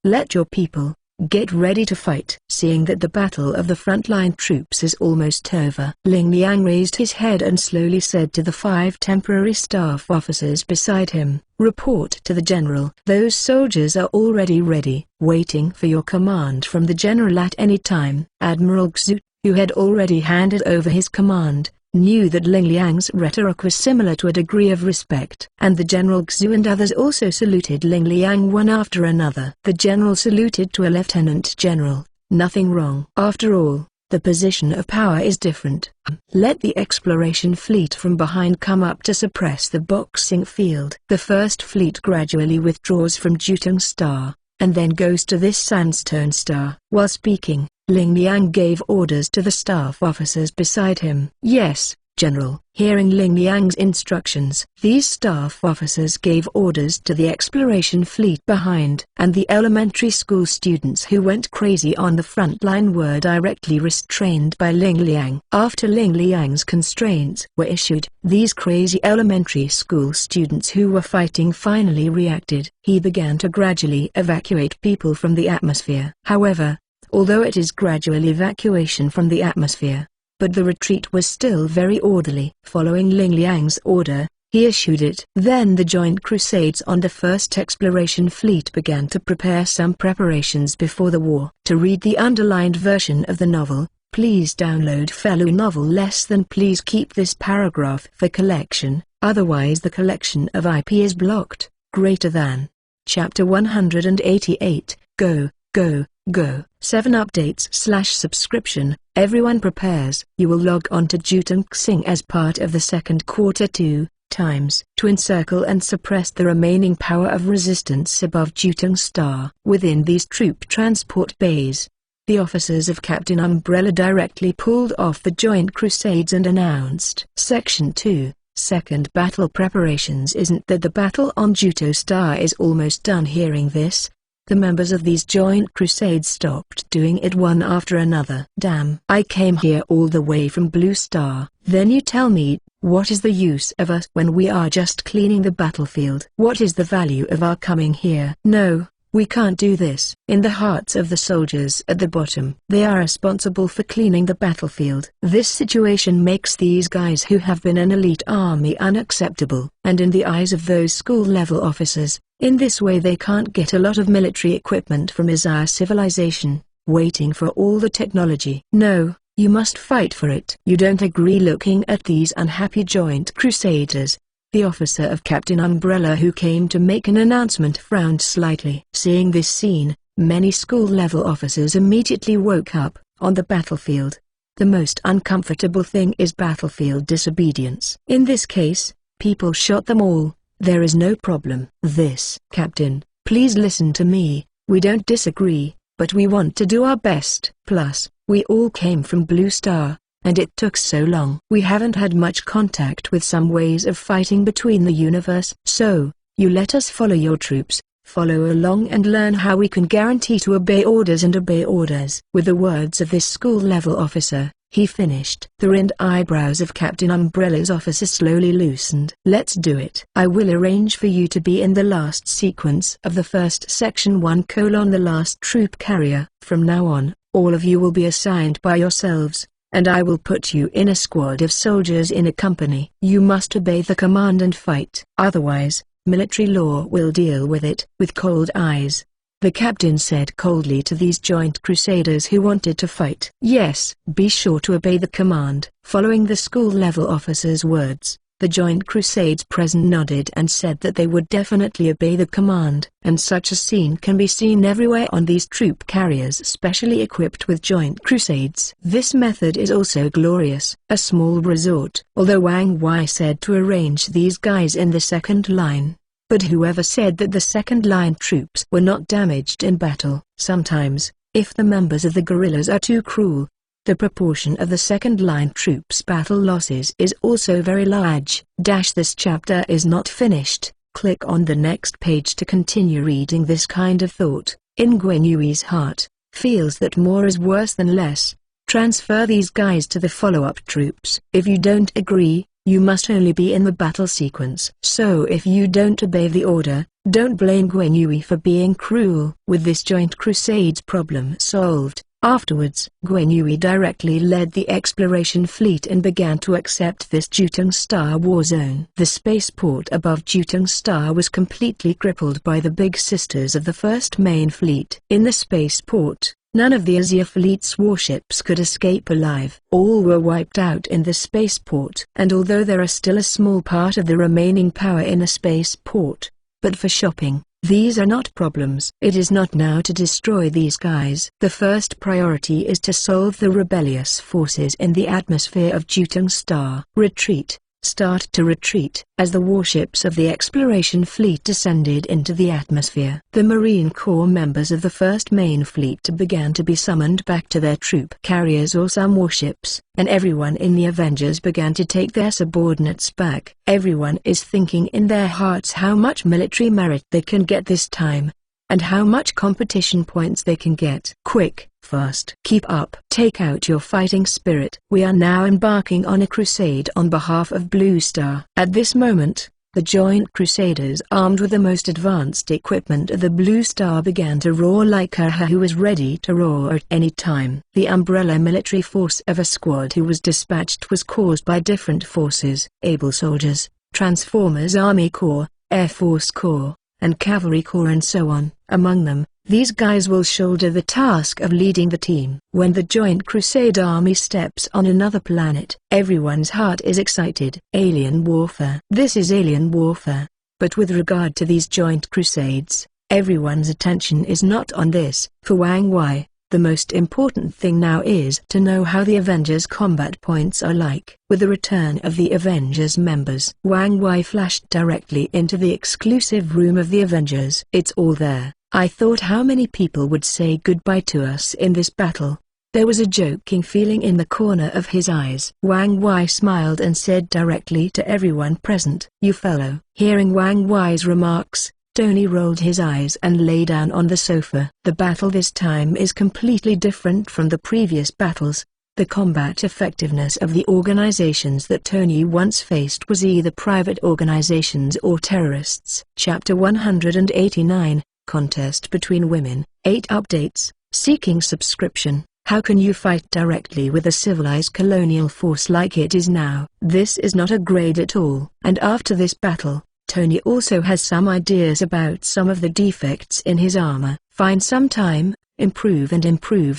Let your people get ready to fight. Seeing that the battle of the frontline troops is almost over, Ling Liang raised his head and slowly said to the 5 temporary staff officers beside him, "Report to the general." Those soldiers are already ready, waiting for your command from the general at any time. Admiral Xu, who had already handed over his command, knew that Ling Liang's rhetoric was similar to a degree of respect. And the General Xu and others also saluted Ling Liang one after another. The general saluted to a lieutenant general. Nothing wrong. After all, the position of power is different. Let the exploration fleet from behind come up to suppress the boxing field. The first fleet gradually withdraws from Jutong Star, and then goes to this sandstone star. While speaking, Ling Liang gave orders to the staff officers beside him. "Yes, General." Hearing Ling Liang's instructions, these staff officers gave orders to the exploration fleet behind, and the elementary school students who went crazy on the front line were directly restrained by Ling Liang. After Ling Liang's constraints were issued, these crazy elementary school students who were fighting finally reacted. He began to gradually evacuate people from the atmosphere. However, although it is gradual evacuation from the atmosphere, but the retreat was still very orderly. Following Ling Liang's order, he issued it. Then the Joint Crusades on the first exploration fleet began to prepare some preparations before the war. To read the underlined version of the novel, please download Fellow Novel Less Than. Please keep this paragraph for collection, otherwise the collection of IP is blocked. Greater than. Chapter 188, Go, Go, Go. 7 updates/subscription. Everyone prepares. You will log on to Jutong Xing as part of the second quarter 2 times to encircle and suppress the remaining power of resistance above Jutong Star. Within these troop transport bays, the officers of Captain Umbrella directly pulled off the Joint Crusades and announced Section 2. Second battle preparations. Isn't that the battle on Jutong Star is almost done? Hearing this, the members of these Joint Crusades stopped doing it one after another. Damn! I came here all the way from Blue Star. Then you tell me, what is the use of us when we are just cleaning the battlefield? What is the value of our coming here? No, we can't do this. In the hearts of the soldiers at the bottom, they are responsible for cleaning the battlefield. This situation makes these guys who have been an elite army unacceptable, and in the eyes of those school-level officers, in this way they can't get a lot of military equipment from Isaiah civilization, waiting for all the technology. No, you must fight for it. You don't agree? Looking at these unhappy Joint Crusaders, the officer of Captain Umbrella who came to make an announcement frowned slightly. Seeing this scene, many school-level officers immediately woke up. On the battlefield, the most uncomfortable thing is battlefield disobedience. In this case, people shot them all. There is no problem. This, Captain, please listen to me. We don't disagree, but we want to do our best. Plus, we all came from Blue Star, and it took so long. We haven't had much contact with some ways of fighting between the universe. So, you let us follow your troops, follow along and learn how we can guarantee to obey orders and obey orders. With the words of this school-level officer, he finished. The ringed eyebrows of Captain Umbrella's officer slowly loosened. Let's do it. I will arrange for you to be in the last sequence of the first section 1: the last troop carrier. From now on, all of you will be assigned by yourselves, and I will put you in a squad of soldiers in a company. You must obey the command and fight. Otherwise, military law will deal with it. With cold eyes, the captain said coldly to these Joint Crusaders who wanted to fight. Yes, be sure to obey the command. Following the school-level officer's words, the Joint Crusades present nodded and said that they would definitely obey the command. And such a scene can be seen everywhere on these troop carriers specially equipped with Joint Crusades. This method is also glorious. A small resort. Although Wang Wei said to arrange these guys in the second line, but whoever said that the second-line troops were not damaged in battle? Sometimes, if the members of the guerrillas are too cruel, the proportion of the second-line troops' battle losses is also very large. This chapter is not finished. Click on the next page to continue reading. This kind of thought, in Guanyui's heart, feels that more is worse than less. Transfer these guys to the follow-up troops. If you don't agree, you must only be in the battle sequence. So if you don't obey the order, don't blame Guanyui for being cruel. With this Joint Crusades problem solved, afterwards, Guanyui directly led the exploration fleet and began to accept this Jutong Star war zone. The spaceport above Jutong Star was completely crippled by the big sisters of the first main fleet. In the spaceport, none of the Asia fleet's warships could escape alive. All were wiped out in the spaceport. And although there are still a small part of the remaining power in a spaceport, but for shopping, these are not problems. It is not now to destroy these guys. The first priority is to solve the rebellious forces in the atmosphere of Jutong Star. Retreat. start to retreat. As the warships of the exploration fleet descended into the atmosphere, the Marine Corps members of the first main fleet began to be summoned back to their troop carriers or some warships, and everyone in the Avengers began to take their subordinates back. Everyone is thinking in their hearts how much military merit they can get this time, and how much competition points they can get. Quick, fast. Keep up. Take out your fighting spirit. We are now embarking on a crusade on behalf of Blue Star. At this moment, the Joint Crusaders armed with the most advanced equipment of the Blue Star began to roar like a who was ready to roar at any time. The umbrella military force of a squad who was dispatched was caused by different forces: able soldiers, Transformers Army Corps, Air Force Corps, and Cavalry Corps, and so on. Among them, these guys will shoulder the task of leading the team. When the Joint Crusade Army steps on another planet, everyone's heart is excited. Alien warfare. This is alien warfare. But with regard to these Joint Crusades, everyone's attention is not on this. For Wang Wei, the most important thing now is to know how the Avengers' combat points are like. With the return of the Avengers members, Wang Wei flashed directly into the exclusive room of the Avengers. It's all there. I thought how many people would say goodbye to us in this battle. There was a joking feeling in the corner of his eyes. Wang Wei smiled and said directly to everyone present, "You fellow." Hearing Wang Wei's remarks, Tony rolled his eyes and lay down on the sofa. The battle this time is completely different from the previous battles. The combat effectiveness of the organizations that Tony once faced was either private organizations or terrorists. Chapter 189, Contest Between Women. 8 updates. Seeking subscription. How can you fight directly with a civilized colonial force like it is now? This is not a grade at all. And after this battle, Tony also has some ideas about some of the defects in his armor. Find some time, improve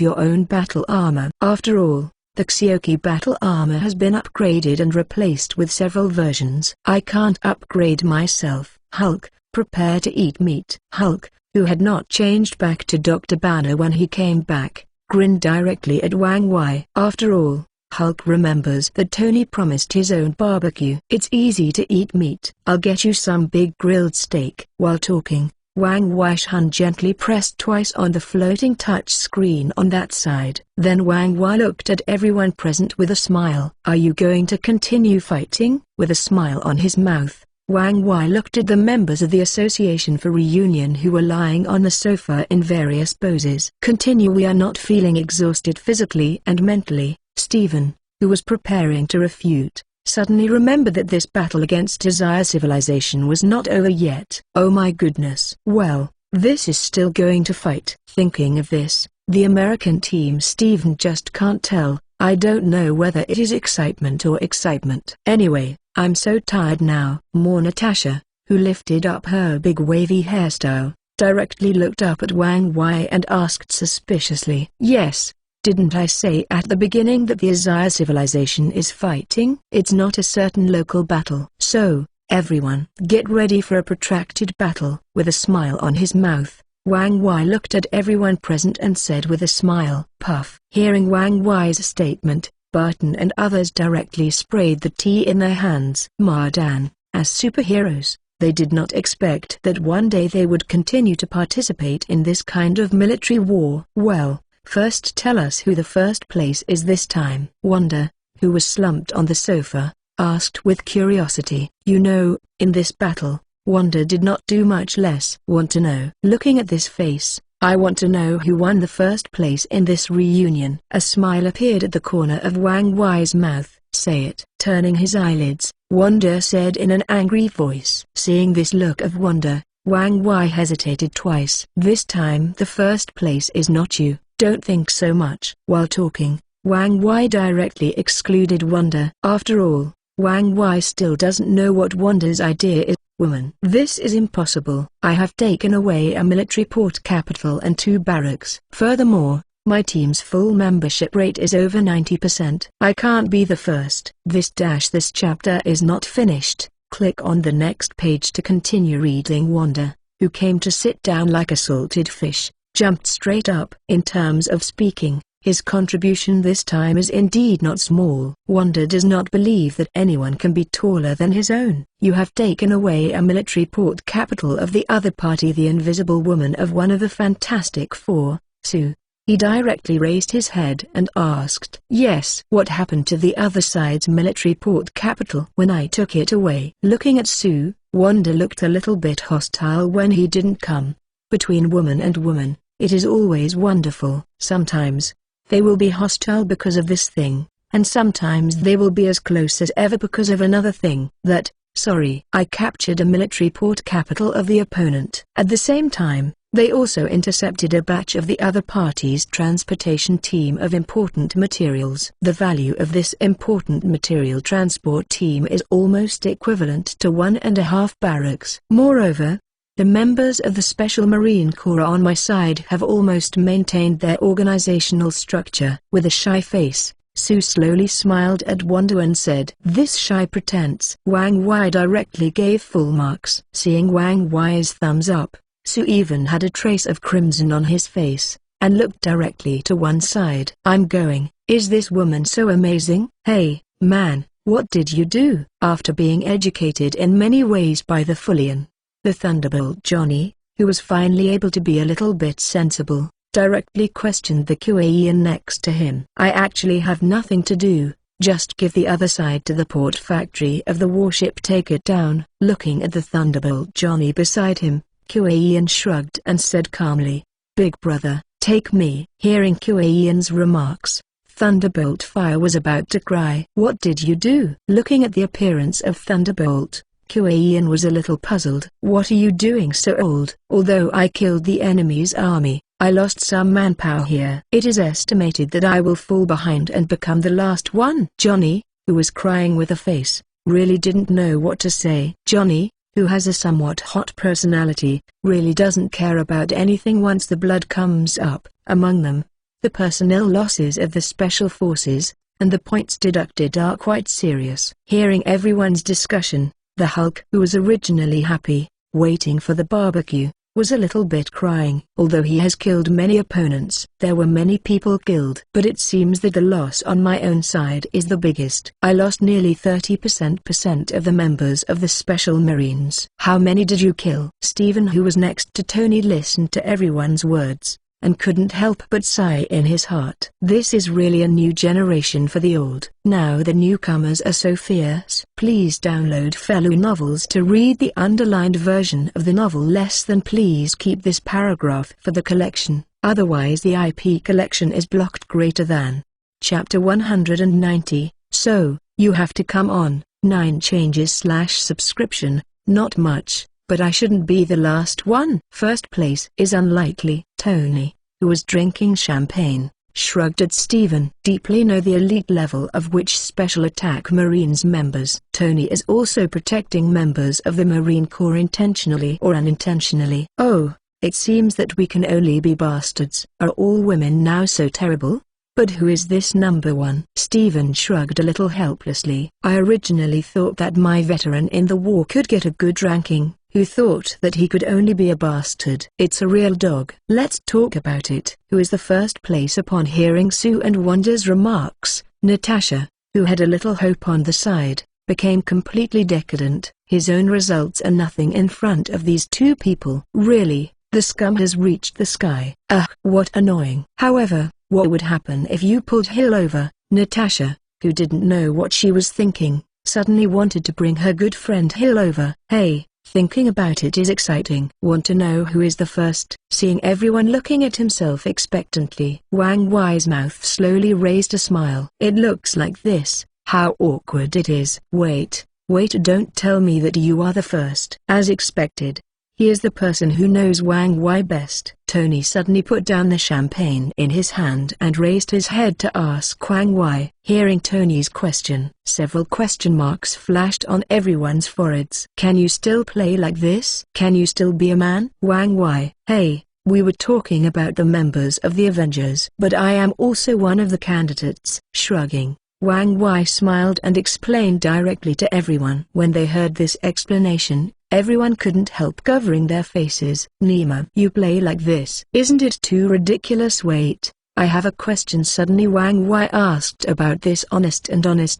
your own battle armor. After all, the Xiaoqi battle armor has been upgraded and replaced with several versions. I can't upgrade myself. Hulk, prepare to eat meat. Hulk, who had not changed back to Dr. Banner when he came back, grinned directly at Wang Wei. After all, Hulk remembers that Tony promised his own barbecue. It's easy to eat meat. I'll get you some big grilled steak. While talking, Wang Weishan gently pressed twice on the floating touch screen on that side. Then Wang Wei looked at everyone present with a smile. Are you going to continue fighting? With a smile on his mouth, Wang Wei looked at the members of the Association for Reunion who were lying on the sofa in various poses. Continue. We are not feeling exhausted physically and mentally. Stephen, who was preparing to refute, suddenly remembered that this battle against Desire Civilization was not over yet. Oh my goodness. Well, this is still going to fight. Thinking of this, the American team Stephen just can't tell. I don't know whether it is excitement or excitement. Anyway, I'm so tired now. More Natasha, who lifted up her big wavy hairstyle, directly looked up at Wang Wei and asked suspiciously, "Yes. Didn't I say at the beginning that the Desire Civilization is fighting? It's not a certain local battle. So, everyone, get ready for a protracted battle." With a smile on his mouth, Wang Wei looked at everyone present and said with a smile, "Puff." Hearing Wang Wei's statement, Barton and others directly sprayed the tea in their hands. Mardan, as superheroes, they did not expect that one day they would continue to participate in this kind of military war. Well, first tell us who the first place is this time. Wanda, who was slumped on the sofa, asked with curiosity. You know, in this battle, Wanda did not do much less. Want to know? Looking at this face, I want to know who won the first place in this reunion. A smile appeared at the corner of Wang Wei's mouth. Say it. Turning his eyelids, Wanda said in an angry voice. Seeing this look of Wanda, Wang Wei hesitated twice. This time the first place is not you. Don't think so much. While talking, Wang Wei directly excluded Wanda. After all, Wang Wei still doesn't know what Wanda's idea is. Woman. This is impossible. I have taken away a military port capital and 2 barracks. Furthermore, my team's full membership rate is over 90%. I can't be the first. This chapter is not finished. Click on the next page to continue reading. Wanda, who came to sit down like a salted fish, jumped straight up. In terms of speaking, His contribution this time is indeed not small. Wanda does not believe that anyone can be taller than his own. You have taken away a military port capital of the other party, the invisible woman of one of the Fantastic Four, Sue. He directly raised his head and asked, "Yes, what happened to the other side's military port capital when I took it away?" Looking at Sue, Wanda looked a little bit hostile when he didn't come. Between woman and woman, it is always wonderful. Sometimes they will be hostile because of this thing, and sometimes they will be as close as ever because of another thing. Sorry, I captured a military port capital of the opponent. At the same time, they also intercepted a batch of the other party's transportation team of important materials. The value of this important material transport team is almost equivalent to 1.5 barracks. Moreover, the members of the Special Marine Corps on my side have almost maintained their organizational structure. With a shy face, Sue slowly smiled at Wanda and said, "This shy pretense." Wang Wei directly gave full marks. Seeing Wang Wei's thumbs up, Sue even had a trace of crimson on his face, and looked directly to one side. "I'm going. Is this woman so amazing? Hey, man, what did you do?" After being educated in many ways by the Fullian, the Thunderbolt Johnny, who was finally able to be a little bit sensible, directly questioned the Kuei-an next to him. "I actually have nothing to do, just give the other side to the port factory of the warship, take it down." Looking at the Thunderbolt Johnny beside him, Kuei-an shrugged and said calmly, "Big brother, take me." Hearing Kuei-an's remarks, Thunderbolt Fire was about to cry. "What did you do?" Looking at the appearance of Thunderbolt, Kuei-an was a little puzzled. "What are you doing so old?" "Although I killed the enemy's army, I lost some manpower here. It is estimated that I will fall behind and become the last one." Johnny, who was crying with a face, really didn't know what to say. Johnny, who has a somewhat hot personality, really doesn't care about anything once the blood comes up. Among them, the personnel losses of the Special Forces, and the points deducted are quite serious. Hearing everyone's discussion, the Hulk, who was originally happy, waiting for the barbecue, was a little bit crying. Although he has killed many opponents, there were many people killed. But it seems that the loss on my own side is the biggest. I lost nearly 30% of the members of the Special Marines. "How many did you kill?" Stephen, who was next to Tony, listened to everyone's words, and couldn't help but sigh in his heart. This is really a new generation for the old. Now the newcomers are so fierce. Please download fellow novels to read the underlined version of the novel. Less than please keep this paragraph for the collection, otherwise the IP collection is blocked. Greater than. Chapter 190, so, you have to come on. 9 changes/subscription, not much. But I shouldn't be the last one. First place is unlikely. Tony, who was drinking champagne, shrugged at Stephen. Deeply know the elite level of which Special Attack Marines members. Tony is also protecting members of the Marine Corps intentionally or unintentionally. Oh, it seems that we can only be bastards. Are all women now so terrible? But who is this number one? Stephen shrugged a little helplessly. I originally thought that my veteran in the war could get a good ranking, who thought that he could only be a bastard. It's a real dog. Let's talk about it. Who is the first place? Upon hearing Sue and Wanda's remarks, Natasha, who had a little hope on the side, became completely decadent. His own results are nothing in front of these two people. Really, the scum has reached the sky. Ugh, what annoying. However, what would happen if you pulled Hill over? Natasha, who didn't know what she was thinking, suddenly wanted to bring her good friend Hill over. Hey, thinking about it is exciting. Want to know who is the first? Seeing everyone looking at himself expectantly, Wang Wei's mouth slowly raised a smile. It looks like this. How awkward it is. Wait, don't tell me that you are the first. As expected. He is the person who knows Wang Wei best. Tony suddenly put down the champagne in his hand and raised his head to ask Wang Wei. Hearing Tony's question, several question marks flashed on everyone's foreheads. Can you still play like this? Can you still be a man? Wang Wei, hey, we were talking about the members of the Avengers. But I am also one of the candidates. Shrugging, Wang Wei smiled and explained directly to everyone. When they heard this explanation, everyone couldn't help covering their faces. Nima, you play like this. Isn't it too ridiculous? Wait, I have a question. Suddenly Wang Wai asked about this honest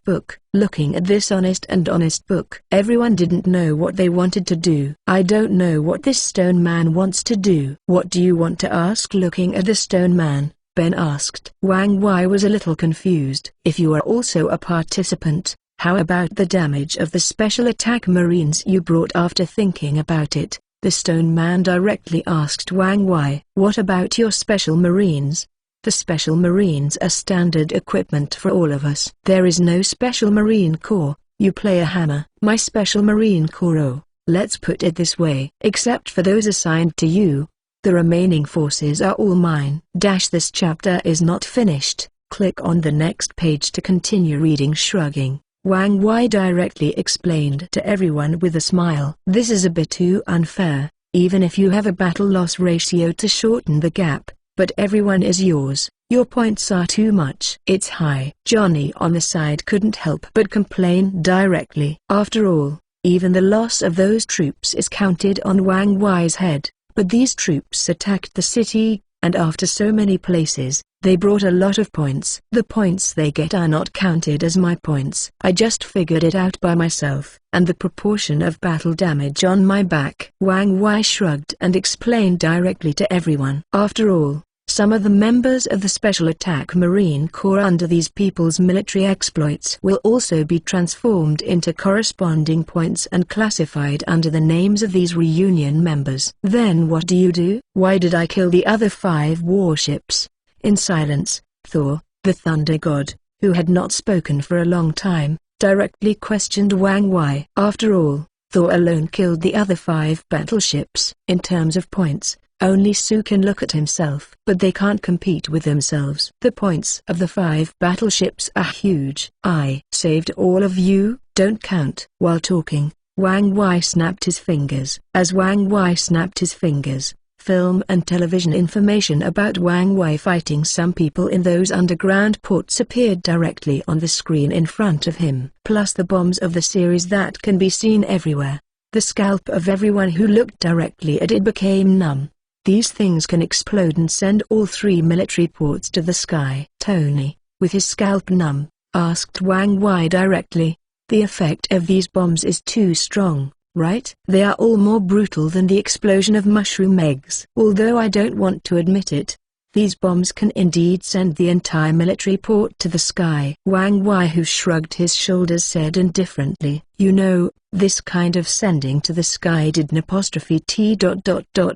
book. Looking at this honest book, everyone didn't know what they wanted to do. I don't know what this stone man wants to do. What do you want to ask? Looking at the stone man, Ben asked. Wang Wai was a little confused. If you are also a participant, how about the damage of the special attack marines you brought? After thinking about it, the stone man directly asked Wang Wai. What about your special marines? The special marines are standard equipment for all of us. There is no special marine corps. You play a hammer. My special marine corps, oh, let's put it this way. Except for those assigned to you, the remaining forces are all mine. This chapter is not finished. Click on the next page to continue reading. Shrugging, Wang Wai directly explained to everyone with a smile. This is a bit too unfair, even if you have a battle loss ratio to shorten the gap, but everyone is yours. Your points are too much. It's high. Johnny on the side couldn't help but complain directly. After all, even the loss of those troops is counted on Wang Wai's head, but these troops attacked the city, and after so many places, they brought a lot of points. The points they get are not counted as my points. I just figured it out by myself, and the proportion of battle damage on my back. Wang Wai shrugged and explained directly to everyone. After all, some of the members of the Special Attack Marine Corps under these people's military exploits will also be transformed into corresponding points and classified under the names of these reunion members. Then what do you do? Why did I kill the other 5 warships? In silence, Thor, the Thunder God, who had not spoken for a long time, directly questioned Wang Wai. After all, Thor alone killed the other 5 battleships. In terms of points, only Su can look at himself. But they can't compete with themselves. The points of the 5 battleships are huge. I saved all of you, don't count. While talking, Wang Wai snapped his fingers. As Wang Wai snapped his fingers, film and television information about Wang Wai fighting some people in those underground ports appeared directly on the screen in front of him. Plus the bombs of the series that can be seen everywhere. The scalp of everyone who looked directly at it became numb. These things can explode and send all 3 military ports to the sky. Tony, with his scalp numb, asked Wang Wai directly. The effect of these bombs is too strong, right? They are all more brutal than the explosion of mushroom eggs. Although I don't want to admit it, these bombs can indeed send the entire military port to the sky. Wang Wai, who shrugged his shoulders, said indifferently, you know, this kind of sending to the sky didn't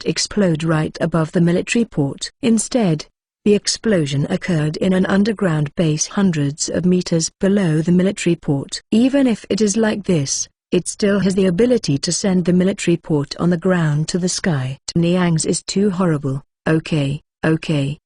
explode right above the military port. Instead, the explosion occurred in an underground base hundreds of meters below the military port. Even if it is like this, it still has the ability to send the military port on the ground to the sky. Niang's is too horrible. Okay,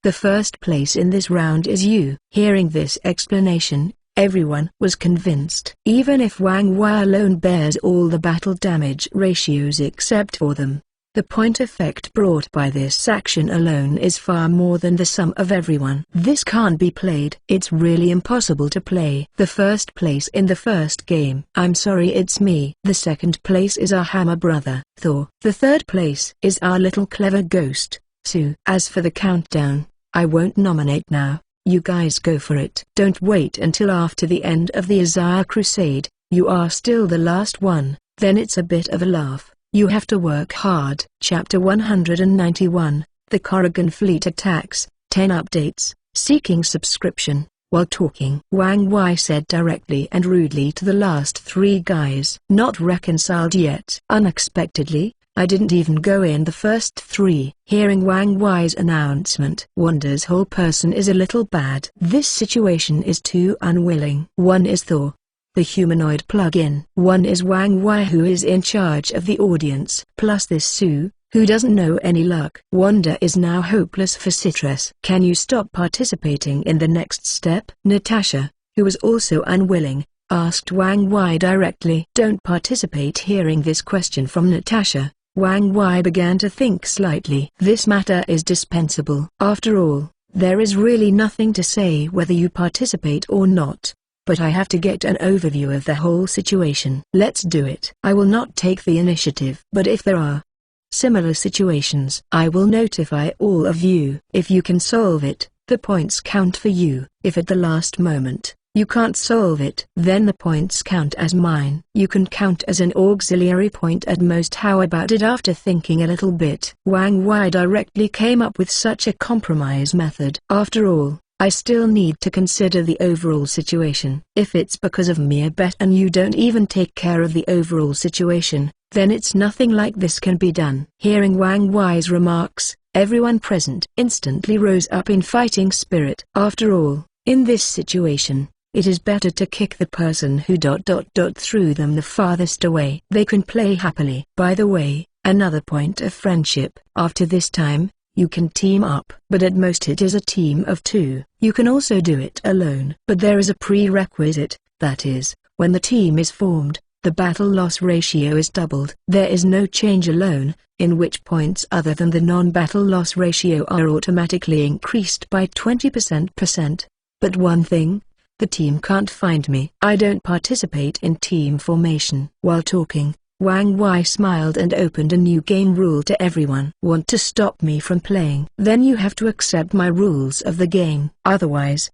the first place in this round is you. Hearing this explanation, everyone was convinced. Even if Wang Wai alone bears all the battle damage ratios except for them, the point effect brought by this action alone is far more than the sum of everyone. This can't be played. It's really impossible to play. The first place in the first game. I'm sorry, it's me. The second place is our hammer brother, Thor. The third place is our little clever ghost, Su. As for the countdown, I won't nominate now. You guys go for it. Don't wait until after the end of the Azure Crusade. You are still the last one, then it's a bit of a laugh. You have to work hard. Chapter 191, The Corrigan Fleet Attacks, 10 Updates, Seeking Subscription. While talking, Wang Wai said directly and rudely to the last 3 guys. Not reconciled yet. Unexpectedly, I didn't even go in the first 3. Hearing Wang Wai's announcement, Wanda's whole person is a little bad. This situation is too unwilling. One is Thor, the humanoid plug-in. One is Wang Wai, who is in charge of the audience. Plus this Su, who doesn't know any luck. Wanda is now hopeless for Citrus. Can you stop participating in the next step? Natasha, who was also unwilling, asked Wang Wai directly. Don't participate. Hearing this question from Natasha, Wang Wai began to think slightly. This matter is dispensable. After all, there is really nothing to say whether you participate or not. But I have to get an overview of the whole situation. Let's do it. I will not take the initiative. But if there are similar situations, I will notify all of you. If you can solve it, The points count for you. If at the last moment, you can't solve it, then the points count as mine. You can count as an auxiliary point at most. How about it? After thinking a little bit, Wang Wei directly came up with such a compromise method. After all, I still need to consider the overall situation. If it's because of mere bet and you don't even take care of the overall situation, then it's nothing like this can be done. Hearing Wang Wei's remarks, everyone present instantly rose up in fighting spirit. After all, in this situation, it is better to kick the person who threw them the farthest away. They can play happily. By the way, another point of friendship. After this time, you can team up. But at most it is a team of 2. You can also do it alone. But there is a prerequisite, that is, when the team is formed, the battle loss ratio is doubled. There is no change alone, in which points other than the non-battle loss ratio are automatically increased by 20%. But one thing, the team can't find me. I don't participate in team formation. While talking, Wang Wei smiled and opened a new game rule to everyone. Want to stop me from playing? Then you have to accept my rules of the game. Otherwise,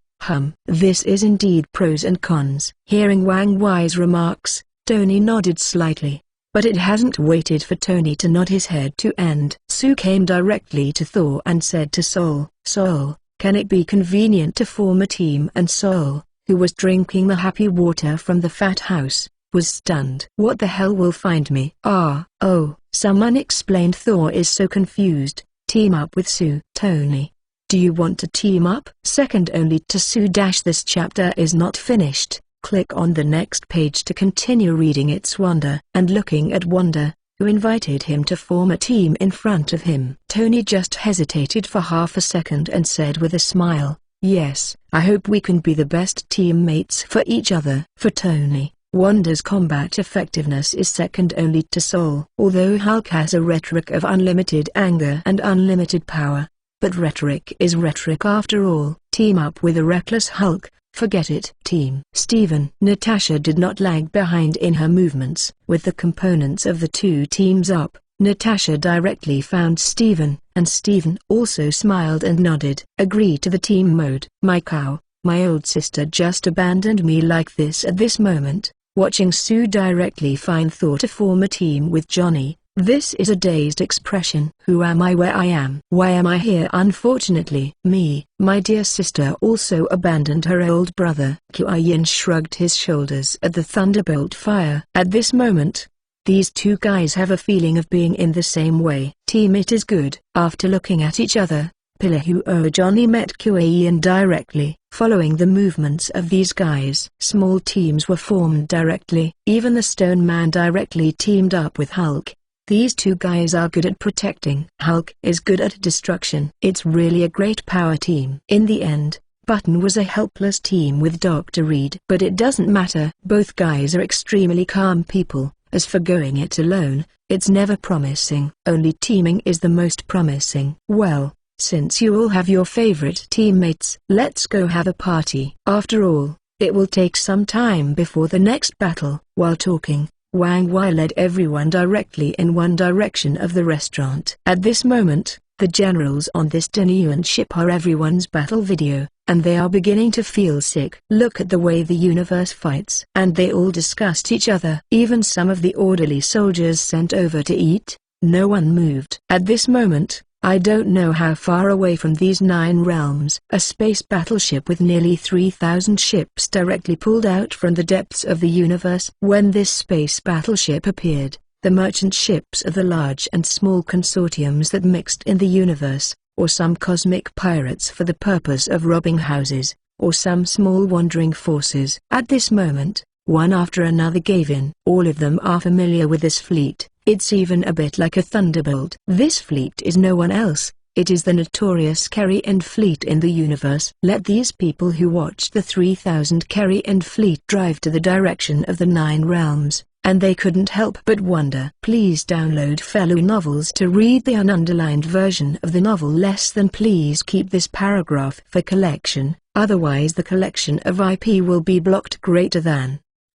this is indeed pros and cons. Hearing Wang Wei's remarks, Tony nodded slightly. But it hasn't waited for Tony to nod his head to end. Su came directly to Thor and said to Sol, "Sol, can it be convenient to form a team?" And Sol, who was drinking the happy water from the fat house, was stunned. "What the hell will find me?" Someone explained. Thor is so confused. "Team up with Su." "Tony, do you want to team up?" Second only to Su. This chapter is not finished. Click on the next page to continue reading. It's Wanda. And looking at Wanda, who invited him to form a team in front of him. Tony just hesitated for half a second and said with a smile, "Yes, I hope we can be the best teammates for each other." For Tony, Wanda's combat effectiveness is second only to Sol. Although Hulk has a rhetoric of unlimited anger and unlimited power, but rhetoric is rhetoric after all. Team up with a reckless Hulk. Forget it. Team Steven. Natasha did not lag behind in her movements. With the components of the 2 teams up, Natasha directly found Steven, and Steven also smiled and nodded. "Agree to the team mode." "My cow, my old sister just abandoned me like this." At this moment, watching Su directly find Thor to form a team with Johnny, this is a dazed expression. "Who am I? Where I am? Why am I here?" "Unfortunately, me, my dear sister also abandoned her old brother." Kuai-yin shrugged his shoulders at the thunderbolt fire. At this moment, these 2 guys have a feeling of being in the same way. Team, it is good. After looking at each other, Pillar Johnny met Kuai-yin directly. Following the movements of these guys, small teams were formed directly. Even the Stone Man directly teamed up with Hulk. These 2 guys are good at protecting. Hulk is good at destruction. It's really a great power team. In the end, Button was a helpless team with Dr. Reed. But it doesn't matter. Both guys are extremely calm people. As for going it alone, it's never promising. Only teaming is the most promising. Well, since you all have your favorite teammates, let's go have a party. After all, it will take some time before the next battle. While talking, Wang Wei led everyone directly in one direction of the restaurant. At this moment, the generals on this Dinyuan ship are everyone's battle video, and they are beginning to feel sick. Look at the way the universe fights. And they all discussed each other. Even some of the orderly soldiers sent over to eat, no one moved. At this moment, I don't know how far away from these 9 realms. A space battleship with nearly 3,000 ships directly pulled out from the depths of the universe. When this space battleship appeared, the merchant ships of the large and small consortiums that mixed in the universe, or some cosmic pirates for the purpose of robbing houses, or some small wandering forces. At this moment, one after another gave in. All of them are familiar with this fleet. It's even a bit like a thunderbolt. This fleet is no one else, it is the notorious Carry End fleet in the universe. Let these people who watched the 3,000 Carry End fleet drive to the direction of the 9 realms, and they couldn't help but wonder. Please download fellow novels to read the ununderlined version of the novel. Please keep this paragraph for collection, otherwise the collection of IP will be blocked.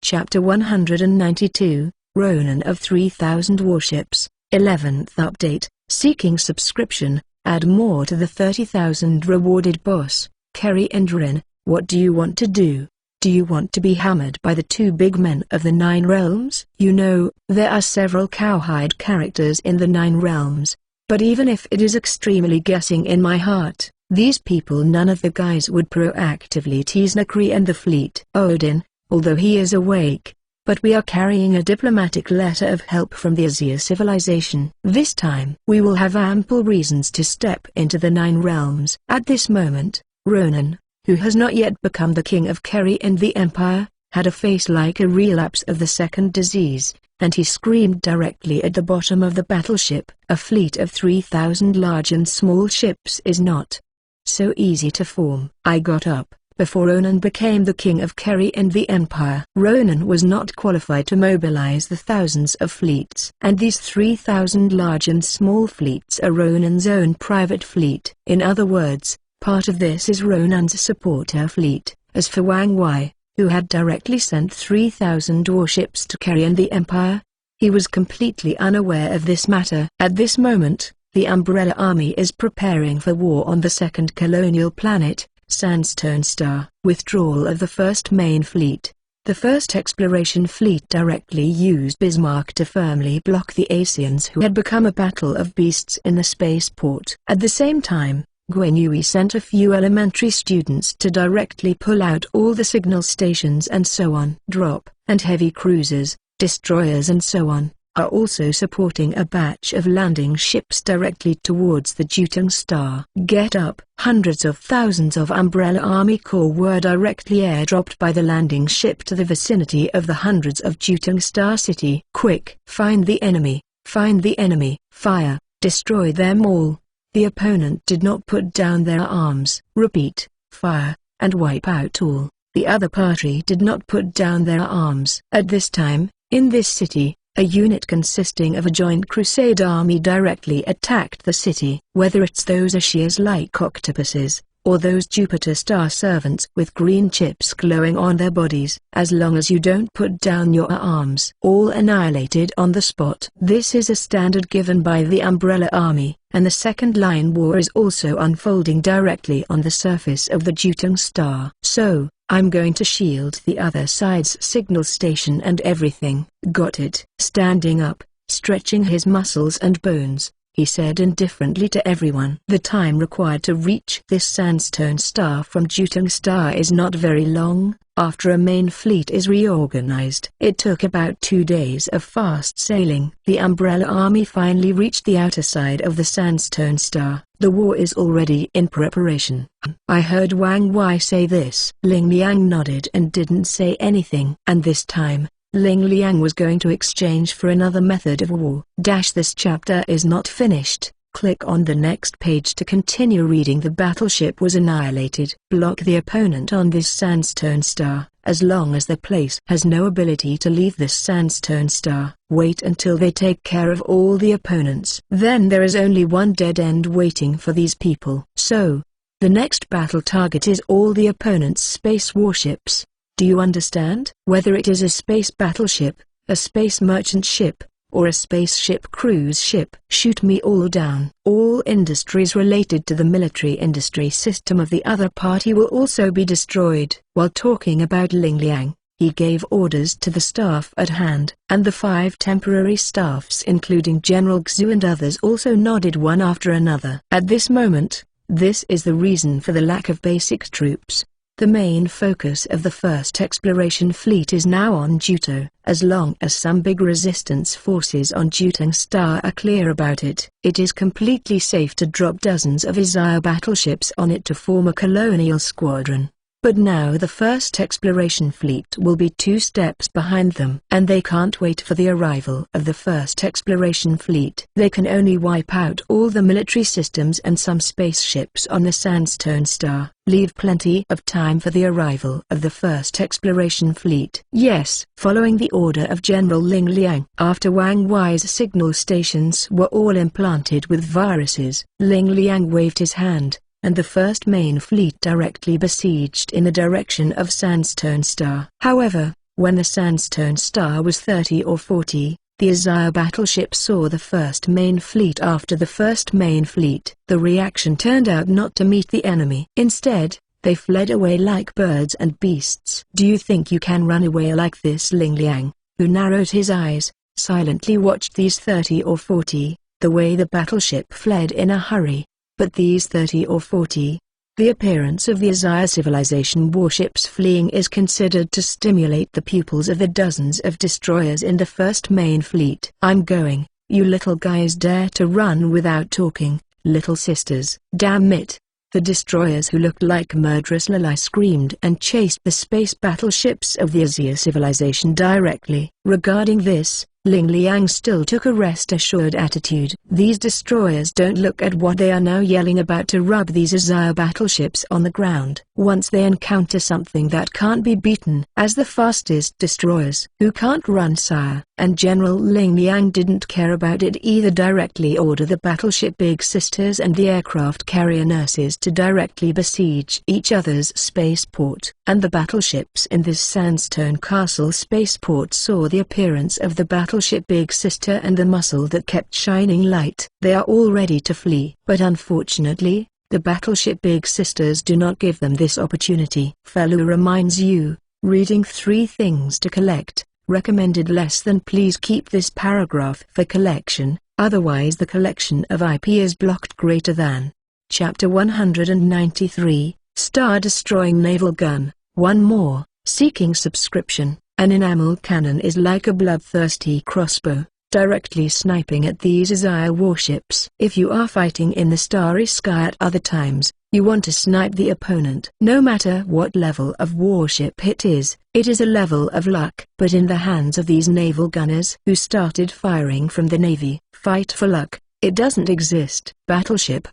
Chapter 192, Ronin of 3,000 Warships, 11th Update, Seeking Subscription, Add more to the 30,000 rewarded boss. Kerry and Rin, what do you want to do? Do you want to be hammered by the two big men of the Nine Realms? You know, there are several cowhide characters in the Nine Realms. But even if it is extremely guessing in my heart, these people, none of the guys would proactively tease Nakri and the fleet. Odin, although he is awake, but we are carrying a diplomatic letter of help from the Azir civilization. This time we will have ample reasons to step into the Nine Realms. At this moment, Ronan, who has not yet become the king of Kerry and the Empire, had a face like a relapse of the second disease, and he screamed directly at the bottom of the battleship. A fleet of 3,000 large and small ships is not so easy to form. I got up before Ronan became the king of Kerry and the Empire. Ronan was not qualified to mobilize the thousands of fleets. And these 3,000 large and small fleets are Ronan's own private fleet. In other words, part of this is Ronan's supporter fleet. As for Wang Wei, who had directly sent 3,000 warships to Kerry and the Empire, he was completely unaware of this matter. At this moment, the Umbrella Army is preparing for war on the second colonial planet, Sandstone Star. Withdrawal of the first main fleet. The first exploration fleet directly used Bismarck to firmly block the Asians who had become a battle of beasts in the spaceport. At the same time, Guan Yu sent a few elementary students to directly pull out all the signal stations and so on. Drop, and heavy cruisers, destroyers and so on, are also supporting a batch of landing ships directly towards the Jutong Star. Get up! Hundreds of thousands of Umbrella Army Corps were directly airdropped by the landing ship to the vicinity of the hundreds of Jutong Star City. Quick! Find the enemy! Find the enemy! Fire! Destroy them all! The opponent did not put down their arms. Repeat, fire, and wipe out all. The other party did not put down their arms. At this time, in this city, a unit consisting of a joint crusade army directly attacked the city. Whether it's those Ashias like octopuses, or those Jupiter star servants with green chips glowing on their bodies, as long as you don't put down your arms, all annihilated on the spot. This is a standard given by the Umbrella Army, and the Second Line War is also unfolding directly on the surface of the Jutong Star. So, I'm going to shield the other side's signal station and everything. Got it. Standing up, stretching his muscles and bones, he said indifferently to everyone. The time required to reach this Sandstone Star from Jutong Star is not very long. After a main fleet is reorganized, it took about 2 days of fast sailing. The Umbrella Army finally reached the outer side of the Sandstone Star. The war is already in preparation. I heard Wang Wei say this. Ling Liang nodded and didn't say anything. And this time, Ling Liang was going to exchange for another method of war. This chapter is not finished. Click on the next page to continue reading. The battleship was annihilated. Block the opponent on this Sandstone Star. As long as the place has no ability to leave this Sandstone Star, wait until they take care of all the opponents. Then there is only one dead end waiting for these people. So, the next battle target is all the opponent's space warships. Do you understand? Whether it is a space battleship, a space merchant ship, or a spaceship cruise ship, shoot me all down. All industries related to the military industry system of the other party will also be destroyed. While talking about Ling Liang, he gave orders to the staff at hand, and the 5 temporary staffs including General Xu and others also nodded one after another. At this moment, this is the reason for the lack of basic troops. The main focus of the first exploration fleet is now on Juto. As long as some big resistance forces on Jutong Star are clear about it, it is completely safe to drop dozens of Azir battleships on it to form a colonial squadron. But now the first exploration fleet will be 2 steps behind them, and they can't wait for the arrival of the first exploration fleet. They can only wipe out all the military systems and some spaceships on the Sandstone Star. Leave plenty of time for the arrival of the first exploration fleet. Yes. Following the order of General Ling Liang. After Wang Wei's signal stations were all implanted with viruses, Ling Liang waved his hand, and the first main fleet directly besieged in the direction of Sandstone Star. However, when the Sandstone Star was 30 or 40 The Azire battleship saw the first main fleet after the first main fleet. The reaction turned out not to meet the enemy. Instead, they fled away like birds and beasts. "Do you think you can run away like this?" Ling Liang, who narrowed his eyes, silently watched these 30 or 40, the way the battleship fled in a hurry. But these 30 or 40, the appearance of the Azire civilization warships fleeing is considered to stimulate the pupils of the dozens of destroyers in the first main fleet. "I'm going, you little guys dare to run without talking, little sisters." "Damn it!" The destroyers who looked like murderous Lalai screamed and chased the space battleships of the Azire civilization directly. Regarding this, Ling Liang still took a rest-assured attitude. These destroyers don't look at what they are now yelling about to rub these Azire battleships on the ground. Once they encounter something that can't be beaten as the fastest destroyers who can't run, sire, and General Ling Liang didn't care about it either. Directly order the battleship Big Sisters and the aircraft carrier nurses to directly besiege each other's spaceport. And the battleships in this sandstone castle spaceport saw the appearance of the battleship Big Sister and the muscle that kept shining light. They are all ready to flee, but unfortunately, the battleship Big Sisters do not give them this opportunity. Fellow reminds you, reading 3 things to collect, recommended less than. Please keep this paragraph for collection, otherwise the collection of IP is blocked. Greater than. Chapter 193, Star-Destroying Naval Gun. One more, seeking subscription. An enamel cannon is like a bloodthirsty crossbow, directly sniping at these Azire warships. If you are fighting in the starry sky at other times, you want to snipe the opponent. No matter what level of warship it is a level of luck. But in the hands of these naval gunners who started firing from the Navy, fight for luck, it doesn't exist. Battleship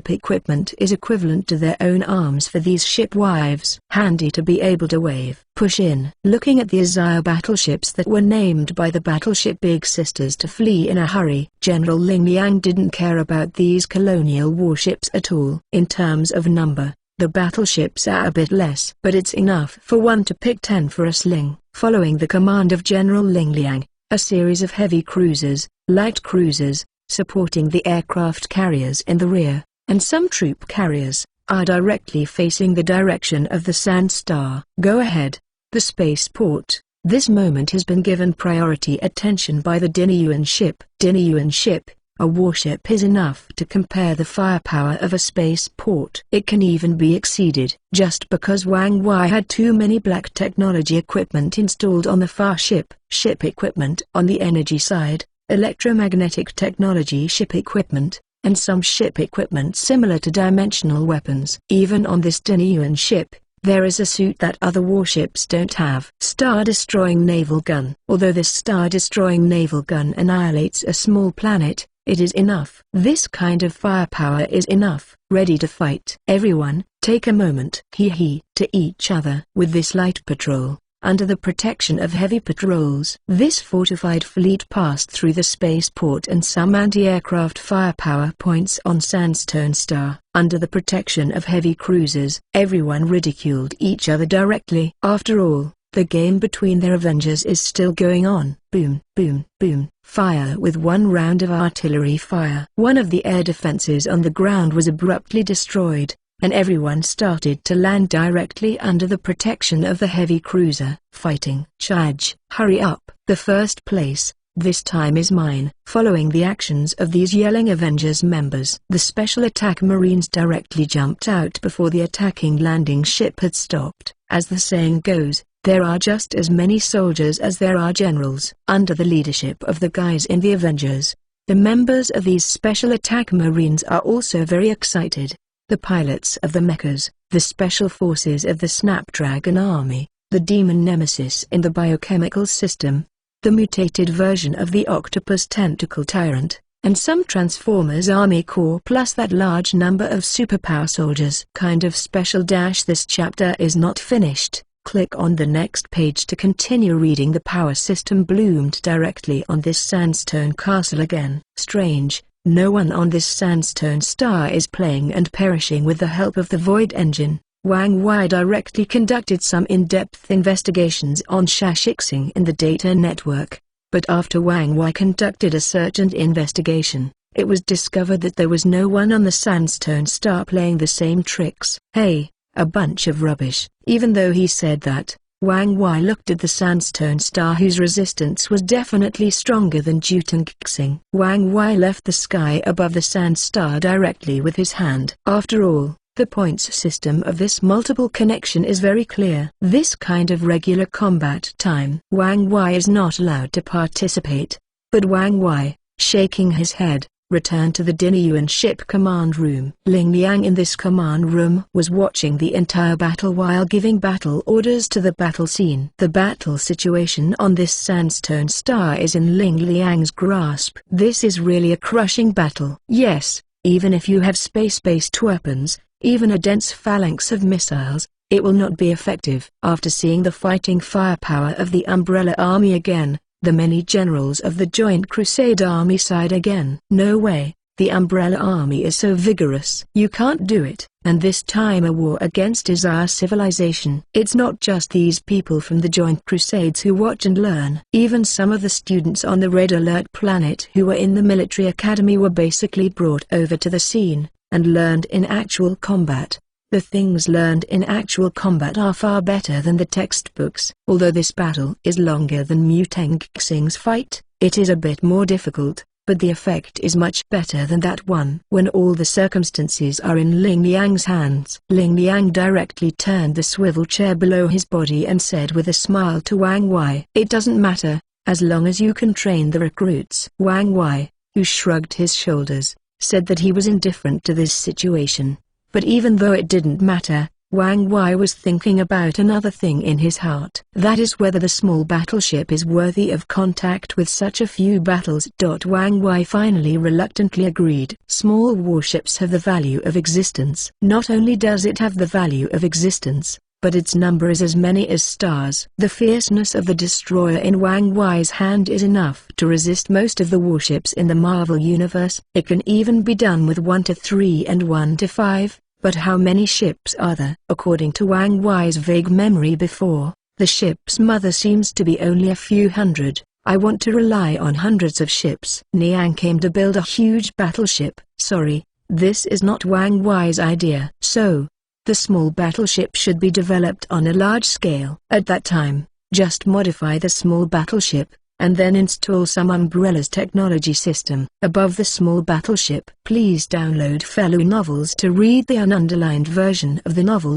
equipment is equivalent to their own arms for these shipwives. Handy to be able to wave. Push in. Looking at the Azire battleships that were named by the battleship Big Sisters to flee in a hurry, General Ling Liang didn't care about these colonial warships at all. In terms of number, the battleships are a bit less, but it's enough for one to pick 10 for a sling. Following the command of General Ling Liang, a series of heavy cruisers, light cruisers, supporting the aircraft carriers in the rear, and some troop carriers, are directly facing the direction of the Sand Star. Go ahead. The spaceport. This moment has been given priority attention by the Dinyuan ship. Dinyuan ship, a warship is enough to compare the firepower of a spaceport. It can even be exceeded. Just because Wang Wei had too many black technology equipment installed on the far ship. Ship equipment on the energy side, electromagnetic technology ship equipment, and some ship equipment similar to dimensional weapons. Even on this Dinyuan ship, there is a suit that other warships don't have. Star-Destroying Naval Gun. Although this star-destroying naval gun annihilates a small planet, it is enough. This kind of firepower is enough. Ready to fight. Everyone, take a moment. To each other. With this light patrol, under the protection of heavy patrols, this fortified fleet passed through the spaceport and some anti-aircraft firepower points on Sandstone Star. Under the protection of heavy cruisers, everyone ridiculed each other directly. After all, the game between their Avengers is still going on. Boom, boom, boom. Fire with one round of artillery fire. One of the air defenses on the ground was abruptly destroyed, and everyone started to land directly under the protection of the heavy cruiser. Fighting. Charge. Hurry up. The first place, this time, is mine. Following the actions of these yelling Avengers members, the Special Attack Marines directly jumped out before the attacking landing ship had stopped. As the saying goes, there are just as many soldiers as there are generals. Under the leadership of the guys in the Avengers, the members of these Special Attack Marines are also very excited. The pilots of the mechas, the special forces of the Snapdragon Army, the demon nemesis in the biochemical system, the mutated version of the octopus tentacle tyrant, and some Transformers Army Corps, plus that large number of superpower soldiers. Kind of special. This chapter is not finished. Click on the next page to continue reading. The power system bloomed directly on this sandstone castle again. Strange. No one on this Sandstone Star is playing and perishing with the help of the Void Engine. Wang Wei directly conducted some in-depth investigations on Shashixing in the data network. But after Wang Wei conducted a search and investigation, it was discovered that there was no one on the Sandstone Star playing the same tricks. Hey, a bunch of rubbish. Even though he said that, Wang Wei looked at the Sandstone Star, whose resistance was definitely stronger than Jutong Xing. Wang Wei left the sky above the Sand Star directly with his hand. After all, the points system of this multiple connection is very clear. This kind of regular combat time, Wang Wei is not allowed to participate. But Wang Wei, shaking his head, returned to the Dinyuan ship command room. Ling Liang in this command room was watching the entire battle while giving battle orders to the battle scene. The battle situation on this Sandstone Star is in Ling Liang's grasp. This is really a crushing battle. Yes, even if you have space-based weapons, even a dense phalanx of missiles, it will not be effective. After seeing the fighting firepower of the Umbrella Army again, the many generals of the Joint Crusade Army sighed again. No way, the Umbrella Army is so vigorous. You can't do it. And this time a war against is our civilization. It's not just these people from the Joint Crusades who watch and learn. Even some of the students on the Red Alert planet who were in the military academy were basically brought over to the scene, and learned in actual combat. The things learned in actual combat are far better than the textbooks. Although this battle is longer than Muteng Xing's fight, it is a bit more difficult, but the effect is much better than that one. When all the circumstances are in Ling Liang's hands, Ling Liang directly turned the swivel chair below his body and said with a smile to Wang Wei, "It doesn't matter, as long as you can train the recruits." Wang Wei, who shrugged his shoulders, said that he was indifferent to this situation. But even though it didn't matter, Wang Wei was thinking about another thing in his heart. That is whether the small battleship is worthy of contact with such a few battles. Wang Wei finally reluctantly agreed. Small warships have the value of existence. Not only does it have the value of existence, but its number is as many as stars. The fierceness of the destroyer in Wang Wei's hand is enough to resist most of the warships in the Marvel Universe. It can even be done with 1 to 3 and 1 to 5. But how many ships are there? According to Wang Wei's vague memory before, the ship's mother seems to be only a few hundred. I want to rely on hundreds of ships. Niang came to build a huge battleship. Sorry, this is not Wang Wei's idea. So, the small battleship should be developed on a large scale. At that time, just modify the small battleship, and then install some Umbrella's technology system above the small battleship. Please download fellow novels to read the ununderlined version of the novel.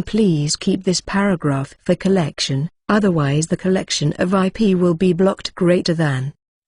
Please keep this paragraph for collection, otherwise the collection of IP will be blocked.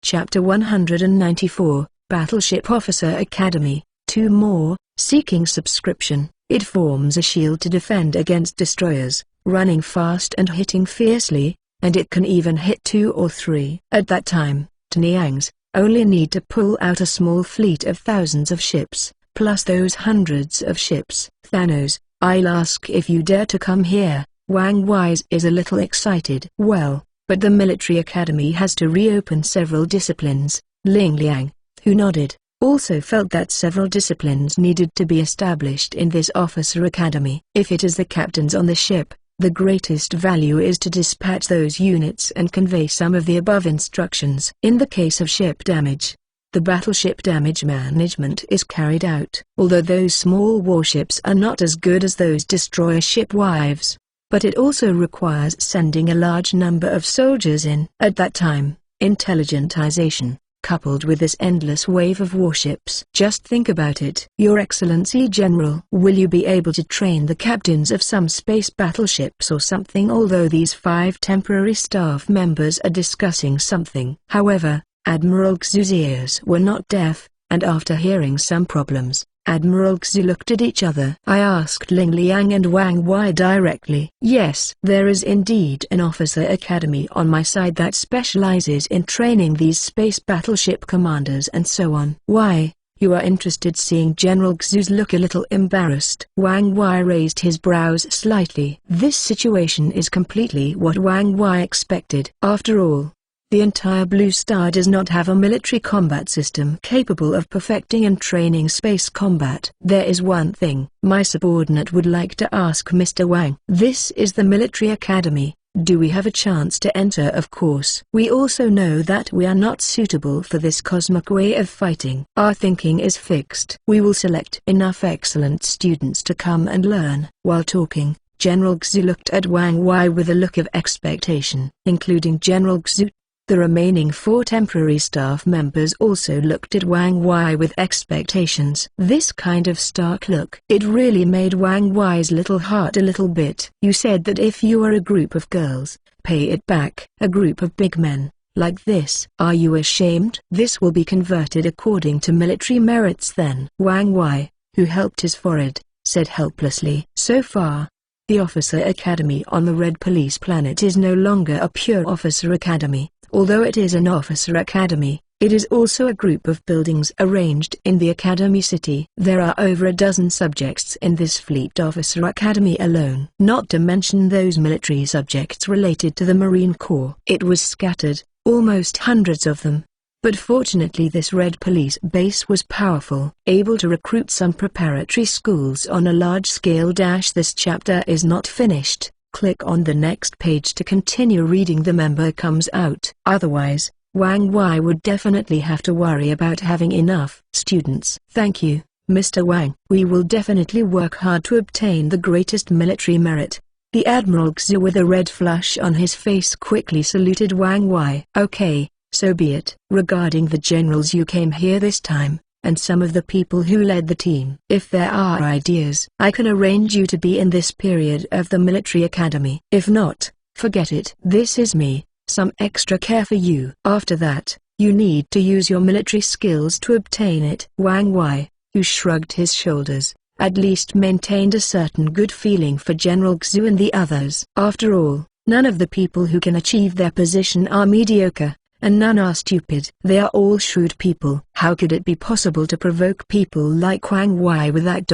Chapter 194, Battleship Officer Academy, 2 more, seeking subscription. It forms a shield to defend against destroyers, running fast and hitting fiercely, and it can even hit 2 or 3. At that time, Taniangs only need to pull out a small fleet of thousands of ships, plus those hundreds of ships. Thanos, I'll ask if you dare to come here. Wang Wei is a little excited. Well, but the military academy has to reopen several disciplines. Ling Liang, who nodded, also felt that several disciplines needed to be established in this officer academy. If it is the captains on the ship, the greatest value is to dispatch those units and convey some of the above instructions. In the case of ship damage, the battleship damage management is carried out. Although those small warships are not as good as those destroyer shipwives, but it also requires sending a large number of soldiers in. At that time, intelligentization, coupled with this endless wave of warships. Just think about it. Your Excellency General, will you be able to train the captains of some space battleships or something? Although these 5 temporary staff members are discussing something. However, Admiral Xu's ears were not deaf, and after hearing some problems, Admiral Xu looked at each other. I asked Ling Liang and Wang Wei directly. Yes, there is indeed an officer academy on my side that specializes in training these space battleship commanders and so on. Why, you are interested? Seeing General Xu's look a little embarrassed, Wang Wei raised his brows slightly. This situation is completely what Wang Wei expected. After all, the entire Blue Star does not have a military combat system capable of perfecting and training space combat. There is one thing my subordinate would like to ask Mr. Wang. This is the military academy, Do we have a chance to enter? Of course. We also know that we are not suitable for this cosmic way of fighting. Our thinking is fixed. We will select enough excellent students to come and learn. While talking, General Xu looked at Wang Wei with a look of expectation. Including General Xu, the remaining 4 temporary staff members also looked at Wang Wei with expectations. This kind of stark look, it really made Wang Wei's little heart a little bit. You said that if you are a group of girls, pay it back. A group of big men, like this. Are you ashamed? This will be converted according to military merits then. Wang Wei, who helped his forehead, said helplessly. So far, the Officer Academy on the Red Police Planet is no longer a pure Officer Academy. Although it is an Officer Academy, it is also a group of buildings arranged in the Academy City. There are over a dozen subjects in this Fleet Officer Academy alone, not to mention those military subjects related to the Marine Corps. It was scattered, almost hundreds of them. But fortunately this Red Police base was powerful, able to recruit some preparatory schools on a large scale. This chapter is not finished. Click on the next page to continue reading. The member comes out. Otherwise, Wang Wei would definitely have to worry about having enough students. Thank you, Mr. Wang. We will definitely work hard to obtain the greatest military merit. The Admiral Xu with a red flush on his face quickly saluted Wang Wei. Okay, so be it. Regarding the generals you came here this time, and some of the people who led the team. If there are ideas, I can arrange you to be in this period of the military academy. If not, forget it. This is me, some extra care for you. After that, you need to use your military skills to obtain it. Wang Wei, who shrugged his shoulders, at least maintained a certain good feeling for General Xu and the others. After all, none of the people who can achieve their position are mediocre, and none are stupid. They are all shrewd people. How could it be possible to provoke people like Wang Wei with that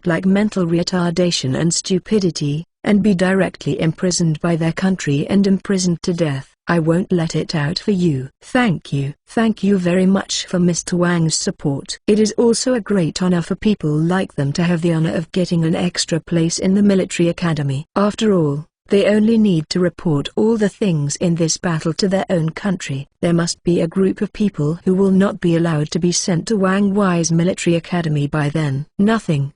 like mental retardation and stupidity, and be directly imprisoned by their country and imprisoned to death? I won't let it out for you. Thank you. Thank you very much for Mr. Wang's support. It is also a great honor for people like them to have the honor of getting an extra place in the military academy. After all, they only need to report all the things in this battle to their own country. There must be a group of people who will not be allowed to be sent to Wang Wei's military academy by then. Nothing,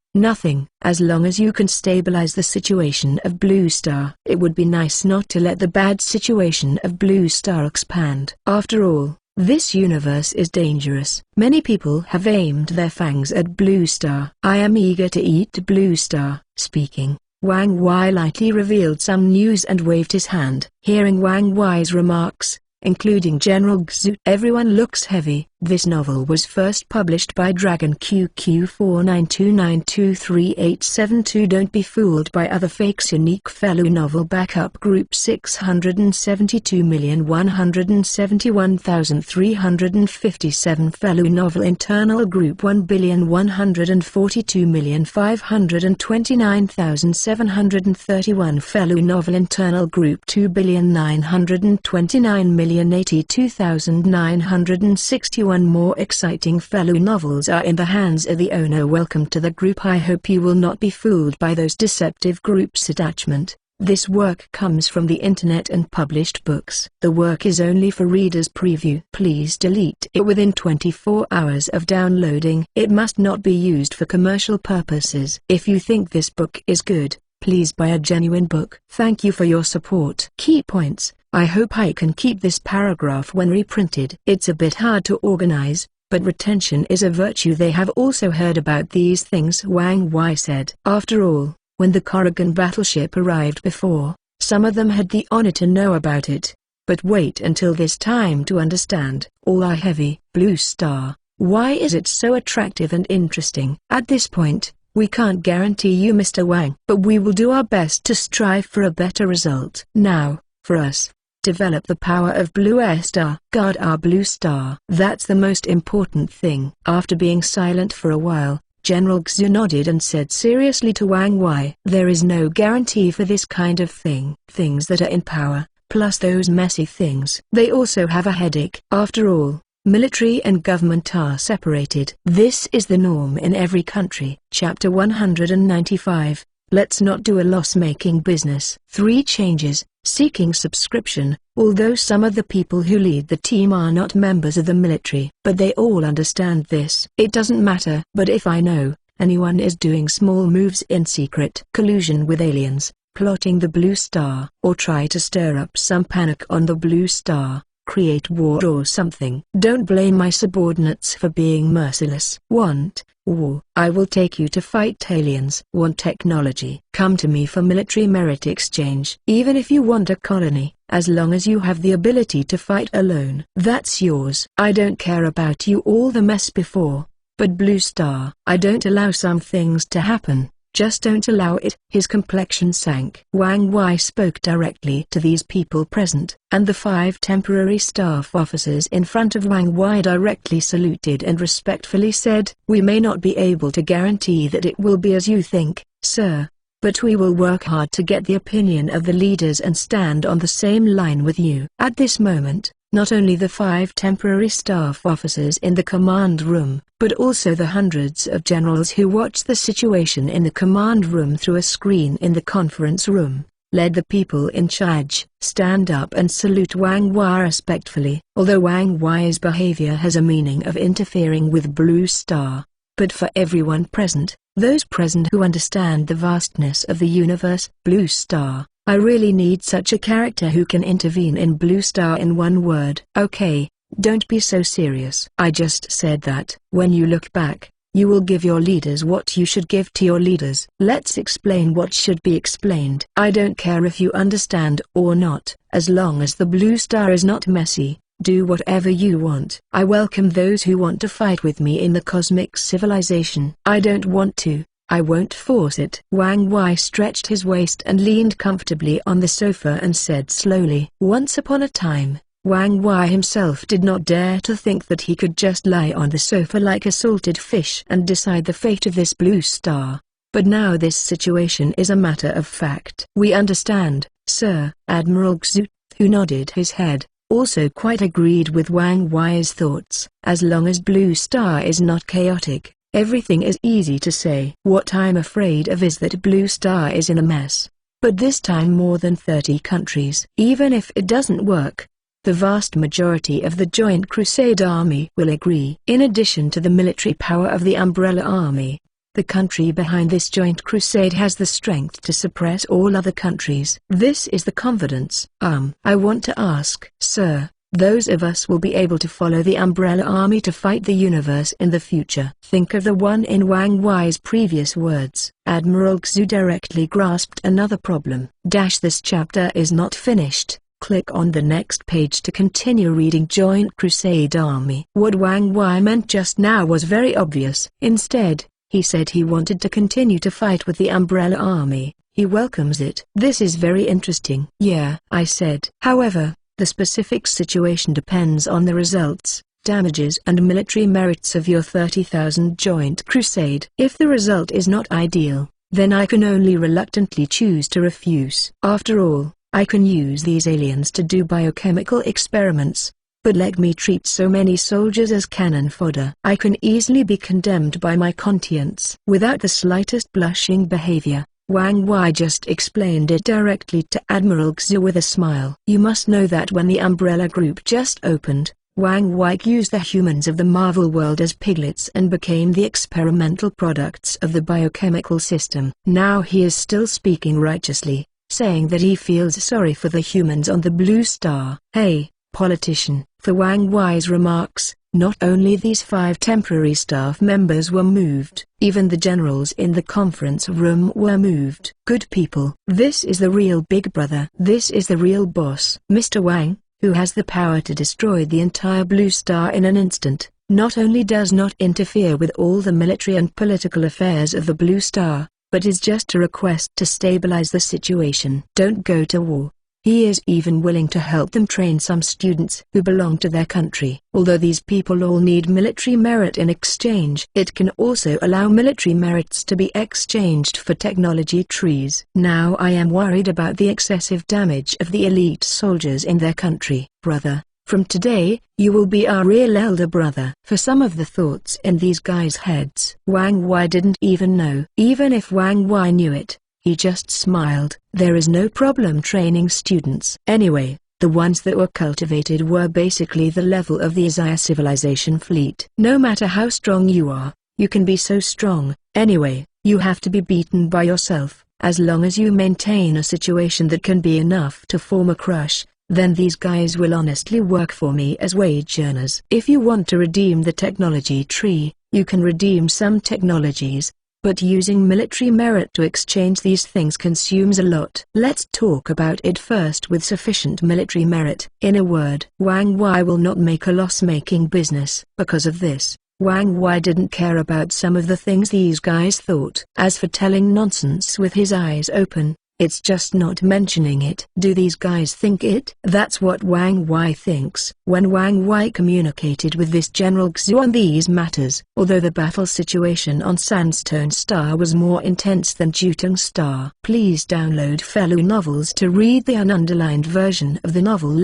as long as you can stabilize the situation of Blue Star. It would be nice not to let the bad situation of Blue Star expand. After all, this universe is dangerous. Many people have aimed their fangs at Blue Star. I am eager to eat Blue Star. Speaking, Wang Wei lightly revealed some news and waved his hand. Hearing Wang Wei's remarks, including General Xu, everyone looks heavy. This novel was first published by Dragon QQ4929238872. Don't be fooled by other fakes. Unique fellow novel backup group 672,171,357 fellow novel internal group 1,142,529,731 fellow novel internal group 2,929,082,961 more exciting fellow novels are in the hands of the owner. Welcome to the group. I hope you will not be fooled by those deceptive groups. Attachment: this work comes from the internet and published books. The work is only for readers' preview. Please delete it within 24 hours of downloading. It must not be used for commercial purposes. If you think this book is good, please buy a genuine book. Thank you for your support. Key points: I hope I can keep this paragraph when reprinted. It's a bit hard to organize, but retention is a virtue. They have also heard about these things, Wang Wei said. After all, when the Corrigan battleship arrived before, some of them had the honor to know about it. But wait until this time to understand. All are heavy. Blue Star, why is it so attractive and interesting? At this point, we can't guarantee you, Mr. Wang, but we will do our best to strive for a better result. Now, for us, develop the power of Blue Star. Guard our Blue Star. That's the most important thing. After being silent for a while, General Xu nodded and said seriously to Wang Wei, there is no guarantee for this kind of thing. Things that are in power, plus those messy things. They also have a headache. After all, military and government are separated. This is the norm in every country. Chapter 195. Let's not do a loss-making business. 3 changes. seeking subscription, although some of the people who lead the team are not members of the military. But they all understand this. It doesn't matter. But if I know anyone is doing small moves in secret, collusion with aliens, plotting the Blue Star, or try to stir up some panic on the Blue Star, create war or something, don't blame my subordinates for being merciless. Want war? I will take you to fight aliens. Want technology? Come to me for military merit exchange. Even if you want a colony, as long as you have the ability to fight alone, that's yours. I don't care about you all the mess before, but Blue Star, I don't allow some things to happen. Just don't allow it. His complexion sank. Wang Wei spoke directly to these people present, and the 5 temporary staff officers in front of Wang Wei directly saluted and respectfully said, "We may not be able to guarantee that it will be as you think, sir, but we will work hard to get the opinion of the leaders and stand on the same line with you." At this moment, not only the 5 temporary staff officers in the command room, but also the hundreds of generals who watched the situation in the command room through a screen in the conference room, led the people in charge, stand up and salute Wang Wei respectfully. Although Wang Wei's behavior has a meaning of interfering with Blue Star, but for everyone present, those present who understand the vastness of the universe, Blue Star, I really need such a character who can intervene in Blue Star in one word. Okay, don't be so serious. I just said that when you look back, you will give your leaders what you should give to your leaders. Let's explain what should be explained. I don't care if you understand or not, as long as the Blue Star is not messy. Do whatever you want. I welcome those who want to fight with me in the cosmic civilization. I don't want to. I won't force it. Wang Wei stretched his waist and leaned comfortably on the sofa and said slowly. Once upon a time, Wang Wei himself did not dare to think that he could just lie on the sofa like a salted fish and decide the fate of this Blue Star. But now this situation is a matter of fact. We understand, sir. Admiral Xu, who nodded his head, also quite agreed with Wang Wei's thoughts. As long as Blue Star is not chaotic, everything is easy to say. What I'm afraid of is that Blue Star is in a mess. But this time more than 30 countries. Even if it doesn't work, the vast majority of the Joint Crusade Army will agree. In addition to the military power of the Umbrella Army, the country behind this Joint Crusade has the strength to suppress all other countries. This is the confidence. I want to ask, sir, those of us will be able to follow the Umbrella Army to fight the universe in the future. Think of the one in Wang Wei's previous words. Admiral Xu directly grasped another problem. This chapter is not finished. Click on the next page to continue reading Joint Crusade Army. What Wang Wei meant just now was very obvious. Instead, he said he wanted to continue to fight with the Umbrella Army. He welcomes it. This is very interesting. Yeah, I said. However, the specific situation depends on the results, damages and military merits of your 30,000 Joint Crusade. If the result is not ideal, then I can only reluctantly choose to refuse. After all, I can use these aliens to do biochemical experiments, but let me treat so many soldiers as cannon fodder. I can easily be condemned by my conscience. Without the slightest blushing behavior, Wang Wei just explained it directly to Admiral Xu with a smile. You must know that when the Umbrella Group just opened, Wang Wei used the humans of the Marvel world as piglets and became the experimental products of the biochemical system. Now he is still speaking righteously, saying that he feels sorry for the humans on the Blue Star. Hey, politician. For Wang Wei's remarks, not only these 5 temporary staff members were moved, even the generals in the conference room were moved. Good people. This is the real big brother. This is the real boss. Mr. Wang, who has the power to destroy the entire Blue Star in an instant, not only does not interfere with all the military and political affairs of the Blue Star, but is just a request to stabilize the situation. Don't go to war. He is even willing to help them train some students who belong to their country. Although these people all need military merit in exchange, it can also allow military merits to be exchanged for technology trees. Now I am worried about the excessive damage of the elite soldiers in their country. Brother, from today, you will be our real elder brother. For some of the thoughts in these guys' heads, Wang Wei didn't even know. Even if Wang Wei knew it, He just smiled. There is no problem training students. Anyway, the ones that were cultivated were basically the level of the Azaya civilization fleet. No matter how strong you are, you can be so strong. Anyway, you have to be beaten by yourself. As long as you maintain a situation that can be enough to form a crush, then these guys will honestly work for me as wage earners. If you want to redeem the technology tree, you can redeem some technologies, but using military merit to exchange these things consumes a lot. Let's talk about it first with sufficient military merit. In a word, Wang Wei will not make a loss-making business. Because of this, Wang Wei didn't care about some of the things these guys thought. As for telling nonsense with his eyes open, it's just not mentioning it. Do these guys think it? That's what Wang Wei thinks. When Wang Wei communicated with this General Xu on these matters, although the battle situation on Sandstone Star was more intense than Jutong Star. Please download Fellow Novels to read the ununderlined version of the novel.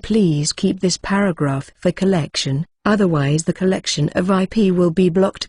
Please keep this paragraph for collection, otherwise the collection of IP will be blocked.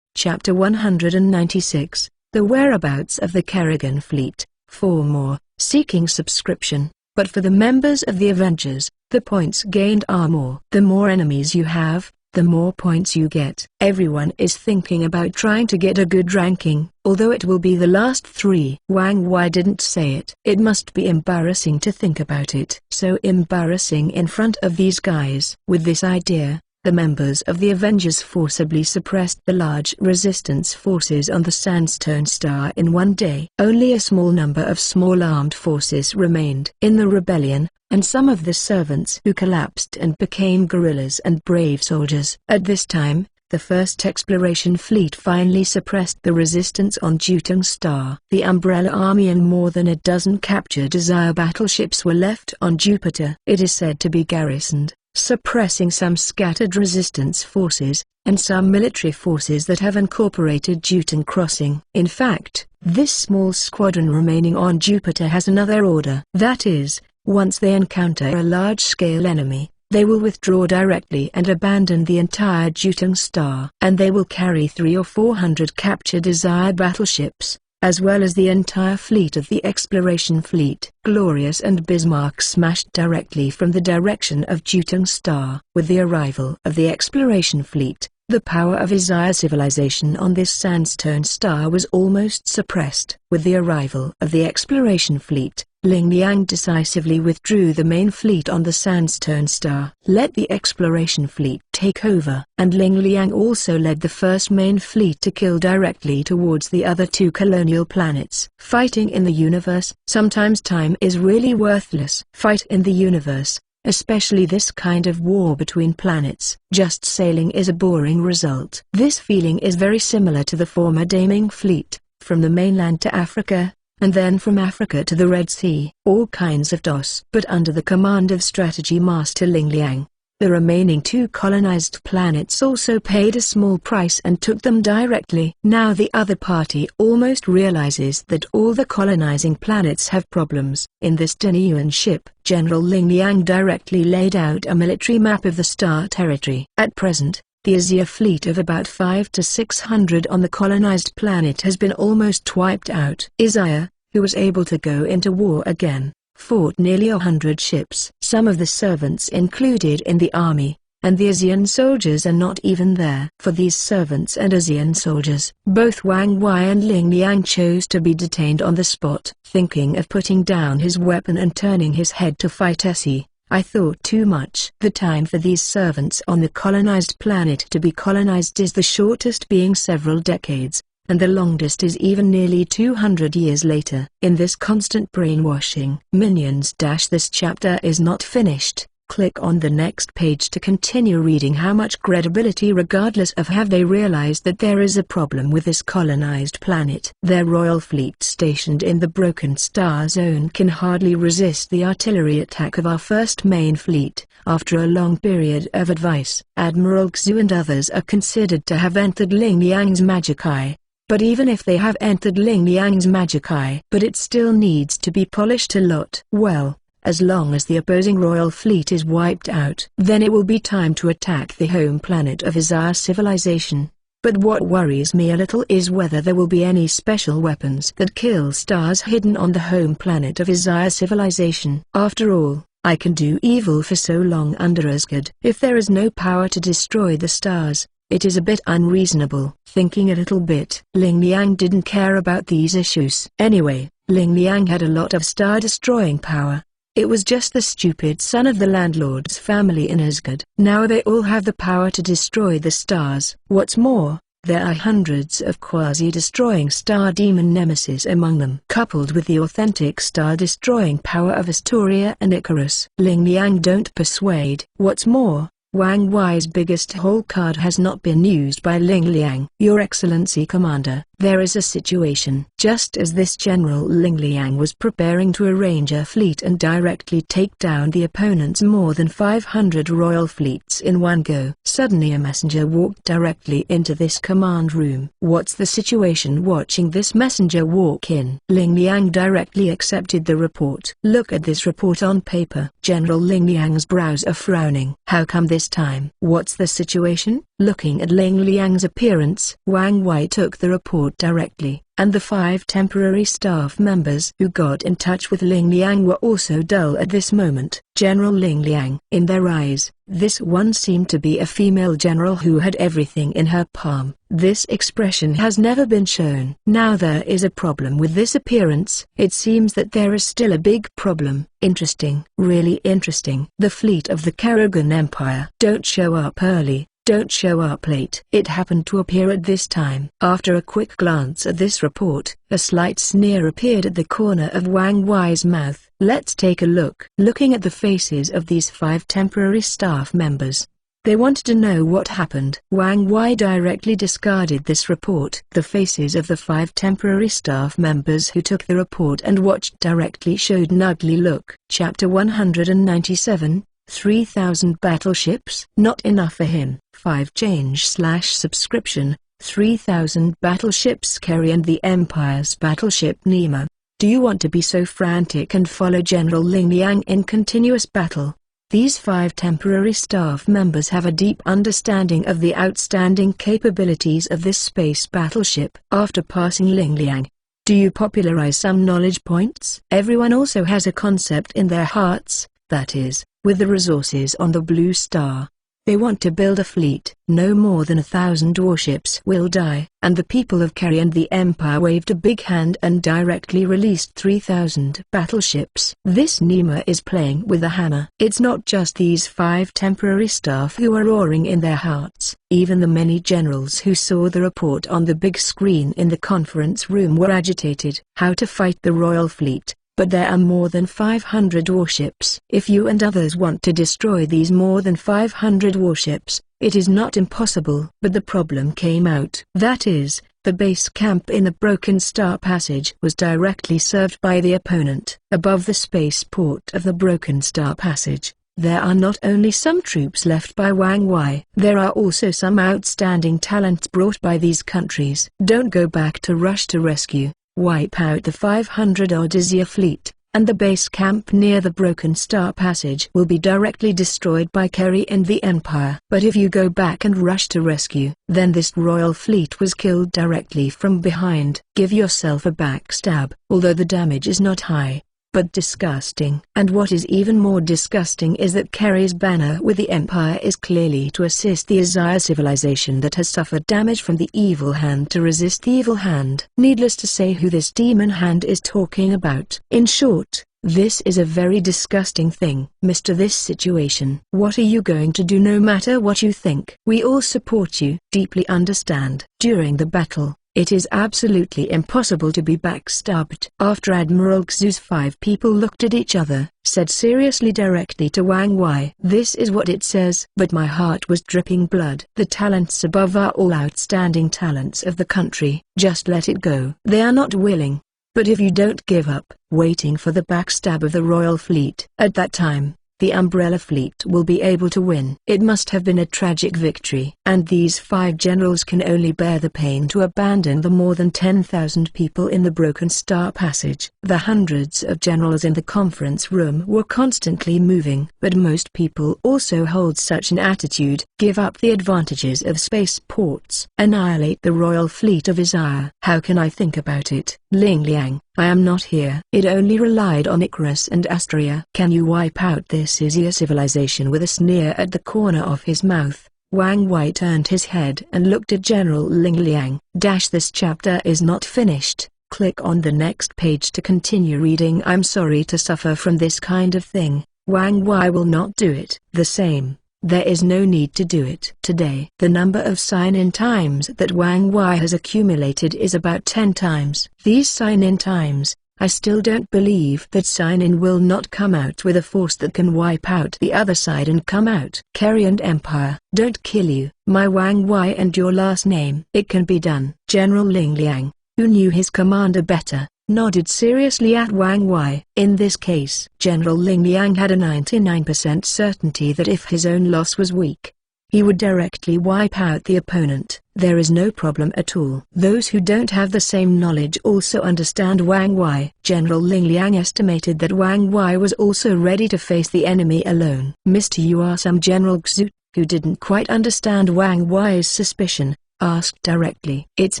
Chapter 196. The whereabouts of the Kerrigan fleet. 4 more, seeking subscription, but for the members of the Avengers, the points gained are more. The more enemies you have, the more points you get. Everyone is thinking about trying to get a good ranking, although it will be the last 3. Wang Wei didn't say it. It must be embarrassing to think about it. So embarrassing in front of these guys. With this idea, the members of the Avengers forcibly suppressed the large resistance forces on the Sandstone Star in one day. Only a small number of small armed forces remained in the rebellion, and some of the servants who collapsed and became guerrillas and brave soldiers. At this time, the first exploration fleet finally suppressed the resistance on Jutong Star. The Umbrella Army and more than a dozen captured Desire battleships were left on Jupiter. It is said to be garrisoned, suppressing some scattered resistance forces, and some military forces that have incorporated Jutong Crossing. In fact, this small squadron remaining on Jupiter has another order. That is, once they encounter a large-scale enemy, they will withdraw directly and abandon the entire Jutong Star. And they will carry 300 or 400 captured Desire battleships, as well as the entire fleet of the exploration fleet. Glorious and Bismarck smashed directly from the direction of Jutong Star. With the arrival of the exploration fleet, the power of Azaya civilization on this Sandstone Star was almost suppressed. With the arrival of the exploration fleet, Ling Liang decisively withdrew the main fleet on the Sandstone Star. Let the exploration fleet take over. And Ling Liang also led the first main fleet to kill directly towards the other 2 colonial planets. Fighting in the universe. Sometimes time is really worthless. Fight in the universe, especially this kind of war between planets. Just sailing is a boring result. This feeling is very similar to the former Daming fleet, from the mainland to Africa, and then from Africa to the Red Sea. All kinds of DOS. But under the command of Strategy Master Ling Liang, the remaining 2 colonized planets also paid a small price and took them directly. Now the other party almost realizes that all the colonizing planets have problems. In this Danyuan ship, General Ling Liang directly laid out a military map of the star territory. At present, the Azia fleet of about 500 to 600 on the colonized planet has been almost wiped out. Azia, who was able to go into war again, fought nearly 100 ships. Some of the servants included in the army, and the Azian soldiers are not even there. For these servants and Azian soldiers, both Wang Wei and Ling Liang chose to be detained on the spot. Thinking of putting down his weapon and turning his head to fight Essie, I thought too much. The time for these servants on the colonized planet to be colonized is the shortest, being several decades, and the longest is even nearly 200 years later. In this constant brainwashing. Minions. This chapter is not finished. Click on the next page to continue reading. How much credibility, regardless of have they realized that there is a problem with this colonized planet? Their royal fleet stationed in the Broken Star Zone can hardly resist the artillery attack of our first main fleet. After a long period of advice, Admiral Xu and others are considered to have entered Ling Liang's magic eye. But even if they have entered Ling Liang's magic eye, but it still needs to be polished a lot. Well, as long as the opposing royal fleet is wiped out, then it will be time to attack the home planet of Azaya civilization. But what worries me a little is whether there will be any special weapons that kill stars hidden on the home planet of Isaiah civilization. After all, I can do evil for so long under Asgard. If there is no power to destroy the stars, it is a bit unreasonable. Thinking a little bit, Ling Liang didn't care about these issues. Anyway, Ling Liang had a lot of star-destroying power. It was just the stupid son of the landlord's family in Asgard. Now they all have the power to destroy the stars. What's more, there are hundreds of quasi-destroying star demon nemesis among them. Coupled with the authentic star-destroying power of Astoria and Icarus, Ling Liang don't persuade. What's more, Wang Wei's biggest hole card has not been used by Ling Liang. Your Excellency Commander, there is a situation. Just as this General Ling Liang was preparing to arrange a fleet and directly take down the opponent's more than 500 royal fleets in one go, suddenly a messenger walked directly into this command room. What's the situation? Watching this messenger walk in, Ling Liang directly accepted the report. Look at this report on paper. General Ling Liang's brows are frowning. How come this time? What's the situation? Looking at Ling Liang's appearance, Wang Wei took the report directly, and the 5 temporary staff members who got in touch with Ling Liang were also dull at this moment. General Ling Liang. In their eyes, this one seemed to be a female general who had everything in her palm. This expression has never been shown. Now there is a problem with this appearance. It seems that there is still a big problem. Interesting. Really interesting. The fleet of the Karagan Empire. Don't show up early. Don't show up late. It happened to appear at this time. After a quick glance at this report, a slight sneer appeared at the corner of Wang Wei's mouth. Let's take a look. Looking at the faces of these 5 temporary staff members, they wanted to know what happened. Wang Wei directly discarded this report. The faces of the 5 temporary staff members who took the report and watched directly showed an ugly look. Chapter 197. 3,000 battleships. Not enough for him. 5 change/subscription. 3,000 battleships carry and the Empire's battleship Nema. Do you want to be so frantic and follow General Ling Liang in continuous battle? These 5 temporary staff members have a deep understanding of the outstanding capabilities of this space battleship. After passing Ling Liang, do you popularize some knowledge points? Everyone also has a concept in their hearts, that is, with the resources on the Blue Star, they want to build a fleet. No more than 1,000 warships will die, and the people of Kerry and the Empire waved a big hand and directly released 3,000 battleships. This Nema is playing with a hammer. It's not just these 5 temporary staff who are roaring in their hearts. Even the many generals who saw the report on the big screen in the conference room were agitated. How to fight the royal fleet? But there are more than 500 warships. If you and others want to destroy these more than 500 warships, it is not impossible. But the problem came out. That is, the base camp in the Broken Star Passage was directly served by the opponent. Above the spaceport of the Broken Star Passage, there are not only some troops left by Wang Wei, there are also some outstanding talents brought by these countries. Don't go back to rush to rescue. Wipe out the 500-odd Izia fleet, and the base camp near the Broken Star Passage will be directly destroyed by Kerry and the Empire. But if you go back and rush to rescue, then this royal fleet was killed directly from behind. Give yourself a backstab. Although the damage is not high, but disgusting. And what is even more disgusting is that Kerry's banner with the Empire is clearly to assist the Isaiah civilization that has suffered damage from the evil hand to resist the evil hand. Needless to say who this demon hand is talking about. In short, this is a very disgusting thing. Mr. This situation. What are you going to do no matter what you think? We all support you. Deeply understand. During the battle, it is absolutely impossible to be backstabbed. After Admiral Xu's 5 people looked at each other, said seriously directly to Wang Wei, "This is what it says." But my heart was dripping blood. The talents above are all outstanding talents of the country. Just let it go. They are not willing. But if you don't give up, waiting for the backstab of the royal fleet, at that time, the Umbrella Fleet will be able to win. It must have been a tragic victory. And these 5 generals can only bear the pain to abandon the more than 10,000 people in the Broken Star Passage. The hundreds of generals in the conference room were constantly moving. But most people also hold such an attitude. Give up the advantages of spaceports. Annihilate the royal fleet of Isaiah. How can I think about it? Ling Liang, I am not here. It only relied on Icarus and Astria. Can you wipe out this Isia civilization? With a sneer at the corner of his mouth, Wang Wei turned his head and looked at General Ling Liang. This chapter is not finished. Click on the next page to continue reading. I'm sorry to suffer from this kind of thing. Wang Wei will not do it. The same. There is no need to do it. Today, the number of sign-in times that Wang Wei has accumulated is about 10 times. These sign-in times, I still don't believe that sign-in will not come out with a force that can wipe out the other side and come out. Kerry and Empire, don't kill you, my Wang Wei and your last name. It can be done. General Ling Liang, who knew his commander better, nodded seriously at Wang Wei. In this case, General Ling Liang had a 99% certainty that if his own loss was weak, he would directly wipe out the opponent. There is no problem at all. Those who don't have the same knowledge also understand Wang Wei. General Ling Liang estimated that Wang Wei was also ready to face the enemy alone. Mr. You are some General Xu, who didn't quite understand Wang Wei's suspicion, asked directly. It's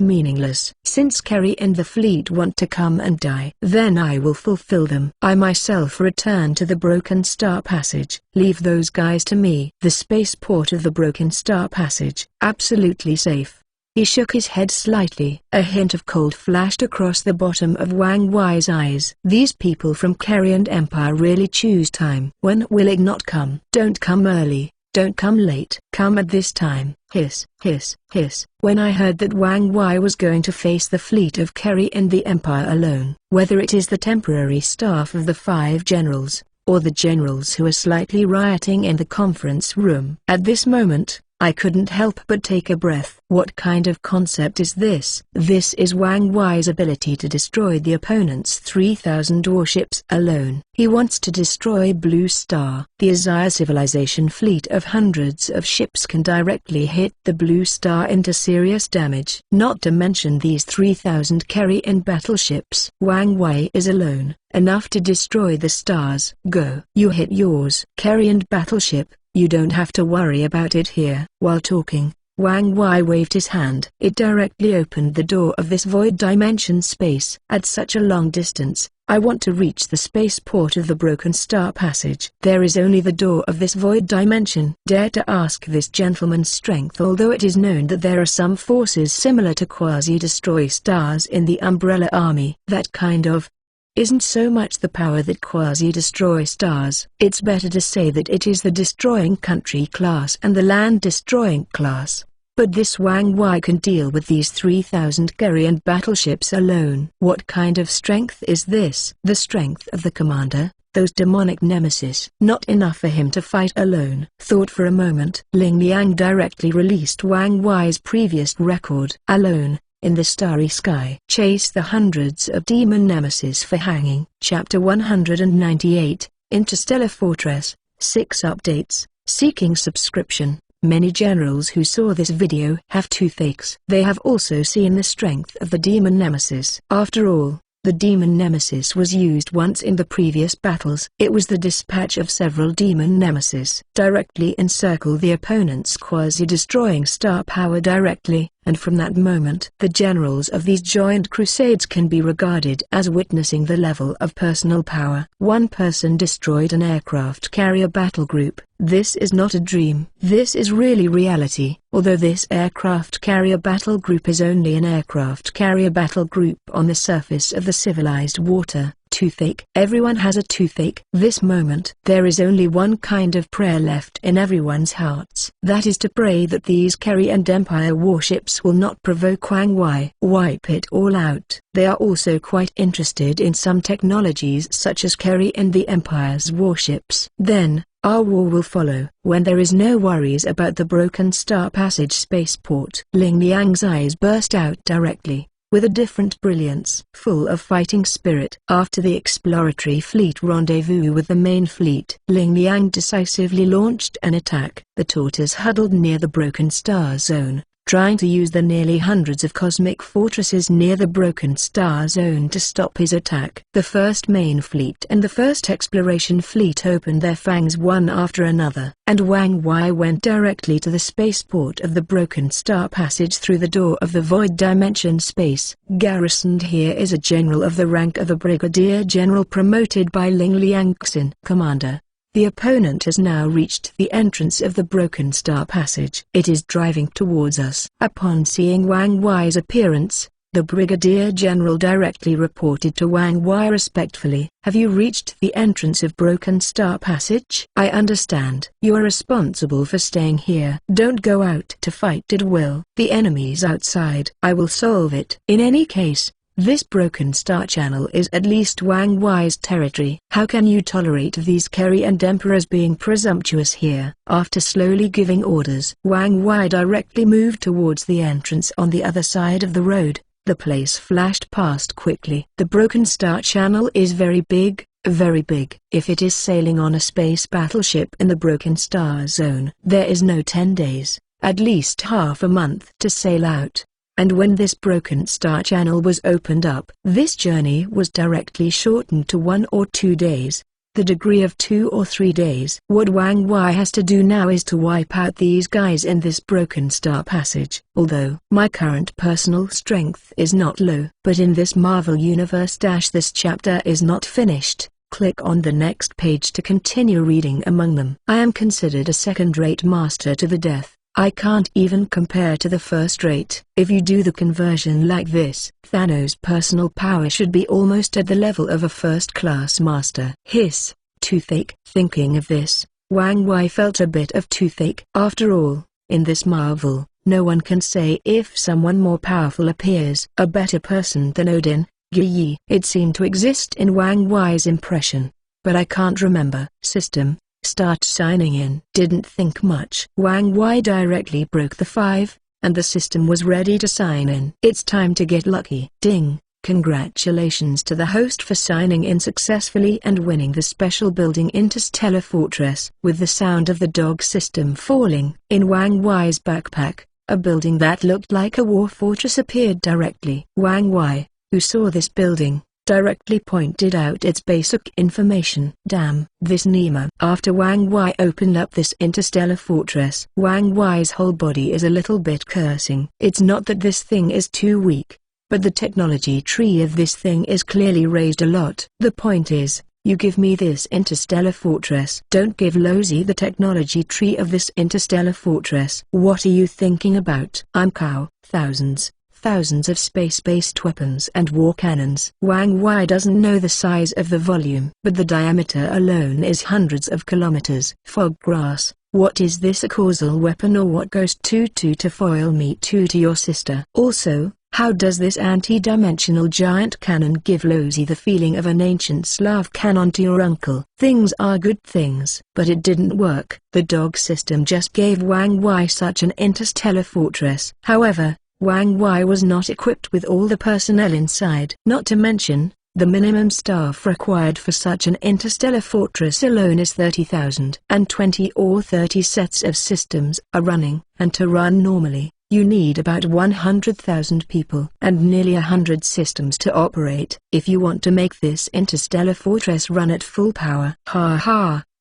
meaningless. Since Kerry and the fleet want to come and die, then I will fulfill them. I myself return to the Broken Star Passage. Leave those guys to me. The spaceport of the Broken Star Passage, absolutely safe. He shook his head slightly. A hint of cold flashed across the bottom of Wang Wei's eyes. These people from Kerry and Empire really choose time. When will it not come? Don't come early. Don't come late. Come at this time. Hiss, hiss, hiss. When I heard that Wang Wei was going to face the fleet of Kerry and the Empire alone, whether it is the temporary staff of the 5 generals, or the generals who are slightly rioting in the conference room, at this moment, I couldn't help but take a breath. What kind of concept is this? This is Wang Wei's ability to destroy the opponent's 3,000 warships alone. He wants to destroy Blue Star. The Isaiah civilization fleet of hundreds of ships can directly hit the Blue Star into serious damage. Not to mention these 3,000 Kerry and battleships. Wang Wei is alone, enough to destroy the stars. Go. You hit yours. Kerry and battleship. You don't have to worry about it here. While talking, Wang Wei waved his hand. It directly opened the door of this void dimension space. At such a long distance, I want to reach the spaceport of the Broken Star Passage. There is only the door of this void dimension. Dare to ask this gentleman's strength. Although it is known that there are some forces similar to quasi-destroy stars in the Umbrella Army, that kind of isn't so much the power that quasi-destroy stars. It's better to say that it is the destroying country class and the land destroying class. But this Wang Wei can deal with these 3,000 Kerry and battleships alone. What kind of strength is this? The strength of the commander, those demonic nemesis. Not enough for him to fight alone. Thought for a moment. Ling Liang directly released Wang Wei's previous record. Alone, in the starry sky. Chase the hundreds of demon nemesis for hanging. Chapter 198, Interstellar Fortress, 6 updates, seeking subscription. Many generals who saw this video have toothaches. They have also seen the strength of the demon nemesis. After all, the demon nemesis was used once in the previous battles. It was the dispatch of several demon nemesis. Directly encircle the opponent's quasi-destroying star power directly, and from that moment the generals of these joint crusades can be regarded as witnessing the level of personal power. One person destroyed an aircraft carrier battle group. This is not a dream. This is really reality. Although this aircraft carrier battle group is only an aircraft carrier battle group on the surface of the civilized water. Toothache. Everyone has a toothache. This moment, there is only one kind of prayer left in everyone's hearts. That is to pray that these Kerry and Empire warships will not provoke Wang Wei. Wipe it all out. They are also quite interested in some technologies such as Kerry and the Empire's warships. Then, our war will follow, when there is no worries about the Broken Star Passage spaceport. Ling Liang's eyes burst out directly. with a different brilliance, full of fighting spirit. After the exploratory fleet rendezvous with the main fleet, Ling Liang decisively launched an attack. The Tortoise huddled near the Broken Star Zone, trying to use the nearly hundreds of cosmic fortresses near the Broken Star Zone to stop his attack. The first main fleet and the first exploration fleet opened their fangs one after another, and Wang Wei went directly to the spaceport of the Broken Star Passage through the door of the Void Dimension space. Garrisoned here is a general of the rank of a brigadier general promoted by Ling Liangxin. Commander, the opponent has now reached the entrance of the Broken Star Passage. It is driving towards us. Upon seeing Wang Wei's appearance, the Brigadier General directly reported to Wang Wei respectfully, "Have you reached the entrance of Broken Star Passage? I understand. You are responsible for staying here. Don't go out to fight at will. The enemy's outside. I will solve it. In any case, this Broken Star Channel is at least Wang Wei's territory. How can you tolerate these Kerry and Emperors being presumptuous here?" After slowly giving orders, Wang Wei directly moved towards the entrance on the other side of the road. The place flashed past quickly. The Broken Star Channel is very big, very big. If it is sailing on a space battleship in the Broken Star Zone, there is no 10 days, at least half a month to sail out. And when this Broken Star Channel was opened up, this journey was directly shortened to 1 or 2 days, the degree of 2 or 3 days. What Wang Wei has to do now is to wipe out these guys in this Broken Star Passage. Although my current personal strength is not low, but in this Marvel Universe this chapter is not finished. Click on the next page to continue reading among them. I am considered a second-rate master to the death. I can't even compare to the first-rate. If you do the conversion like this, Thanos' personal power should be almost at the level of a first-class master. Hiss, toothache. Thinking of this, Wang Wei felt a bit of toothache. After all, in this Marvel, no one can say if someone more powerful appears, a better person than Odin, Yi. It seemed to exist in Wang Wei's impression, but I can't remember. System. Start signing in. Didn't think much. Wang Wei directly broke the 5, and the system was ready to sign in. It's time to get lucky. Ding! Congratulations to the host for signing in successfully and winning the special building Interstellar Fortress. With the sound of the dog system falling in Wang Wei's backpack, a building that looked like a war fortress appeared directly. Wang Wei, who saw this building, directly pointed out its basic information. Damn, this Nima. After Wang Wei opened up this interstellar fortress, Wang Wei's whole body is a little bit cursing. It's not that this thing is too weak, but the technology tree of this thing is clearly raised a lot. The point is, you give me this interstellar fortress. Don't give Lozi the technology tree of this interstellar fortress. What are you thinking about? I'm cow. Thousands of space-based weapons and war cannons. Wang Wei doesn't know the size of the volume, but the diameter alone is hundreds of kilometers. Fog grass. What is this, a causal weapon, or what goes to foil me to your sister? Also, how does this anti-dimensional giant cannon give Lozi the feeling of an ancient Slav cannon to your uncle? Things are good things, but it didn't work. The dog system just gave Wang Wei such an interstellar fortress. However, Wang Wei was not equipped with all the personnel inside. Not to mention, the minimum staff required for such an interstellar fortress alone is 30,000. And 20 or 30 sets of systems are running, and to run normally, you need about 100,000 people and nearly 100 systems to operate. If you want to make this interstellar fortress run at full power,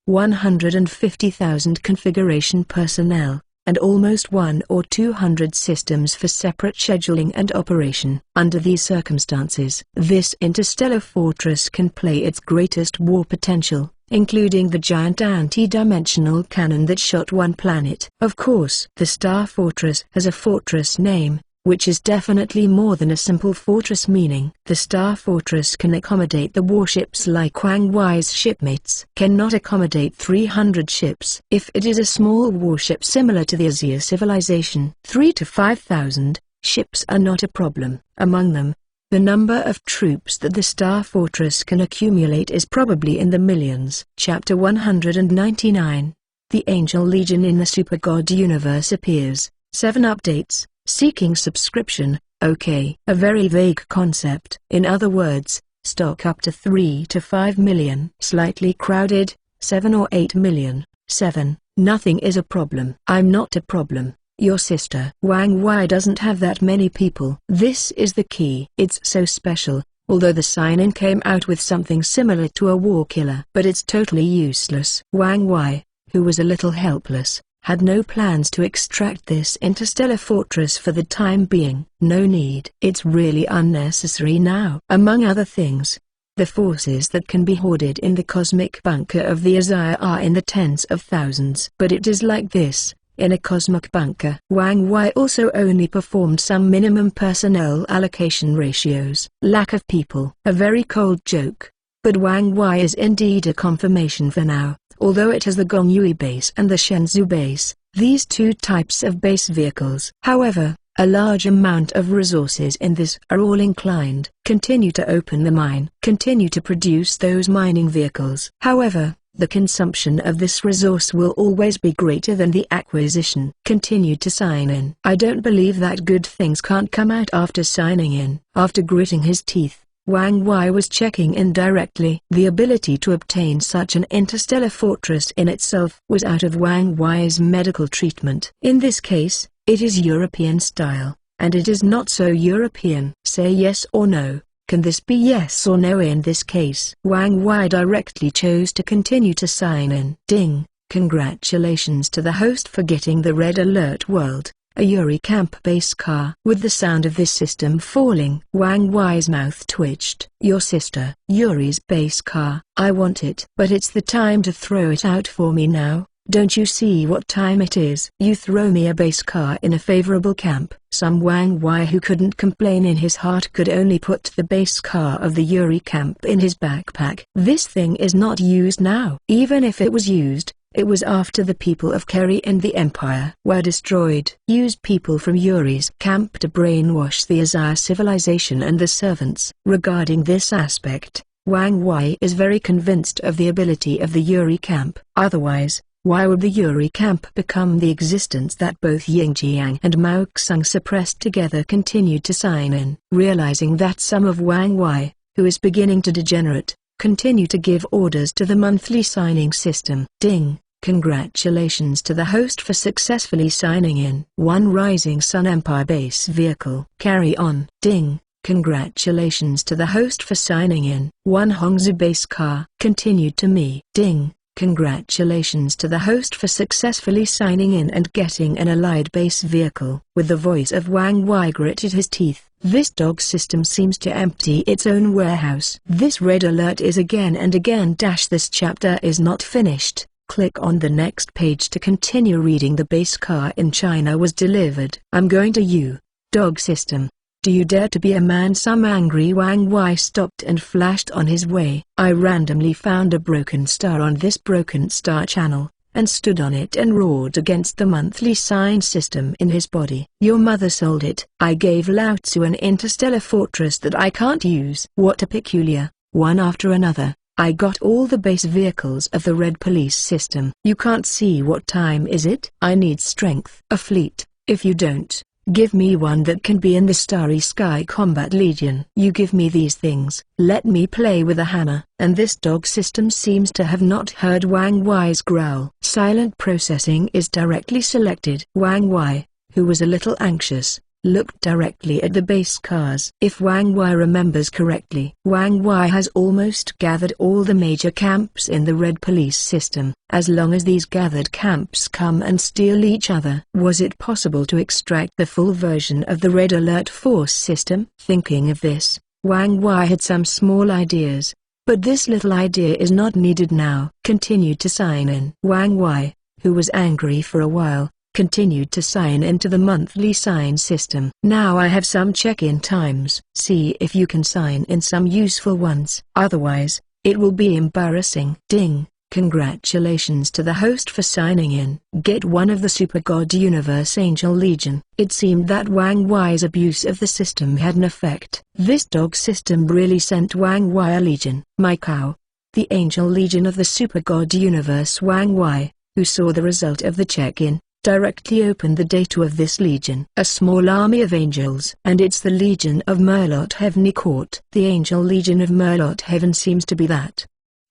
150,000 configuration personnel, and almost 100 or 200 systems for separate scheduling and operation. Under these circumstances, this interstellar fortress can play its greatest war potential, including the giant anti-dimensional cannon that shot one planet. Of course, the Star Fortress has a fortress name, which is definitely more than a simple fortress, meaning the Star Fortress can accommodate the warships like Wang Wei's shipmates cannot accommodate 300 ships. If it is a small warship similar to the Azir civilization, 3 to 5,000 ships are not a problem. Among them, the number of troops that the Star Fortress can accumulate is probably in the millions. Chapter 199. The Angel Legion in the Super God Universe appears. 7 updates. Seeking subscription. Okay. A very vague concept. In other words, stock up to 3 to 5 million. Slightly crowded, 7 or 8 million. 7. Nothing is a problem. I'm not a problem. Your sister Wang Wei doesn't have that many people. This is the key. It's so special, although the sign-in came out with something similar to a war killer. But it's totally useless. Wang Wei, who was a little helpless, had no plans to extract this interstellar fortress for the time being. No need. It's really unnecessary now. Among other things, the forces that can be hoarded in the cosmic bunker of the Azire are in the tens of thousands. But it is like this. In a cosmic bunker. Wang Wei also only performed some minimum personnel allocation ratios. Lack of people. A very cold joke. But Wang Wei is indeed a confirmation for now. Although it has the Gongyue base and the Shenzhou base, these two types of base vehicles. However, a large amount of resources in this are all inclined. Continue to open the mine. Continue to produce those mining vehicles. However, the consumption of this resource will always be greater than the acquisition. Continued to sign in. I don't believe that good things can't come out after signing in. After gritting his teeth, Wang Wei was checking in directly. The ability to obtain such an interstellar fortress in itself was out of Wang Wei's medical treatment. In this case, it is European style, and it is not so European. Say yes or no. Can this be yes or no in this case? Wang Wei directly chose to continue to sign in. Ding! Congratulations to the host for getting the red alert world, a Yuri camp base car. With the sound of this system falling, Wang Wei's mouth twitched. Your sister, Yuri's base car. I want it. But it's the time to throw it out for me now. Don't you see what time it is? You throw me a base car in a favorable camp. Some Wang Wei who couldn't complain in his heart could only put the base car of the Yuri camp in his backpack. This thing is not used now. Even if it was used, it was after the people of Kerry and the Empire were destroyed. Use people from Yuri's camp to brainwash the Azire civilization and the servants. Regarding this aspect, Wang Wei is very convinced of the ability of the Yuri camp. Otherwise, why would the Yuri camp become the existence that both Ying Jiang and Mao Xing suppressed together? Continued to sign in. Realizing that some of Wang Wei, who is beginning to degenerate, continue to give orders to the monthly signing system. Ding! Congratulations to the host for successfully signing in. One Rising Sun Empire base vehicle. Carry on. Ding! Congratulations to the host for signing in. One Hongzhou base car. Continued to me. Ding! Congratulations to the host for successfully signing in and getting an allied base vehicle. With the voice of Wang Wei gritted his teeth. This dog system seems to empty its own warehouse. This red alert is again and again. This chapter is not finished. Click on the next page to continue reading. The base car in China was delivered. I'm going to you, dog system. Do you dare to be a man? Some angry Wang Wei stopped and flashed on his way. I randomly found a broken star on this broken star channel, and stood on it and roared against the monthly sign system in his body. Your mother sold it. I gave Lao Tzu an interstellar fortress that I can't use. What a peculiar. One after another, I got all the base vehicles of the red police system. You can't see what time is it? I need strength. A fleet. If you don't, give me one that can be in the Starry Sky Combat Legion. You give me these things, let me play with a hammer. And this dog system seems to have not heard Wang Wei's growl. Silent processing is directly selected. Wang Wei, who was a little anxious, looked directly at the base cars. If Wang Wei remembers correctly, Wang Wei has almost gathered all the major camps in the red police system. As long as these gathered camps come and steal each other, was it possible to extract the full version of the red alert force system? Thinking of this, Wang Wei had some small ideas. But this little idea is not needed now. Continued to sign in. Wang Wei, who was angry for a while, continued to sign into the monthly sign system. Now I have some check-in times. See if you can sign in some useful ones. Otherwise, it will be embarrassing. Ding! Congratulations to the host for signing in. Get one of the Super God Universe Angel Legion. It seemed that Wang Wei's abuse of the system had an effect. This dog system really sent Wang Wei a legion. My cow. The Angel Legion of the Super God Universe. Wang Wei, who saw the result of the check-in, directly open the data of this legion. A small army of angels. And it's the Legion of Merlot Heavenly Court. The Angel Legion of Merlot Heaven seems to be that.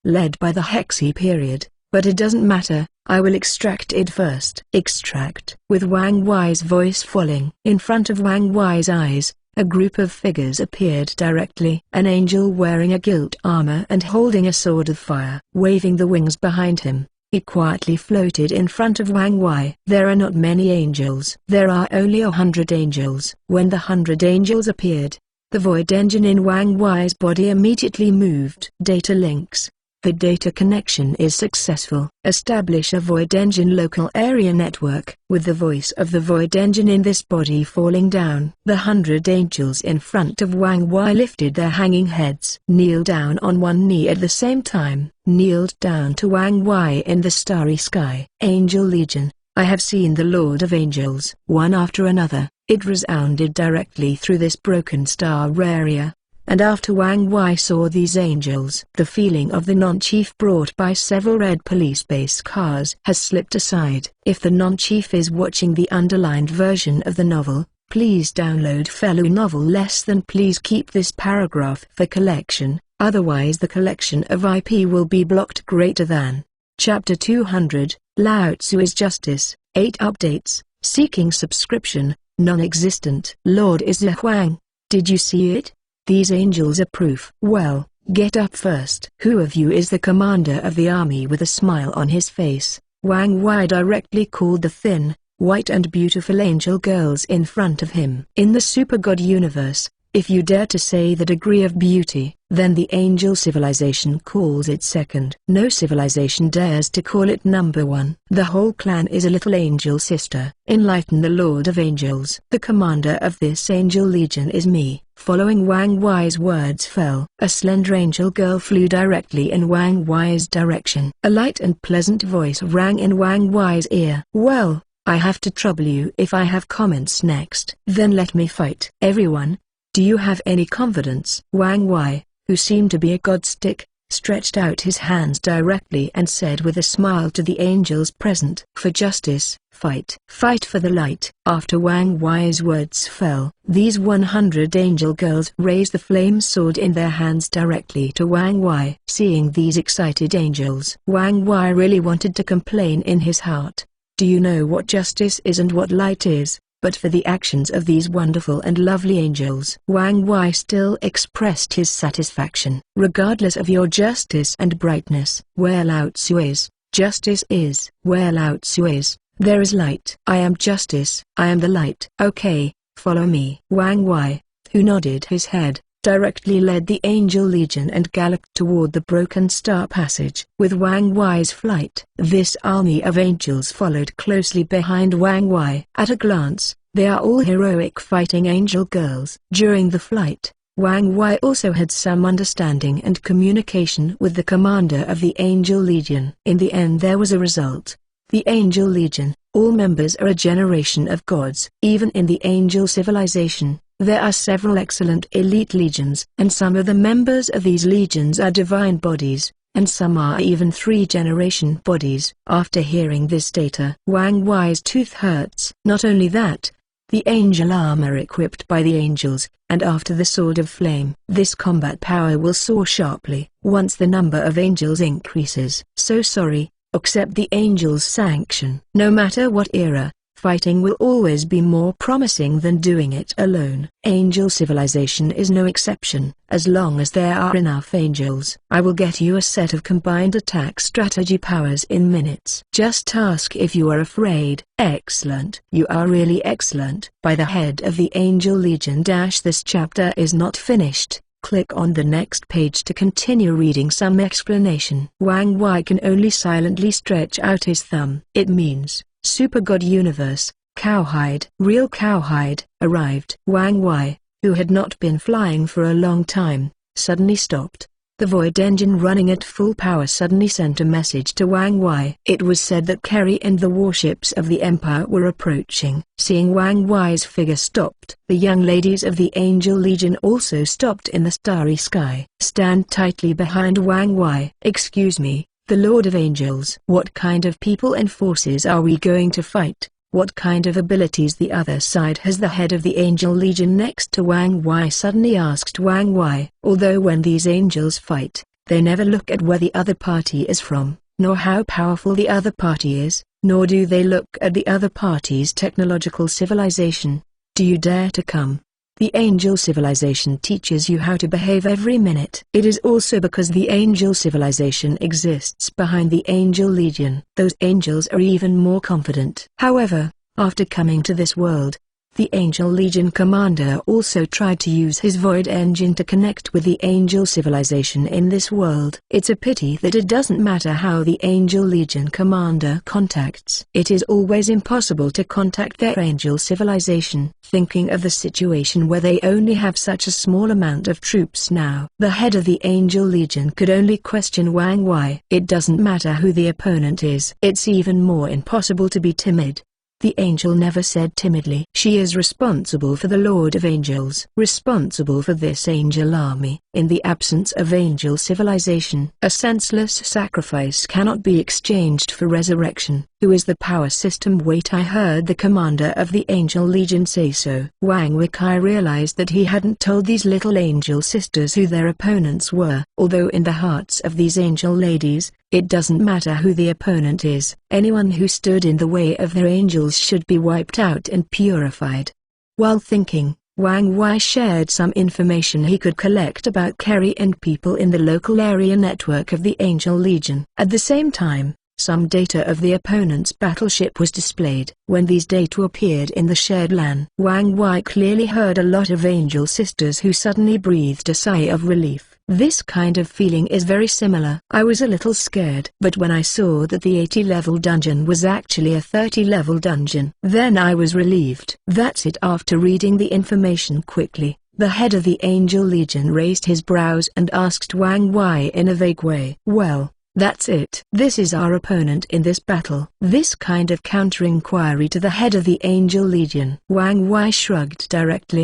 Led by the Hexi period, but it doesn't matter, I will extract it first. Extract. With Wang Wei's voice falling. In front of Wang Wei's eyes, a group of figures appeared directly. An angel wearing a gilt armor and holding a sword of fire. Waving the wings behind him, he quietly floated in front of Wang Wei. There are not many angels. There are only 100 angels. When the 100 angels appeared, the void engine in Wang Wei's body immediately moved. Data links. The data connection is successful. Establish a void engine local area network. With the voice of the void engine in this body falling down, the 100 angels in front of Wang Wei lifted their hanging heads. Kneel down on one knee at the same time. Kneeled down to Wang Wei in the starry sky. Angel Legion, I have seen the Lord of Angels. One after another, it resounded directly through this broken star area. And after Wang Wei saw these angels, the feeling of the non-chief brought by several red police base cars has slipped aside. If the non-chief is watching the underlined version of the novel, please download fellow novel less than please keep this paragraph for collection, otherwise the collection of IP will be blocked greater than. Chapter 200, Lao Tzu is Justice, 8 updates, seeking subscription, non-existent. Lord Is Huang, did you see it? These angels are proof. Well, get up first. Who of you is the commander of the army? With a smile on his face, Wang Wei directly called the thin, white and beautiful angel girls in front of him. In the Super God universe, if you dare to say the degree of beauty, then the angel civilization calls it second. No civilization dares to call it number one. The whole clan is a little angel sister. Enlighten the Lord of Angels. The commander of this angel legion is me. Following Wang Wei's words fell. A slender angel girl flew directly in Wang Wei's direction. A light and pleasant voice rang in Wang Wei's ear. Well, I have to trouble you if I have comments next. Then let me fight. Everyone, do you have any confidence? Wang Wei, who seemed to be a godstick, stretched out his hands directly and said with a smile to the angels present. For justice, fight. Fight for the light. After Wang Wei's words fell, these 100 angel girls raised the flame sword in their hands directly to Wang Wei. Seeing these excited angels, Wang Wei really wanted to complain in his heart. Do you know what justice is and what light is? But for the actions of these wonderful and lovely angels, Wang Wei still expressed his satisfaction. Regardless of your justice and brightness, where Lao Tzu is, justice is. Where Lao Tzu is, there is light. I am justice. I am the light. Okay, follow me. Wang Wei, who nodded his head, directly led the Angel Legion and galloped toward the Broken Star Passage. With Wang Wei's flight, this army of angels followed closely behind Wang Wei. At a glance, they are all heroic fighting angel girls. During the flight, Wang Wei also had some understanding and communication with the commander of the Angel Legion. In the end there was a result. The Angel Legion, all members are a generation of gods. Even in the angel civilization, there are several excellent elite legions, and some of the members of these legions are divine bodies, and some are even 3-generation bodies. After hearing this data, Wang Wei's tooth hurts. Not only that, the angel armor equipped by the angels, and after the sword of flame, this combat power will soar sharply once the number of angels increases. So sorry, accept the angels' sanction. No matter what era, fighting will always be more promising than doing it alone. Angel civilization is no exception. As long as there are enough angels, I will get you a set of combined attack strategy powers in minutes. Just ask if you are afraid. Excellent. You are really excellent. By the head of the Angel Legion. This chapter is not finished. Click on the next page to continue reading some explanation. Wang Wei can only silently stretch out his thumb. It means Super God Universe, Cowhide. Real Cowhide, arrived. Wang Wei, who had not been flying for a long time, suddenly stopped. The void engine running at full power suddenly sent a message to Wang Wei. It was said that Kerry and the warships of the Empire were approaching. Seeing Wang Wei's figure stopped, the young ladies of the Angel Legion also stopped in the starry sky. Stand tightly behind Wang Wei. Excuse me, the Lord of Angels. What kind of people and forces are we going to fight? What kind of abilities the other side has? The head of the Angel Legion next to Wang Wei suddenly asked Wang Wei. Although when these angels fight, they never look at where the other party is from, nor how powerful the other party is, nor do they look at the other party's technological civilization. Do you dare to come? The angel civilization teaches you how to behave every minute. It is also because the angel civilization exists behind the Angel Legion. Those angels are even more confident. However, after coming to this world, the Angel Legion commander also tried to use his Void Engine to connect with the angel civilization in this world. It's a pity that it doesn't matter how the Angel Legion commander contacts. It is always impossible to contact their angel civilization. Thinking of the situation where they only have such a small amount of troops now, the head of the Angel Legion could only question Wang Wei. It doesn't matter who the opponent is. It's even more impossible to be timid. The angel never said timidly. She is responsible for the Lord of Angels. Responsible for this angel army. In the absence of angel civilization, a senseless sacrifice cannot be exchanged for resurrection. Who is the power system? Wait, I heard the commander of the Angel Legion say so. Wang Weikai realized that he hadn't told these little angel sisters who their opponents were. Although in the hearts of these angel ladies, it doesn't matter who the opponent is. Anyone who stood in the way of their angels should be wiped out and purified. While thinking, Wang Wei shared some information he could collect about Kerry and people in the local area network of the Angel Legion. At the same time, some data of the opponent's battleship was displayed. When these data appeared in the shared LAN, Wang Wei clearly heard a lot of angel sisters who suddenly breathed a sigh of relief. This kind of feeling is very similar. I was a little scared, but when I saw that the 80-level dungeon was actually a 30-level dungeon, then I was relieved. That's it. After reading the information quickly, the head of the Angel Legion raised his brows and asked Wang Wei in a vague way. Well, that's it. This is our opponent in this battle. This kind of counter-inquiry to the head of the Angel Legion. Wang Wei shrugged directly.